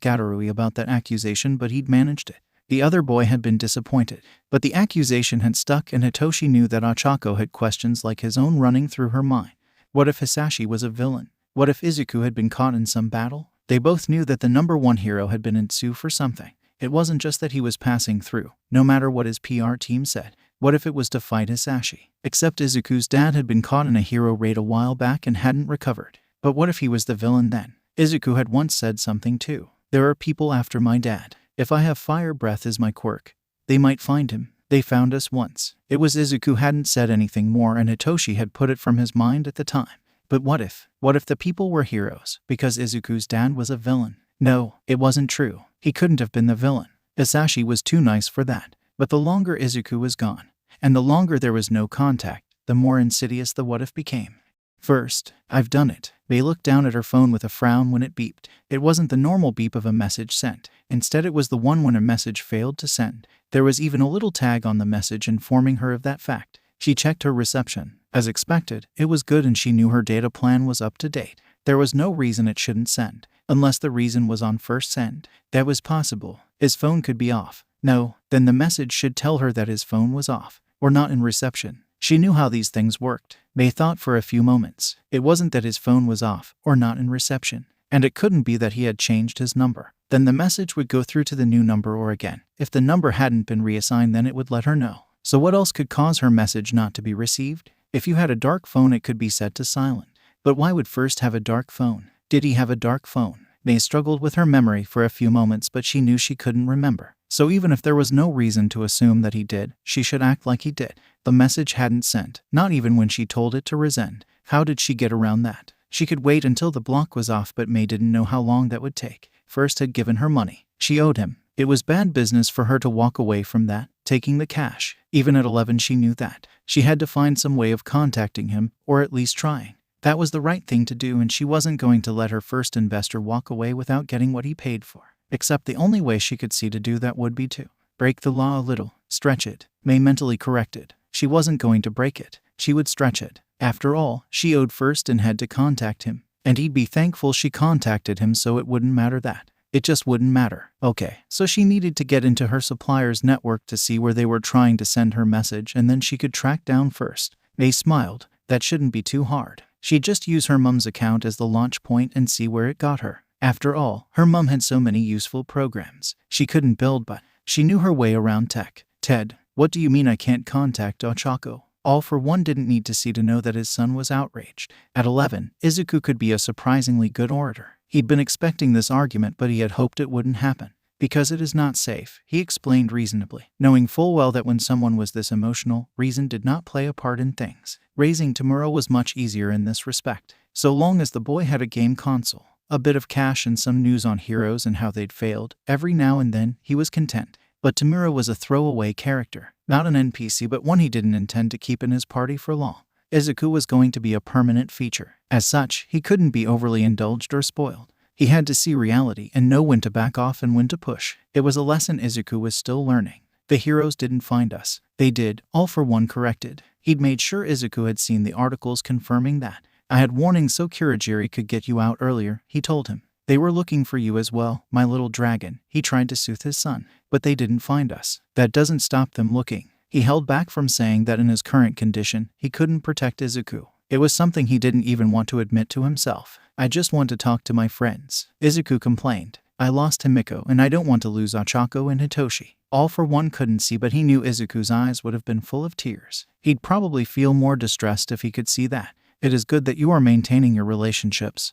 Gatorui about that accusation, but he'd managed it. The other boy had been disappointed, but the accusation had stuck, and Hitoshi knew that Ochako had questions like his own running through her mind. What if Hisashi was a villain? What if Izuku had been caught in some battle? They both knew that the number one hero had been in Tsu for something. It wasn't just that he was passing through, no matter what his PR team said. What if it was to fight Hisashi? Except Izuku's dad had been caught in a hero raid a while back and hadn't recovered. But what if he was the villain then? Izuku had once said something too. There are people after my dad. If I have fire breath as my quirk, they might find him. They found us once. It was Izuku hadn't said anything more, and Hitoshi had put it from his mind at the time. But what if? What if the people were heroes because Izuku's dad was a villain? No, it wasn't true. He couldn't have been the villain. Hisashi was too nice for that. But the longer Izuku was gone, and the longer there was no contact, the more insidious the what if became. First, I've done it. They looked down at her phone with a frown when it beeped. It wasn't the normal beep of a message sent. Instead, it was the one when a message failed to send. There was even a little tag on the message informing her of that fact. She checked her reception. As expected, it was good, and she knew her data plan was up to date. There was no reason it shouldn't send, unless the reason was on first send. That was possible. His phone could be off. No, then the message should tell her that his phone was off, or not in reception. She knew how these things worked. They thought for a few moments. It wasn't that his phone was off, or not in reception. And it couldn't be that he had changed his number. Then the message would go through to the new number, or again. If the number hadn't been reassigned, then it would let her know. So what else could cause her message not to be received? If you had a dark phone, it could be set to silent. But why would first have a dark phone? Did he have a dark phone? May struggled with her memory for a few moments, but she knew she couldn't remember. So even if there was no reason to assume that he did, she should act like he did. The message hadn't sent, not even when she told it to resend. How did she get around that? She could wait until the block was off, but May didn't know how long that would take. First had given her money. She owed him. It was bad business for her to walk away from that, taking the cash. Even at 11 she knew that. She had to find some way of contacting him, or at least trying. That was the right thing to do, and she wasn't going to let her first investor walk away without getting what he paid for. Except the only way she could see to do that would be to break the law a little, stretch it. May mentally corrected. She wasn't going to break it. She would stretch it. After all, she owed first and had to contact him. And he'd be thankful she contacted him, so it wouldn't matter that. It just wouldn't matter. Okay, so she needed to get into her supplier's network to see where they were trying to send her message, and then she could track down first. May smiled. That shouldn't be too hard. She'd just use her mum's account as the launch point and see where it got her. After all, her mum had so many useful programs. She couldn't build, but she knew her way around tech. Ted, what do you mean I can't contact Ochako? All for One didn't need to see to know that his son was outraged. At 11, Izuku could be a surprisingly good orator. He'd been expecting this argument, but he had hoped it wouldn't happen. Because it is not safe, he explained reasonably, knowing full well that when someone was this emotional, reason did not play a part in things. Raising Tamura was much easier in this respect. So long as the boy had a game console, a bit of cash, and some news on heroes and how they'd failed, every now and then he was content. But Tamura was a throwaway character, not an NPC, but one he didn't intend to keep in his party for long. Izuku was going to be a permanent feature. As such, he couldn't be overly indulged or spoiled. He had to see reality and know when to back off and when to push. It was a lesson Izuku was still learning. The heroes didn't find us. They did, All for One corrected. He'd made sure Izuku had seen the articles confirming that. I had warnings so Kurogiri could get you out earlier, he told him. They were looking for you as well, my little dragon. He tried to soothe his son. But they didn't find us. That doesn't stop them looking. He held back from saying that in his current condition, he couldn't protect Izuku. It was something he didn't even want to admit to himself. I just want to talk to my friends, Izuku complained. I lost Himiko, and I don't want to lose Ochako and Hitoshi. All for One couldn't see, but he knew Izuku's eyes would have been full of tears. He'd probably feel more distressed if he could see that. It is good that you are maintaining your relationships,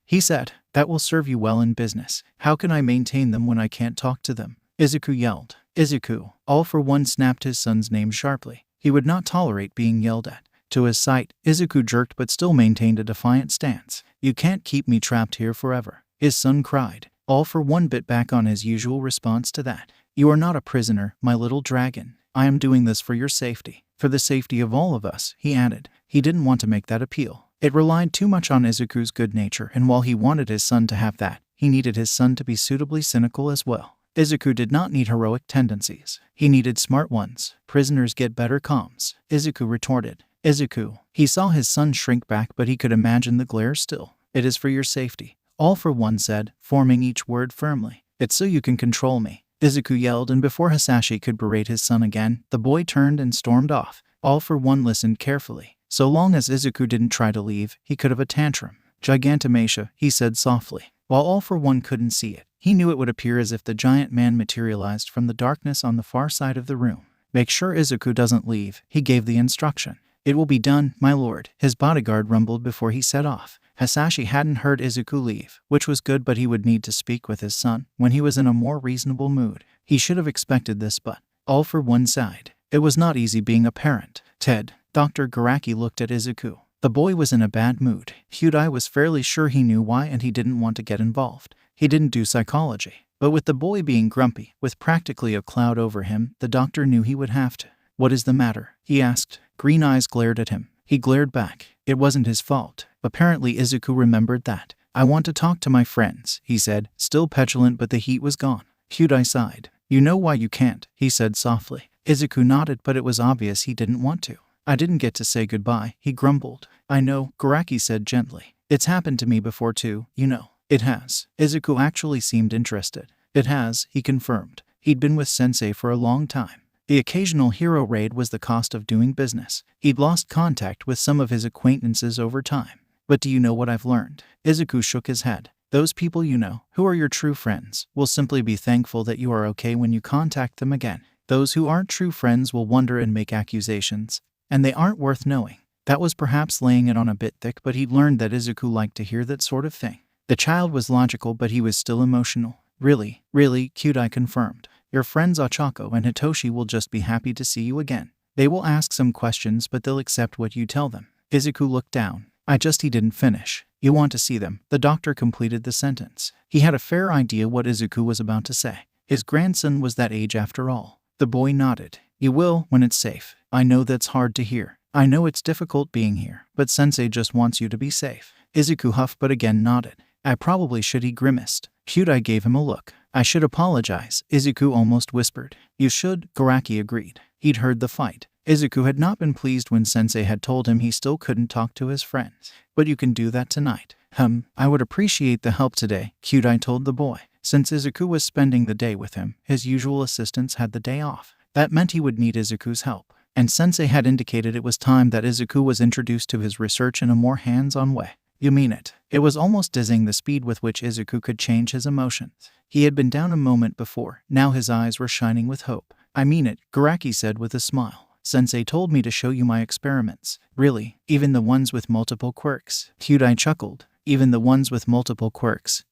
he said. That will serve you well in business. How can I maintain them when I can't talk to them? Izuku yelled. Izuku. All for One snapped his son's name sharply. He would not tolerate being yelled at. To his sight, Izuku jerked but still maintained a defiant stance. You can't keep me trapped here forever, his son cried. All for One bit back on his usual response to that. You are not a prisoner, my little dragon. I am doing this for your safety. For the safety of all of us, he added. He didn't want to make that appeal. It relied too much on Izuku's good nature, and while he wanted his son to have that, he needed his son to be suitably cynical as well. Izuku did not need heroic tendencies. He needed smart ones. Prisoners get better comms, Izuku retorted. Izuku. He saw his son shrink back, but he could imagine the glare still. It is for your safety, All for One said, forming each word firmly. It's so you can control me, Izuku yelled, and before Hisashi could berate his son again, the boy turned and stormed off. All for One listened carefully. So long as Izuku didn't try to leave, he could have a tantrum. Gigantomatia, he said softly. While All for One couldn't see it, he knew it would appear as if the giant man materialized from the darkness on the far side of the room. Make sure Izuku doesn't leave, he gave the instruction. It will be done, my lord, his bodyguard rumbled before he set off. Hisashi hadn't heard Izuku leave, which was good, but he would need to speak with his son when he was in a more reasonable mood. He should have expected this, but All for One sighed. It was not easy being a parent. Ted. Dr. Garaki looked at Izuku. The boy was in a bad mood. Hyundai was fairly sure he knew why, and he didn't want to get involved. He didn't do psychology. But with the boy being grumpy, with practically a cloud over him, the doctor knew he would have to. What is the matter? He asked. Green eyes glared at him. He glared back. It wasn't his fault. Apparently Izuku remembered that. I want to talk to my friends, he said, still petulant, but the heat was gone. Hyundai sighed. You know why you can't, he said softly. Izuku nodded, but it was obvious he didn't want to. I didn't get to say goodbye, he grumbled. I know, Garaki said gently. It's happened to me before too, you know. It has. Izuku actually seemed interested. It has, he confirmed. He'd been with Sensei for a long time. The occasional hero raid was the cost of doing business. He'd lost contact with some of his acquaintances over time. But do you know what I've learned? Izuku shook his head. Those people you know, who are your true friends, will simply be thankful that you are okay when you contact them again. Those who aren't true friends will wonder and make accusations. And they aren't worth knowing. That was perhaps laying it on a bit thick, but he'd learned that Izuku liked to hear that sort of thing. The child was logical, but he was still emotional. Really, Kyudai confirmed. Your friends Ochako and Hitoshi will just be happy to see you again. They will ask some questions, but they'll accept what you tell them. Izuku looked down. He didn't finish. You want to see them? The doctor completed the sentence. He had a fair idea what Izuku was about to say. His grandson was that age after all. The boy nodded. You will, when it's safe. I know that's hard to hear. I know it's difficult being here, but Sensei just wants you to be safe. Izuku huffed but again nodded. I probably should, he grimaced. Kyudai gave him a look. I should apologize, Izuku almost whispered. You should, Garaki agreed. He'd heard the fight. Izuku had not been pleased when Sensei had told him he still couldn't talk to his friends. But you can do that tonight. I would appreciate the help today, Kyudai told the boy. Since Izuku was spending the day with him, his usual assistants had the day off. That meant he would need Izuku's help. And Sensei had indicated it was time that Izuku was introduced to his research in a more hands-on way. You mean it? It was almost dizzying the speed with which Izuku could change his emotions. He had been down a moment before. Now his eyes were shining with hope. I mean it, Garaki said with a smile. Sensei told me to show you my experiments. Really? Even the ones with multiple quirks? Kyudai chuckled. Even the ones with multiple quirks?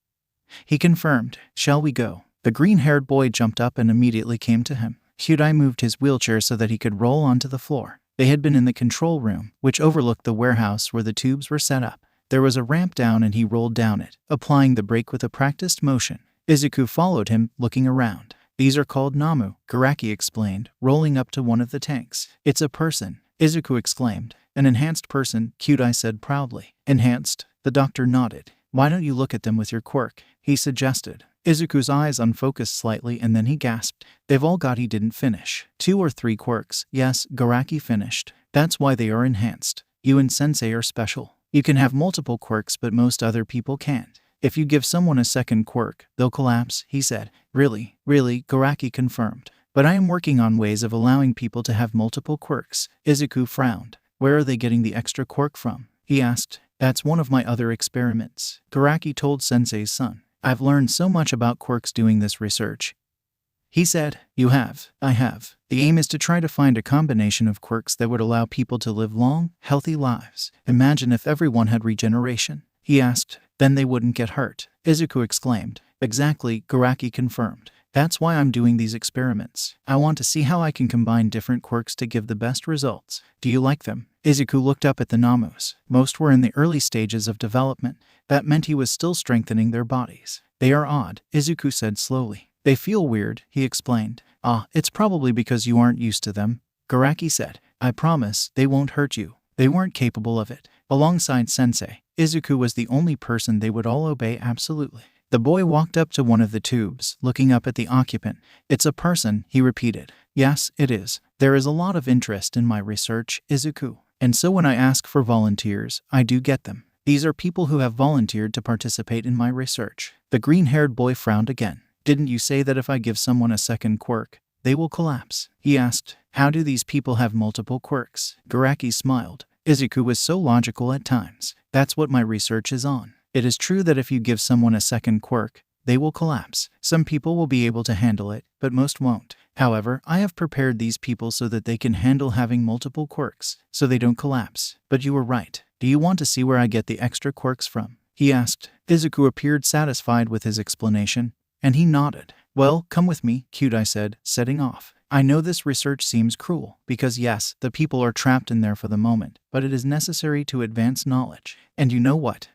He confirmed. Shall we go? The green-haired boy jumped up and immediately came to him. Kyudai moved his wheelchair so that he could roll onto the floor. They had been in the control room, which overlooked the warehouse where the tubes were set up. There was a ramp down and he rolled down it, applying the brake with a practiced motion. Izuku followed him, looking around. These are called Nomu, Garaki explained, rolling up to one of the tanks. It's a person, Izuku exclaimed. An enhanced person, Kyudai said proudly. Enhanced? The doctor nodded. Why don't you look at them with your quirk? He suggested. Izuku's eyes unfocused slightly and then he gasped. They've all got, he didn't finish. 2 or 3 quirks. Yes, Garaki finished. That's why they are enhanced. You and Sensei are special. You can have multiple quirks but most other people can't. If you give someone a second quirk, they'll collapse, he said. Really, Garaki confirmed. But I am working on ways of allowing people to have multiple quirks. Izuku frowned. Where are they getting the extra quirk from? He asked. That's one of my other experiments, Garaki told Sensei's son. I've learned so much about quirks doing this research. He said, You have. I have. The aim is to try to find a combination of quirks that would allow people to live long, healthy lives. Imagine if everyone had regeneration. He asked. Then they wouldn't get hurt, Izuku exclaimed. Exactly, Garaki confirmed. That's why I'm doing these experiments. I want to see how I can combine different quirks to give the best results. Do you like them? Izuku looked up at the Nomus. Most were in the early stages of development. That meant he was still strengthening their bodies. They are odd, Izuku said slowly. They feel weird, he explained. It's probably because you aren't used to them, Garaki said. I promise, they won't hurt you. They weren't capable of it. Alongside Sensei, Izuku was the only person they would all obey absolutely. The boy walked up to one of the tubes, looking up at the occupant. It's a person, he repeated. Yes, it is. There is a lot of interest in my research, Izuku. And so when I ask for volunteers, I do get them. These are people who have volunteered to participate in my research. The green-haired boy frowned again. Didn't you say that if I give someone a second quirk, they will collapse? He asked. How do these people have multiple quirks? Garaki smiled. Izuku was so logical at times. That's what my research is on. It is true that if you give someone a second quirk, they will collapse. Some people will be able to handle it, but most won't. However, I have prepared these people so that they can handle having multiple quirks, so they don't collapse. But you were right. Do you want to see where I get the extra quirks from? He asked. Izuku appeared satisfied with his explanation, and he nodded. Well, come with me, Kyudai said, setting off. I know this research seems cruel, because yes, the people are trapped in there for the moment, but it is necessary to advance knowledge. And you know what?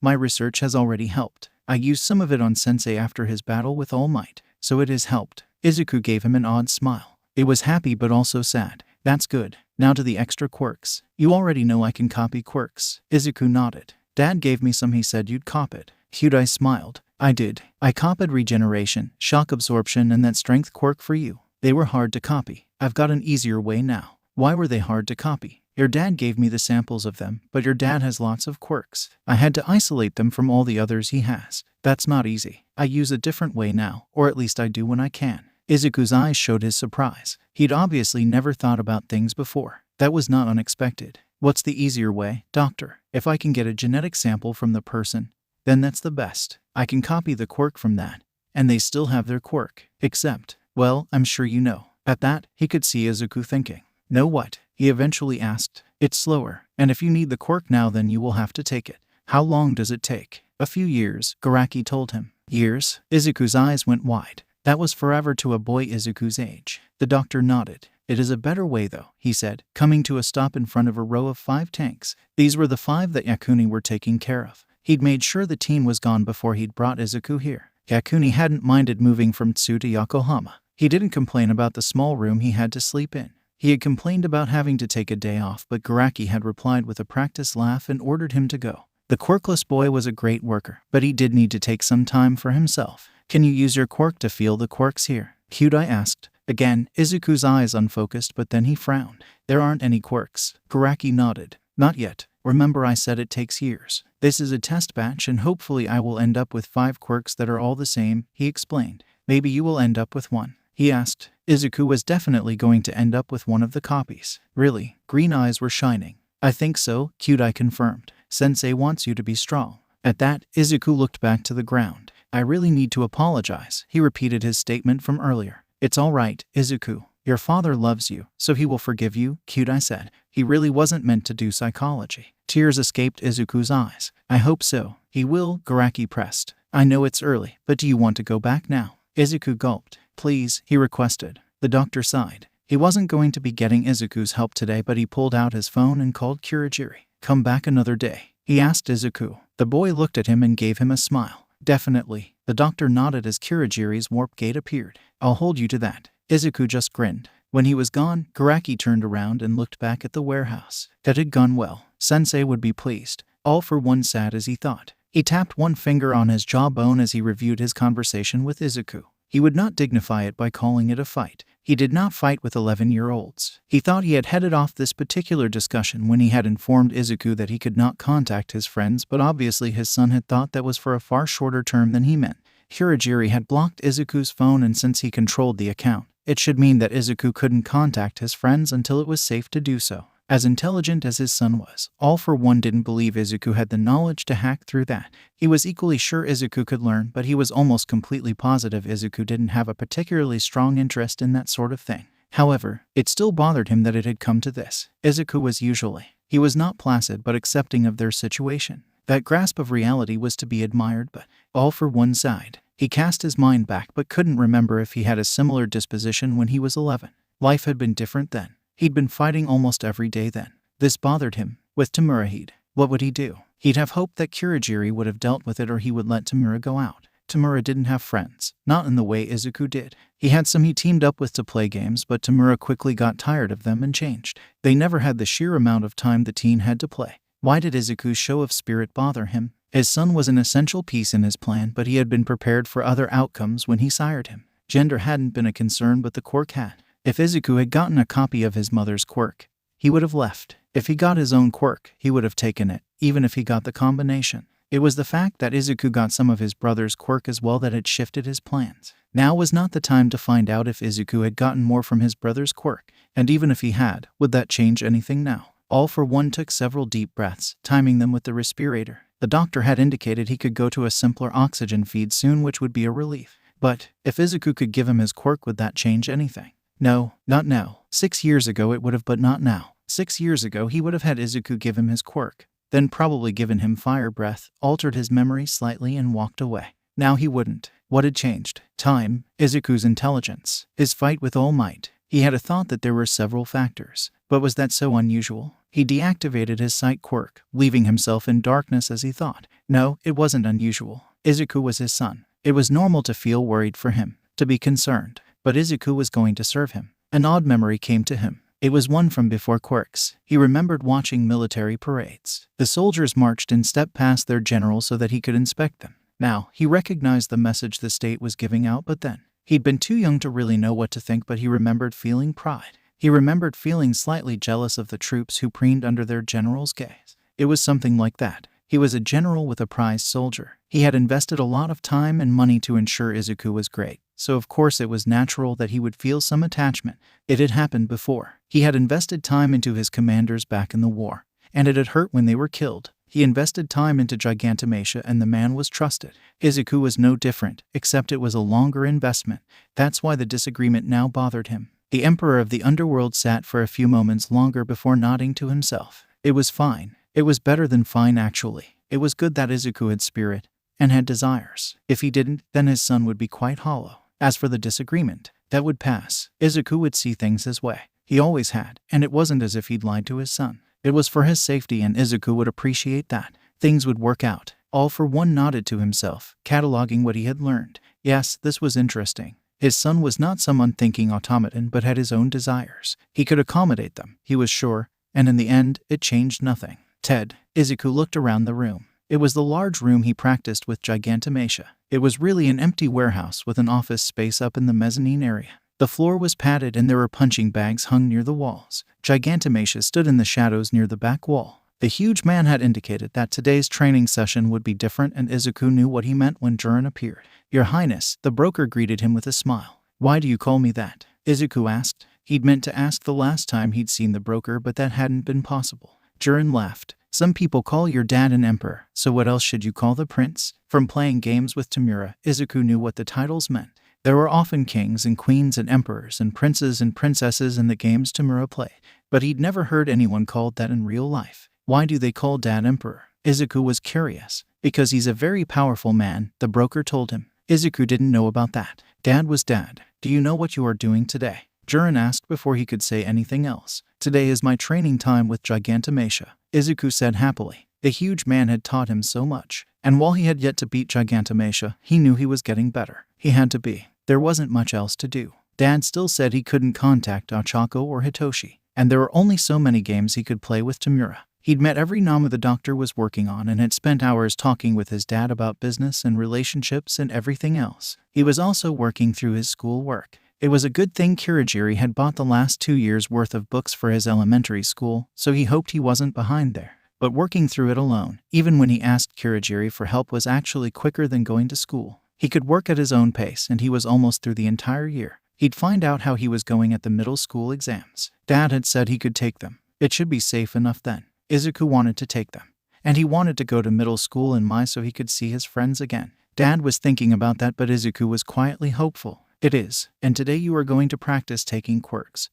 My research has already helped. I used some of it on Sensei after his battle with All Might, so it has helped. Izuku gave him an odd smile. It was happy but also sad. That's good. Now to the extra quirks. You already know I can copy quirks. Izuku nodded. Dad gave me some, he said you'd copied. Kyudai smiled. I did. I copied regeneration, shock absorption, and that strength quirk for you. They were hard to copy. I've got an easier way now. Why were they hard to copy? Your dad gave me the samples of them, but your dad has lots of quirks. I had to isolate them from all the others he has. That's not easy. I use a different way now, or at least I do when I can. Izuku's eyes showed his surprise. He'd obviously never thought about things before. That was not unexpected. What's the easier way, doctor? If I can get a genetic sample from the person, then that's the best. I can copy the quirk from that, and they still have their quirk. Except, well, I'm sure you know. At that, he could see Izuku thinking. Know what? He eventually asked. It's slower, and if you need the quirk now then you will have to take it. How long does it take? A few years, Garaki told him. Years? Izuku's eyes went wide. That was forever to a boy Izuku's age. The doctor nodded. It is a better way though, he said, coming to a stop in front of a row of 5 tanks. These were the 5 that Yakuni were taking care of. He'd made sure the team was gone before he'd brought Izuku here. Yakuni hadn't minded moving from Tsu to Yokohama. He didn't complain about the small room he had to sleep in. He had complained about having to take a day off, but Garaki had replied with a practiced laugh and ordered him to go. The quirkless boy was a great worker, but he did need to take some time for himself. Can you use your quirk to feel the quirks here? Kyudai asked. Again, Izuku's eyes unfocused, but then he frowned. There aren't any quirks. Garaki nodded. Not yet. Remember I said it takes years. This is a test batch and hopefully I will end up with 5 quirks that are all the same, he explained. Maybe you will end up with 1. He asked. Izuku was definitely going to end up with one of the copies. Really? Green eyes were shining. I think so, Kyudai confirmed. Sensei wants you to be strong. At that, Izuku looked back to the ground. I really need to apologize, he repeated his statement from earlier. It's all right, Izuku. Your father loves you, so he will forgive you, Kyudai said. He really wasn't meant to do psychology. Tears escaped Izuku's eyes. I hope so. He will, Garaki pressed. I know it's early, but do you want to go back now? Izuku gulped. Please, he requested. The doctor sighed. He wasn't going to be getting Izuku's help today, but he pulled out his phone and called Kurogiri. Come back another day, he asked Izuku. The boy looked at him and gave him a smile. Definitely. The doctor nodded as Kurogiri's warp gate appeared. I'll hold you to that. Izuku just grinned. When he was gone, Garaki turned around and looked back at the warehouse. That had gone well. Sensei would be pleased. All for one sad as he thought. He tapped one finger on his jawbone as he reviewed his conversation with Izuku. He would not dignify it by calling it a fight. He did not fight with 11-year-olds. He thought he had headed off this particular discussion when he had informed Izuku that he could not contact his friends, but obviously his son had thought that was for a far shorter term than he meant. Kurogiri had blocked Izuku's phone, and since he controlled the account, it should mean that Izuku couldn't contact his friends until it was safe to do so. As intelligent as his son was, All for One didn't believe Izuku had the knowledge to hack through that. He was equally sure Izuku could learn, but he was almost completely positive Izuku didn't have a particularly strong interest in that sort of thing. However, it still bothered him that it had come to this. Izuku was usually. He was not placid but accepting of their situation. That grasp of reality was to be admired, but All for One sighed. He cast his mind back but couldn't remember if he had a similar disposition when he was 11. Life had been different then. He'd been fighting almost every day then. This bothered him. With Tamura what would he do? He'd have hoped that Kurogiri would have dealt with it, or he would let Tamura go out. Tamura didn't have friends. Not in the way Izuku did. He had some he teamed up with to play games, but Tamura quickly got tired of them and changed. They never had the sheer amount of time the teen had to play. Why did Izuku's show of spirit bother him? His son was an essential piece in his plan, but he had been prepared for other outcomes when he sired him. Gender hadn't been a concern, but the quirk had. If Izuku had gotten a copy of his mother's quirk, he would have left. If he got his own quirk, he would have taken it, even if he got the combination. It was the fact that Izuku got some of his brother's quirk as well that had shifted his plans. Now was not the time to find out if Izuku had gotten more from his brother's quirk, and even if he had, would that change anything now? All for One took several deep breaths, timing them with the respirator. The doctor had indicated he could go to a simpler oxygen feed soon, which would be a relief. But if Izuku could give him his quirk, would that change anything? No, not now. 6 years ago it would have, but not now. 6 years ago he would have had Izuku give him his quirk, then probably given him fire breath, altered his memory slightly and walked away. Now he wouldn't. What had changed? Time, Izuku's intelligence, his fight with All Might. He had a thought that there were several factors, but was that so unusual? He deactivated his sight quirk, leaving himself in darkness as he thought. No, it wasn't unusual. Izuku was his son. It was normal to feel worried for him, to be concerned. But Izuku was going to serve him. An odd memory came to him. It was one from before quirks. He remembered watching military parades. The soldiers marched in step past their general so that he could inspect them. Now, he recognized the message the state was giving out, but then, he'd been too young to really know what to think, but he remembered feeling pride. He remembered feeling slightly jealous of the troops who preened under their general's gaze. It was something like that. He was a general with a prized soldier. He had invested a lot of time and money to ensure Izuku was great. So of course it was natural that he would feel some attachment. It had happened before. He had invested time into his commanders back in the war, and it had hurt when they were killed. He invested time into Gigantomatia, and the man was trusted. Izuku was no different, except it was a longer investment. That's why the disagreement now bothered him. The Emperor of the Underworld sat for a few moments longer before nodding to himself. It was fine. It was better than fine, actually. It was good that Izuku had spirit and had desires. If he didn't, then his son would be quite hollow. As for the disagreement, that would pass. Izuku would see things his way. He always had, and it wasn't as if he'd lied to his son. It was for his safety, and Izuku would appreciate that. Things would work out. All for One nodded to himself, cataloging what he had learned. Yes, this was interesting. His son was not some unthinking automaton but had his own desires. He could accommodate them, he was sure, and in the end, it changed nothing. Ted. Izuku looked around the room. It was the large room he practiced with Gigantomachia. It was really an empty warehouse with an office space up in the mezzanine area. The floor was padded and there were punching bags hung near the walls. Gigantomachia stood in the shadows near the back wall. The huge man had indicated that today's training session would be different, and Izuku knew what he meant when Jiren appeared. "Your Highness," the broker greeted him with a smile. "Why do you call me that?" Izuku asked. He'd meant to ask the last time he'd seen the broker, but that hadn't been possible. Jiren laughed. "Some people call your dad an emperor, so what else should you call the prince?" From playing games with Tamura, Izuku knew what the titles meant. There were often kings and queens and emperors and princes and princesses in the games Tamura played, but he'd never heard anyone called that in real life. Why do they call Dad emperor? Izuku was curious. Because he's a very powerful man, the broker told him. Izuku didn't know about that. Dad was Dad. "Do you know what you are doing today?" Jiren asked before he could say anything else. "Today is my training time with Gigantomachia," Izuku said happily. The huge man had taught him so much, and while he had yet to beat Gigantomachia, he knew he was getting better. He had to be. There wasn't much else to do. Dad still said he couldn't contact Ochako or Hitoshi, and there were only so many games he could play with Tamura. He'd met every Nomu the doctor was working on and had spent hours talking with his dad about business and relationships and everything else. He was also working through his school work. It was a good thing Kurogiri had bought the last 2 years' worth of books for his elementary school, so he hoped he wasn't behind there. But working through it alone, even when he asked Kurogiri for help, was actually quicker than going to school. He could work at his own pace, and he was almost through the entire year. He'd find out how he was going at the middle school exams. Dad had said he could take them. It should be safe enough then. Izuku wanted to take them. And he wanted to go to middle school in Mai so he could see his friends again. Dad was thinking about that, but Izuku was quietly hopeful. "It is, and today you are going to practice taking quirks,"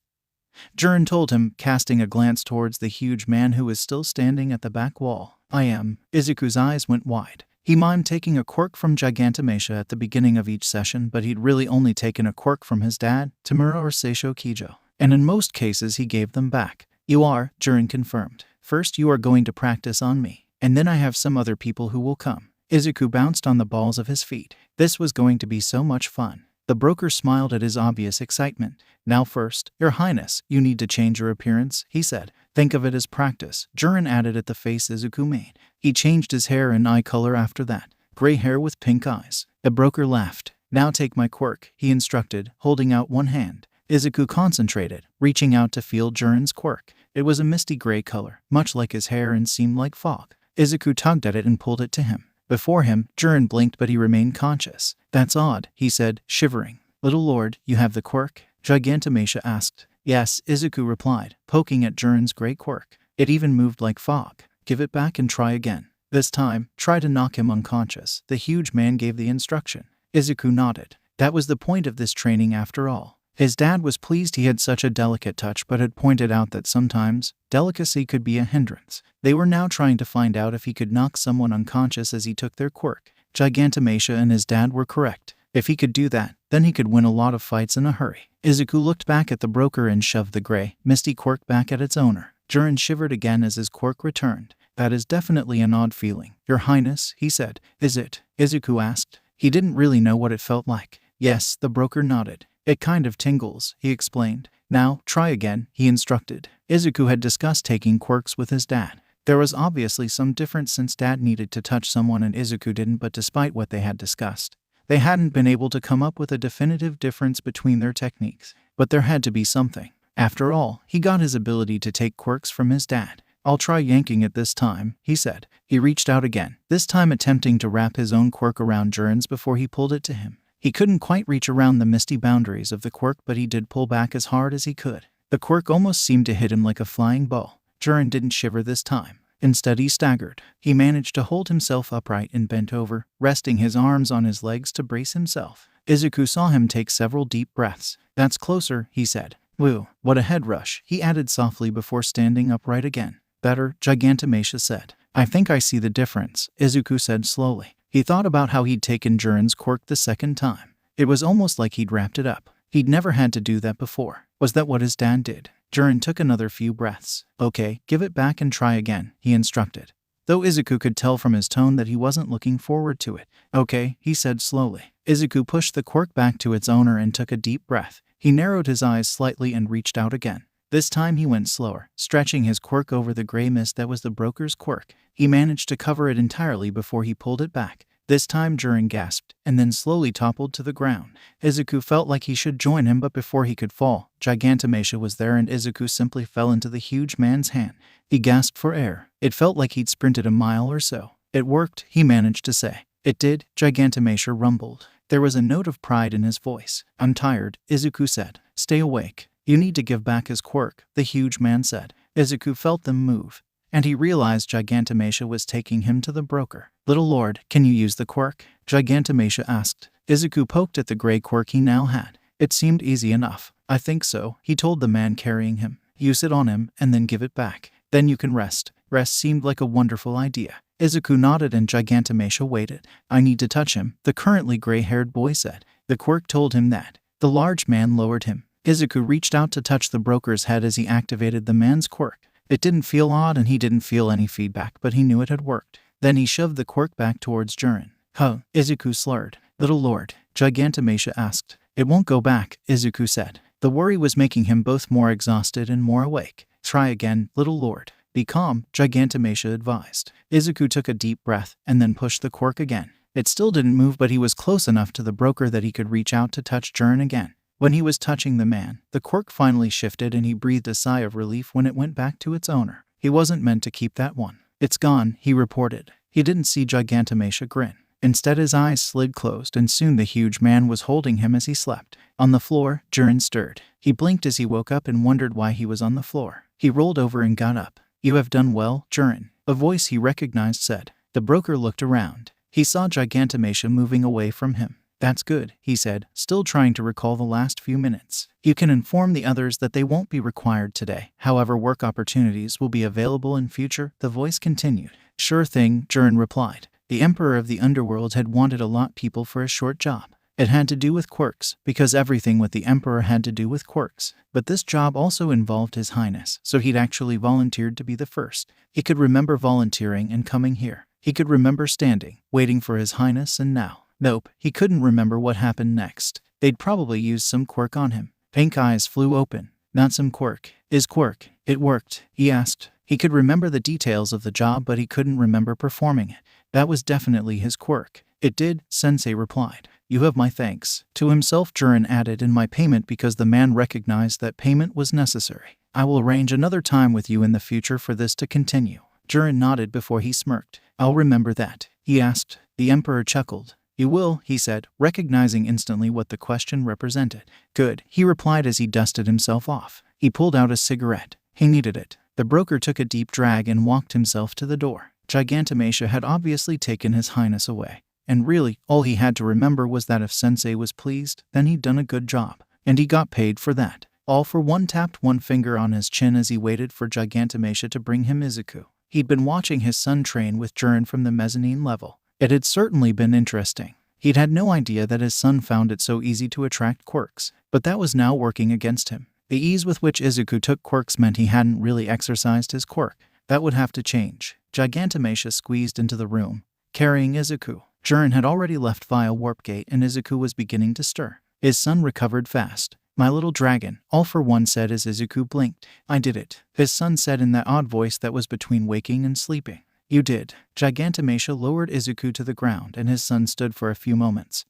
Jiren told him, casting a glance towards the huge man who was still standing at the back wall. "I am." Izuku's eyes went wide. He mimed taking a quirk from Gigantomachia at the beginning of each session, but he'd really only taken a quirk from his dad, Tamura or Seisho Kijo. And in most cases he gave them back. "You are," Jiren confirmed. "First you are going to practice on me, and then I have some other people who will come." Izuku bounced on the balls of his feet. This was going to be so much fun. The broker smiled at his obvious excitement. "Now first, Your Highness, you need to change your appearance," he said. "Think of it as practice," Jiren added at the face Izuku made. He changed his hair and eye color after that. Gray hair with pink eyes. The broker laughed. "Now take my quirk," he instructed, holding out one hand. Izuku concentrated, reaching out to feel Jiren's quirk. It was a misty gray color, much like his hair, and seemed like fog. Izuku tugged at it and pulled it to him. Before him, Jiren blinked, but he remained conscious. "That's odd," he said, shivering. "Little lord, you have the quirk?" Gigantomachia asked. "Yes," Izuku replied, poking at Jiren's gray quirk. It even moved like fog. "Give it back and try again. This time, try to knock him unconscious," the huge man gave the instruction. Izuku nodded. That was the point of this training after all. His dad was pleased he had such a delicate touch, but had pointed out that sometimes delicacy could be a hindrance. They were now trying to find out if he could knock someone unconscious as he took their quirk. Gigantomachia and his dad were correct. If he could do that, then he could win a lot of fights in a hurry. Izuku looked back at the broker and shoved the gray, misty quirk back at its owner. Jiren shivered again as his quirk returned. "That is definitely an odd feeling, Your Highness," he said. "Is it?" Izuku asked. He didn't really know what it felt like. "Yes," the broker nodded. "It kind of tingles," he explained. "Now, try again," he instructed. Izuku had discussed taking quirks with his dad. There was obviously some difference since Dad needed to touch someone and Izuku didn't, but despite what they had discussed, they hadn't been able to come up with a definitive difference between their techniques. But there had to be something. After all, he got his ability to take quirks from his dad. "I'll try yanking it this time," he said. He reached out again, this time attempting to wrap his own quirk around Jiren's before he pulled it to him. He couldn't quite reach around the misty boundaries of the quirk, but he did pull back as hard as he could. The quirk almost seemed to hit him like a flying ball. Jiren didn't shiver this time. Instead, he staggered. He managed to hold himself upright and bent over, resting his arms on his legs to brace himself. Izuku saw him take several deep breaths. "That's closer," he said. "Woo, what a head rush," he added softly before standing upright again. "Better," Gigantomachia said. "I think I see the difference," Izuku said slowly. He thought about how he'd taken Jiren's quirk the second time. It was almost like he'd wrapped it up. He'd never had to do that before. Was that what his dad did? Jiren took another few breaths. Okay, give it back and try again, he instructed. Though Izuku could tell from his tone that he wasn't looking forward to it. Okay, he said slowly. Izuku pushed the quirk back to its owner and took a deep breath. He narrowed his eyes slightly and reached out again. This time he went slower, stretching his quirk over the gray mist that was the broker's quirk. He managed to cover it entirely before he pulled it back. This time Jiren gasped, and then slowly toppled to the ground. Izuku felt like he should join him, but before he could fall, Gigantomachia was there and Izuku simply fell into the huge man's hand. He gasped for air. It felt like he'd sprinted a mile or so. It worked, he managed to say. It did, Gigantomachia rumbled. There was a note of pride in his voice. I'm tired, Izuku said. Stay awake. You need to give back his quirk, the huge man said. Izuku felt them move, and he realized Gigantomachia was taking him to the broker. Little lord, can you use the quirk? Gigantomachia asked. Izuku poked at the gray quirk he now had. It seemed easy enough. I think so, he told the man carrying him. Use it on him, and then give it back. Then you can rest. Rest seemed like a wonderful idea. Izuku nodded and Gigantomachia waited. I need to touch him, the currently gray-haired boy said. The quirk told him that. The large man lowered him. Izuku reached out to touch the broker's head as he activated the man's quirk. It didn't feel odd and he didn't feel any feedback, but he knew it had worked. Then he shoved the quirk back towards Jiren. Huh, Izuku slurred. Little lord, Gigantomachia asked. It won't go back, Izuku said. The worry was making him both more exhausted and more awake. Try again, little lord. Be calm, Gigantomachia advised. Izuku took a deep breath and then pushed the quirk again. It still didn't move, but he was close enough to the broker that he could reach out to touch Jiren again. When he was touching the man, the quirk finally shifted and he breathed a sigh of relief when it went back to its owner. He wasn't meant to keep that one. It's gone, he reported. He didn't see Gigantomachia grin. Instead, his eyes slid closed and soon the huge man was holding him as he slept. On the floor, Jiren stirred. He blinked as he woke up and wondered why he was on the floor. He rolled over and got up. You have done well, Jiren, a voice he recognized said. The broker looked around. He saw Gigantomachia moving away from him. That's good, he said, still trying to recall the last few minutes. You can inform the others that they won't be required today. However, work opportunities will be available in future, the voice continued. Sure thing, Jiren replied. The Emperor of the Underworld had wanted a lot of people for a short job. It had to do with quirks, because everything with the Emperor had to do with quirks. But this job also involved His Highness, so he'd actually volunteered to be the first. He could remember volunteering and coming here. He could remember standing, waiting for His Highness, and now. Nope, he couldn't remember what happened next. They'd probably used some quirk on him. Pink eyes flew open. Not some quirk. Is quirk. It worked, he asked. He could remember the details of the job, but he couldn't remember performing it. That was definitely his quirk. It did, Sensei replied. You have my thanks. To himself, Jiren added, in my payment, because the man recognized that payment was necessary. I will arrange another time with you in the future for this to continue. Jiren nodded before he smirked. I'll remember that, he asked. The Emperor chuckled. You will, he said, recognizing instantly what the question represented. Good, he replied as he dusted himself off. He pulled out a cigarette. He needed it. The broker took a deep drag and walked himself to the door. Gigantomachia had obviously taken His Highness away. And really, all he had to remember was that if Sensei was pleased, then he'd done a good job. And he got paid for that. All for one tapped one finger on his chin as he waited for Gigantomachia to bring him Izuku. He'd been watching his son train with Jiren from the mezzanine level. It had certainly been interesting. He'd had no idea that his son found it so easy to attract quirks, but that was now working against him. The ease with which Izuku took quirks meant he hadn't really exercised his quirk. That would have to change. Gigantomachia squeezed into the room, carrying Izuku. Jiren had already left via warp gate and Izuku was beginning to stir. His son recovered fast. My little dragon, all for one said as Izuku blinked. I did it, his son said in that odd voice that was between waking and sleeping. You did. Gigantomachia lowered Izuku to the ground and his son stood for a few moments,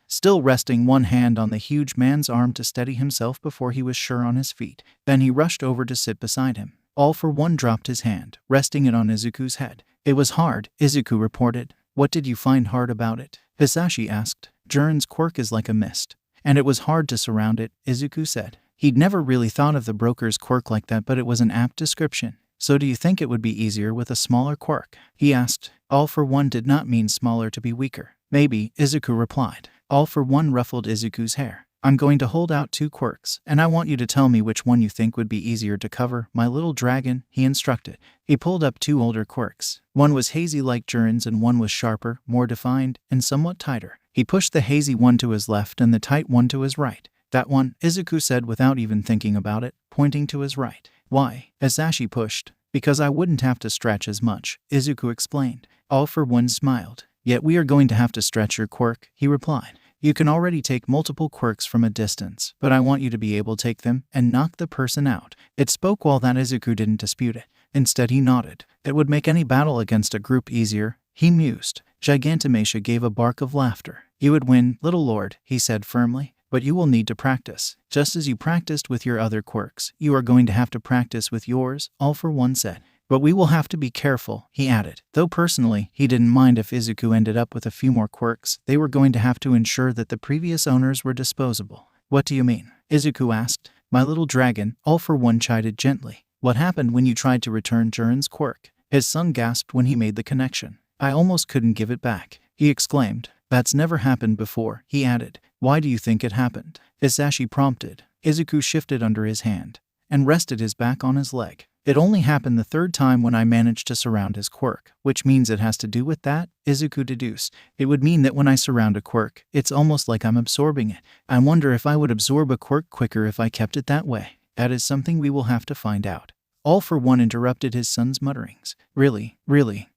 still resting one hand on the huge man's arm to steady himself before he was sure on his feet. Then he rushed over to sit beside him. All for one dropped his hand, resting it on Izuku's head. It was hard, Izuku reported. What did you find hard about it? Hisashi asked. Jiren's quirk is like a mist, and it was hard to surround it, Izuku said. He'd never really thought of the broker's quirk like that, but it was an apt description. So do you think it would be easier with a smaller quirk? He asked. All for one did not mean smaller to be weaker. Maybe, Izuku replied. All for one ruffled Izuku's hair. I'm going to hold out 2 quirks, and I want you to tell me which one you think would be easier to cover, my little dragon, he instructed. He pulled up 2 older quirks. One was hazy like Jiren's and one was sharper, more defined, and somewhat tighter. He pushed the hazy one to his left and the tight one to his right. That one, Izuku said without even thinking about it, pointing to his right. Why? Asashi pushed. Because I wouldn't have to stretch as much, Izuku explained. All for one smiled. Yet we are going to have to stretch your quirk, he replied. You can already take multiple quirks from a distance, but I want you to be able to take them and knock the person out. It spoke well that Izuku didn't dispute it. Instead he nodded. It would make any battle against a group easier, he mused. Gigantomachia gave a bark of laughter. You would win, little lord, he said firmly. But you will need to practice. Just as you practiced with your other quirks, you are going to have to practice with yours, All for One said. But we will have to be careful, he added. Though personally, he didn't mind if Izuku ended up with a few more quirks, they were going to have to ensure that the previous owners were disposable. What do you mean? Izuku asked. My little dragon, All for One chided gently. What happened when you tried to return Jiren's quirk? His son gasped when he made the connection. I almost couldn't give it back, he exclaimed. That's never happened before, he added. Why do you think it happened? Isashi prompted. Izuku shifted under his hand and rested his back on his leg. It only happened the third time when I managed to surround his quirk, which means it has to do with that, Izuku deduced. It would mean that when I surround a quirk, it's almost like I'm absorbing it. I wonder if I would absorb a quirk quicker if I kept it that way. That is something we will have to find out. All for One interrupted his son's mutterings. Really?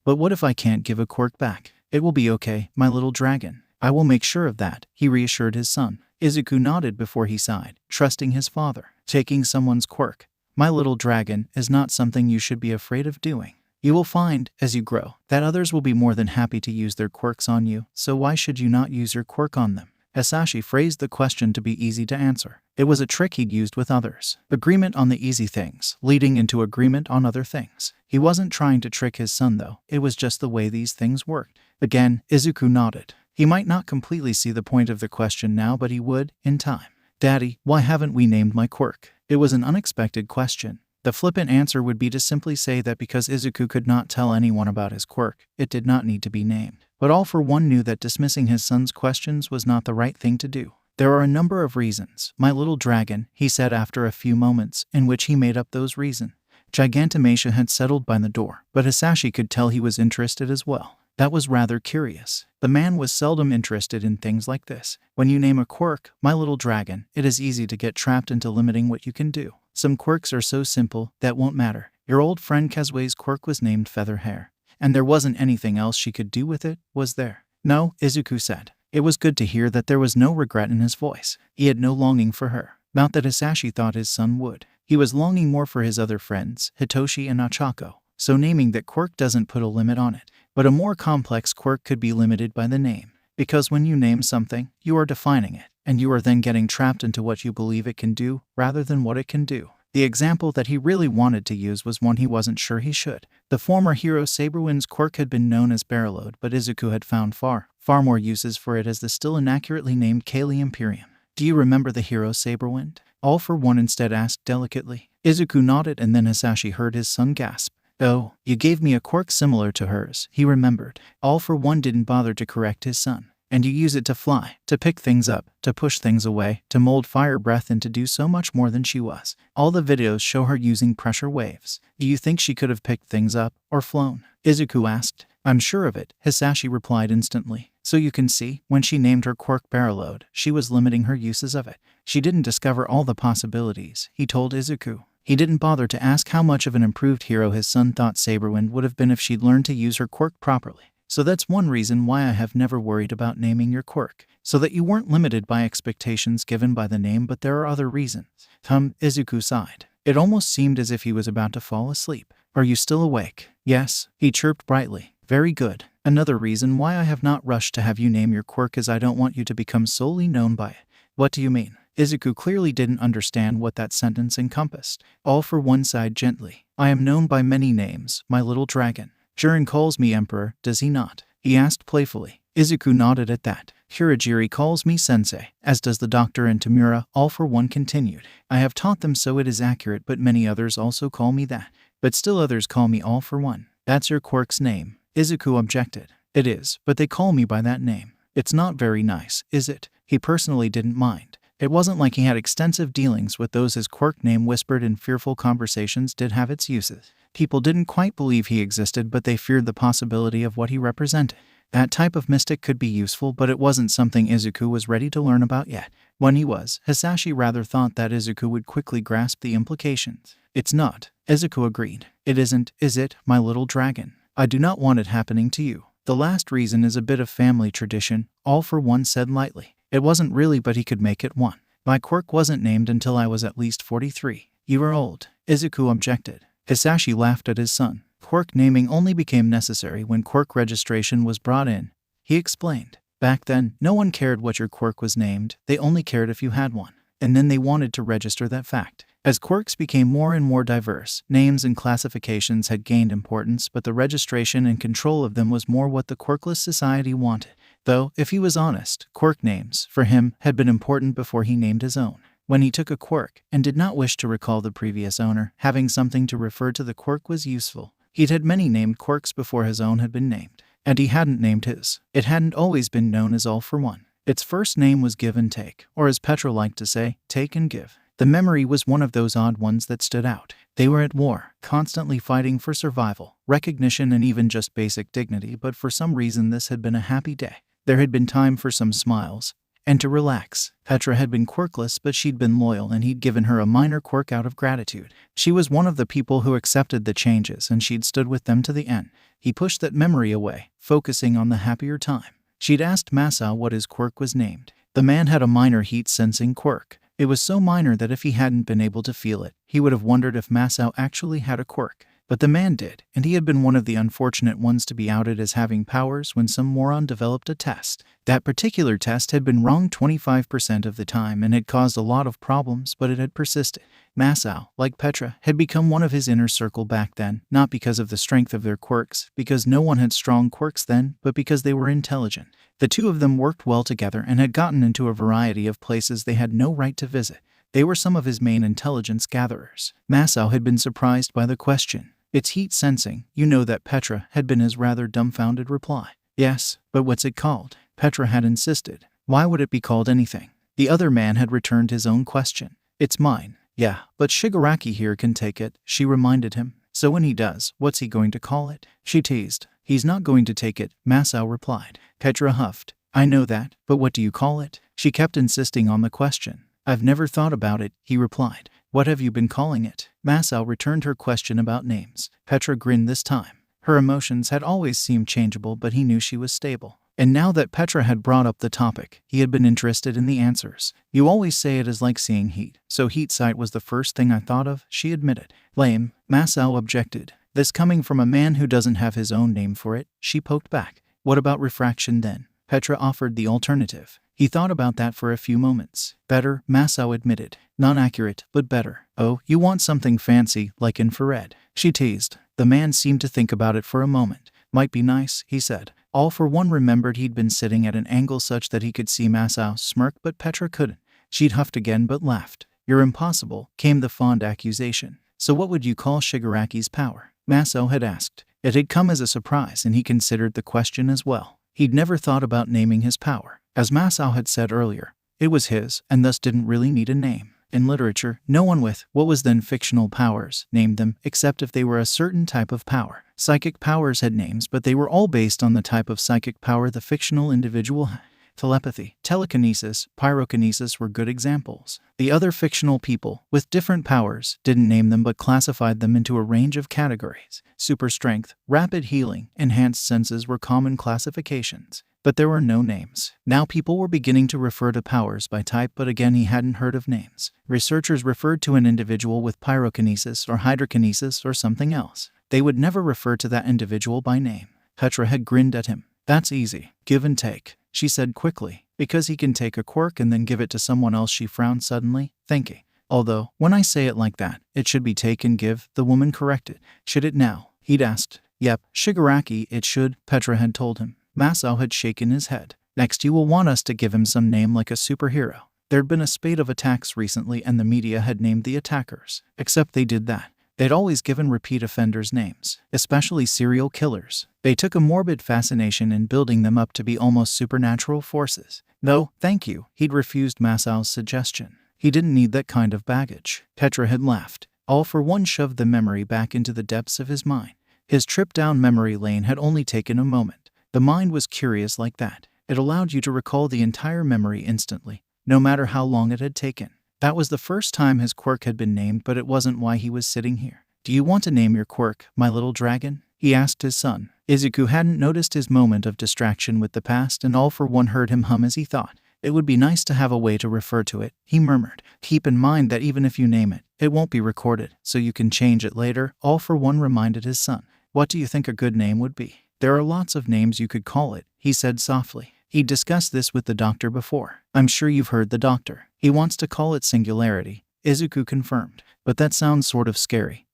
But what if I can't give a quirk back? It will be okay, my little dragon. I will make sure of that, he reassured his son. Izuku nodded before he sighed, trusting his father. Taking someone's quirk, my little dragon, is not something you should be afraid of doing. You will find, as you grow, that others will be more than happy to use their quirks on you, so why should you not use your quirk on them? Asashi phrased the question to be easy to answer. It was a trick he'd used with others. Agreement on the easy things, leading into agreement on other things. He wasn't trying to trick his son though, it was just the way these things worked. Again, Izuku nodded. He might not completely see the point of the question now, but he would, in time. Daddy, why haven't we named my quirk? It was an unexpected question. The flippant answer would be to simply say that because Izuku could not tell anyone about his quirk, it did not need to be named. But All for One knew that dismissing his son's questions was not the right thing to do. There are a number of reasons, my little dragon, he said after a few moments, in which he made up those reasons. Gigantomachia had settled by the door, but Hisashi could tell he was interested as well. That was rather curious. The man was seldom interested in things like this. When you name a quirk, my little dragon, it is easy to get trapped into limiting what you can do. Some quirks are so simple, that won't matter. Your old friend Kezwe's quirk was named Feather Hair. And there wasn't anything else she could do with it, was there? No, Izuku said. It was good to hear that there was no regret in his voice. He had no longing for her. Not that Hisashi thought his son would. He was longing more for his other friends, Hitoshi and Achako. So naming that quirk doesn't put a limit on it. But a more complex quirk could be limited by the name. Because when you name something, you are defining it, and you are then getting trapped into what you believe it can do, rather than what it can do. The example that he really wanted to use was one he wasn't sure he should. The former hero Saberwind's quirk had been known as Barrelode, but Izuku had found far more uses for it as the still inaccurately named Kali Imperium. Do you remember the hero Saberwind? All for One instead asked delicately. Izuku nodded, and then Hisashi heard his son gasp. Oh, you gave me a quirk similar to hers, he remembered. All for One didn't bother to correct his son. And you use it to fly, to pick things up, to push things away, to mold fire breath, and to do so much more than she was. All the videos show her using pressure waves. Do you think she could have picked things up, or flown? Izuku asked. I'm sure of it, Hisashi replied instantly. So you can see, when she named her quirk Barrelode, she was limiting her uses of it. She didn't discover all the possibilities, he told Izuku. He didn't bother to ask how much of an improved hero his son thought Saberwind would have been if she'd learned to use her quirk properly. So that's one reason why I have never worried about naming your quirk. So that you weren't limited by expectations given by the name, but there are other reasons. Izuku sighed. It almost seemed as if he was about to fall asleep. Are you still awake? Yes, he chirped brightly. Very good. Another reason why I have not rushed to have you name your quirk is I don't want you to become solely known by it. What do you mean? Izuku clearly didn't understand what that sentence encompassed. All for One sighed gently. I am known by many names, my little dragon. Jiren calls me Emperor, does he not? He asked playfully. Izuku nodded at that. Hirajiri calls me Sensei, as does the doctor, and Tamura. All for One continued. I have taught them, so it is accurate, but many others also call me that. But still others call me All for One. That's your quirk's name. Izuku objected. It is, but they call me by that name. It's not very nice, is it? He personally didn't mind. It wasn't like he had extensive dealings with those his quirk name whispered in fearful conversations did have its uses. People didn't quite believe he existed, but they feared the possibility of what he represented. That type of mystic could be useful, but it wasn't something Izuku was ready to learn about yet. When he was, Hisashi rather thought that Izuku would quickly grasp the implications. It's not. Izuku agreed. It isn't, is it, my little dragon? I do not want it happening to you. The last reason is a bit of family tradition, All for One said lightly. It wasn't really, but he could make it one. My quirk wasn't named until I was at least 43. You are old, Izuku objected. Hisashi laughed at his son. Quirk naming only became necessary when quirk registration was brought in. He explained. Back then, no one cared what your quirk was named, they only cared if you had one. And then they wanted to register that fact. As quirks became more and more diverse, names and classifications had gained importance, but the registration and control of them was more what the quirkless society wanted. Though, if he was honest, quirk names, for him, had been important before he named his own. When he took a quirk, and did not wish to recall the previous owner, having something to refer to the quirk was useful. He'd had many named quirks before his own had been named. And he hadn't named his. It hadn't always been known as All for One. Its first name was Give and Take, or as Petra liked to say, Take and Give. The memory was one of those odd ones that stood out. They were at war, constantly fighting for survival, recognition, and even just basic dignity, but for some reason this had been a happy day. There had been time for some smiles, and to relax. Petra had been quirkless, but she'd been loyal, and he'd given her a minor quirk out of gratitude. She was one of the people who accepted the changes, and she'd stood with them to the end. He pushed that memory away, focusing on the happier time. She'd asked Masao what his quirk was named. The man had a minor heat-sensing quirk. It was so minor that if he hadn't been able to feel it, he would have wondered if Masao actually had a quirk. But the man did, and he had been one of the unfortunate ones to be outed as having powers when some moron developed a test. That particular test had been wrong 25% of the time and had caused a lot of problems, but it had persisted. Masao, like Petra, had become one of his inner circle back then, not because of the strength of their quirks, because no one had strong quirks then, but because they were intelligent. The two of them worked well together and had gotten into a variety of places they had no right to visit. They were some of his main intelligence gatherers. Masao had been surprised by the question. It's heat sensing, you know that, Petra had been his rather dumbfounded reply. Yes, but what's it called? Petra had insisted. Why would it be called anything? The other man had returned his own question. It's mine. Yeah, but Shigaraki here can take it, she reminded him. So when he does, what's he going to call it? She teased. He's not going to take it, Masao replied. Petra huffed. I know that, but what do you call it? She kept insisting on the question. I've never thought about it, he replied. What have you been calling it? Masao returned her question about names. Petra grinned this time. Her emotions had always seemed changeable, but he knew she was stable. And now that Petra had brought up the topic, he had been interested in the answers. You always say it is like seeing heat. So heat sight was the first thing I thought of, she admitted. Lame, Masao objected. This coming from a man who doesn't have his own name for it, she poked back. What about refraction then? Petra offered the alternative. He thought about that for a few moments. Better, Masao admitted. Not accurate, but better. Oh, you want something fancy, like infrared? She teased. The man seemed to think about it for a moment. Might be nice, he said. All for One remembered he'd been sitting at an angle such that he could see Masao smirk, but Petra couldn't. She'd huffed again but laughed. You're impossible, came the fond accusation. So what would you call Shigaraki's power? Masao had asked. It had come as a surprise, and he considered the question as well. He'd never thought about naming his power. As Masao had said earlier, it was his, and thus didn't really need a name. In literature, no one with what was then fictional powers named them, except if they were a certain type of power. Psychic powers had names, but they were all based on the type of psychic power the fictional individual had. Telepathy, telekinesis, pyrokinesis were good examples. The other fictional people, with different powers, didn't name them but classified them into a range of categories. Super strength, rapid healing, enhanced senses were common classifications. But there were no names. Now people were beginning to refer to powers by type, but again he hadn't heard of names. Researchers referred to an individual with pyrokinesis or hydrokinesis or something else. They would never refer to that individual by name. Petra had grinned at him. That's easy. Give and take, she said quickly. Because he can take a quirk and then give it to someone else, she frowned suddenly, thinking. Although, when I say it like that, it should be take and give, the woman corrected. Should it now? He'd asked. Yep, Shigaraki, it should, Petra had told him. Masao had shaken his head. Next you will want us to give him some name like a superhero. There'd been a spate of attacks recently and the media had named the attackers. Except they did that. They'd always given repeat offenders names, especially serial killers. They took a morbid fascination in building them up to be almost supernatural forces. No, thank you, he'd refused Masao's suggestion. He didn't need that kind of baggage. Petra had laughed. All for One shoved the memory back into the depths of his mind. His trip down memory lane had only taken a moment. The mind was curious like that. It allowed you to recall the entire memory instantly, no matter how long it had taken. That was the first time his quirk had been named, but it wasn't why he was sitting here. "Do you want to name your quirk, my little dragon?" he asked his son. Izuku hadn't noticed his moment of distraction with the past, and All for One heard him hum as he thought. "It would be nice to have a way to refer to it," he murmured. "Keep in mind that even if you name it, it won't be recorded, so you can change it later," All for One reminded his son. "What do you think a good name would be?" "There are lots of names you could call it," he said softly. He'd discussed this with the doctor before. "I'm sure you've heard the doctor. He wants to call it Singularity," Izuku confirmed. "But that sounds sort of scary,"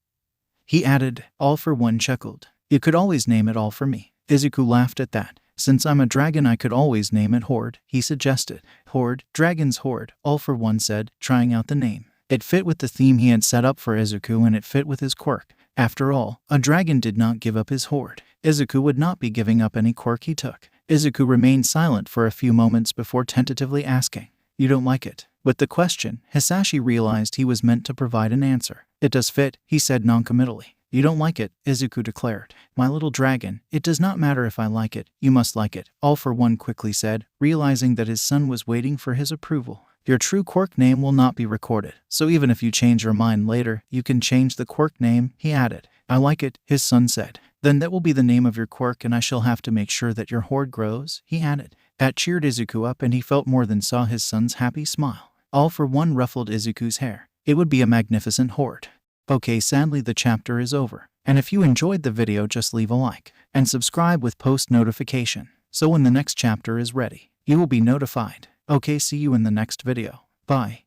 he added. All for One chuckled. "You could always name it All for me." Izuku laughed at that. "Since I'm a dragon, I could always name it Hoard," he suggested. "Hoard, Dragon's Hoard," All for One said, trying out the name. It fit with the theme he had set up for Izuku, and it fit with his quirk. After all, a dragon did not give up his hoard. Izuku would not be giving up any quirk he took. Izuku remained silent for a few moments before tentatively asking, "You don't like it?" With the question, Hisashi realized he was meant to provide an answer. "It does fit," he said noncommittally. "You don't like it," Izuku declared. "My little dragon, it does not matter if I like it, you must like it," All for One quickly said, realizing that his son was waiting for his approval. "Your true quirk name will not be recorded, so even if you change your mind later, you can change the quirk name," he added. "I like it," his son said. "Then that will be the name of your quirk, and I shall have to make sure that your hoard grows," he added. That cheered Izuku up, and he felt more than saw his son's happy smile. All for One ruffled Izuku's hair. "It would be a magnificent hoard." Okay, sadly the chapter is over. And if you enjoyed the video, just leave a like and subscribe with post notification, so when the next chapter is ready, you will be notified. Okay, see you in the next video. Bye.